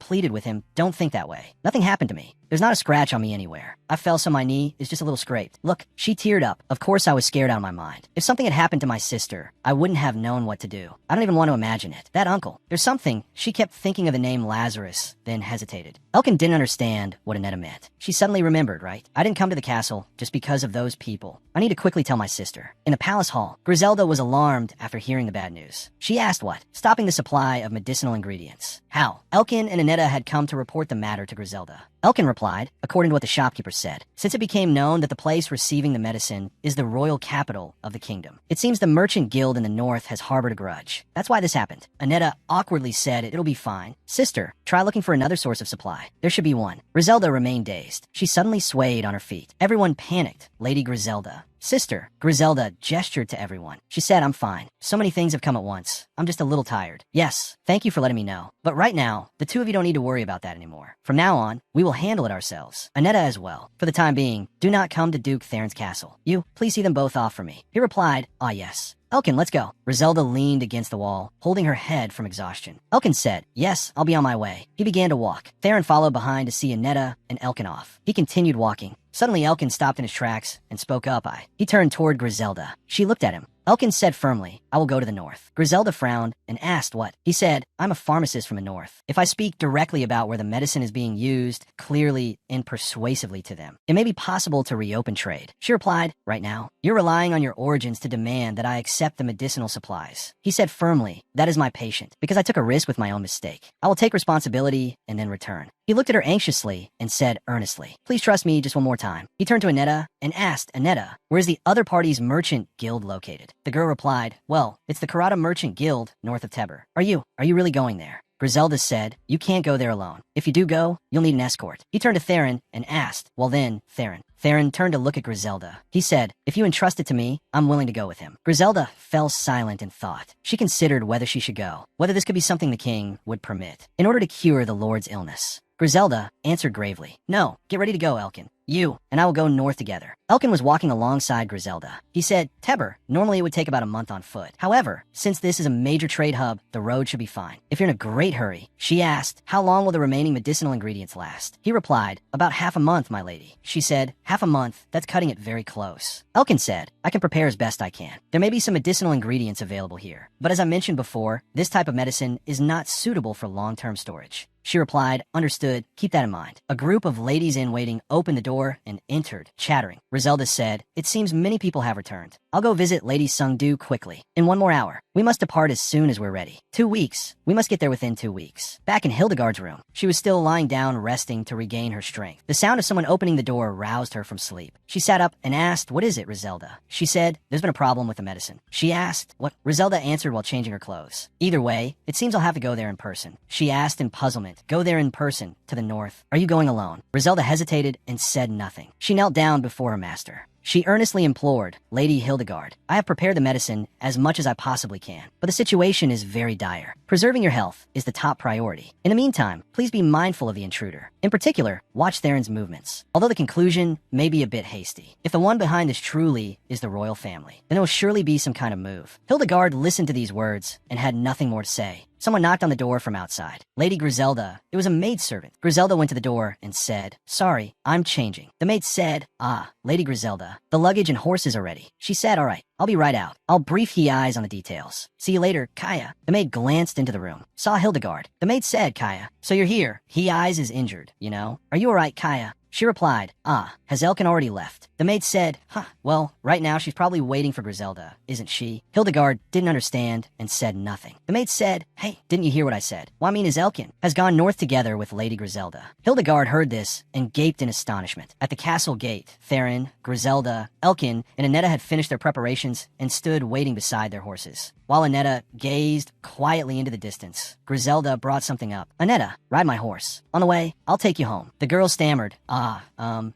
pleaded with him, "Don't think that way. Nothing happened to me. There's not a scratch on me anywhere. I fell so my knee is just a little scraped. Look," she teared up. "Of course I was scared out of my mind. If something had happened to my sister, I wouldn't have known what to do. I don't even want to imagine it. That uncle, there's something." She kept thinking of the name Lazarus, then hesitated. Elkin didn't understand what Annetta meant. She suddenly remembered, "Right? I didn't come to the castle just because of those people. I need to quickly tell my sister." In the palace hall, Griselda was alarmed after hearing the bad news. She asked what? Stopping the supply of medicinal ingredients. How? Elkin and Annetta had come to report the matter to Griselda. Elkin replied, according to what the shopkeeper said, "Since it became known that the place receiving the medicine is the royal capital of the kingdom, it seems the merchant guild in the north has harbored a grudge. That's why this happened." Annetta awkwardly said, "It'll be fine. Sister, try looking for another source of supply. There should be one." Griselda remained dazed. She suddenly swayed on her feet. Everyone panicked. Lady Griselda. "Sister." Griselda gestured to everyone. She said, "I'm fine. So many things have come at once. I'm just a little tired." "Yes, thank you for letting me know. But right now, the two of you don't need to worry about that anymore. From now on, we will handle it ourselves. Annetta as well. For the time being, do not come to Duke Theron's castle. You, please see them both off for me." He replied, "Ah, yes. Elkin, let's go." Griselda leaned against the wall, holding her head from exhaustion. Elkin said, "Yes, I'll be on my way." He began to walk. Theron followed behind to see Annetta and Elkin off. He continued walking. Suddenly, Elkin stopped in his tracks and spoke up. He turned toward Griselda. She looked at him. Elkin said firmly, "I will go to the north." Griselda frowned and asked what. He said, "I'm a pharmacist from the north. If I speak directly about where the medicine is being used, clearly and persuasively to them, it may be possible to reopen trade." She replied, "Right now, you're relying on your origins to demand that I accept the medicinal supplies." He said firmly, "That is my patient, because I took a risk with my own mistake. I will take responsibility and then return." He looked at her anxiously and said earnestly, "Please trust me just one more time." He turned to Annetta and asked Annetta, "Where is the other party's merchant guild located?" The girl replied, "Well, it's the Karada Merchant Guild north of Teber. Are you really going there?" Griselda said, "You can't go there alone. If you do go, you'll need an escort." He turned to Theron and asked, "Well then, Theron." Theron turned to look at Griselda. He said, "If you entrust it to me, I'm willing to go with him." Griselda fell silent in thought. She considered whether she should go, whether this could be something the king would permit, in order to cure the lord's illness. Griselda answered gravely, "No, get ready to go, Elkin. You and I will go north together." Elkin was walking alongside Griselda. He said, "Teber, normally it would take about a month on foot. However, since this is a major trade hub, the road should be fine. If you're in a great hurry." She asked, "How long will the remaining medicinal ingredients last?" He replied, "About half a month, my lady." She said, "Half a month, that's cutting it very close." Elkin said, "I can prepare as best I can. There may be some medicinal ingredients available here, but as I mentioned before, this type of medicine is not suitable for long-term storage." She replied, "Understood. Keep that in mind." A group of ladies in waiting opened the door and entered, chattering. Griselda said, "It seems many people have returned. I'll go visit Lady Sungdu quickly. In 1 more hour. We must depart as soon as we're ready. 2 weeks. We must get there within 2 weeks." Back in Hildegard's room, she was still lying down resting to regain her strength. The sound of someone opening the door roused her from sleep. She sat up and asked, "What is it, Griselda?" She said, "There's been a problem with the medicine." She asked, "What?" Griselda answered while changing her clothes. "Either way, it seems I'll have to go there in person." She asked in puzzlement, "Go there in person, to the north. Are you going alone?" Griselda hesitated and said nothing. She knelt down before her master. She earnestly implored, Lady Hildegard, I have prepared the medicine as much as I possibly can, but the situation is very dire. Preserving your health is the top priority. In the meantime, please be mindful of the intruder. In particular, watch Theron's movements. Although the conclusion may be a bit hasty, if the one behind this truly is the royal family, then it will surely be some kind of move. Hildegard listened to these words and had nothing more to say. Someone knocked on the door from outside. Lady Griselda. It was a maidservant. Griselda went to the door and said, Sorry, I'm changing. The maid said, Ah, Lady Griselda, the luggage and horses are ready. She said, All right, I'll be right out. I'll brief he eyes on the details. See you later, Kaya. The maid glanced into the room, saw Hildegard. The maid said, Kaya, so you're here. He eyes is injured, you know? Are you all right, Kaya? She replied, Ah, has Elkin already left? The maid said, Well, right now she's probably waiting for Griselda, isn't she? Hildegard didn't understand and said nothing. The maid said, Hey, didn't you hear what I said? What I mean is Elkin has gone north together with Lady Griselda. Hildegard heard this and gaped in astonishment. At the castle gate, Theron, Griselda, Elkin, and Annetta had finished their preparations and stood waiting beside their horses. While Annetta gazed quietly into the distance, Griselda brought something up. Annetta, ride my horse. On the way, I'll take you home. The girl stammered,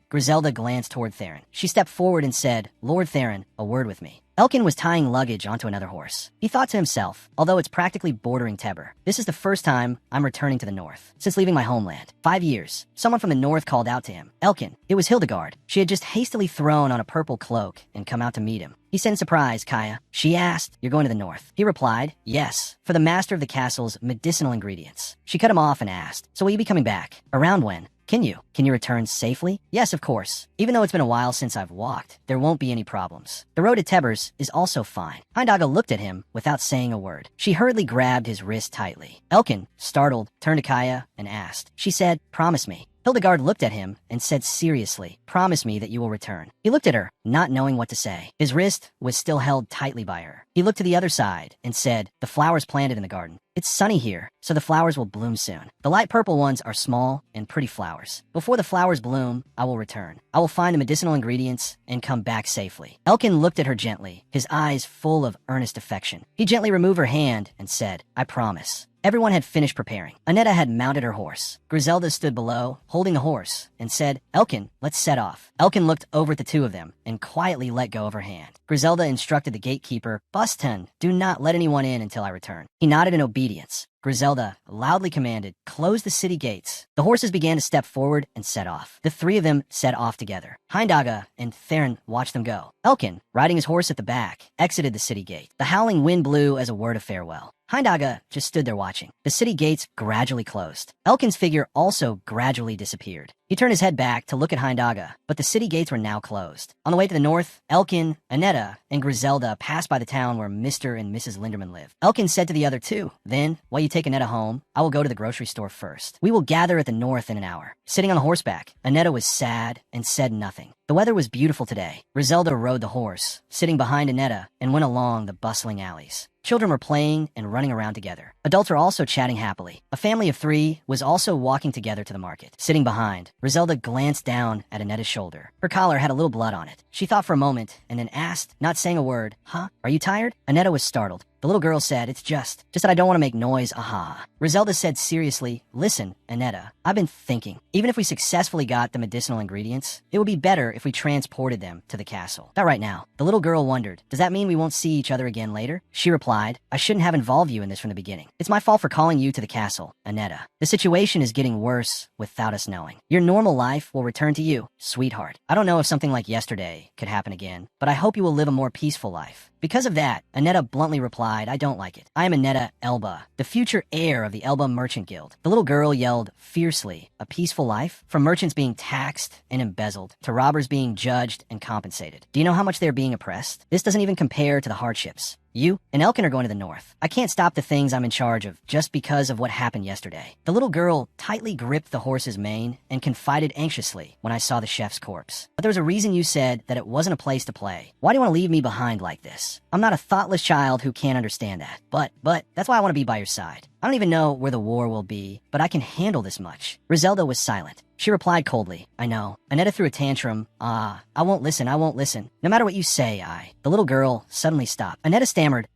Griselda glanced toward Theron. She stepped forward and said, Lord Theron, a word with me. Elkin was tying luggage onto another horse. He thought to himself, although it's practically bordering Tebber, this is the first time I'm returning to the north since leaving my homeland. 5 years. Someone from the north called out to him. Elkin. It was Hildegard. She had just hastily thrown on a purple cloak and come out to meet him. He said in surprise, Kaya. She asked, You're going to the north? He replied, Yes, for the master of the castle's medicinal ingredients. She cut him off and asked, So will you be coming back? Around when? Can you return safely? Yes, of course. Even though it's been a while since I've walked, there won't be any problems. The road to Tebbers is also fine. Hindaga looked at him without saying a word. She hurriedly grabbed his wrist tightly. Elkin, startled, turned to Kaya and asked. She said, Promise me. Hildegard looked at him and said seriously, Promise me that you will return. He looked at her, not knowing what to say. His wrist was still held tightly by her. He looked to the other side and said, The flowers planted in the garden. It's sunny here, so the flowers will bloom soon. The light purple ones are small and pretty flowers. Before the flowers bloom, I will return. I will find the medicinal ingredients and come back safely. Elkin looked at her gently, his eyes full of earnest affection. He gently removed her hand and said, I promise. Everyone had finished preparing. Annetta had mounted her horse. Griselda stood below, holding the horse, and said, Elkin, let's set off. Elkin looked over at the two of them and quietly let go of her hand. Griselda instructed the gatekeeper, Buston, do not let anyone in until I return. He nodded in obedience. Griselda loudly commanded, Close the city gates. The horses began to step forward and set off. The three of them set off together. Hindaga and Theron watched them go. Elkin, riding his horse at the back, exited the city gate. The howling wind blew as a word of farewell. Hindaga just stood there watching. The city gates gradually closed. Elkin's figure also gradually disappeared. He turned his head back to look at Hindaga, but the city gates were now closed. On the way to the north, Elkin, Annetta, and Griselda passed by the town where Mr. and Mrs. Linderman lived. Elkin said to the other two, Then, while you take Annetta home, I will go to the grocery store first. We will gather at the north in an hour. Sitting on a horseback, Annetta was sad and said nothing. The weather was beautiful today. Griselda rode the horse, sitting behind Annetta, and went along the bustling alleys. Children were playing and running around together. Adults were also chatting happily. A family of 3 was also walking together to the market. Sitting behind, Griselda glanced down at Annetta's shoulder. Her collar had a little blood on it. She thought for a moment and then asked, not saying a word, Huh? Are you tired? Annetta was startled. The little girl said, It's just that I don't want to make noise, aha. Griselda said seriously, Listen, Annetta, I've been thinking. Even if we successfully got the medicinal ingredients, it would be better if we transported them to the castle. Not right now. The little girl wondered, Does that mean we won't see each other again later? She replied, I shouldn't have involved you in this from the beginning. It's my fault for calling you to the castle, Annetta. The situation is getting worse without us knowing. Your normal life will return to you, sweetheart. I don't know if something like yesterday could happen again, but I hope you will live a more peaceful life. Because of that, Annetta bluntly replied, I don't like it. I am Annetta Elba, the future heir of the Elba Merchant Guild. The little girl yelled fiercely, A peaceful life? From merchants being taxed and embezzled to robbers being judged and compensated. Do you know how much they're being oppressed? This doesn't even compare to the hardships. You and Elkin are going to the north. I can't stop the things I'm in charge of just because of what happened yesterday. The little girl tightly gripped the horse's mane and confided anxiously when I saw the chef's corpse. But there was a reason you said that it wasn't a place to play. Why do you want to leave me behind like this? I'm not a thoughtless child who can't understand that. But that's why I want to be by your side. I don't even know where the war will be, but I can handle this much. Griselda was silent. She replied coldly, I know. Annetta threw a tantrum. I won't listen. No matter what you say, The little girl suddenly stopped. Annetta stammered,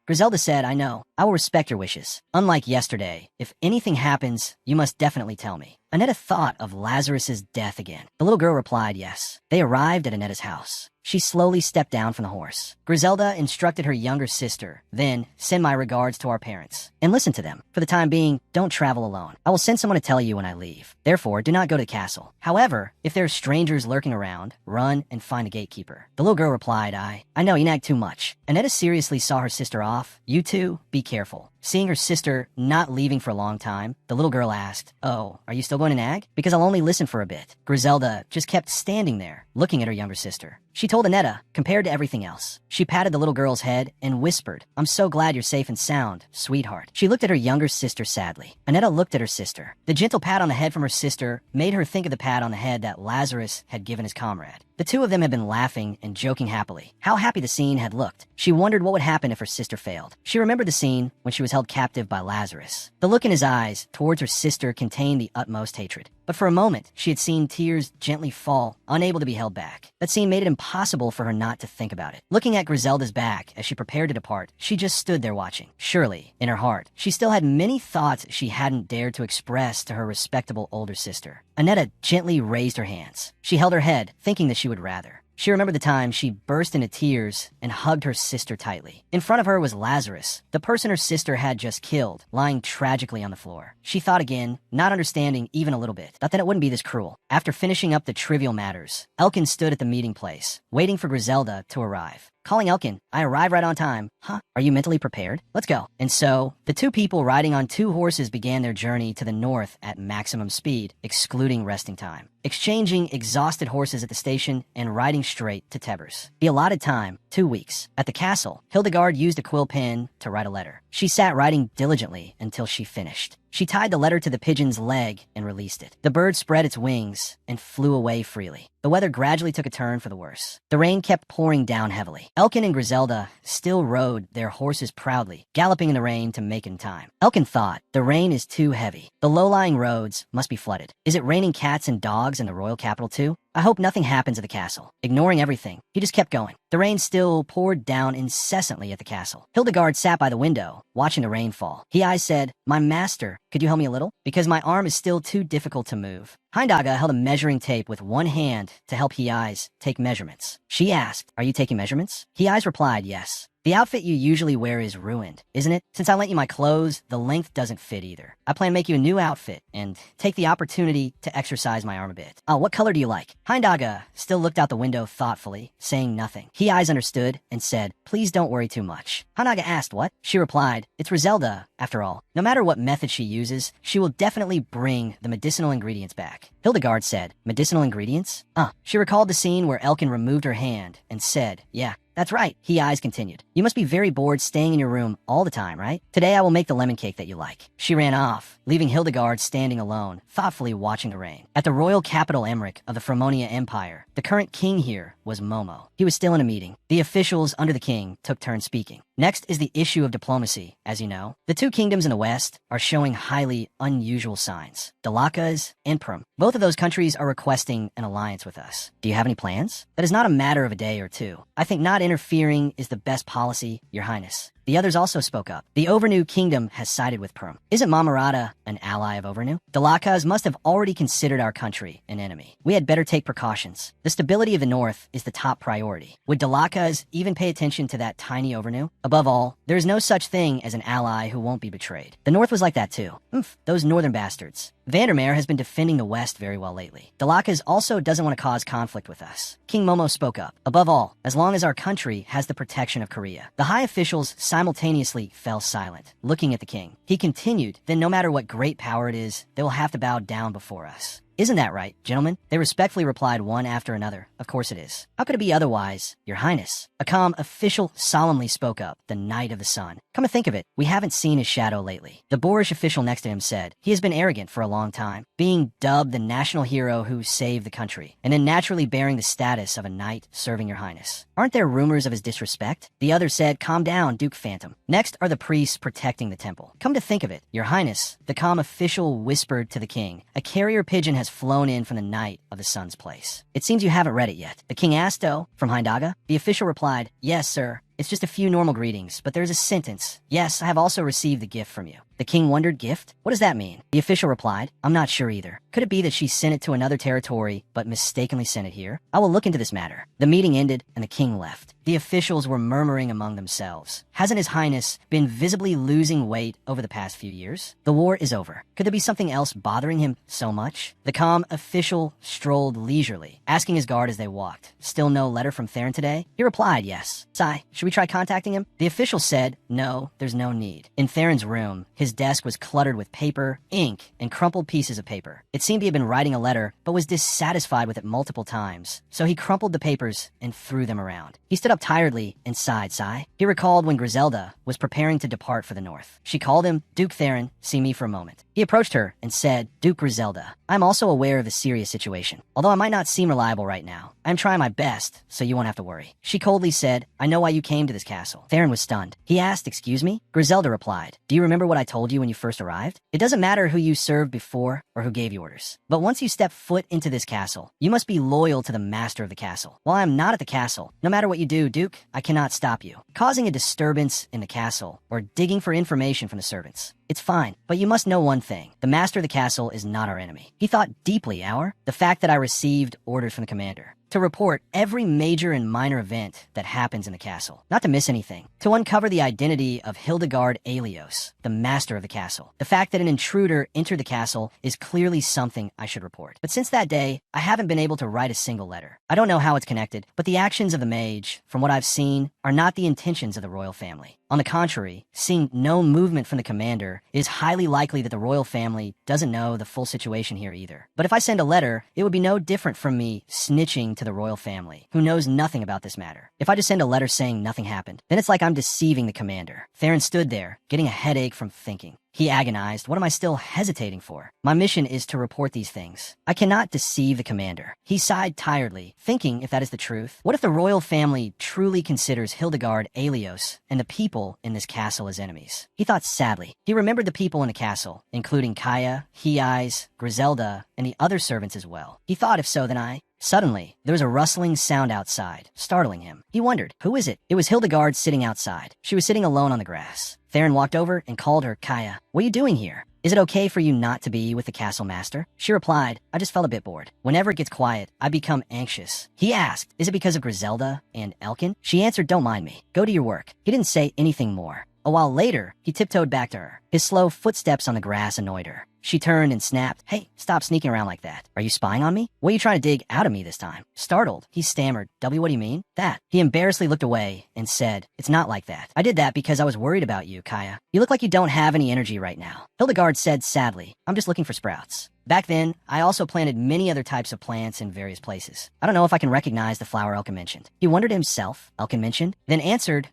Griselda said, I know. I will respect your wishes. Unlike yesterday, if anything happens, you must definitely tell me. Annetta thought of Lazarus's death again. The little girl replied yes. They arrived at Annetta's house. She slowly stepped down from the horse. Griselda instructed her younger sister, then, send my regards to our parents. And listen to them. For the time being, don't travel alone. I will send someone to tell you when I leave. Therefore, do not go to the castle. However, if there are strangers lurking around, run and find a gatekeeper. The little girl replied, I know, you nag too much. Annetta seriously saw her sister off. You two, be careful. Seeing her sister not leaving for a long time, the little girl asked, oh, are you still going to nag? Because I'll only listen for a bit. Griselda just kept standing there, looking at her younger sister. She told Annetta, compared to everything else. She patted the little girl's head and whispered, I'm so glad you're safe and sound, sweetheart. She looked at her younger sister sadly. Annetta looked at her sister. The gentle pat on the head from her sister made her think of the pat on the head that Lazarus had given his comrade. The two of them had been laughing and joking happily. How happy the scene had looked. She wondered what would happen if her sister failed. She remembered the scene when she was held captive by Lazarus. The look in his eyes towards her sister contained the utmost hatred. But for a moment, she had seen tears gently fall, unable to be held back. That scene made it impossible for her not to think about it. Looking at Griselda's back as she prepared to depart, she just stood there watching. Surely, in her heart, she still had many thoughts she hadn't dared to express to her respectable older sister. Annetta gently raised her hands. She held her head, thinking that she would rather. She remembered the time she burst into tears and hugged her sister tightly. In front of her was Lazarus, the person her sister had just killed, lying tragically on the floor. She thought again, not understanding even a little bit, thought that it wouldn't be this cruel. After finishing up the trivial matters, Elkin stood at the meeting place, waiting for Griselda to arrive. Calling Elkin, I arrived right on time. Huh? Are you mentally prepared? Let's go. And so, the two people riding on two horses began their journey to the north at maximum speed, excluding resting time. Exchanging exhausted horses at the station and riding straight to Tebers. The allotted time, 2 weeks. At the castle, Hildegard used a quill pen to write a letter. She sat writing diligently until she finished. She tied the letter to the pigeon's leg and released it. The bird spread its wings and flew away freely. The weather gradually took a turn for the worse. The rain kept pouring down heavily. Elkin and Griselda still rode their horses proudly, galloping in the rain to make it in time. Elkin thought, the rain is too heavy. The low-lying roads must be flooded. Is it raining cats and dogs in the royal capital too? I hope nothing happens at the castle. Ignoring everything, he just kept going. The rain still poured down incessantly at the castle. Hildegard sat by the window, watching the rain fall. Hiai said, my master, could you help me a little? Because my arm is still too difficult to move. Hindaga held a measuring tape with one hand to help Hiai's take measurements. She asked, are you taking measurements? Hiai's replied, yes. The outfit you usually wear is ruined, isn't it? Since I lent you my clothes, the length doesn't fit either. I plan to make you a new outfit and take the opportunity to exercise my arm a bit. Oh, what color do you like? Hindaga still looked out the window thoughtfully, saying nothing. Hiai's understood and said, please don't worry too much. Hindaga asked what? She replied, it's Griselda, after all. No matter what method she uses, she will definitely bring the medicinal ingredients back. Hildegard said, medicinal ingredients? She recalled the scene where Elkin removed her hand and said, yeah. That's right, Hiai's continued. You must be very bored staying in your room all the time, right? Today I will make the lemon cake that you like. She ran off, leaving Hildegard standing alone, thoughtfully watching the rain. At the royal capital Emmerich of the Fremonia Empire, the current king here was Momo. He was still in a meeting. The officials under the king took turns speaking. Next is the issue of diplomacy, as you know. The two kingdoms in the west are showing highly unusual signs. Dalakas and Prum. Both of those countries are requesting an alliance with us. Do you have any plans? That is not a matter of a day or two. I think not interfering is the best policy, Your Highness. The others also spoke up. The Overnu kingdom has sided with Prum. Isn't Mamarata an ally of Overnu? Dalakas must have already considered our country an enemy. We had better take precautions. The stability of the north is the top priority. Would Dalakas even pay attention to that tiny Overnu? Above all, there is no such thing as an ally who won't be betrayed. The north was like that too. Those northern bastards. Vandermeer has been defending the west very well lately. Dalakas also doesn't want to cause conflict with us. King Momo spoke up. Above all, as long as our country has the protection of Korea. The high officials simultaneously fell silent, looking at the king. He continued, then no matter what great power it is, they will have to bow down before us. Isn't that right, gentlemen? They respectfully replied one after another. Of course it is. How could it be otherwise, Your Highness? A calm official solemnly spoke up, the Knight of the Sun. Come to think of it, we haven't seen his shadow lately. The boorish official next to him said, he has been arrogant for a long time, being dubbed the national hero who saved the country, and then naturally bearing the status of a knight serving Your Highness. Aren't there rumors of his disrespect? The other said, calm down, Duke Phantom. Next are the priests protecting the temple. Come to think of it, Your Highness, the calm official whispered to the king, a carrier pigeon has flown in from the Knight of the Sun's place. It seems you haven't read it yet. The king asked, from Hindaga? The official replied, yes, sir. It's just a few normal greetings, but there's a sentence. Yes, I have also received the gift from you. The The king wondered, gift? What does that mean? The official replied, I'm not sure either. Could it be that she sent it to another territory, but mistakenly sent it here? I will look into this matter. The meeting ended, and the king left. The officials were murmuring among themselves. Hasn't His Highness been visibly losing weight over the past few years? The war is over. Could there be something else bothering him so much? The calm official strolled leisurely, asking his guard as they walked. Still no letter from Theron today? He replied, yes. Sigh, should we try contacting him? The official said, no, there's no need. In Theron's room, his desk was cluttered with paper, ink, and crumpled pieces of paper. It seemed he had been writing a letter, but was dissatisfied with it multiple times. So he crumpled the papers and threw them around. He stood up tiredly and sighed. He recalled when Griselda was preparing to depart for the north. She called him, Duke Theron, see me for a moment. He approached her and said, Duke Griselda, I'm also aware of a serious situation. Although I might not seem reliable right now, I'm trying my best, so you won't have to worry. She coldly said, I know why you came to this castle. Theron was stunned. He asked, excuse me? Griselda replied, do you remember what I told you when you first arrived? It doesn't matter who you served before or who gave you orders. But once you step foot into this castle, you must be loyal to the master of the castle. While I'm not at the castle, no matter what you do, Duke, I cannot stop you. Causing a disturbance in the castle or digging for information from the servants. It's fine, but you must know one thing. The master of the castle is not our enemy. He thought deeply, the fact that I received orders from the commander to report every major and minor event that happens in the castle, not to miss anything, to uncover the identity of Hildegard Alios, the master of the castle. The fact that an intruder entered the castle is clearly something I should report. But since that day, I haven't been able to write a single letter. I don't know how it's connected, but the actions of the mage, from what I've seen, are not the intentions of the royal family. On the contrary, seeing no movement from the commander, it is highly likely that the royal family doesn't know the full situation here either. But if I send a letter, it would be no different from me snitching to the royal family, who knows nothing about this matter. If I just send a letter saying nothing happened, then it's like I'm deceiving the commander. Theron stood there, getting a headache from thinking. He agonized, what am I still hesitating for? My mission is to report these things. I cannot deceive the commander. He sighed tiredly, thinking if that is the truth. What if the royal family truly considers Hildegard Alios and the people in this castle as enemies? He thought sadly. He remembered the people in the castle, including Kaya, He-Eyes, Griselda, and the other servants as well. He thought if so, then Suddenly, there was a rustling sound outside, startling him. He wondered, who is it? It was Hildegard sitting outside. She was sitting alone on the grass. Theron walked over and called her, Kaya, what are you doing here? Is it okay for you not to be with the castle master? She replied, I just felt a bit bored. Whenever it gets quiet, I become anxious. He asked, is it because of Griselda and Elkin? She answered, don't mind me. Go to your work. He didn't say anything more. A while later, he tiptoed back to her. His slow footsteps on the grass annoyed her. She turned and snapped, hey, stop sneaking around like that. Are you spying on me? What are you trying to dig out of me this time? Startled, he stammered, W, what do you mean? That. He embarrassedly looked away and said, it's not like that. I did that because I was worried about you, Kaya. You look like you don't have any energy right now. Hildegard said sadly, I'm just looking for sprouts. Back then, I also planted many other types of plants in various places. I don't know if I can recognize the flower Elkin mentioned. He wondered himself, Elkin mentioned, then answered,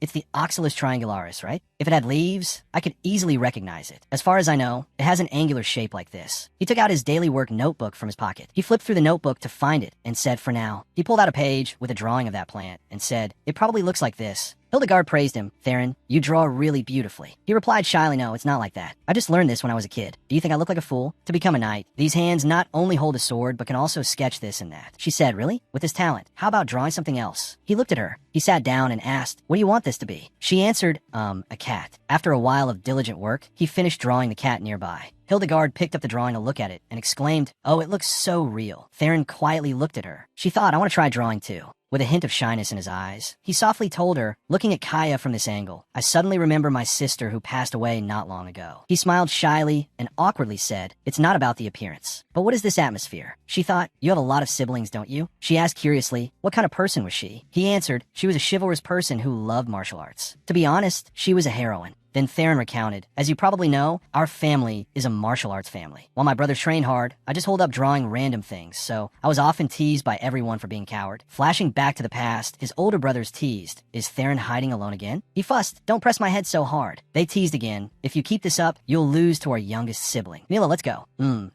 it's the Oxalis triangularis, right? If it had leaves, I could easily recognize it. As far as I know, it has an angular shape like this. He took out his daily work notebook from his pocket. He flipped through the notebook to find it and said, for now. He pulled out a page with a drawing of that plant and said, it probably looks like this. Hildegard praised him. Theron, you draw really beautifully. He replied shyly, no, it's not like that. I just learned this when I was a kid. Do you think I look like a fool? To become a knight, these hands not only hold a sword, but can also sketch this and that. She said, really? With this talent, how about drawing something else? He looked at her. He sat down and asked, what do you want this to be? She answered, a cat. After a while of diligent work, he finished drawing the cat nearby. Hildegard picked up the drawing to look at it and exclaimed, oh, it looks so real. Theron quietly looked at her. She thought, I want to try drawing too. With a hint of shyness in his eyes, he softly told her, looking at Kaya from this angle, I suddenly remember my sister who passed away not long ago. He smiled shyly and awkwardly said, it's not about the appearance. But what is this atmosphere? She thought, you have a lot of siblings, don't you? She asked curiously, what kind of person was she? He answered, she was a chivalrous person who loved martial arts. To be honest, she was a heroine. Then Theron recounted, as you probably know, our family is a martial arts family. While my brothers train hard, I just hold up drawing random things, so I was often teased by everyone for being coward. Flashing back to the past, his older brothers teased, is Theron hiding alone again? He fussed, don't press my head so hard. They teased again, if you keep this up, you'll lose to our youngest sibling. Mila, let's go.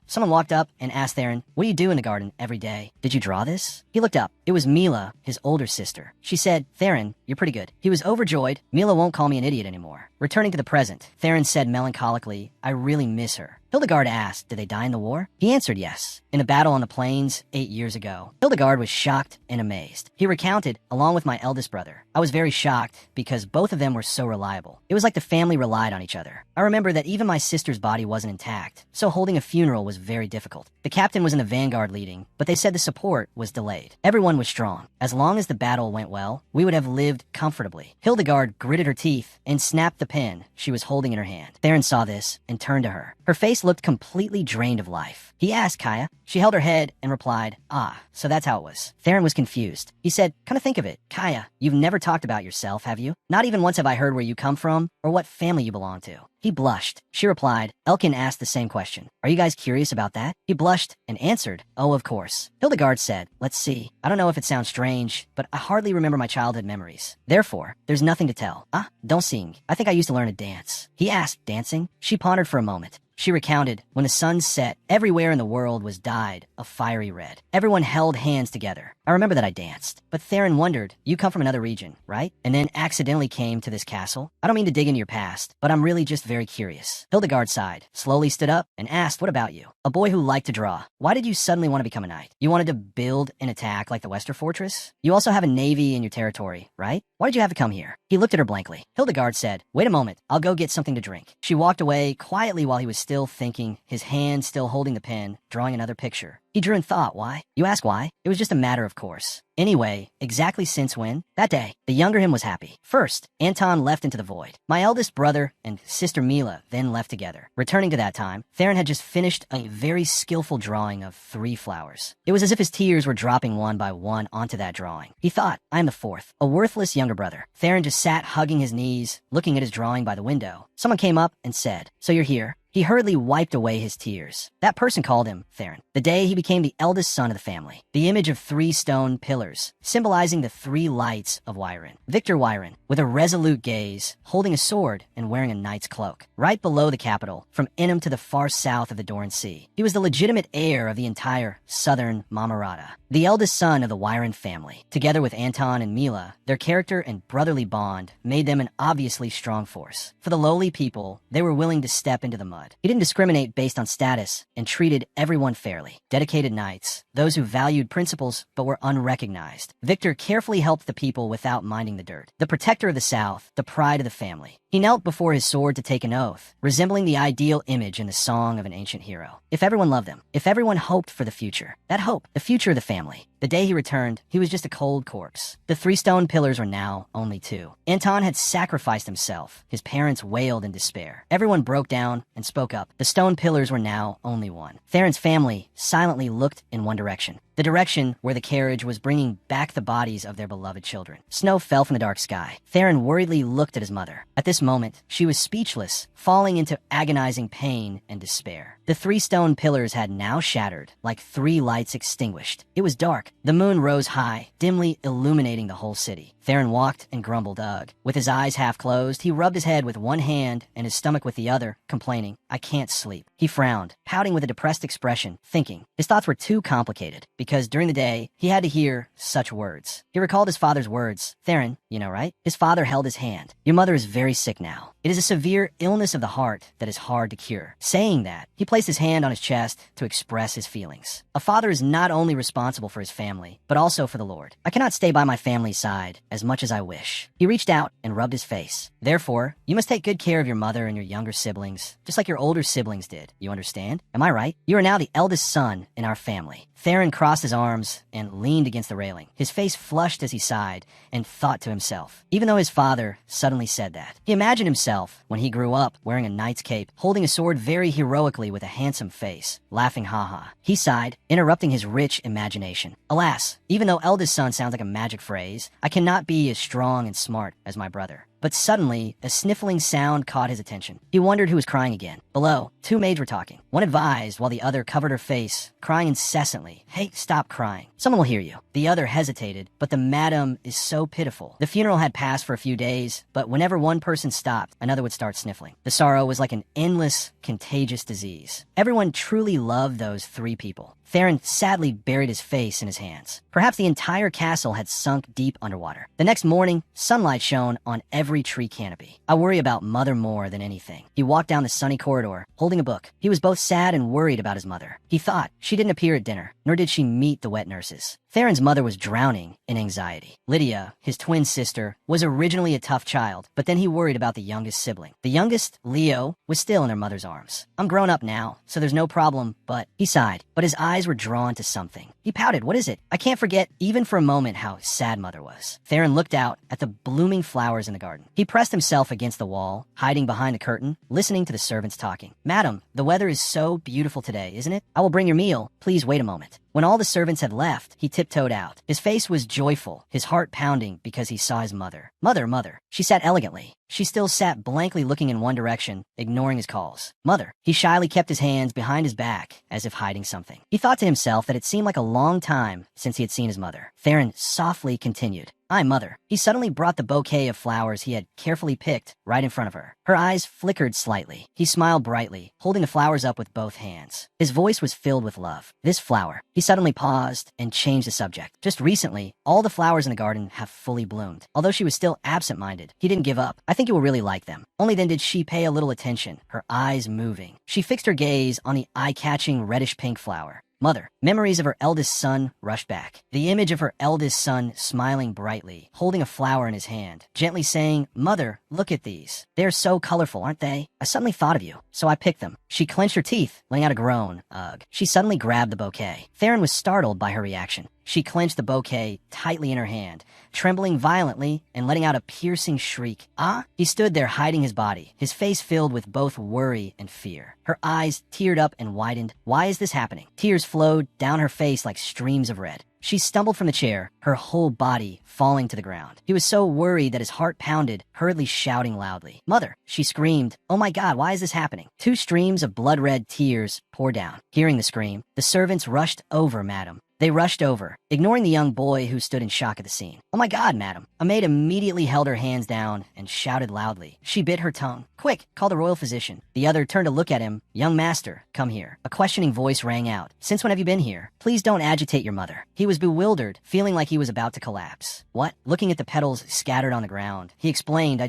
Someone walked up and asked Theron, what do you do in the garden every day? Did you draw this? He looked up. It was Mila, his older sister. She said, Theron, you're pretty good. He was overjoyed. Mila won't call me an idiot anymore. Returning to the present, Theron said melancholically, I really miss her. Hildegard asked, did they die in the war? He answered yes, in a battle on the plains 8 years ago. Hildegard was shocked and amazed. He recounted, along with my eldest brother. I was very shocked because both of them were so reliable. It was like the family relied on each other. I remember that even my sister's body wasn't intact, so holding a funeral was very difficult. The captain was in the vanguard leading, but they said the support was delayed. Everyone was strong. As long as the battle went well, we would have lived comfortably. Hildegard gritted her teeth and snapped the pen she was holding in her hand. Theron saw this and turned to her. Her face looked completely drained of life. He asked Kaya. She held her head and replied, ah, so that's how it was. Theron was confused. He said, come to think of it, Kaya, you've never talked about yourself, have you? Not even once have I heard where you come from or what family you belong to. He blushed. She replied, Elkin asked the same question. Are you guys curious about that? He blushed and answered, oh, of course. Hildegard said, let's see. I don't know if it sounds strange, but I hardly remember my childhood memories. Therefore, there's nothing to tell. Ah, don't sing. I think I used to learn to dance. He asked, dancing? She pondered for a moment. She recounted, when the sun set, everywhere in the world was dyed a fiery red. Everyone held hands together. I remember that I danced. But Theron wondered, you come from another region, right? And then accidentally came to this castle? I don't mean to dig into your past, but I'm really just very curious. Hildegard sighed, slowly stood up, and asked, what about you? A boy who liked to draw. Why did you suddenly want to become a knight? You wanted to build an attack like the Wester Fortress? You also have a navy in your territory, right? Why did you have to come here? He looked at her blankly. Hildegard said, wait a moment, I'll go get something to drink. She walked away quietly while he was still thinking, his hand still holding the pen, drawing another picture. He drew and thought, why? You ask why? It was just a matter of course. Anyway, exactly since when? That day, the younger him was happy. First, Anton left into the void. My eldest brother and sister Mila then left together. Returning to that time, Theron had just finished a very skillful drawing of 3 flowers. It was as if his tears were dropping one by one onto that drawing. He thought, I am the 4th, a worthless younger brother. Theron just sat hugging his knees, looking at his drawing by the window. Someone came up and said, so you're here? He hurriedly wiped away his tears. That person called him Theron. The day he became the eldest son of the family. The image of 3 stone pillars, symbolizing the 3 lights of Wyron. Victor Wyron, with a resolute gaze, holding a sword and wearing a knight's cloak. Right below the capital, from Inham to the far south of the Doran Sea. He was the legitimate heir of the entire southern Mamarata. The eldest son of the Wyron family. Together with Anton and Mila, their character and brotherly bond made them an obviously strong force. For the lowly people, they were willing to step into the mud. He didn't discriminate based on status and treated everyone fairly. Dedicated knights, those who valued principles but were unrecognized. Victor carefully helped the people without minding the dirt. The protector of the South, the pride of the family. He knelt before his sword to take an oath, resembling the ideal image in the song of an ancient hero. If everyone loved him, if everyone hoped for the future, that hope, the future of the family. The day he returned, he was just a cold corpse. The 3 stone pillars were now only 2. Anton had sacrificed himself. His parents wailed in despair. Everyone broke down and spoke up. The stone pillars were now only 1. Theron's family silently looked in one direction. The direction where the carriage was bringing back the bodies of their beloved children. Snow fell from the dark sky. Theron worriedly looked at his mother. At this moment, she was speechless, falling into agonizing pain and despair. The 3 stone pillars had now shattered, like 3 lights extinguished. It was dark. The moon rose high, dimly illuminating the whole city. Theron walked and grumbled ugh. With his eyes half closed, he rubbed his head with one hand and his stomach with the other, complaining, I can't sleep. He frowned, pouting with a depressed expression, thinking. His thoughts were too complicated, because during the day, he had to hear such words. He recalled his father's words. Theron, you know, right? His father held his hand. Your mother is very sick now. It is a severe illness of the heart that is hard to cure. Saying that, he placed his hand on his chest to express his feelings. A father is not only responsible for his family, but also for the Lord. I cannot stay by my family's side as much as I wish. He reached out and rubbed his face. Therefore, you must take good care of your mother and your younger siblings, just like your older siblings did. You understand? Am I right? You are now the eldest son in our family. Theron crossed his arms and leaned against the railing. His face flushed as he sighed and thought to himself, even though his father suddenly said that. He imagined himself, when he grew up, wearing a knight's cape, holding a sword very heroically with a handsome face, laughing ha-ha. He sighed, interrupting his rich imagination. Alas, even though eldest son sounds like a magic phrase, I cannot be as strong and smart as my brother. But suddenly, a sniffling sound caught his attention. He wondered who was crying again. Below, 2 maids were talking. One advised while the other covered her face, crying incessantly. Hey, stop crying. Someone will hear you. The other hesitated, but the madam is so pitiful. The funeral had passed for a few days, but whenever one person stopped, another would start sniffling. The sorrow was like an endless, contagious disease. Everyone truly loved those 3 people. Theron sadly buried his face in his hands. Perhaps the entire castle had sunk deep underwater. The next morning, sunlight shone on every tree canopy. I worry about Mother more than anything. He walked down the sunny corridor, holding a book. He was both sad and worried about his mother. He thought she didn't appear at dinner, nor did she meet the wet nurses. Theron's mother was drowning in anxiety. Lydia, his twin sister, was originally a tough child, but then he worried about the youngest sibling. The youngest, Leo, was still in her mother's arms. I'm grown up now, so there's no problem, but he sighed, but his eyes were drawn to something. He pouted. What is it? I can't forget, even for a moment, how sad Mother was. Theron looked out at the blooming flowers in the garden. He pressed himself against the wall, hiding behind the curtain, listening to the servants talking. Madam, the weather is so beautiful today, isn't it? I will bring your meal. Please wait a moment. When all the servants had left, he tiptoed out. His face was joyful, his heart pounding because he saw his mother. Mother. She sat elegantly. She still sat blankly looking in one direction, ignoring his calls. Mother. He shyly kept his hands behind his back, as if hiding something. He thought to himself that it seemed like a long time since he had seen his mother. Theron softly continued. "Hi, Mother." He suddenly brought the bouquet of flowers he had carefully picked right in front of her. Her eyes flickered slightly. He smiled brightly, holding the flowers up with both hands. His voice was filled with love. "This flower." He suddenly paused and changed the subject. "Just recently, all the flowers in the garden have fully bloomed." Although she was still absent-minded, he didn't give up. "I think you will really like them." Only then did she pay a little attention, her eyes moving. She fixed her gaze on the eye-catching reddish-pink flower. Mother. Memories of her eldest son rushed back. The image of her eldest son smiling brightly, holding a flower in his hand, gently saying, "Mother, look at these. They're so colorful, aren't they? I suddenly thought of you, so I picked them." She clenched her teeth, letting out a groan. Ugh. She suddenly grabbed the bouquet. Theron was startled by her reaction. She clenched the bouquet tightly in her hand, trembling violently and letting out a piercing shriek. "Ah!" He stood there hiding his body, his face filled with both worry and fear. Her eyes teared up and widened. Why is this happening? Tears flowed down her face like streams of red. She stumbled from the chair, her whole body falling to the ground. He was so worried that his heart pounded, hurriedly shouting loudly. "Mother!" She screamed. "Oh my God, why is this happening?" 2 streams of blood-red tears poured down. Hearing the scream, the servants rushed over Madam. They rushed over, ignoring the young boy who stood in shock at the scene. "Oh my God, Madam." A maid immediately held her hands down and shouted loudly. She bit her tongue. "Quick, call the royal physician." The other turned to look at him. "Young master, come here." A questioning voice rang out. "Since when have you been here? Please don't agitate your mother." He was bewildered, feeling like he was about to collapse. "What?" Looking at the petals scattered on the ground, he explained,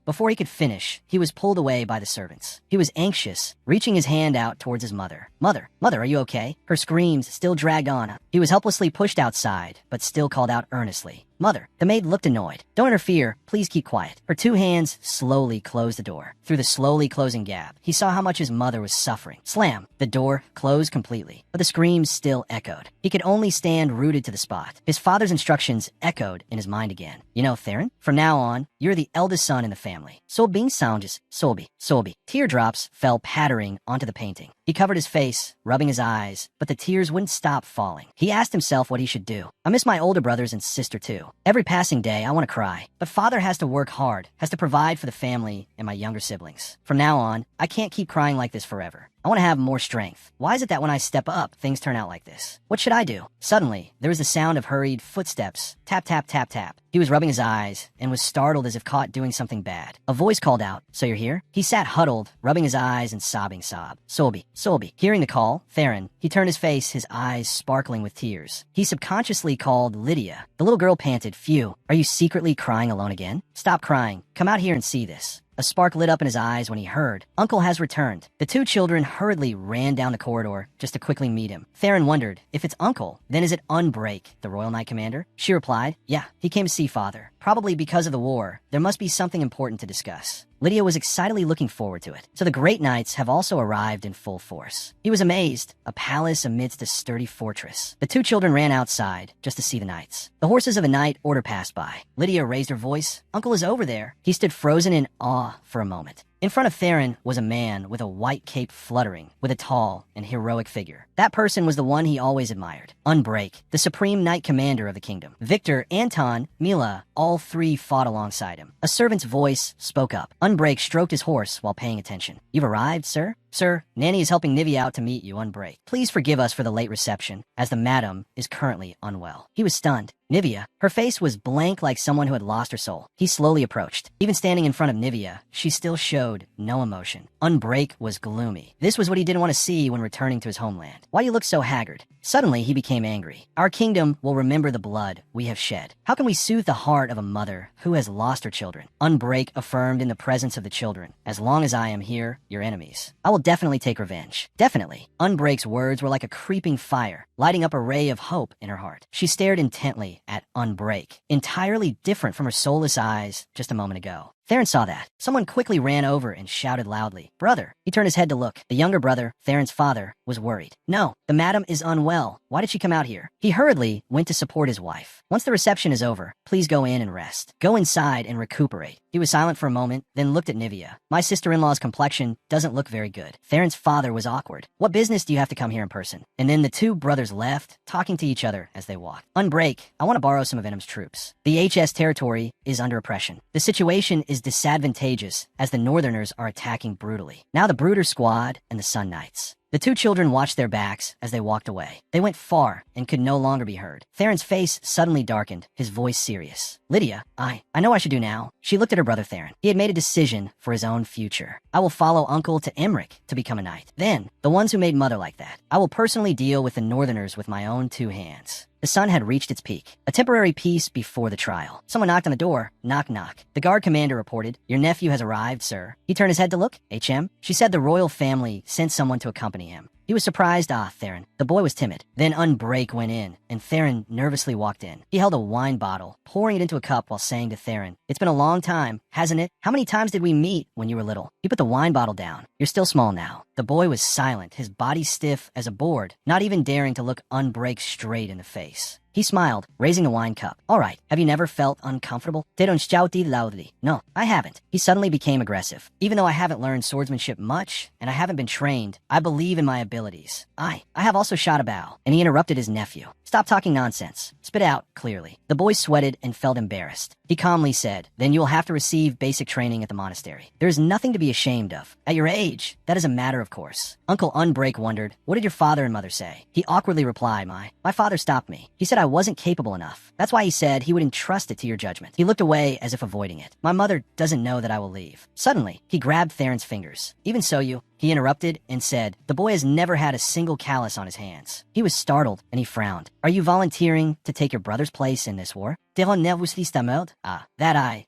Before he could finish, he was pulled away by the servants. He was anxious, reaching his hand out towards his mother. Mother, are you okay?" Her screams still dragged on. He was helplessly pushed outside, but still called out earnestly. "Mother." The maid looked annoyed. "Don't interfere. Please keep quiet." Her 2 hands slowly closed the door. Through the slowly closing gap, he saw how much his mother was suffering. Slam! The door closed completely, but the screams still echoed. He could only stand rooted to the spot. His father's instructions echoed in his mind again. "You know, Theron, from now on, you're the eldest son in the family. Solbing sounds Solbi. Teardrops fell pattering onto the painting. He covered his face, rubbing his eyes, but the tears wouldn't stop falling. He asked himself what he should do. "I miss my older brothers and sister too. Every passing day, I want to cry. But father has to work hard, has to provide for the family and my younger siblings. From now on, I can't keep crying like this forever. I want to have more strength. Why is it that when I step up, things turn out like this? What should I do?" Suddenly, there was the sound of hurried footsteps. Tap, tap, tap, tap. He was rubbing his eyes and was startled as if caught doing something bad. A voice called out, "So you're here?" He sat huddled, rubbing his eyes and sobbing. Solbi. Hearing the call, Theron, he turned his face, his eyes sparkling with tears. He subconsciously called Lydia. The little girl panted, "Phew, are you secretly crying alone again? Stop crying. Come out here and see this." A spark lit up in his eyes when he heard, "Uncle has returned." The 2 children hurriedly ran down the corridor just to quickly meet him. Theron wondered, if it's Uncle, then is it Unbreak, the Royal Knight Commander? She replied, "Yeah, he came to see Father. Probably because of the war, there must be something important to discuss." Lydia was excitedly looking forward to it. "So the Great Knights have also arrived in full force." He was amazed, a palace amidst a sturdy fortress. The 2 children ran outside just to see the knights. The horses of the knight order passed by. Lydia raised her voice. "Uncle is over there." He stood frozen in awe for a moment. In front of Theron was a man with a white cape fluttering, with a tall and heroic figure. That person was the one he always admired. Unbreak, the supreme knight commander of the kingdom. Victor, Anton, Mila, all 3 fought alongside him. A servant's voice spoke up. Unbreak stroked his horse while paying attention. "You've arrived, sir?" Sir, Nanny is helping Nivea out to meet you, Unbreak. Please forgive us for the late reception, as the madam is currently unwell. He was stunned. Nivea, her face was blank like someone who had lost her soul. He slowly approached. Even standing in front of Nivea, she still showed no emotion. Unbreak was gloomy. This was what he didn't want to see when returning to his homeland. Why do you look so haggard? Suddenly, he became angry. Our kingdom will remember the blood we have shed. How can we soothe the heart of a mother who has lost her children? Unbreak affirmed in the presence of the children, as long as I am here, your enemies. I will definitely take revenge. Definitely. Unbreak's words were like a creeping fire, lighting up a ray of hope in her heart. She stared intently at Unbreak, entirely different from her soulless eyes just a moment ago. Theron saw that. Someone quickly ran over and shouted loudly, "Brother!" He turned his head to look. The younger brother, Theron's father, was worried. "No, the madam is unwell. Why did she come out here?" He hurriedly went to support his wife. "Once the reception is over, please go in and rest. Go inside and recuperate." He was silent for a moment, then looked at Nivea. "My sister-in-law's complexion doesn't look very good." Theron's father was awkward. "What business do you have to come here in person?" And then the two brothers left, talking to each other as they walked. "Unbreak, I want to borrow some of Venom's troops. The HS territory is under oppression. The situation is disadvantageous as the Northerners are attacking brutally. Now the Brooder Squad and the Sun Knights." The two children watched their backs as they walked away. They went far and could no longer be heard. Theron's face suddenly darkened, his voice serious. "Lydia, I know I should do now." She looked at her brother Theron. He had made a decision for his own future. "I will follow Uncle to Emmerich to become a knight. Then, the ones who made Mother like that. I will personally deal with the Northerners with my own two hands." The sun had reached its peak. A temporary peace before the trial. Someone knocked on the door. Knock, knock. The guard commander reported, "Your nephew has arrived, sir." He turned his head to look. "HM?" She said the royal family sent someone to accompany him. He was surprised. Theron. The boy was timid. Then Unbreak went in, and Theron nervously walked in. He held a wine bottle, pouring it into a cup while saying to Theron, "It's been a long time, hasn't it? How many times did we meet when you were little?" He put the wine bottle down. "You're still small now." The boy was silent, his body stiff as a board, not even daring to look Unbreak straight in the face. He smiled, raising the wine cup. "All right, have you never felt uncomfortable?" "They don't shout loudly." "No, I haven't." He suddenly became aggressive. "Even though I haven't learned swordsmanship much, and I haven't been trained, I believe in my abilities. I have also shot a bow." And he interrupted his nephew. "Stop talking nonsense. Spit out clearly." The boy sweated and felt embarrassed. He calmly said, "Then you will have to receive basic training at the monastery. There is nothing to be ashamed of. At your age, that is a matter of course." Uncle Unbreak wondered, "What did your father and mother say?" He awkwardly replied, My father stopped me. He said I wasn't capable enough. That's why he said he would entrust it to your judgment." He looked away as if avoiding it. "My mother doesn't know that I will leave." Suddenly, he grabbed Theron's fingers. "Even so, He interrupted and said, "The boy has never had a single callus on his hands." He was startled, and he frowned. "Are you volunteering to take your brother's place in this war?" That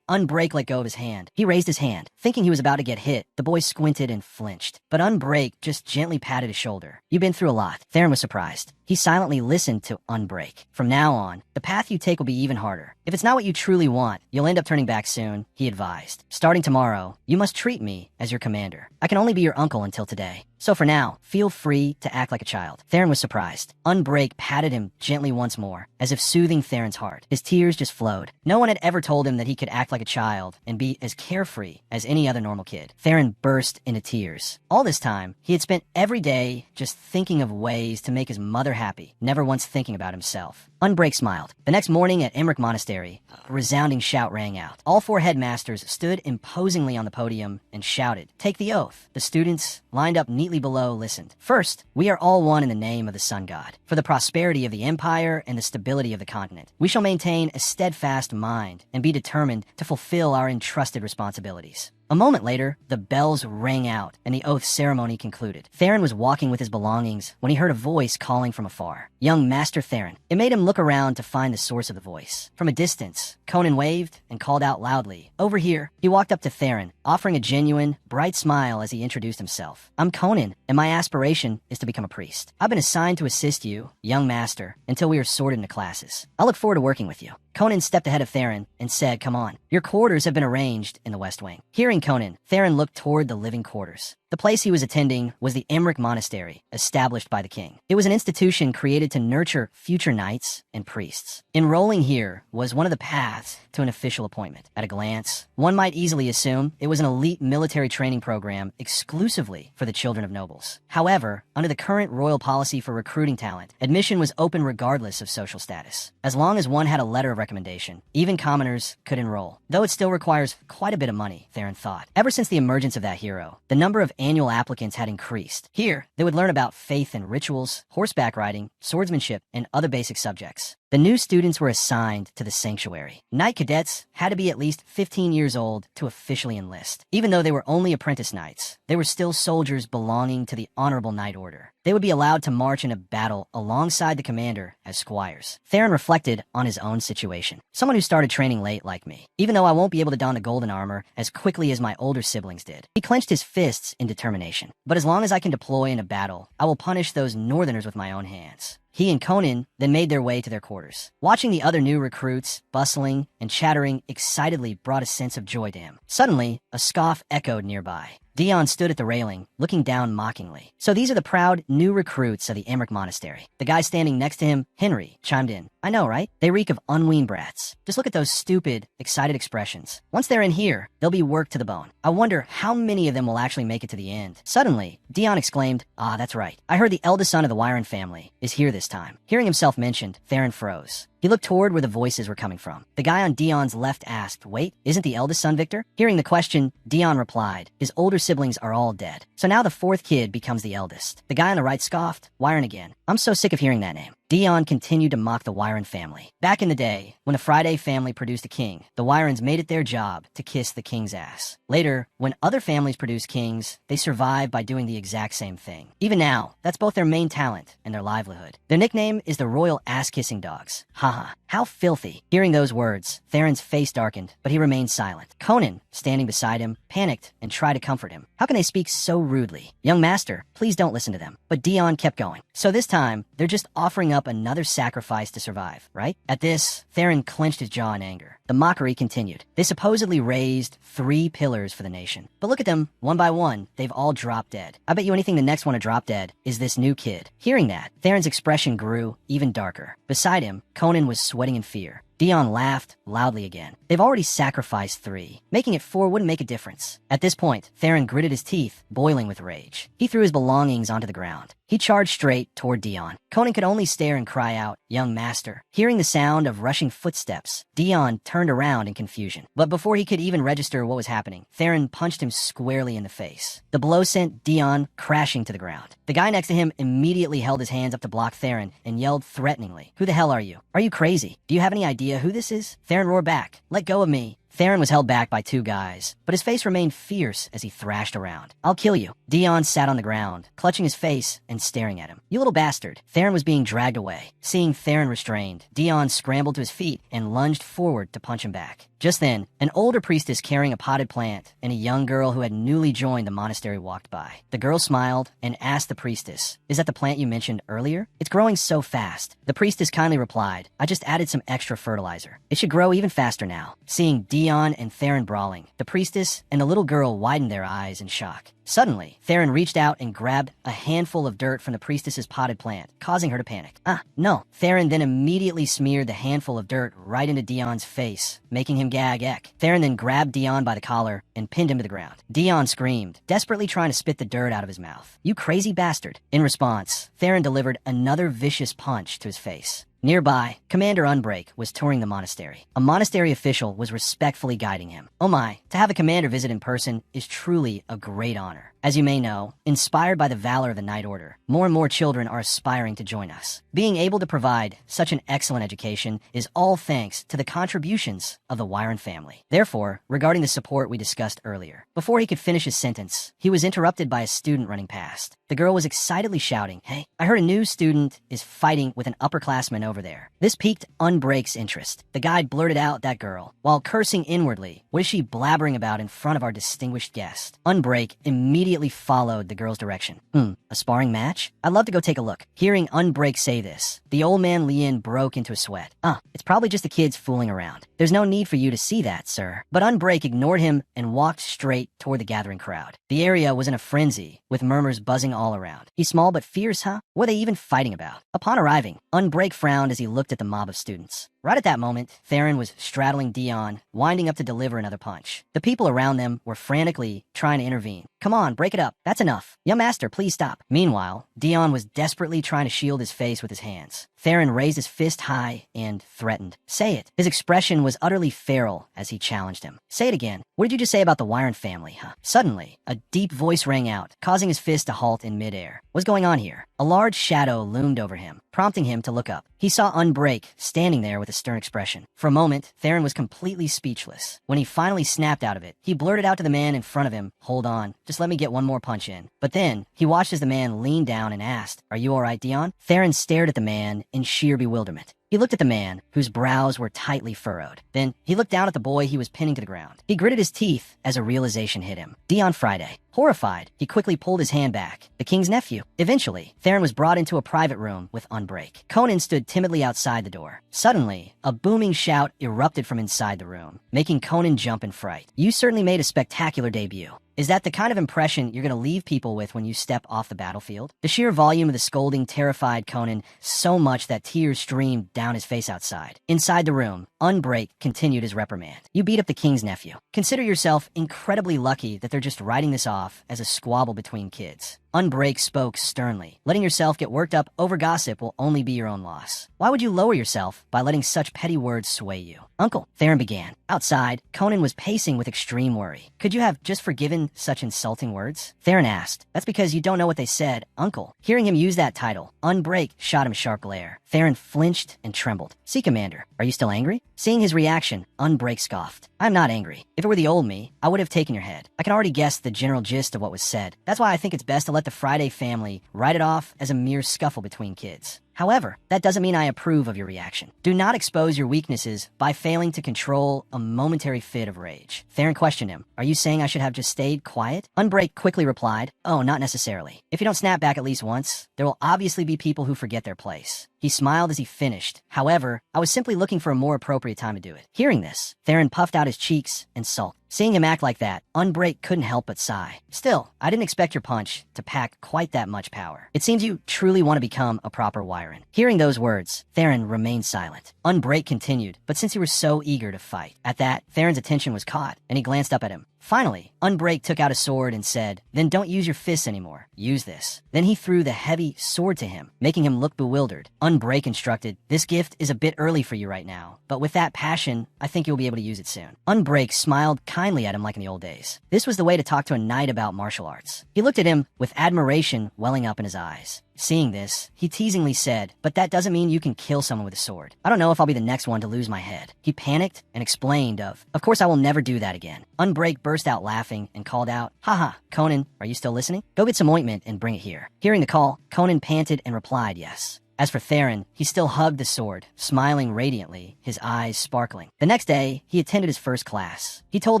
Unbreak let go of his hand. He raised his hand. Thinking he was about to get hit, the boy squinted and flinched. But Unbreak just gently patted his shoulder. "You've been through a lot." Theron was surprised. He silently listened to Unbreak. "From now on, the path you take will be even harder. If it's not what you truly want, you'll end up turning back soon," he advised. "Starting tomorrow, you must treat me as your commander. I can only be your uncle until today. So for now, feel free to act like a child." Theron was surprised. Unbreak patted him gently once more, as if soothing Theron's heart. His tears just flowed. No one had ever told him that he could act like a child and be as carefree as any other normal kid. Theron burst into tears. All this time, he had spent every day just thinking of ways to make his mother happy, never once thinking about himself. Unbreak smiled. The next morning at Emmerich Monastery, a resounding shout rang out. All four headmasters stood imposingly on the podium and shouted, "Take the oath." The students, lined up neatly below, listened. "First, we are all one in the name of the Sun God. For the prosperity of the empire and the stability of the continent, we shall maintain a steadfast mind and be determined to fulfill our entrusted responsibilities." A moment later, the bells rang out and the oath ceremony concluded. Theron was walking with his belongings when he heard a voice calling from afar. "Young Master Theron." It made him look around to find the source of the voice. From a distance, Conan waved and called out loudly, "Over here." He walked up to Theron, offering a genuine, bright smile as he introduced himself. "I'm Conan, and my aspiration is to become a priest. I've been assigned to assist you, young master, until we are sorted into classes. I look forward to working with you." Conan stepped ahead of Theron and said, "Come on. Your quarters have been arranged in the West Wing." Hearing Conan, Theron looked toward the living quarters. The place he was attending was the Emmerich Monastery, established by the king. It was an institution created to nurture future knights and priests. Enrolling here was one of the paths to an official appointment. At a glance, one might easily assume it was an elite military training program exclusively for the children of nobles. However, under the current royal policy for recruiting talent, admission was open regardless of social status. As long as one had a letter of recommendation. Even commoners could enroll, though it still requires quite a bit of money, Theron thought. Ever since the emergence of that hero, the number of annual applicants had increased. Here, they would learn about faith and rituals, horseback riding, swordsmanship, and other basic subjects. The new students were assigned to the sanctuary. Knight cadets had to be at least 15 years old to officially enlist. Even though they were only apprentice knights, they were still soldiers belonging to the Honorable Knight Order. They would be allowed to march in a battle alongside the commander as squires. Theron reflected on his own situation. Someone who started training late like me, even though I won't be able to don the golden armor as quickly as my older siblings did. He clenched his fists in determination. But as long as I can deploy in a battle, I will punish those northerners with my own hands. He and Conan then made their way to their quarters. Watching the other new recruits bustling and chattering excitedly brought a sense of joy to him. Suddenly, a scoff echoed nearby. Dion stood at the railing, looking down mockingly. So these are the proud new recruits of the Emmerich Monastery. The guy standing next to him, Henry, chimed in. I know, right? They reek of unweaned brats. Just look at those stupid, excited expressions. Once they're in here, they'll be worked to the bone. I wonder how many of them will actually make it to the end. Suddenly, Dion exclaimed, Ah, that's right. I heard the eldest son of the Wyron family is here this time. Hearing himself mentioned, Theron froze. He looked toward where the voices were coming from. The guy on Dion's left asked, Wait, isn't the eldest son Victor? Hearing the question, Dion replied, His older siblings are all dead. So now the fourth kid becomes the eldest. The guy on the right scoffed, Wyron again. I'm so sick of hearing that name. Dion continued to mock the Wyron family. Back in the day, when a Friday family produced a king, the Wyrons made it their job to kiss the king's ass. Later, when other families produced kings, they survived by doing the exact same thing. Even now, that's both their main talent and their livelihood. Their nickname is the Royal Ass-Kissing Dogs. Haha, how filthy. Hearing those words, Theron's face darkened, but he remained silent. Conan, standing beside him, panicked and tried to comfort him. How can they speak so rudely? Young master, please don't listen to them. But Dion kept going. So this time, they're just offering up another sacrifice to survive, right? At this, Theron clenched his jaw in anger. The mockery continued. They supposedly raised 3 pillars for the nation. But look at them, one by one, they've all dropped dead. I bet you anything the next one to drop dead is this new kid. Hearing that, Theron's expression grew even darker. Beside him, Conan was sweating in fear. Dion laughed loudly again. They've already sacrificed 3. Making it 4 wouldn't make a difference. At this point, Theron gritted his teeth, boiling with rage. He threw his belongings onto the ground. He charged straight toward Dion. Conan could only stare and cry out, Young master. Hearing the sound of rushing footsteps, Dion turned around in confusion. But before he could even register what was happening, Theron punched him squarely in the face. The blow sent Dion crashing to the ground. The guy next to him immediately held his hands up to block Theron and yelled threateningly, Who the hell are you? Are you crazy? Do you have any idea who this is? Theron roared back, Let go of me. Theron was held back by 2 guys, but his face remained fierce as he thrashed around. I'll kill you. Dion sat on the ground, clutching his face and staring at him. You little bastard. Theron was being dragged away. Seeing Theron restrained, Dion scrambled to his feet and lunged forward to punch him back. Just then, an older priestess carrying a potted plant and a young girl who had newly joined the monastery walked by. The girl smiled and asked the priestess, Is that the plant you mentioned earlier? It's growing so fast. The priestess kindly replied, I just added some extra fertilizer. It should grow even faster now. Seeing Dion and Theron brawling, the priestess and the little girl widened their eyes in shock. Suddenly, Theron reached out and grabbed a handful of dirt from the priestess's potted plant, causing her to panic. No. Theron then immediately smeared the handful of dirt right into Dion's face, making him gag eck. Theron then grabbed Dion by the collar and pinned him to the ground. Dion screamed, desperately trying to spit the dirt out of his mouth. You crazy bastard. In response, Theron delivered another vicious punch to his face. Nearby, Commander Unbreak was touring the monastery. A monastery official was respectfully guiding him. Oh my, to have a commander visit in person is truly a great honor. As you may know, inspired by the valor of the Knight Order, more and more children are aspiring to join us. Being able to provide such an excellent education is all thanks to the contributions of the Wyron family. Therefore, regarding the support we discussed earlier, before he could finish his sentence, he was interrupted by a student running past. The girl was excitedly shouting, Hey, I heard a new student is fighting with an upperclassman over there. This piqued Unbreak's interest. The guide blurted out that girl, while cursing inwardly. What is she blabbering about in front of our distinguished guest? Unbreak immediately followed the girl's direction. A sparring match? I'd love to go take a look. Hearing Unbreak say this, the old man Lien broke into a sweat. It's probably just the kids fooling around. There's no need for you to see that, sir. But Unbreak ignored him and walked straight toward the gathering crowd. The area was in a frenzy, with murmurs buzzing all around. He's small but fierce, huh? What are they even fighting about? Upon arriving, Unbreak frowned as he looked at the mob of students. Right at that moment, Theron was straddling Dion, winding up to deliver another punch. The people around them were frantically trying to intervene. Come on, break it up. That's enough. Young master, please stop. Meanwhile, Dion was desperately trying to shield his face with his hands. Theron raised his fist high and threatened. Say it. His expression was utterly feral as he challenged him. Say it again. What did you just say about the Wyron family, huh? Suddenly, a deep voice rang out, causing his fist to halt in midair. What's going on here? A large shadow loomed over him, prompting him to look up. He saw Unbreak standing there with a stern expression. For a moment, Theron was completely speechless. When he finally snapped out of it, he blurted out to the man in front of him, "Hold on, just let me get one more punch in." But then, he watched as the man leaned down and asked, "Are you all right, Dion?" Theron stared at the man in sheer bewilderment. He looked at the man, whose brows were tightly furrowed. Then he looked down at the boy he was pinning to the ground. He gritted his teeth as a realization hit him. Dion Friday. Horrified, he quickly pulled his hand back. The king's nephew. Eventually, Theron was brought into a private room with Unbreak. Conan stood timidly outside the door. Suddenly, a booming shout erupted from inside the room, making Conan jump in fright. "You certainly made a spectacular debut. Is that the kind of impression you're going to leave people with when you step off the battlefield?" The sheer volume of the scolding terrified Conan so much that tears streamed down his face outside. Inside the room, Unbreak continued his reprimand. "You beat up the king's nephew. Consider yourself incredibly lucky that they're just writing this off as a squabble between kids." Unbreak spoke sternly. "Letting yourself get worked up over gossip will only be your own loss. Why would you lower yourself by letting such petty words sway you?" "Uncle," Theron began. Outside, Conan was pacing with extreme worry. "Could you have just forgiven such insulting words?" Theron asked. "That's because you don't know what they said, Uncle." Hearing him use that title, Unbreak shot him a sharp glare. Theron flinched and trembled. "See, Commander, are you still angry?" Seeing his reaction, Unbreak scoffed. "I'm not angry. If it were the old me, I would have taken your head. I can already guess the general gist of what was said. That's why I think it's best to let the Friday family write it off as a mere scuffle between kids. However, that doesn't mean I approve of your reaction. Do not expose your weaknesses by failing to control a momentary fit of rage." Theron questioned him. "Are you saying I should have just stayed quiet?" Unbreak quickly replied, "Oh, not necessarily. If you don't snap back at least once, there will obviously be people who forget their place." He smiled as he finished. "However, I was simply looking for a more appropriate time to do it." Hearing this, Theron puffed out his cheeks and sulked. Seeing him act like that, Unbreak couldn't help but sigh. "Still, I didn't expect your punch to pack quite that much power. It seems you truly want to become a proper Wyron." Hearing those words, Theron remained silent. Unbreak continued, but since he was so eager to fight. At that, Theron's attention was caught, and he glanced up at him. Finally, Unbreak took out a sword and said, "Then don't use your fists anymore. Use this." Then he threw the heavy sword to him, making him look bewildered. Unbreak instructed, "This gift is a bit early for you right now, but with that passion, I think you'll be able to use it soon." Unbreak smiled kindly at him like in the old days. This was the way to talk to a knight about martial arts. He looked at him with admiration welling up in his eyes. Seeing this, he teasingly said, "But that doesn't mean you can kill someone with a sword. I don't know if I'll be the next one to lose my head." He panicked and explained of course I will never do that again." Unbreak burst out laughing and called out, "Haha, Conan, are you still listening? Go get some ointment and bring it here." Hearing the call, Conan panted and replied yes. As for Theron, he still hugged the sword, smiling radiantly, his eyes sparkling. The next day, he attended his first class. He told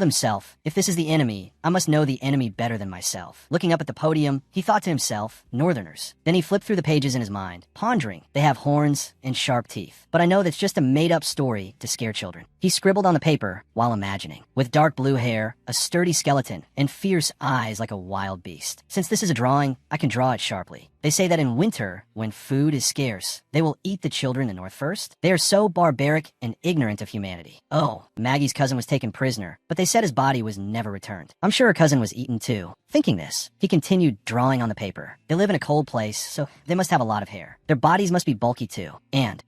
himself, "If this is the enemy, I must know the enemy better than myself." Looking up at the podium, he thought to himself, "Northerners." Then he flipped through the pages in his mind, pondering. "They have horns and sharp teeth. But I know that's just a made-up story to scare children." He scribbled on the paper while imagining. With dark blue hair, a sturdy skeleton, and fierce eyes like a wild beast. Since this is a drawing, I can draw it sharply. They say that in winter, when food is scarce, they will eat the children in the north first. They are so barbaric and ignorant of humanity. Oh, Maggie's cousin was taken prisoner, but they said his body was never returned. I'm sure her cousin was eaten too. Thinking this, he continued drawing on the paper. They live in a cold place, so they must have a lot of hair. Their bodies must be bulky too. And,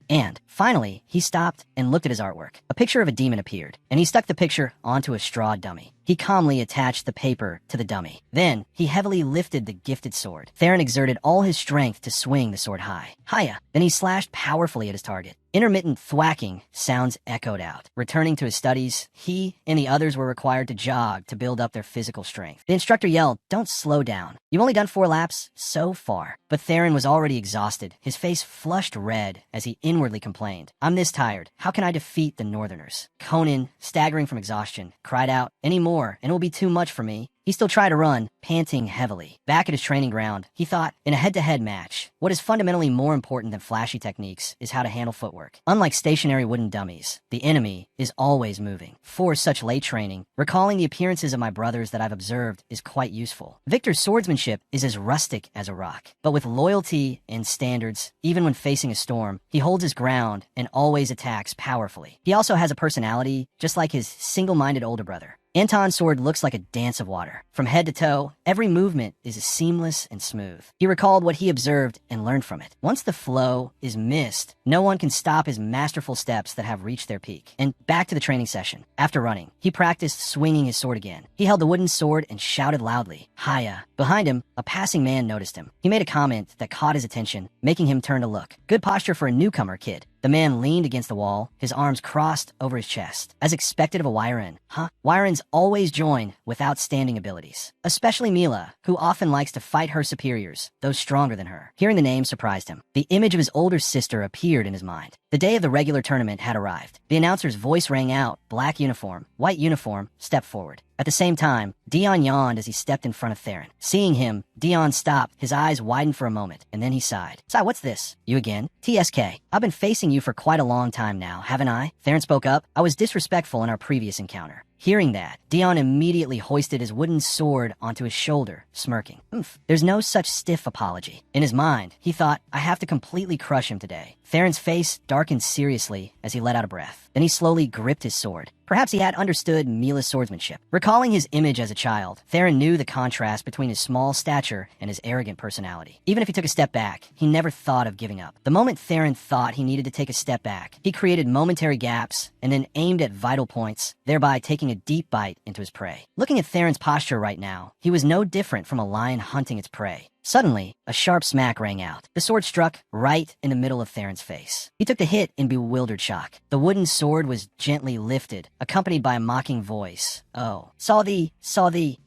finally, he stopped and looked at his artwork. A picture of a demon appeared, and he stuck the picture onto a straw dummy. He calmly attached the paper to the dummy. Then, he heavily lifted the gifted sword. Theron exerted all his strength to swing the sword high. Hiya! Then he slashed powerfully at his target. Intermittent thwacking sounds echoed out. Returning to his studies, he and the others were required to jog to build up their physical strength. The instructor yelled, "Don't slow down. You've only done 4 laps so far." But Theron was already exhausted. His face flushed red as he inwardly complained, "I'm this tired. How can I defeat the Northerners?" Conan, staggering from exhaustion, cried out, "Any more, and it will be too much for me." He still tried to run, panting heavily. Back at his training ground, he thought, in a head-to-head match, what is fundamentally more important than flashy techniques is how to handle footwork. Unlike stationary wooden dummies, the enemy is always moving. For such late training, recalling the appearances of my brothers that I've observed is quite useful. Victor's swordsmanship is as rustic as a rock, but with loyalty and standards, even when facing a storm, he holds his ground and always attacks powerfully. He also has a personality, just like his single-minded older brother. Anton's sword looks like a dance of water. From head to toe, every movement is seamless and smooth. He recalled what he observed and learned from it. Once the flow is missed, no one can stop his masterful steps that have reached their peak. And back to the training session. After running, he practiced swinging his sword again. He held the wooden sword and shouted loudly, "Hiya." Behind him, a passing man noticed him. He made a comment that caught his attention, making him turn to look. Good posture for a newcomer, kid. The man leaned against the wall, his arms crossed over his chest. As expected of a Wyren, huh? Wyrens always join with outstanding abilities. Especially Mila, who often likes to fight her superiors, those stronger than her. Hearing the name surprised him. The image of his older sister appeared in his mind. The day of the regular tournament had arrived. The announcer's voice rang out, black uniform, white uniform, step forward. At the same time, Dion yawned as he stepped in front of Theron. Seeing him, Dion stopped, his eyes widened for a moment, and then he sighed. "Sigh, what's this? You again? TSK, I've been facing you for quite a long time now, haven't I?" Theron spoke up. "I was disrespectful in our previous encounter." Hearing that, Dion immediately hoisted his wooden sword onto his shoulder, smirking. There's no such stiff apology. In his mind, he thought, I have to completely crush him today. Theron's face darkened seriously as he let out a breath. Then he slowly gripped his sword. Perhaps he had understood Mila's swordsmanship. Recalling his image as a child, Theron knew the contrast between his small stature and his arrogant personality. Even if he took a step back, he never thought of giving up. The moment Theron thought he needed to take a step back, he created momentary gaps and then aimed at vital points, thereby taking a deep bite into his prey. Looking at Theron's posture right now, he was no different from a lion hunting its prey. Suddenly, a sharp smack rang out. The sword struck right in the middle of Theron's face. He took the hit in bewildered shock. The wooden sword was gently lifted, accompanied by a mocking voice. "Oh, saw thee.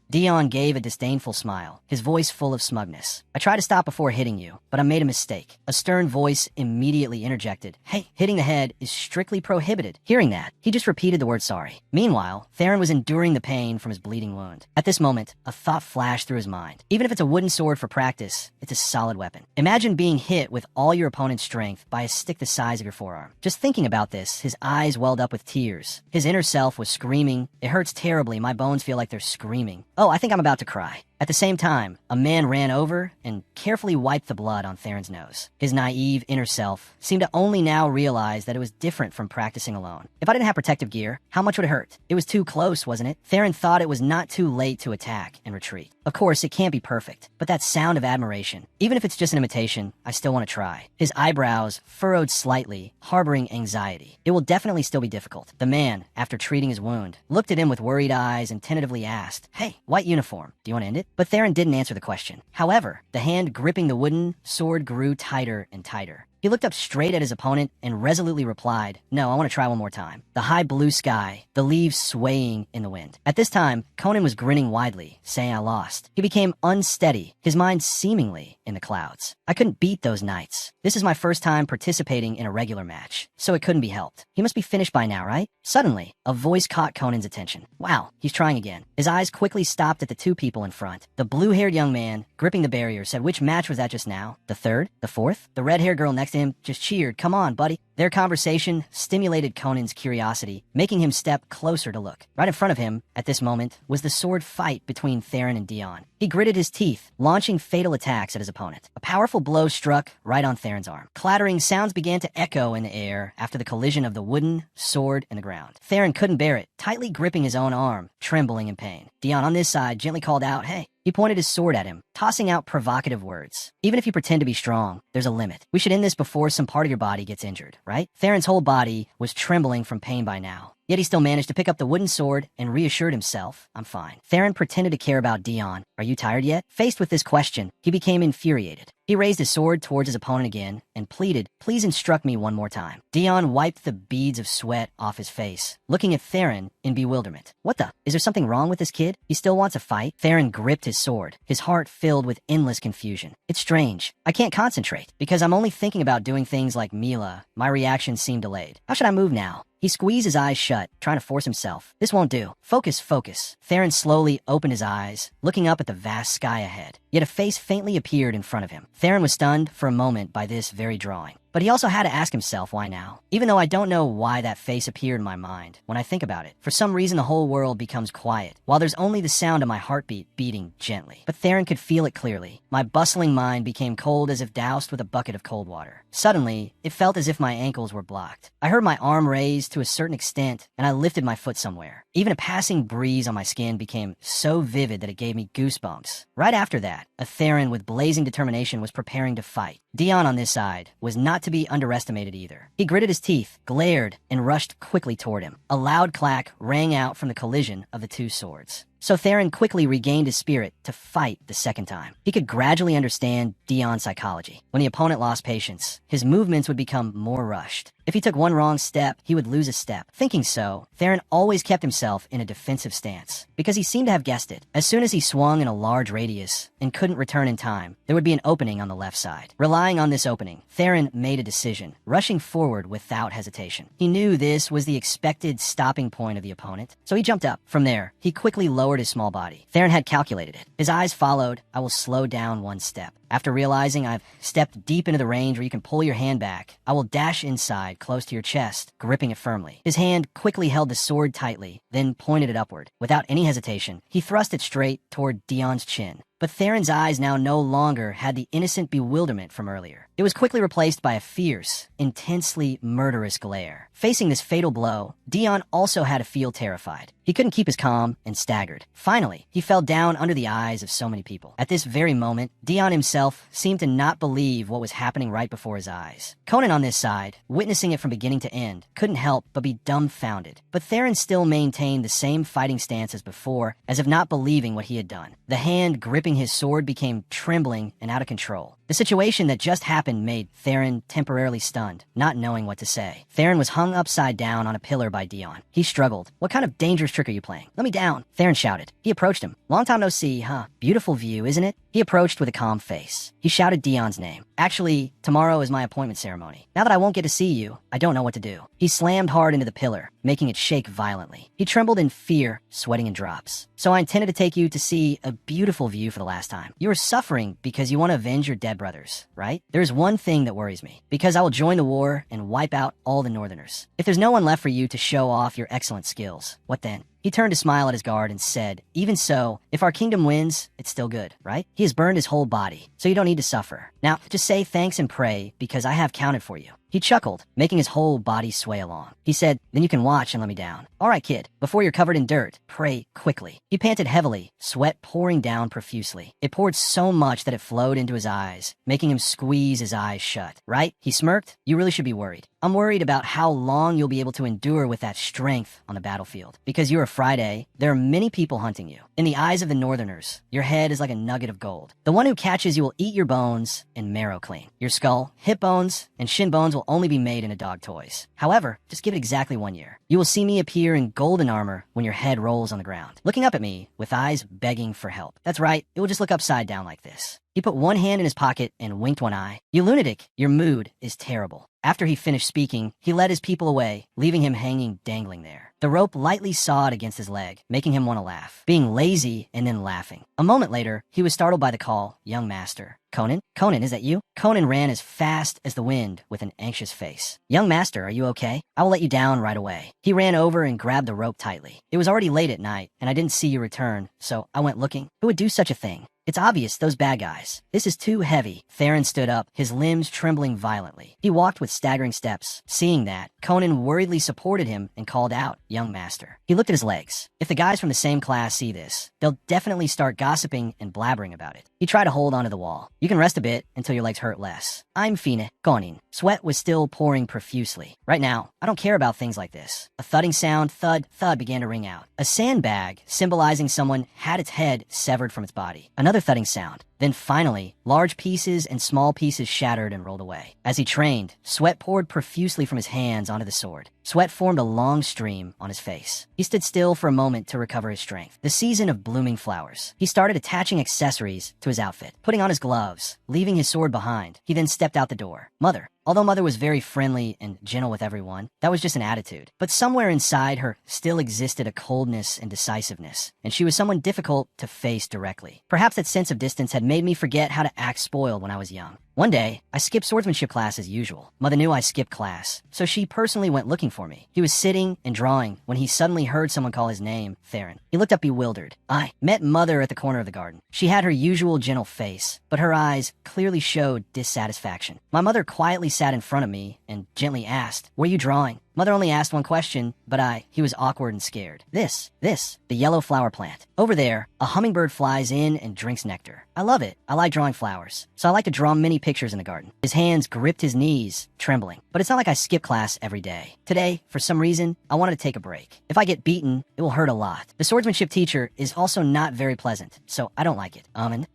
Dion gave a disdainful smile, his voice full of smugness. "I tried to stop before hitting you, but I made a mistake." A stern voice immediately interjected. "Hey, hitting the head is strictly prohibited." Hearing that, he just repeated the word sorry. Meanwhile, Theron was enduring the pain from his bleeding wound. At this moment, a thought flashed through his mind. Even if it's a wooden sword for practice, it's a solid weapon. Imagine being hit with all your opponent's strength by a stick the size of your forearm. Just thinking about this, his eyes welled up with tears. His inner self was screaming, "It hurts terribly, my bones feel like they're screaming. Oh, I think I'm about to cry." At the same time, a man ran over and carefully wiped the blood on Theron's nose. His naive inner self seemed to only now realize that it was different from practicing alone. If I didn't have protective gear, how much would it hurt? It was too close, wasn't it? Theron thought it was not too late to attack and retreat. Of course, it can't be perfect, but that sound of admiration, even if it's just an imitation, I still want to try. His eyebrows furrowed slightly, harboring anxiety. It will definitely still be difficult. The man, after treating his wound, looked at him with worried eyes and tentatively asked, "Hey, white uniform, do you want to end it?" But Theron didn't answer the question. However, the hand gripping the wooden sword grew tighter and tighter. He looked up straight at his opponent and resolutely replied, "No, I want to try one more time." The high blue sky, the leaves swaying in the wind. At this time, Conan was grinning widely, saying I lost. He became unsteady, his mind seemingly in the clouds. I couldn't beat those knights. This is my first time participating in a regular match, so it couldn't be helped. He must be finished by now, right? Suddenly, a voice caught Conan's attention. Wow, he's trying again. His eyes quickly stopped at the two people in front. The blue-haired young man, gripping the barrier, said, "Which match was that just now? The third? The fourth?" The red-haired girl next to him just cheered, "Come on, buddy." Their conversation stimulated Conan's curiosity, making him step closer to look. Right in front of him, at this moment, was the sword fight between Theron and Dion. He gritted his teeth, launching fatal attacks at his opponent. A powerful blow struck right on Theron's arm. Clattering sounds began to echo in the air after the collision of the wooden sword and the ground. Theron couldn't bear it, tightly gripping his own arm, trembling in pain. Dion on this side gently called out, "Hey." He pointed his sword at him, tossing out provocative words. "Even if you pretend to be strong, there's a limit. We should end this before some part of your body gets injured, right?" Theron's whole body was trembling from pain by now. Yet he still managed to pick up the wooden sword and reassured himself, "I'm fine." Theron pretended to care about Dion. "Are you tired yet?" Faced with this question, he became infuriated. He raised his sword towards his opponent again and pleaded, "Please instruct me one more time." Dion wiped the beads of sweat off his face, looking at Theron in bewilderment. "What the? Is there something wrong with this kid? He still wants a fight?" Theron gripped his sword, his heart filled with endless confusion. "It's strange. I can't concentrate because I'm only thinking about doing things like Mila. My reactions seem delayed. How should I move now?" He squeezed his eyes shut, trying to force himself. This won't do. Focus, focus. Theron slowly opened his eyes, looking up at the vast sky ahead. Yet a face faintly appeared in front of him. Theron was stunned for a moment by this very drawing. But he also had to ask himself why now. Even though I don't know why that face appeared in my mind, when I think about it, for some reason the whole world becomes quiet, while there's only the sound of my heartbeat beating gently. But Theron could feel it clearly. My bustling mind became cold as if doused with a bucket of cold water. Suddenly, it felt as if my ankles were blocked. I heard my arm raised to a certain extent, and I lifted my foot somewhere. Even a passing breeze on my skin became so vivid that it gave me goosebumps. Right after that, a Theron with blazing determination was preparing to fight. Dion on this side was not to be underestimated either. He gritted his teeth, glared, and rushed quickly toward him. A loud clack rang out from the collision of the two swords. So Theron quickly regained his spirit to fight the second time. He could gradually understand Dion's psychology. When the opponent lost patience, his movements would become more rushed. If he took one wrong step, he would lose a step. Thinking so, Theron always kept himself in a defensive stance, because he seemed to have guessed it. As soon as he swung in a large radius and couldn't return in time, there would be an opening on the left side. Relying on this opening, Theron made a decision, rushing forward without hesitation. He knew this was the expected stopping point of the opponent, so he jumped up. From there, he quickly lowered his small body. Theron had calculated it. His eyes followed. I will slow down one step. After realizing I've stepped deep into the range where you can pull your hand back, I will dash inside, close to your chest, gripping it firmly. His hand quickly held the sword tightly, then pointed it upward. Without any hesitation, he thrust it straight toward Dion's chin. But Theron's eyes now no longer had the innocent bewilderment from earlier. It was quickly replaced by a fierce, intensely murderous glare. Facing this fatal blow, Dion also had to feel terrified. He couldn't keep his calm and staggered. Finally, he fell down under the eyes of so many people. At this very moment, Dion himself seemed to not believe what was happening right before his eyes. Conan on this side, witnessing it from beginning to end, couldn't help but be dumbfounded. But Theron still maintained the same fighting stance as before, as if not believing what he had done. The hand gripping his sword became trembling and out of control. The situation that just happened made Theron temporarily stunned, not knowing what to say. Theron was hung upside down on a pillar by Dion. He struggled. "What kind of dangerous trick are you playing? Let me down," Theron shouted. He approached him. "Long time no see, huh? Beautiful view, isn't it?" He approached with a calm face. He shouted Dion's name. "Actually, tomorrow is my appointment ceremony. Now that I won't get to see you, I don't know what to do." He slammed hard into the pillar, making it shake violently. He trembled in fear, sweating in drops. "So I intended to take you to see a beautiful view for the last time. You are suffering because you want to avenge your dead brothers, right? There is one thing that worries me, because I will join the war and wipe out all the Northerners. If there's no one left for you to show off your excellent skills, what then?" He turned to smile at his guard and said, "Even so, if our kingdom wins, it's still good, right? He has burned his whole body, so you don't need to suffer. Now, just say thanks and pray, because I have counted for you." He chuckled, making his whole body sway along. He said, "Then you can watch and let me down." "All right, kid, before you're covered in dirt, pray quickly." He panted heavily, sweat pouring down profusely. It poured so much that it flowed into his eyes, making him squeeze his eyes shut. "Right?" He smirked. "You really should be worried. I'm worried about how long you'll be able to endure with that strength on the battlefield. Because you're a Friday, there are many people hunting you. In the eyes of the Northerners, your head is like a nugget of gold. The one who catches you will eat your bones and marrow clean. Your skull, hip bones, and shin bones will only be made into dog toys. However, just give it exactly 1 year. You will see me appear in golden armor when your head rolls on the ground, looking up at me with eyes begging for help. That's right, it will just look upside down like this." He put one hand in his pocket and winked one eye. "You lunatic, your mood is terrible." After he finished speaking, he led his people away, leaving him hanging dangling there. The rope lightly sawed against his leg, making him want to laugh, being lazy and then laughing. A moment later, he was startled by the call, "Young master." "Conan? Conan, is that you?" Conan ran as fast as the wind with an anxious face. "Young master, are you okay? I will let you down right away." He ran over and grabbed the rope tightly. "It was already late at night, and I didn't see you return, so I went looking. Who would do such a thing? It's obvious, those bad guys. This is too heavy." Theron stood up, his limbs trembling violently. He walked with staggering steps. Seeing that, Conan worriedly supported him and called out, "Young master." He looked at his legs. If the guys from the same class see this, they'll definitely start gossiping and blabbering about it. He tried to hold onto the wall. "You can rest a bit until your legs hurt less. I'm fine, Conan." Sweat was still pouring profusely. "Right now, I don't care about things like this." A thudding sound, thud, thud, began to ring out. A sandbag, symbolizing someone, had its head severed from its body. Another thudding sound. Then finally, large pieces and small pieces shattered and rolled away. As he trained, sweat poured profusely from his hands onto the sword. Sweat formed a long stream on his face. He stood still for a moment to recover his strength. The season of blooming flowers. He started attaching accessories to his outfit, putting on his gloves, leaving his sword behind. He then stepped out the door. "Mother, Although Mother was very friendly and gentle with everyone, that was just an attitude. But somewhere inside her still existed a coldness and decisiveness, and she was someone difficult to face directly. Perhaps that sense of distance had made me forget how to act spoiled when I was young. One day, I skipped swordsmanship class as usual. Mother knew I skipped class, so she personally went looking for me. He was sitting and drawing when he suddenly heard someone call his name, Theron. He looked up bewildered. I met Mother at the corner of the garden. She had her usual gentle face, but her eyes clearly showed dissatisfaction. My mother quietly sat in front of me and gently asked, "Were you drawing?" Mother only asked one question, but he was awkward and scared. This, the yellow flower plant. Over there, a hummingbird flies in and drinks nectar. I love it. I like drawing flowers, so I like to draw many pictures in the garden. His hands gripped his knees, trembling. But it's not like I skip class every day. Today, for some reason, I wanted to take a break. If I get beaten, it will hurt a lot. The swordsmanship teacher is also not very pleasant, so I don't like it.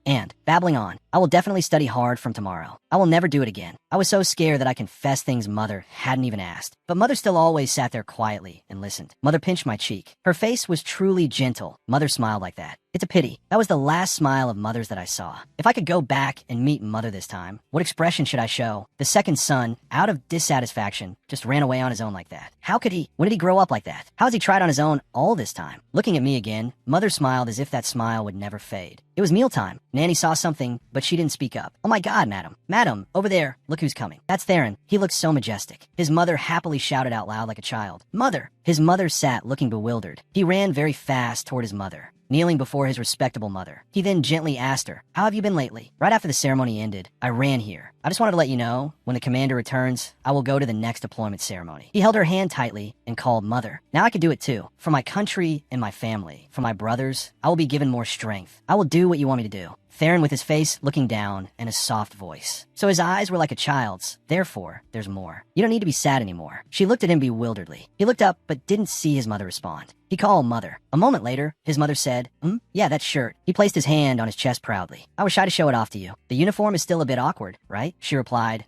And babbling on. I will definitely study hard from tomorrow. I will never do it again. I was so scared that I confessed things Mother hadn't even asked. But Mother still always sat there quietly and listened. Mother pinched my cheek. Her face was truly gentle. Mother smiled like that. It's a pity. That was the last smile of Mother's that I saw. If I could go back and meet Mother this time, what expression should I show? The second son, out of dissatisfaction, just ran away on his own like that. How could he? When did he grow up like that? How has he tried on his own all this time? Looking at me again, Mother smiled as if that smile would never fade. It was mealtime. Nanny saw something, but she didn't speak up. "Oh my God, madam. Madam, over there, look who's coming." "That's Theron. He looks so majestic." His mother happily shouted out loud like a child, "Mother!" His mother sat looking bewildered. He ran very fast toward his mother, kneeling before his respectable mother. He then gently asked her, "How have you been lately?" Right after the ceremony ended, I ran here. "I just wanted to let you know, when the commander returns, I will go to the next deployment ceremony." He held her hand tightly and called Mother. Now I could do it too. For my country and my family, for my brothers, I will be given more strength. I will do what you want me to do. Theron with his face looking down and a soft voice. So his eyes were like a child's. Therefore, there's more. You don't need to be sad anymore. She looked at him bewilderedly. He looked up but didn't see his mother respond. He called Mother. A moment later, his mother said, "Yeah, that shirt." He placed his hand on his chest proudly. "I was shy to show it off to you. The uniform is still a bit awkward, right?" She replied,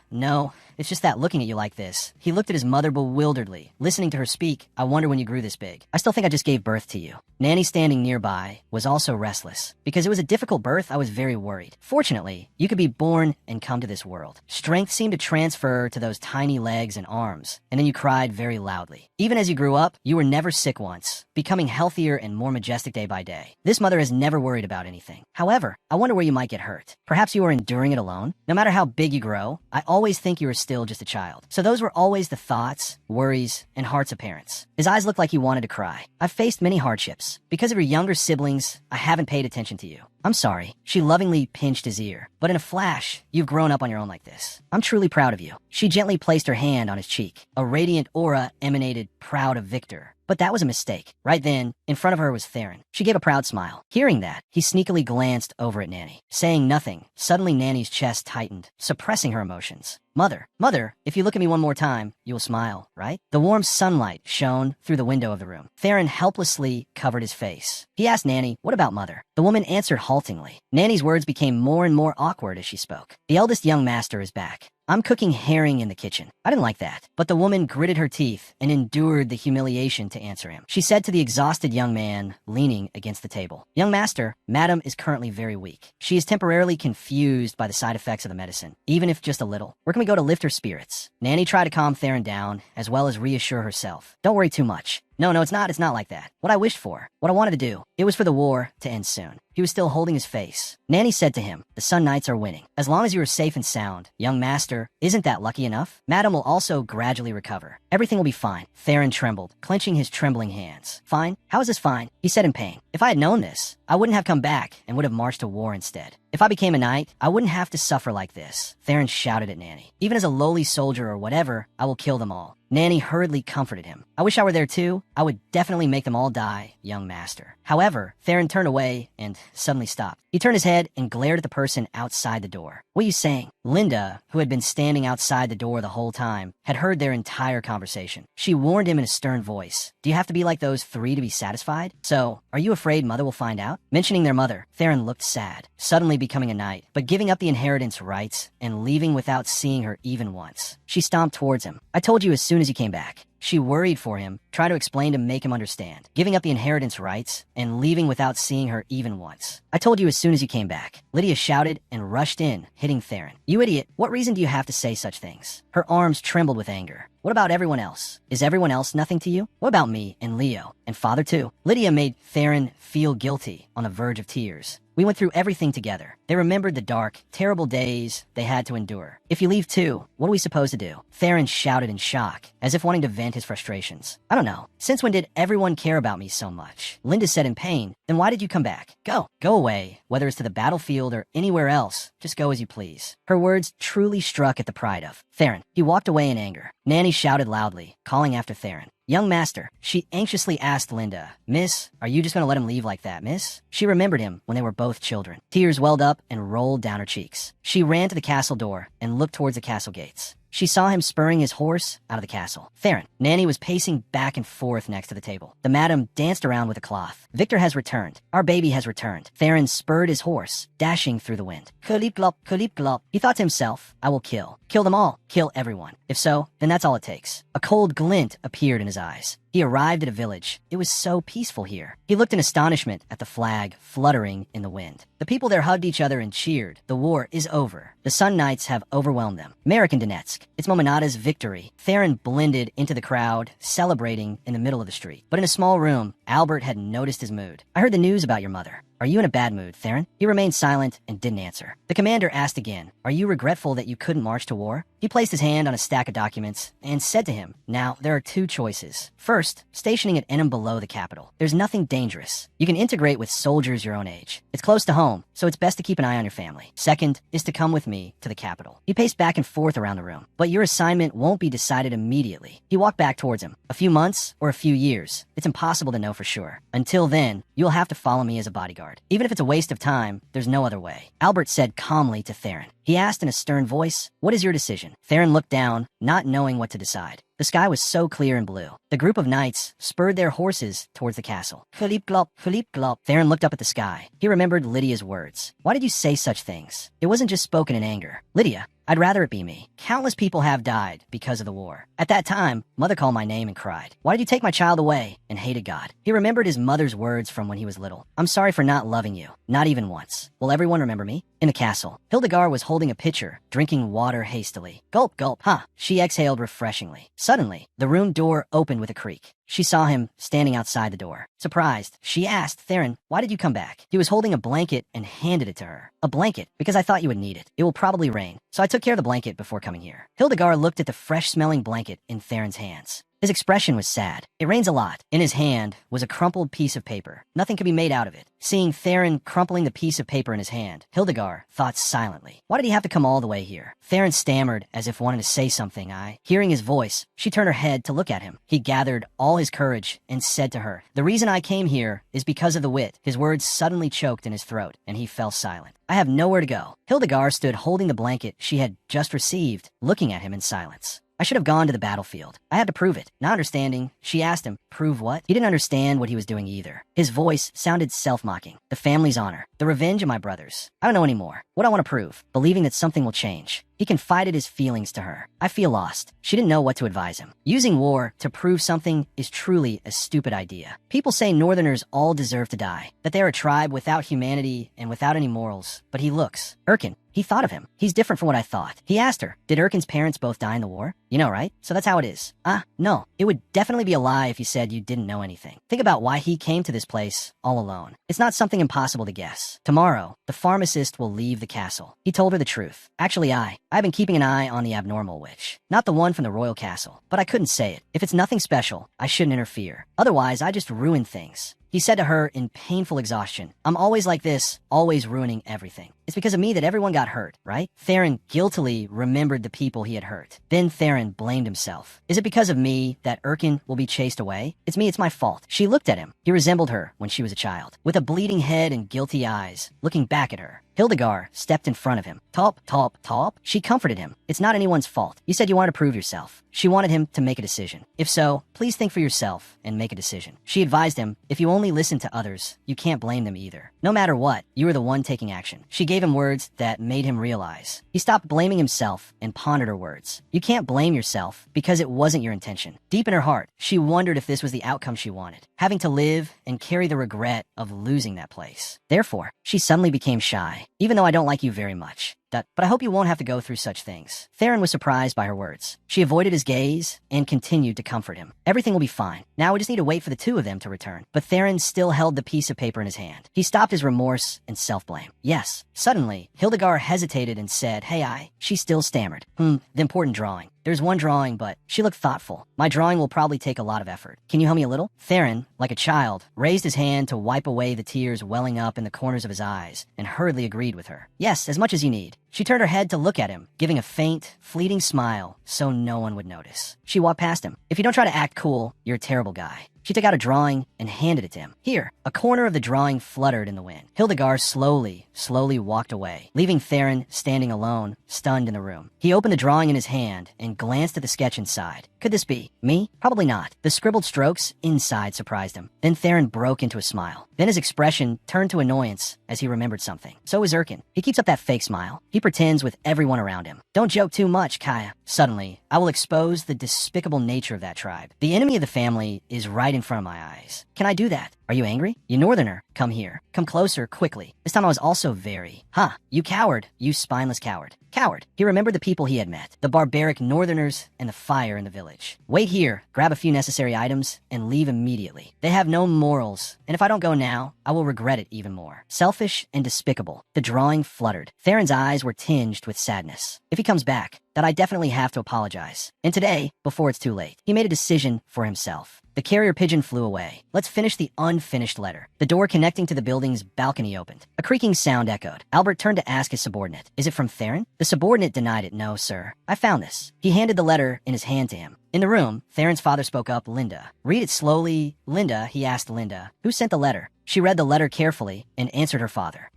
No. It's just that looking at you like this." He looked at his mother bewilderedly. Listening to her speak, "I wonder when you grew this big. I still think I just gave birth to you." Nanny, standing nearby, was also restless. Because it was a difficult birth, I was very worried. Fortunately, you could be born and come to this world. Strength seemed to transfer to those tiny legs and arms, and then you cried very loudly. Even as you grew up, you were never sick once, becoming healthier and more majestic day by day. This mother has never worried about anything. However, I wonder where you might get hurt. Perhaps you are enduring it alone? No matter how big you grow, I always think you are still just a child. So those were always the thoughts, worries, and hearts of parents. His eyes looked like he wanted to cry. I've faced many hardships. Because of your younger siblings, I haven't paid attention to you. I'm sorry. She lovingly pinched his ear. But in a flash, you've grown up on your own like this. I'm truly proud of you. She gently placed her hand on his cheek. A radiant aura emanated, proud of Victor. But that was a mistake. Right then, in front of her was Theron. She gave a proud smile. Hearing that, he sneakily glanced over at Nanny. Saying nothing, suddenly Nanny's chest tightened, suppressing her emotions. Mother, if you look at me one more time, you will smile, right?" The warm sunlight shone through the window of the room. Theron helplessly covered his face. He asked Nanny, "What about Mother?" The woman answered haltingly. Nanny's words became more and more awkward as she spoke. "The eldest young master is back. I'm cooking herring in the kitchen." I didn't like that. But the woman gritted her teeth and endured the humiliation to answer him. She said to the exhausted young man, leaning against the table, "Young master, Madam is currently very weak. She is temporarily confused by the side effects of the medicine, even if just a little. Where can we go to lift her spirits?" Nanny tried to calm Theron down, as well as reassure herself. "Don't worry too much. No, it's not like that. What I wished for, what I wanted to do, it was for the war to end soon." He was still holding his face. Nanny said to him, "The Sun Knights are winning. As long as you are safe and sound, young master, isn't that lucky enough? Madam will also gradually recover. Everything will be fine." Theron trembled, clenching his trembling hands. "Fine? How is this fine?" He said in pain. "If I had known this, I wouldn't have come back and would have marched to war instead. If I became a knight, I wouldn't have to suffer like this." Theron shouted at Nanny. "Even as a lowly soldier or whatever, I will kill them all." Nanny hurriedly comforted him. "I wish I were there too. I would definitely make them all die, young master." However, Theron turned away and suddenly stopped. He turned his head and glared at the person outside the door. "What are you saying?" Linda, who had been standing outside the door the whole time, had heard their entire conversation. She warned him in a stern voice, "Do you have to be like those three to be satisfied? So, are you afraid Mother will find out?" Mentioning their mother, Theron looked sad, suddenly becoming a knight, but giving up the inheritance rights and leaving without seeing her even once. She stomped towards him. "I told you as soon as you came back." She worried for him, try to explain to make him understand, giving up the inheritance rights and leaving without seeing her even once. I told you as soon as you came back. Lydia shouted and rushed in, hitting Theron. You idiot, what reason do you have to say such things? Her arms trembled with anger. What about everyone else? Is everyone else nothing to you? What about me and Leo and father too? Lydia made Theron feel guilty on the verge of tears. We went through everything together. They remembered the dark, terrible days they had to endure. If you leave too, what are we supposed to do? Theron shouted in shock, as if wanting to vent his frustrations. I don't know. Since when did everyone care about me so much? Linda said in pain. Then why did you come back? Go. Go away. Whether it's to the battlefield or anywhere else, just go as you please. Her words truly struck at the pride of Theron. He walked away in anger. Nanny shouted loudly, calling after Theron. Young master, she anxiously asked Linda, Miss, are you just going to let him leave like that, miss? She remembered him when they were both children. Tears welled up and rolled down her cheeks. She ran to the castle door and looked towards the castle gates. She saw him spurring his horse out of the castle. Theron. Nanny was pacing back and forth next to the table. The madam danced around with a cloth. Victor has returned. Our baby has returned. Theron spurred his horse, dashing through the wind. Kalip-glop, kalip-glop. He thought to himself, I will kill. Kill them all. Kill everyone. If so, then that's all it takes. A cold glint appeared in his eyes. He arrived at a village. It was so peaceful here. He looked in astonishment at the flag fluttering in the wind. The people there hugged each other and cheered. The war is over. The Sun Knights have overwhelmed them. American Donetsk. It's Momonada's victory. Theron blended into the crowd, celebrating in the middle of the street. But in a small room, Albert had noticed his mood. I heard the news about your mother. Are you in a bad mood, Theron? He remained silent and didn't answer. The commander asked again, Are you regretful that you couldn't march to war? He placed his hand on a stack of documents and said to him, Now, there are two choices. First, stationing at Enum below the capital. There's nothing dangerous. You can integrate with soldiers your own age. It's close to home, so it's best to keep an eye on your family. Second is to come with me to the capital. He paced back and forth around the room. But your assignment won't be decided immediately. He walked back towards him. A few months or a few years. It's impossible to know for sure. Until then, you'll have to follow me as a bodyguard. Even if it's a waste of time, there's no other way. Albert said calmly to Theron. He asked in a stern voice, What is your decision? Theron looked down, not knowing what to decide. The sky was so clear and blue. The group of knights spurred their horses towards the castle. Kalip-glop, kalip-glop. Theron looked up at the sky. He remembered Lydia's words. Why did you say such things? It wasn't just spoken in anger. Lydia, I'd rather it be me. Countless people have died because of the war. At that time, Mother called my name and cried, Why did you take my child away? And hated God. He remembered his mother's words from when he was little. I'm sorry for not loving you. Not even once. Will everyone remember me? In the castle, Hildegard was holding a pitcher, drinking water hastily. Gulp, gulp, She exhaled refreshingly. Suddenly, the room door opened with a creak. She saw him standing outside the door. Surprised, she asked Theron, Why did you come back? He was holding a blanket and handed it to her. A blanket, because I thought you would need it. It will probably rain, so I took care of the blanket before coming here. Hildegard looked at the fresh-smelling blanket in Theron's hands. His expression was sad. It rains a lot. In his hand was a crumpled piece of paper. Nothing could be made out of it. Seeing Theron crumpling the piece of paper in his hand, Hildegard thought silently. Why did he have to come all the way here? Theron stammered as if wanting to say something. Hearing his voice, she turned her head to look at him. He gathered all his courage and said to her, The reason I came here is because of the wit. His words suddenly choked in his throat, and he fell silent. I have nowhere to go. Hildegard stood holding the blanket she had just received, looking at him in silence. I should have gone to the battlefield. I had to prove it. Not understanding, she asked him, Prove what? He didn't understand what he was doing either. His voice sounded self-mocking. The family's honor. The revenge of my brothers. I don't know anymore. What I want to prove. Believing that something will change. He confided his feelings to her. I feel lost. She didn't know what to advise him. Using war to prove something is truly a stupid idea. People say Northerners all deserve to die. That they're a tribe without humanity and without any morals. But he looks. Erkin. He thought of him. He's different from what I thought. He asked her, Did Erkin's parents both die in the war? You know, right? So that's how it is. No. It would definitely be a lie if you said you didn't know anything. Think about why he came to this place all alone. It's not something impossible to guess. Tomorrow, the pharmacist will leave the castle. He told her the truth. Actually, I've been keeping an eye on the abnormal witch. Not the one from the royal castle. But I couldn't say it. If it's nothing special, I shouldn't interfere. Otherwise, I just ruin things. He said to her in painful exhaustion, I'm always like this, always ruining everything. It's because of me that everyone got hurt, right? Theron guiltily remembered the people he had hurt. Then Theron blamed himself. Is it because of me that Erkin will be chased away? It's me, it's my fault. She looked at him. He resembled her when she was a child. With a bleeding head and guilty eyes, looking back at her. Hildegard stepped in front of him. Top, top, top. She comforted him. It's not anyone's fault. You said you wanted to prove yourself. She wanted him to make a decision. If so, please think for yourself and make a decision. She advised him, if you only listen to others, you can't blame them either. No matter what, you are the one taking action. She gave gave him words that made him realize. He stopped blaming himself and pondered her words. You can't blame yourself because it wasn't your intention. Deep in her heart, she wondered if this was the outcome she wanted, having to live and carry the regret of losing that place. Therefore, she suddenly became shy. Even though I don't like you very much, but I hope you won't have to go through such things. Theron was surprised by her words. She avoided his gaze and continued to comfort him. Everything will be fine. Now we just need to wait for the two of them to return. But Theron still held the piece of paper in his hand. He stopped his remorse and self-blame. Yes. Suddenly, Hildegard hesitated and said, "Hey, She still stammered. The important drawing. There's one drawing, but..." She looked thoughtful. "My drawing will probably take a lot of effort. Can you help me a little?" Theron, like a child, raised his hand to wipe away the tears welling up in the corners of his eyes and hurriedly agreed with her. "Yes, as much as you need." She turned her head to look at him, giving a faint, fleeting smile so no one would notice. She walked past him. "If you don't try to act cool, you're a terrible guy." She took out a drawing and handed it to him. "Here." A corner of the drawing fluttered in the wind. Hildegard slowly walked away, leaving Theron standing alone, stunned in the room. He opened the drawing in his hand and glanced at the sketch inside. Could this be me? Probably not. The scribbled strokes inside surprised him. Then Theron broke into a smile. Then his expression turned to annoyance as he remembered something. So is Erkin. He keeps up that fake smile. He pretends with everyone around him. "Don't joke too much, Kaya." Suddenly, I will expose the despicable nature of that tribe. The enemy of the family is right in front of my eyes. Can I do that? Are you angry? You northerner, come here. Come closer, quickly. This time I was also very... You coward. You spineless coward. Coward. He remembered the people he had met, the barbaric northerners and the fire in the village. "Wait here, grab a few necessary items, and leave immediately. They have no morals, and if I don't go now, I will regret it even more." Selfish and despicable. The drawing fluttered. Theron's eyes were tinged with sadness. If he comes back, that I definitely have to apologize. And today, before it's too late, he made a decision for himself. The carrier pigeon flew away. Let's finish the unfinished letter. The door connecting to the building's balcony opened. A creaking sound echoed. Albert turned to ask his subordinate, "Is it from Theron?" The subordinate denied it. "No, sir. I found this." He handed the letter in his hand to him. In the room, Theron's father spoke up, "Linda." "Read it slowly." "Linda," he asked Linda, "who sent the letter?" She read the letter carefully and answered her father.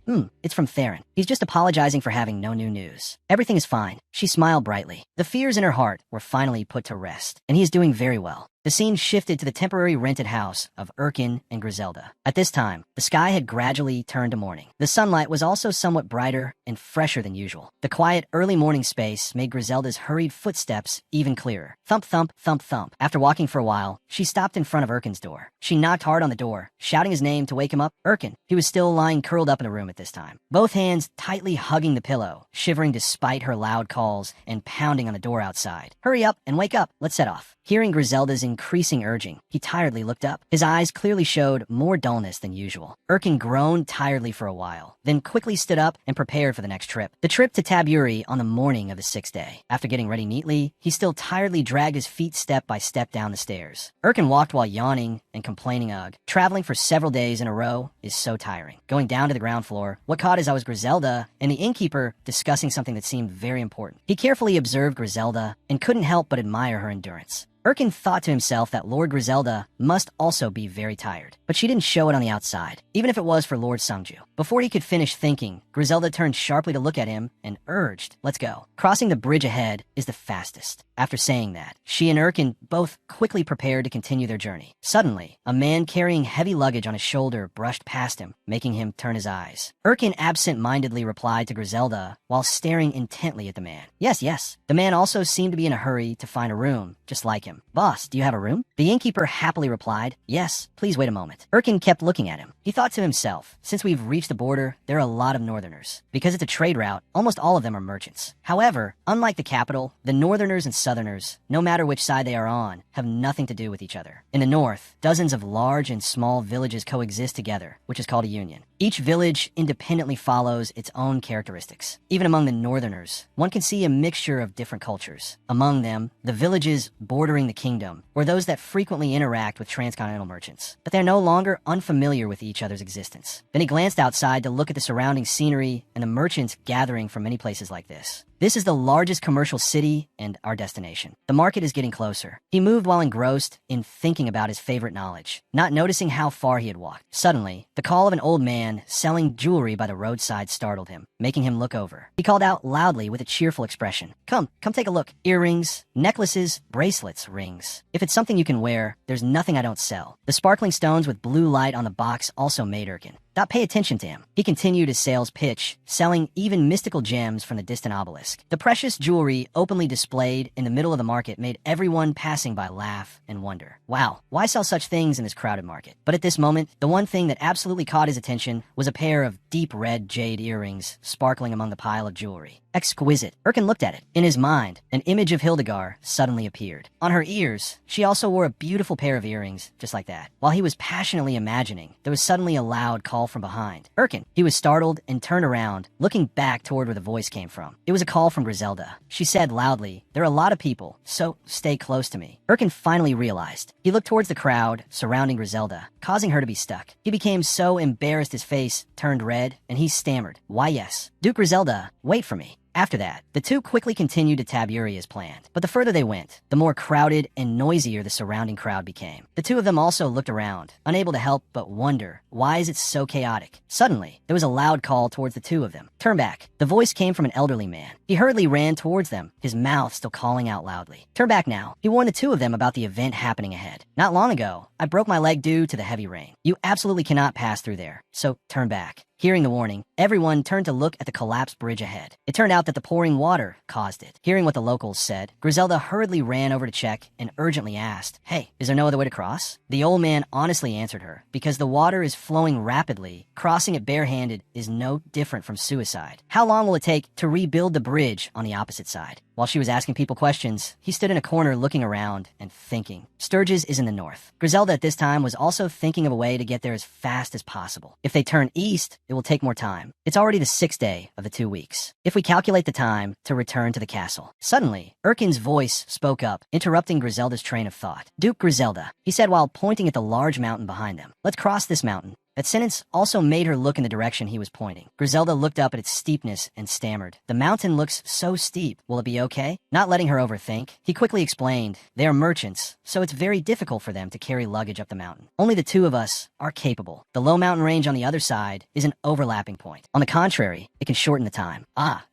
It's from Theron. He's just apologizing for having no new news. Everything is fine." She smiled brightly. The fears in her heart were finally put to rest, and he is doing very well. The scene shifted to the temporary rented house of Erkin and Griselda. At this time, the sky had gradually turned to morning. The sunlight was also somewhat brighter and fresher than usual. The quiet early morning space made Griselda's hurried footsteps even clearer. Thump, thump, thump, thump. After walking for a while, she stopped in front of Erkin's door. She knocked hard on the door, shouting his name to wake him up. Erkin. He was still lying curled up in the room at this time, both hands tightly hugging the pillow, shivering despite her loud calls and pounding on the door outside. "Hurry up and wake up. Let's set off." Hearing Griselda's increasing urging, he tiredly looked up. His eyes clearly showed more dullness than usual. Erkin groaned tiredly for a while, then quickly stood up and prepared for the next trip. The trip to Taburi on the morning of the 6th day. After getting ready neatly, he still tiredly dragged his feet step by step down the stairs. Erkin walked while yawning and complaining, "Ugh, traveling for several days in a row is so tiring." Going down to the ground floor, what caught his eye was Griselda and the innkeeper discussing something that seemed very important. He carefully observed Griselda and couldn't help but admire her endurance. Erkin thought to himself that Lord Griselda must also be very tired, but she didn't show it on the outside, even if it was for Lord Sungju. Before he could finish thinking, Griselda turned sharply to look at him and urged, "Let's go. Crossing the bridge ahead is the fastest." After saying that, she and Erkin both quickly prepared to continue their journey. Suddenly, a man carrying heavy luggage on his shoulder brushed past him, making him turn his eyes. Erkin absent-mindedly replied to Griselda while staring intently at the man. Yes. The man also seemed to be in a hurry to find a room, just like him. "Boss, do you have a room?" The innkeeper happily replied, "Yes, please wait a moment." Erkin kept looking at him. He thought to himself, since we've reached the border, there are a lot of northerners. Because it's a trade route, almost all of them are merchants. However, unlike the capital, the northerners and southerners, no matter which side they are on, have nothing to do with each other. In the north, dozens of large and small villages coexist together, which is called a union. Each village independently follows its own characteristics. Even among the northerners, one can see a mixture of different cultures. Among them, the villages bordering the kingdom, or those that frequently interact with transcontinental merchants. But they're no longer unfamiliar with each other's existence. Then he glanced outside to look at the surrounding scenery and the merchants gathering from many places like this. This is the largest commercial city and our destination. The market is getting closer. He moved while engrossed in thinking about his favorite knowledge, not noticing how far he had walked. Suddenly, the call of an old man selling jewelry by the roadside startled him, making him look over. He called out loudly with a cheerful expression. Come take a look. Earrings, necklaces, bracelets, rings. If it's something you can wear, there's nothing I don't sell. The sparkling stones with blue light on the box also made Erkin not pay attention to him. He continued his sales pitch, selling even mystical gems from the distant obelisk. The precious jewelry openly displayed in the middle of the market made everyone passing by laugh and wonder. Wow, why sell such things in this crowded market? But at this moment, the one thing that absolutely caught his attention was a pair of deep red jade earrings sparkling among the pile of jewelry. Exquisite. Erkin looked at it. In his mind, an image of Hildegard suddenly appeared. On her ears, she also wore a beautiful pair of earrings, just like that. While he was passionately imagining, there was suddenly a loud call from behind. Erkin. He was startled and turned around, looking back toward where the voice came from. It was a call from Griselda. She said loudly, "There are a lot of people, so stay close to me." Erkin finally realized. He looked towards the crowd surrounding Griselda, causing her to be stuck. He became so embarrassed his face turned red, and he stammered, "Why yes. Duke Griselda, wait for me." After that, the two quickly continued to Taburi as planned. But the further they went, the more crowded and noisier the surrounding crowd became. The two of them also looked around, unable to help but wonder, why is it so chaotic? Suddenly, there was a loud call towards the two of them. Turn back. The voice came from an elderly man. He hurriedly ran towards them, his mouth still calling out loudly. Turn back now. He warned the two of them about the event happening ahead. Not long ago, I broke my leg due to the heavy rain. You absolutely cannot pass through there, so turn back. Hearing the warning, everyone turned to look at the collapsed bridge ahead. It turned out that the pouring water caused it. Hearing what the locals said, Griselda hurriedly ran over to check and urgently asked, "Hey, is there no other way to cross?" The old man honestly answered her, "Because the water is flowing rapidly, crossing it barehanded is no different from suicide. How long will it take to rebuild the bridge on the opposite side?" While she was asking people questions, he stood in a corner looking around and thinking. Sturgis is in the north. Griselda at this time was also thinking of a way to get there as fast as possible. If they turn east, it will take more time. It's already the 6th day of the 2 weeks. If we calculate the time to return to the castle. Suddenly, Erkin's voice spoke up, interrupting Griselda's train of thought. "Duke Griselda," he said while pointing at the large mountain behind them. "Let's cross this mountain." That sentence also made her look in the direction he was pointing. Griselda looked up at its steepness and stammered. "The mountain looks so steep. Will it be okay?" Not letting her overthink, he quickly explained, "They are merchants, so it's very difficult for them to carry luggage up the mountain. Only the two of us are capable. The low mountain range on the other side is an overlapping point. On the contrary, it can shorten the time.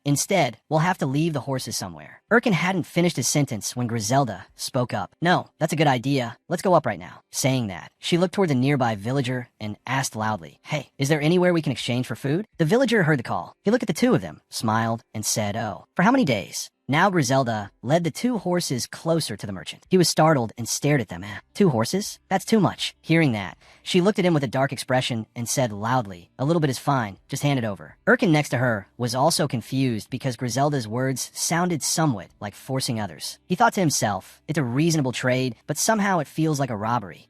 Instead, we'll have to leave the horses somewhere." Erkin hadn't finished his sentence when Griselda spoke up. "No, that's a good idea. Let's go up right now." Saying that, she looked toward the nearby villager and asked loudly, "Hey, is there anywhere we can exchange for food?" The villager heard the call. He looked at the two of them, smiled, and said, "Oh, for how many days?" Now Griselda led the two horses closer to the merchant. He was startled and stared at them. "2 horses? That's too much." Hearing that, she looked at him with a dark expression and said loudly, "A little bit is fine. Just hand it over." Erkin next to her was also confused because Griselda's words sounded somewhat like forcing others. He thought to himself, it's a reasonable trade, but somehow it feels like a robbery.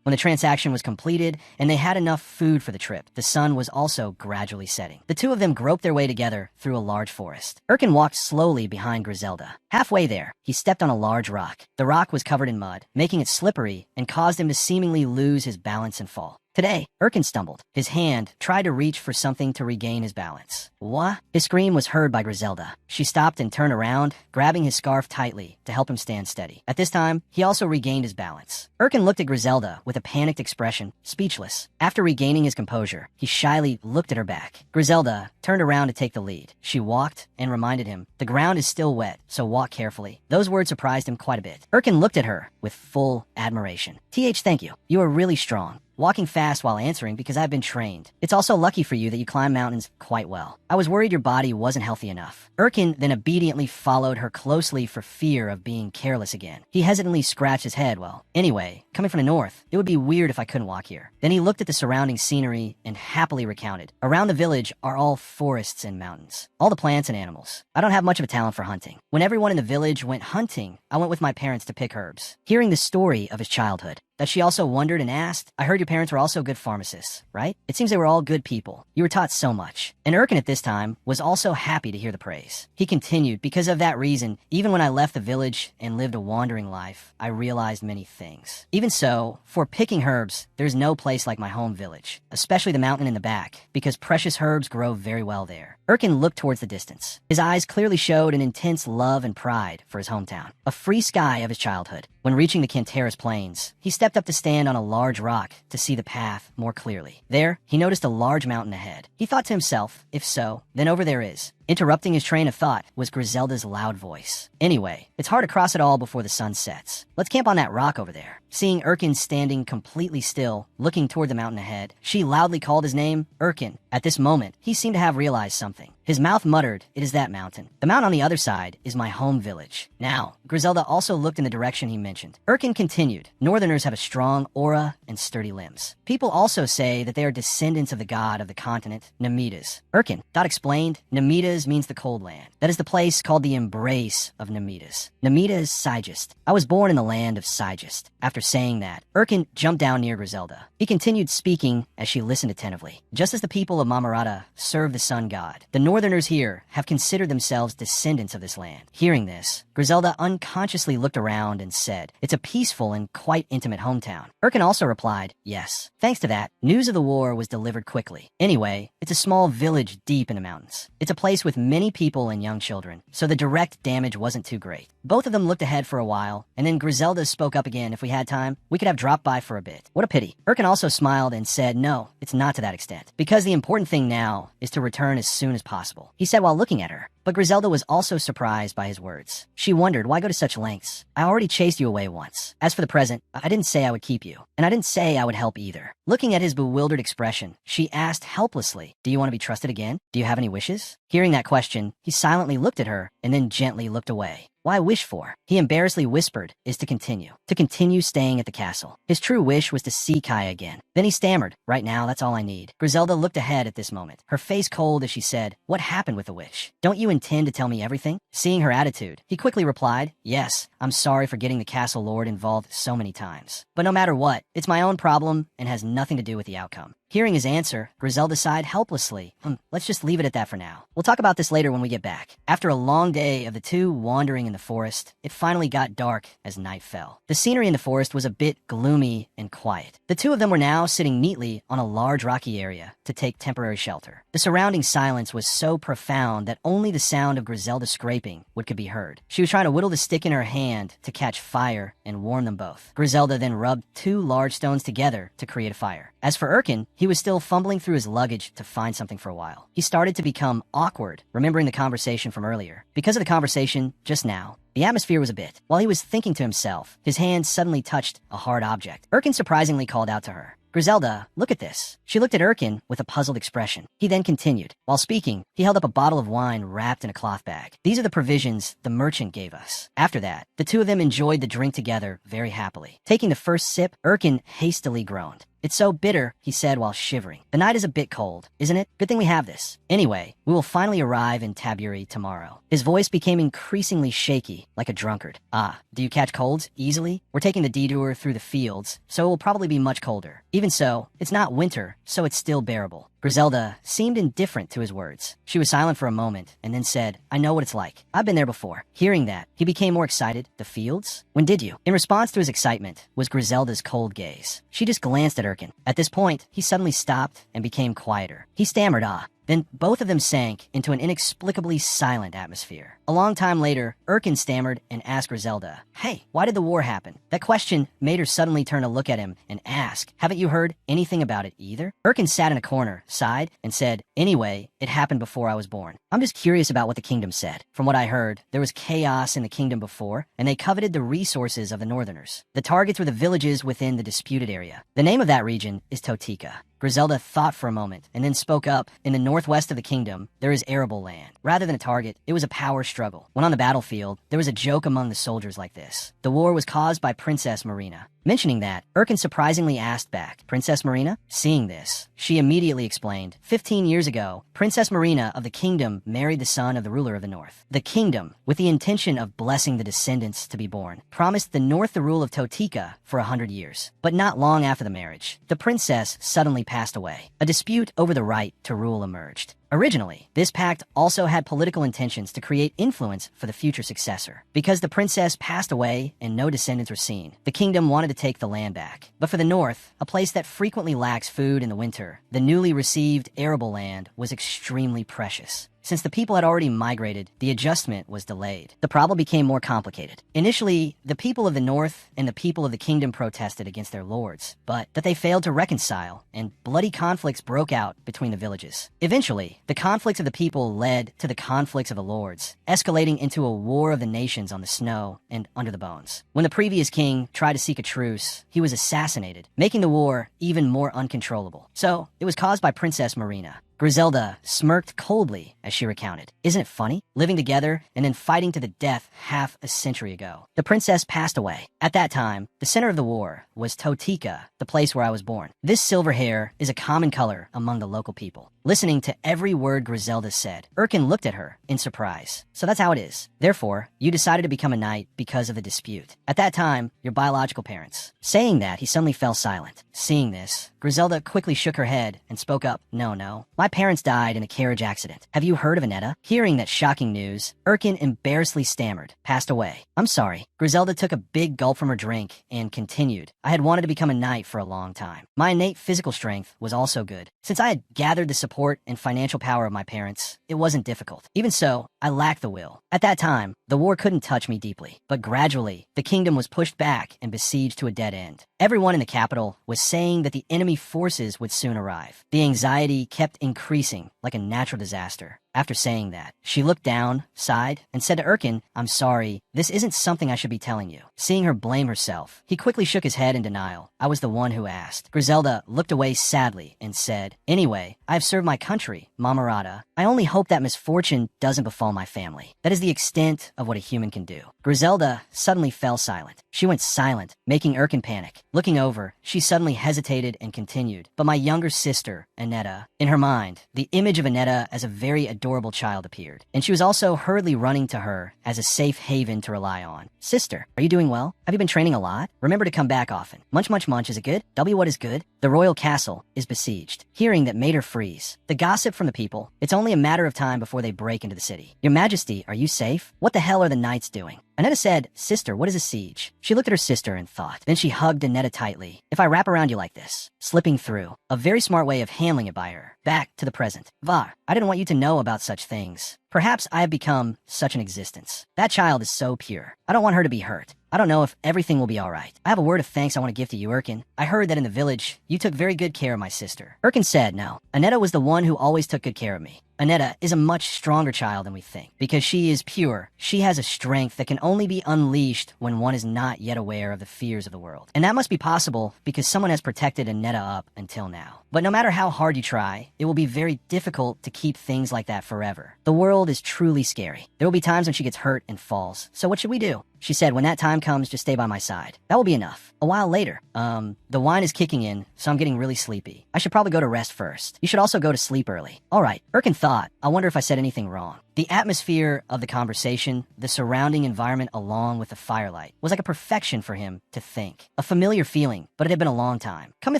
When the transaction was completed and they had enough food for the trip, the sun was also gradually setting. The two of them groped their way together through a large forest. Erkin walked slowly behind Griselda. Halfway there, he stepped on a large rock. The rock was covered in mud, making it slippery and caused him to seemingly lose his balance and fall. Today, Erkin stumbled. His hand tried to reach for something to regain his balance. What? His scream was heard by Griselda. She stopped and turned around, grabbing his scarf tightly to help him stand steady. At this time, he also regained his balance. Erkin looked at Griselda with a panicked expression, speechless. After regaining his composure, he shyly looked at her back. Griselda turned around to take the lead. She walked and reminded him, "The ground is still wet, so walk carefully." Those words surprised him quite a bit. Erkin looked at her with full admiration. Thank you. You are really strong. Walking fast while answering because I've been trained. It's also lucky for you that you climb mountains quite well. I was worried your body wasn't healthy enough. Erkin then obediently followed her closely for fear of being careless again. He hesitantly scratched his head. Well, anyway, coming from the north, it would be weird if I couldn't walk here. Then he looked at the surrounding scenery and happily recounted. Around the village are all forests and mountains. All the plants and animals. I don't have much of a talent for hunting. When everyone in the village went hunting, I went with my parents to pick herbs. Hearing the story of his childhood, that she also wondered and asked, I heard your parents were also good pharmacists, right? It seems they were all good people. You were taught so much. And Erkin at this time was also happy to hear the praise. He continued, because of that reason, even when I left the village and lived a wandering life, I realized many things. Even so, for picking herbs, there's no place like my home village, especially the mountain in the back, because precious herbs grow very well there. Erkin looked towards the distance. His eyes clearly showed an intense love and pride for his hometown, a free sky of his childhood. When reaching the Canteras Plains, he stepped up to stand on a large rock to see the path more clearly. There, he noticed a large mountain ahead. He thought to himself, if so, then over there is. Interrupting his train of thought was Griselda's loud voice. Anyway, it's hard to cross it all before the sun sets. Let's camp on that rock over there. Seeing Erkin standing completely still, looking toward the mountain ahead, she loudly called his name, Erkin. At this moment, he seemed to have realized something. His mouth muttered, it is that mountain. The mountain on the other side is my home village. Now, Griselda also looked in the direction he mentioned. Erkin continued, Northerners have a strong aura and sturdy limbs. People also say that they are descendants of the god of the continent, Namitas. Erkin, Dot explained, Namitas means the cold land. That is the place called the embrace of Namitas. Namita is Sigist. I was born in the land of Sigist. After saying that, Erkin jumped down near Griselda. He continued speaking as she listened attentively. Just as the people of Mamarata serve the sun god, the Northerners here have considered themselves descendants of this land. Hearing this, Griselda unconsciously looked around and said, it's a peaceful and quite intimate hometown. Erkin also replied, yes. Thanks to that, news of the war was delivered quickly. Anyway, it's a small village deep in the mountains. It's a place with many people and young children, so the direct damage wasn't too great. Both of them looked ahead for a while, and then Griselda spoke up again. If we had time, we could have dropped by for a bit. What a pity. Erkin also smiled and said, no, it's not to that extent, because the important thing now is to return as soon as possible, he said while looking at her. But Griselda was also surprised by his words. She wondered, why go to such lengths? I already chased you away once. As for the present, I didn't say I would keep you, and I didn't say I would help either. Looking at his bewildered expression, she asked helplessly, do you want to be trusted again? Do you have any wishes? Hearing that question, he silently looked at her and then gently looked away. Why wish for? He embarrassedly whispered, is to continue staying at the castle. His true wish was to see Kaya again. Then he stammered, right now, that's all I need. Griselda looked ahead at this moment, her face cold as she said, what happened with the wish? Don't you intend to tell me everything? Seeing her attitude, he quickly replied, yes, I'm sorry for getting the castle lord involved so many times. But no matter what, it's my own problem and has nothing to do with the outcome. Hearing his answer, Griselda sighed helplessly. Let's just leave it at that for now. We'll talk about this later when we get back. After a long day of the two wandering in the forest, it finally got dark as night fell. The scenery in the forest was a bit gloomy and quiet. The two of them were now sitting neatly on a large rocky area to take temporary shelter. The surrounding silence was so profound that only the sound of Griselda scraping could be heard. She was trying to whittle the stick in her hand to catch fire and warm them both. Griselda then rubbed two large stones together to create a fire. As for Erkin, he was still fumbling through his luggage to find something for a while. He started to become awkward, remembering the conversation from earlier. Because of the conversation just now, the atmosphere was a bit. While he was thinking to himself, his hand suddenly touched a hard object. Erkin surprisingly called out to her, Griselda, look at this. She looked at Erkin with a puzzled expression. He then continued. While speaking, he held up a bottle of wine wrapped in a cloth bag. These are the provisions the merchant gave us. After that, the two of them enjoyed the drink together very happily. Taking the first sip, Erkin hastily groaned. It's so bitter, he said while shivering. The night is a bit cold, isn't it? Good thing we have this. Anyway, we will finally arrive in Taburi tomorrow. His voice became increasingly shaky, like a drunkard. Ah, do you catch colds easily? We're taking the detour through the fields, so it will probably be much colder. Even so, it's not winter, so it's still bearable. Griselda seemed indifferent to his words. She was silent for a moment and then said, I know what it's like. I've been there before. Hearing that, he became more excited. The fields? When did you? In response to his excitement was Griselda's cold gaze. She just glanced at Erkin. At this point, he suddenly stopped and became quieter. He stammered, ah. Then both of them sank into an inexplicably silent atmosphere. A long time later, Erkin stammered and asked Griselda, hey, why did the war happen? That question made her suddenly turn to look at him and ask, haven't you heard anything about it either? Erkin sat in a corner, sighed, and said, anyway, it happened before I was born. I'm just curious about what the kingdom said. From what I heard, there was chaos in the kingdom before, and they coveted the resources of the Northerners. The targets were the villages within the disputed area. The name of that region is Totika. Griselda thought for a moment and then spoke up. In the northwest of the kingdom, there is arable land. Rather than a target, it was a power struggle. When on the battlefield, there was a joke among the soldiers like this. The war was caused by Princess Marina. Mentioning that, Erkin surprisingly asked back, Princess Marina? Seeing this, she immediately explained, 15 years ago, Princess Marina of the kingdom married the son of the ruler of the north. The kingdom, with the intention of blessing the descendants to be born, promised the north the rule of Totika for 100 years. But not long after the marriage, the princess suddenly passed away. A dispute over the right to rule emerged. Originally, this pact also had political intentions to create influence for the future successor. Because the princess passed away and no descendants were seen, the kingdom wanted to take the land back. But for the north, a place that frequently lacks food in the winter, the newly received arable land was extremely precious. Since the people had already migrated, the adjustment was delayed. The problem became more complicated. Initially, the people of the north and the people of the kingdom protested against their lords, but that they failed to reconcile, and bloody conflicts broke out between the villages. Eventually, the conflicts of the people led to the conflicts of the lords, escalating into a war of the nations on the snow and under the bones. When the previous king tried to seek a truce, he was assassinated, making the war even more uncontrollable. So, it was caused by Princess Marina. Griselda smirked coldly as she recounted. Isn't it funny? Living together and then fighting to the death half a century ago. The princess passed away. At that time, the center of the war was Totika, the place where I was born. This silver hair is a common color among the local people. Listening to every word Griselda said, Erkin looked at her in surprise. So that's how it is. Therefore, you decided to become a knight because of the dispute. At that time, your biological parents. Saying that, he suddenly fell silent. Seeing this, Griselda quickly shook her head and spoke up. No. My parents died in a carriage accident. Have you heard of Annetta? Hearing that shocking news, Erkin embarrassedly stammered. Passed away. I'm sorry. Griselda took a big gulp from her drink and continued. I had wanted to become a knight for a long time. My innate physical strength was also good. Since I had gathered the support and financial power of my parents, it wasn't difficult. Even so, I lacked the will. At that time, the war couldn't touch me deeply. But gradually, the kingdom was pushed back and besieged to a dead end. Everyone in the capital was saying that the enemy forces would soon arrive. The anxiety kept increasing like a natural disaster. After saying that, she looked down, sighed, and said to Erkin, I'm sorry, this isn't something I should be telling you. Seeing her blame herself, he quickly shook his head in denial. I was the one who asked. Griselda looked away sadly and said, Anyway, I have served my country, Mamarata. I only hope that misfortune doesn't befall my family. That is the extent of what a human can do. Griselda suddenly fell silent. She went silent, making Erkin panic. Looking over, she suddenly hesitated and continued. But my younger sister, Annetta, in her mind, the image of Annetta as a very adorable child appeared, and she was also hurriedly running to her as a safe haven to rely on. Sister, are you doing well? Have you been training a lot? Remember to come back often. Munch, is it good? W, what is good? The royal castle is besieged. Hearing that made her freeze. The gossip from the people, it's only a matter of time before they break into the city. Your Majesty, are you safe? What the hell are the knights doing? Annetta said, Sister, what is a siege? She looked at her sister and thought. Then she hugged Annetta tightly. If I wrap around you like this, slipping through. A very smart way of handling it by her. Back to the present. Var, I didn't want you to know about such things. Perhaps I have become such an existence. That child is so pure. I don't want her to be hurt. I don't know if everything will be all right. I have a word of thanks I want to give to you, Erkin. I heard that in the village, you took very good care of my sister. Erkin said no. Annetta was the one who always took good care of me. Annetta is a much stronger child than we think. Because she is pure, she has a strength that can only be unleashed when one is not yet aware of the fears of the world. And that must be possible because someone has protected Annetta up until now. But no matter how hard you try, it will be very difficult to keep things like that forever. The world is truly scary. There will be times when she gets hurt and falls. So what should we do? She said, when that time comes, just stay by my side. That will be enough. A while later, the wine is kicking in, so I'm getting really sleepy. I should probably go to rest first. You should also go to sleep early. All right. Erkin thought, I wonder if I said anything wrong. The atmosphere of the conversation, the surrounding environment along with the firelight, was like a perfection for him to think. A familiar feeling, but it had been a long time. Come to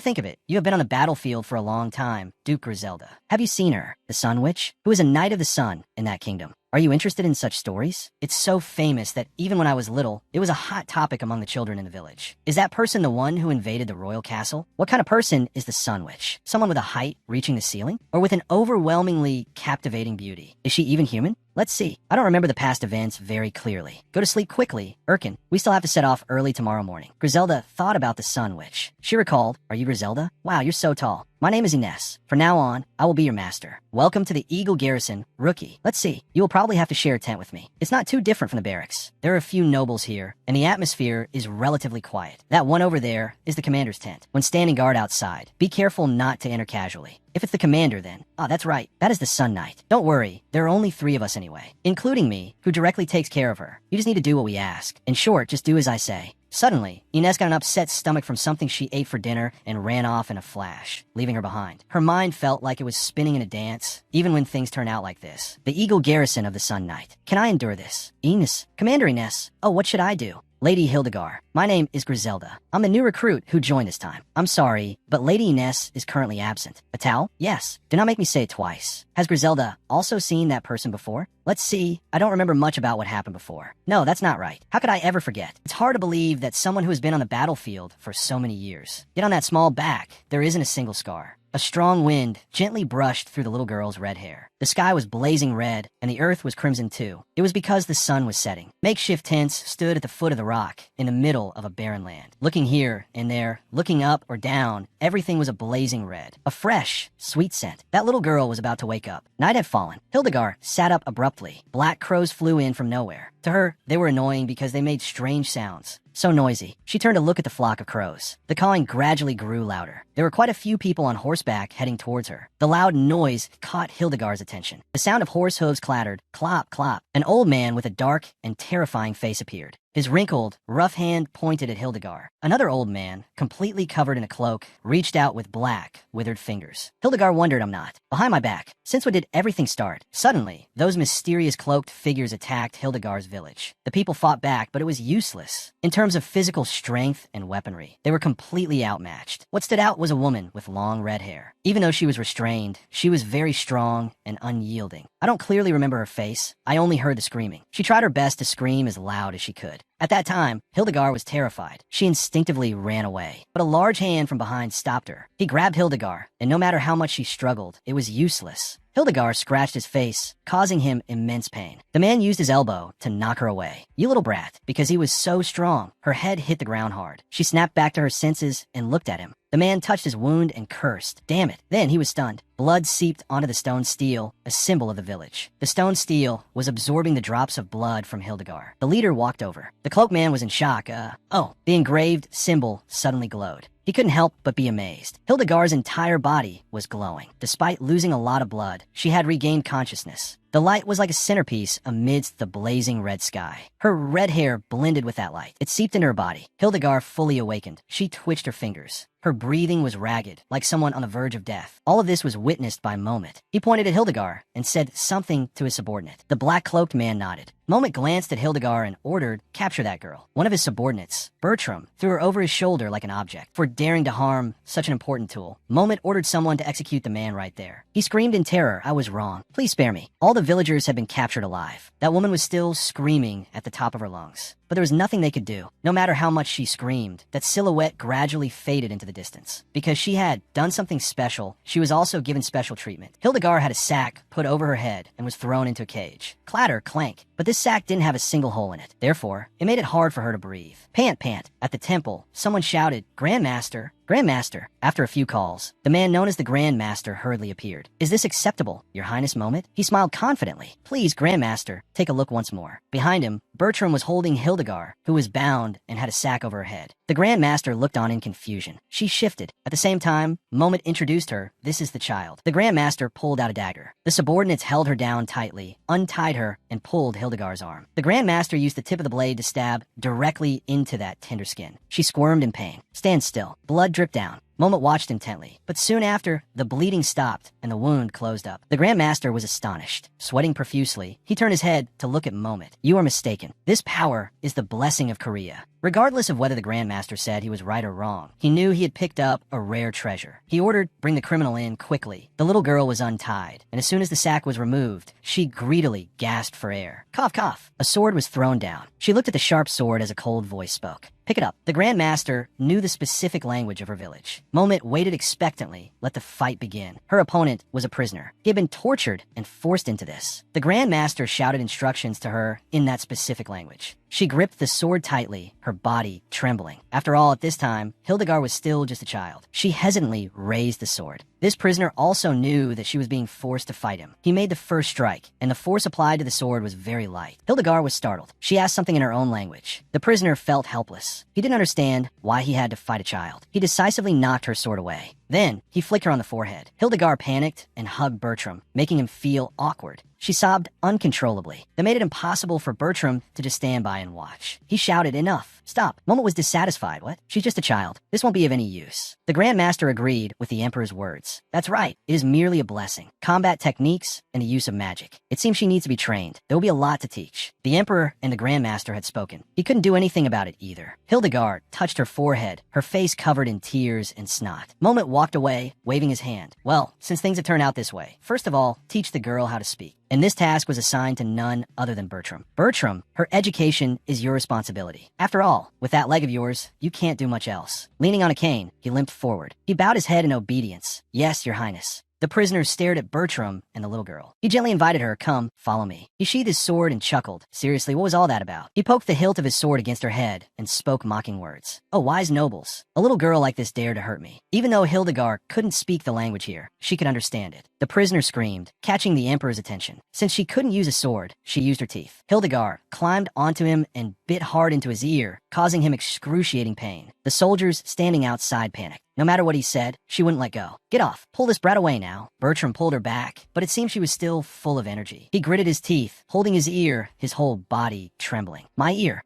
think of it, you have been on the battlefield for a long time, Duke Griselda. Have you seen her, the Sun Witch, who is a Knight of the Sun in that kingdom? Are you interested in such stories? It's so famous that even when I was little, it was a hot topic among the children in the village. Is that person the one who invaded the royal castle? What kind of person is the Sun Witch? Someone with a height reaching the ceiling? Or with an overwhelmingly captivating beauty? Is she even human? Let's see. I don't remember the past events very clearly. Go to sleep quickly. Erkin, we still have to set off early tomorrow morning. Griselda thought about the Sun Witch. She recalled, are you Griselda? Wow, you're so tall. My name is Ines. From now on, I will be your master. Welcome to the Eagle Garrison, rookie. Let's see. You will probably have to share a tent with me. It's not too different from the barracks. There are a few nobles here, and the atmosphere is relatively quiet. That one over there is the commander's tent. When standing guard outside, be careful not to enter casually. If it's the commander, then. Ah, that's right. That is the Sun Knight. Don't worry. There are only 3 of us anyway, including me, who directly takes care of her. You just need to do what we ask. In short, just do as I say. Suddenly, Ines got an upset stomach from something she ate for dinner and ran off in a flash, leaving her behind. Her mind felt like it was spinning in a dance, even when things turn out like this. The Eagle Garrison of the Sun Knight. Can I endure this? Ines. Commander Ines. Oh, what should I do? Lady Hildegard. My name is Griselda. I'm the new recruit who joined this time. I'm sorry, but Lady Ines is currently absent. A towel? Yes. Do not make me say it twice. Has Griselda also seen that person before? Let's see. I don't remember much about what happened before. No, that's not right. How could I ever forget? It's hard to believe that someone who has been on the battlefield for so many years. Yet on that small back, there isn't a single scar. A strong wind gently brushed through the little girl's red hair. The sky was blazing red, and the earth was crimson too. It was because the sun was setting. Makeshift tents stood at the foot of the rock, in the middle of a barren land. Looking here and there, looking up or down, everything was a blazing red. A fresh, sweet scent. That little girl was about to wake up. Night had fallen. Hildegard sat up abruptly. Black crows flew in from nowhere. To her, they were annoying because they made strange sounds. So noisy. She turned to look at the flock of crows. The cawing gradually grew louder. There were quite a few people on horseback heading towards her. The loud noise caught Hildegard's attention. The sound of horse hooves clattered. Clop, clop. An old man with a dark and terrifying face appeared. His wrinkled, rough hand pointed at Hildegard. Another old man, completely covered in a cloak, reached out with black, withered fingers. Hildegard wondered I'm not. Behind my back. Since when did everything start? Suddenly, those mysterious cloaked figures attacked Hildegard's village. The people fought back, but it was useless. In terms of physical strength and weaponry, they were completely outmatched. What stood out was a woman with long red hair. Even though she was restrained, she was very strong and unyielding. I don't clearly remember her face. I only heard the screaming. She tried her best to scream as loud as she could. At that time, Hildegard was terrified. She instinctively ran away. But a large hand from behind stopped her. He grabbed Hildegard, and no matter how much she struggled, it was useless. Hildegard scratched his face, causing him immense pain. The man used his elbow to knock her away. You little brat, because he was so strong. Her head hit the ground hard. She snapped back to her senses and looked at him. The man touched his wound and cursed. Damn it. Then he was stunned. Blood seeped onto the stone steel, a symbol of the village. The stone steel was absorbing the drops of blood from Hildegard. The leader walked over. The cloaked man was in shock. The engraved symbol suddenly glowed. He couldn't help but be amazed. Hildegard's entire body was glowing. Despite losing a lot of blood, she had regained consciousness. The light was like a centerpiece amidst the blazing red sky. Her red hair blended with that light. It seeped into her body. Hildegard fully awakened. She twitched her fingers. Her breathing was ragged, like someone on the verge of death. All of this was witnessed by Moment. He pointed at Hildegard and said something to his subordinate. The black-cloaked man nodded. Moment glanced at Hildegard and ordered, "Capture that girl." One of his subordinates, Bertram, threw her over his shoulder like an object. For daring to harm such an important tool, Moment ordered someone to execute the man right there. He screamed in terror, "I was wrong. Please spare me." All the villagers had been captured alive. That woman was still screaming at the top of her lungs. But there was nothing they could do. No matter how much she screamed, that silhouette gradually faded into the distance. Because she had done something special, she was also given special treatment. Hildegard had a sack put over her head and was thrown into a cage. Clatter, clank. But this sack didn't have a single hole in it. Therefore, it made it hard for her to breathe. Pant, pant. At the temple, someone shouted, "Grandmaster! Grandmaster!" After a few calls, the man known as the Grandmaster hurriedly appeared. "Is this acceptable, Your Highness Moment?" He smiled confidently. "Please, Grandmaster, take a look once more." Behind him, Bertram was holding Hildegard, who was bound and had a sack over her head. The Grandmaster looked on in confusion. She shifted. At the same time, Moment introduced her. "This is the child." The Grandmaster pulled out a dagger. The subordinates held her down tightly, untied her, and pulled Hildegard's arm. The Grandmaster used the tip of the blade to stab directly into that tender skin. She squirmed in pain. "Stand still." Blood dripped down. Moment watched intently, but soon after, the bleeding stopped and the wound closed up. The Grandmaster was astonished. Sweating profusely, he turned his head to look at Moment. "You are mistaken. This power is the blessing of Korea." Regardless of whether the Grandmaster said he was right or wrong, he knew he had picked up a rare treasure. He ordered, "Bring the criminal in quickly." The little girl was untied, and as soon as the sack was removed, she greedily gasped for air. Cough, cough. A sword was thrown down. She looked at the sharp sword as a cold voice spoke. "Pick it up." The Grandmaster knew the specific language of her village. Moment waited expectantly, let the fight begin. Her opponent was a prisoner. He had been tortured and forced into this. The Grandmaster shouted instructions to her in that specific language. She gripped the sword tightly, her body trembling. After all, at this time, Hildegard was still just a child. She hesitantly raised the sword. This prisoner also knew that she was being forced to fight him. He made the first strike, and the force applied to the sword was very light. Hildegard was startled. She asked something in her own language. The prisoner felt helpless. He didn't understand why he had to fight a child. He decisively knocked her sword away. Then, he flicked her on the forehead. Hildegard panicked and hugged Bertram, making him feel awkward. She sobbed uncontrollably. That made it impossible for Bertram to just stand by and watch. He shouted, "Enough! Stop!" Moment was dissatisfied. What? She's just a child. This won't be of any use. The Grand Master agreed with the Emperor's words. That's right. It is merely a blessing. Combat techniques and the use of magic. It seems she needs to be trained. There will be a lot to teach. The Emperor and the Grand Master had spoken. He couldn't do anything about it either. Hildegard touched her forehead, her face covered in tears and snot. Moment walked away, waving his hand. Well, since things have turned out this way, first of all, teach the girl how to speak. And this task was assigned to none other than Bertram. Bertram, her education is your responsibility. After all, with that leg of yours, you can't do much else. Leaning on a cane, he limped forward. He bowed his head in obedience. Yes, Your Highness. The prisoner stared at Bertram and the little girl. He gently invited her, "Come, follow me." He sheathed his sword and chuckled. Seriously, what was all that about? He poked the hilt of his sword against her head and spoke mocking words. "Oh, wise nobles, a little girl like this dared to hurt me." Even though Hildegard couldn't speak the language here, she could understand it. The prisoner screamed, catching the Emperor's attention. Since she couldn't use a sword, she used her teeth. Hildegard climbed onto him and bit hard into his ear, causing him excruciating pain. The soldiers standing outside panicked. No matter what he said, she wouldn't let go. "Get off. Pull this brat away now." Bertram pulled her back, but it seemed she was still full of energy. He gritted his teeth, holding his ear, his whole body trembling. My ear.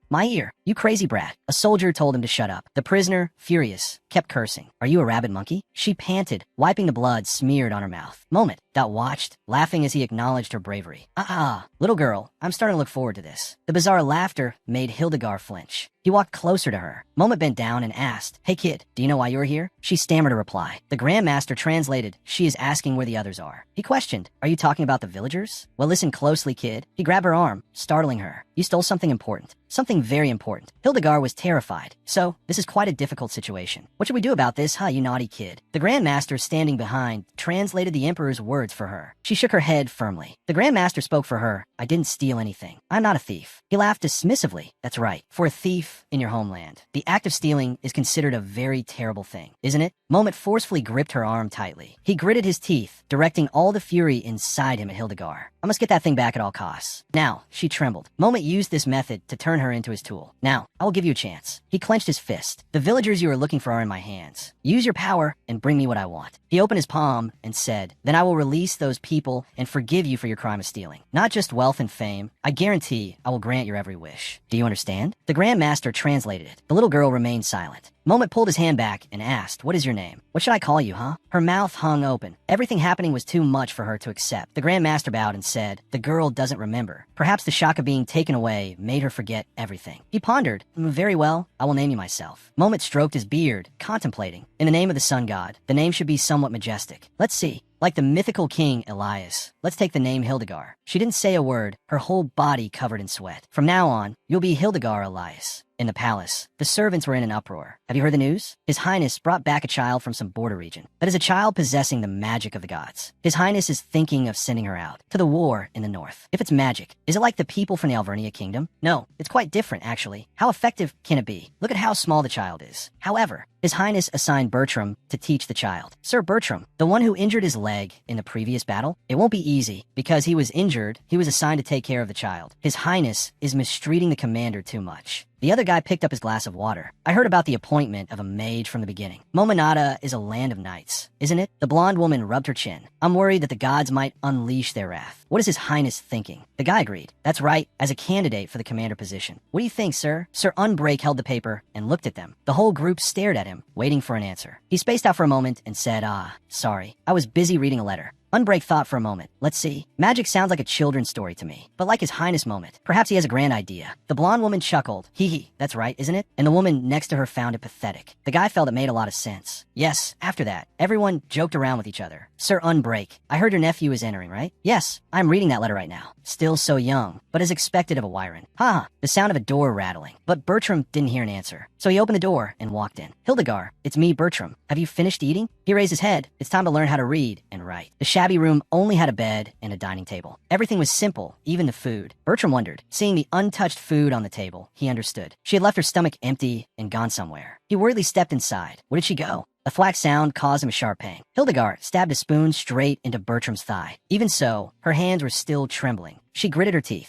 You crazy brat." A soldier told him to shut up. The prisoner, furious, kept cursing. "Are you a rabid monkey?" She panted, wiping the blood smeared on her mouth. Moment watched, laughing as he acknowledged her bravery. Little girl, I'm starting to look forward to this." The bizarre laughter made Hildegard flinch. He walked closer to her. Moment bent down and asked, "Hey kid, do you know why you're here?" She stammered a reply. The Grand Master translated, "She is asking where the others are." He questioned, "Are you talking about the villagers?" "Well, listen closely, kid." He grabbed her arm, startling her. "You stole something important. Something very important." Hildegard was terrified. "So, this is quite a difficult situation. What should we do about this, you naughty kid?" The Grand Master, standing behind, translated the Emperor's words for her. She shook her head firmly. The Grand Master spoke for her. "I didn't steal anything. I'm not a thief." He laughed dismissively. "That's right. For a thief in your homeland, the act of stealing is considered a very terrible thing, isn't it?" Moment forcefully gripped her arm tightly. He gritted his teeth, directing all the fury inside him at Hildegard. "I must get that thing back at all costs." Now, she trembled. Moment used this method to turn her into his tool. "Now, I will give you a chance." He clenched his fist. "The villagers you are looking for are in my hands. Use your power and bring me what I want." He opened his palm and said, "Then I will release those people and forgive you for your crime of stealing. Not just wealth and fame. I guarantee I will grant your every wish. Do you understand?" The Grand Master translated it. The little girl remained silent. Moment pulled his hand back and asked, "What is your name?" "What should I call you, huh?" Her mouth hung open. Everything happening was too much for her to accept. The Grand Master bowed and said, "The girl doesn't remember. Perhaps the shock of being taken away made her forget everything." He pondered. "Very well, I will name you myself." Moment stroked his beard, contemplating. "In the name of the sun god, the name should be somewhat majestic. Let's see. Like the mythical king Elias. Let's take the name Hildegard." She didn't say a word, her whole body covered in sweat. "From now on, you'll be Hildegard Elias." In the palace, the servants were in an uproar. "Have you heard the news? His Highness brought back a child from some border region. That is a child possessing the magic of the gods. His Highness is thinking of sending her out to the war in the north. If it's magic, is it like the people from the Alvernia kingdom? No, it's quite different, actually. How effective can it be? Look at how small the child is. However, His Highness assigned Bertram to teach the child. Sir Bertram, the one who injured his leg in the previous battle, it won't be easy. Because he was injured, he was assigned to take care of the child. His Highness is mistreating the commander too much." The other guy picked up his glass of water. "I heard about the appointment of a mage from the beginning. Momonada is a land of knights, isn't it?" The blonde woman rubbed her chin. "I'm worried that the gods might unleash their wrath. What is His Highness thinking?" The guy agreed. "That's right, as a candidate for the commander position." "What do you think, sir?" Sir Unbreak held the paper and looked at them. The whole group stared at him, waiting for an answer. He spaced out for a moment and said, sorry. I was busy reading a letter." Unbreak thought for a moment. "Let's see. Magic sounds like a children's story to me. But like His Highness moment. Perhaps he has a grand idea." The blonde woman chuckled. Hee, that's right, isn't it?" And the woman next to her found it pathetic. The guy felt it made a lot of sense. Yes, after that, everyone joked around with each other. "Sir Unbreak, I heard your nephew is entering, right?" "Yes, I'm reading that letter right now. Still so young, but as expected of a Wyron." The sound of a door rattling. But Bertram didn't hear an answer. So he opened the door and walked in. "Hildegard, it's me, Bertram. Have you finished eating?" He raised his head. "It's time to learn how to read and write." The shabby room only had a bed and a dining table. Everything was simple, even the food. Bertram wondered. Seeing the untouched food on the table, he understood. She had left her stomach empty and gone somewhere. He worriedly stepped inside. Where did she go? A thwack sound caused him a sharp pang. Hildegard stabbed a spoon straight into Bertram's thigh. Even so, her hands were still trembling. She gritted her teeth.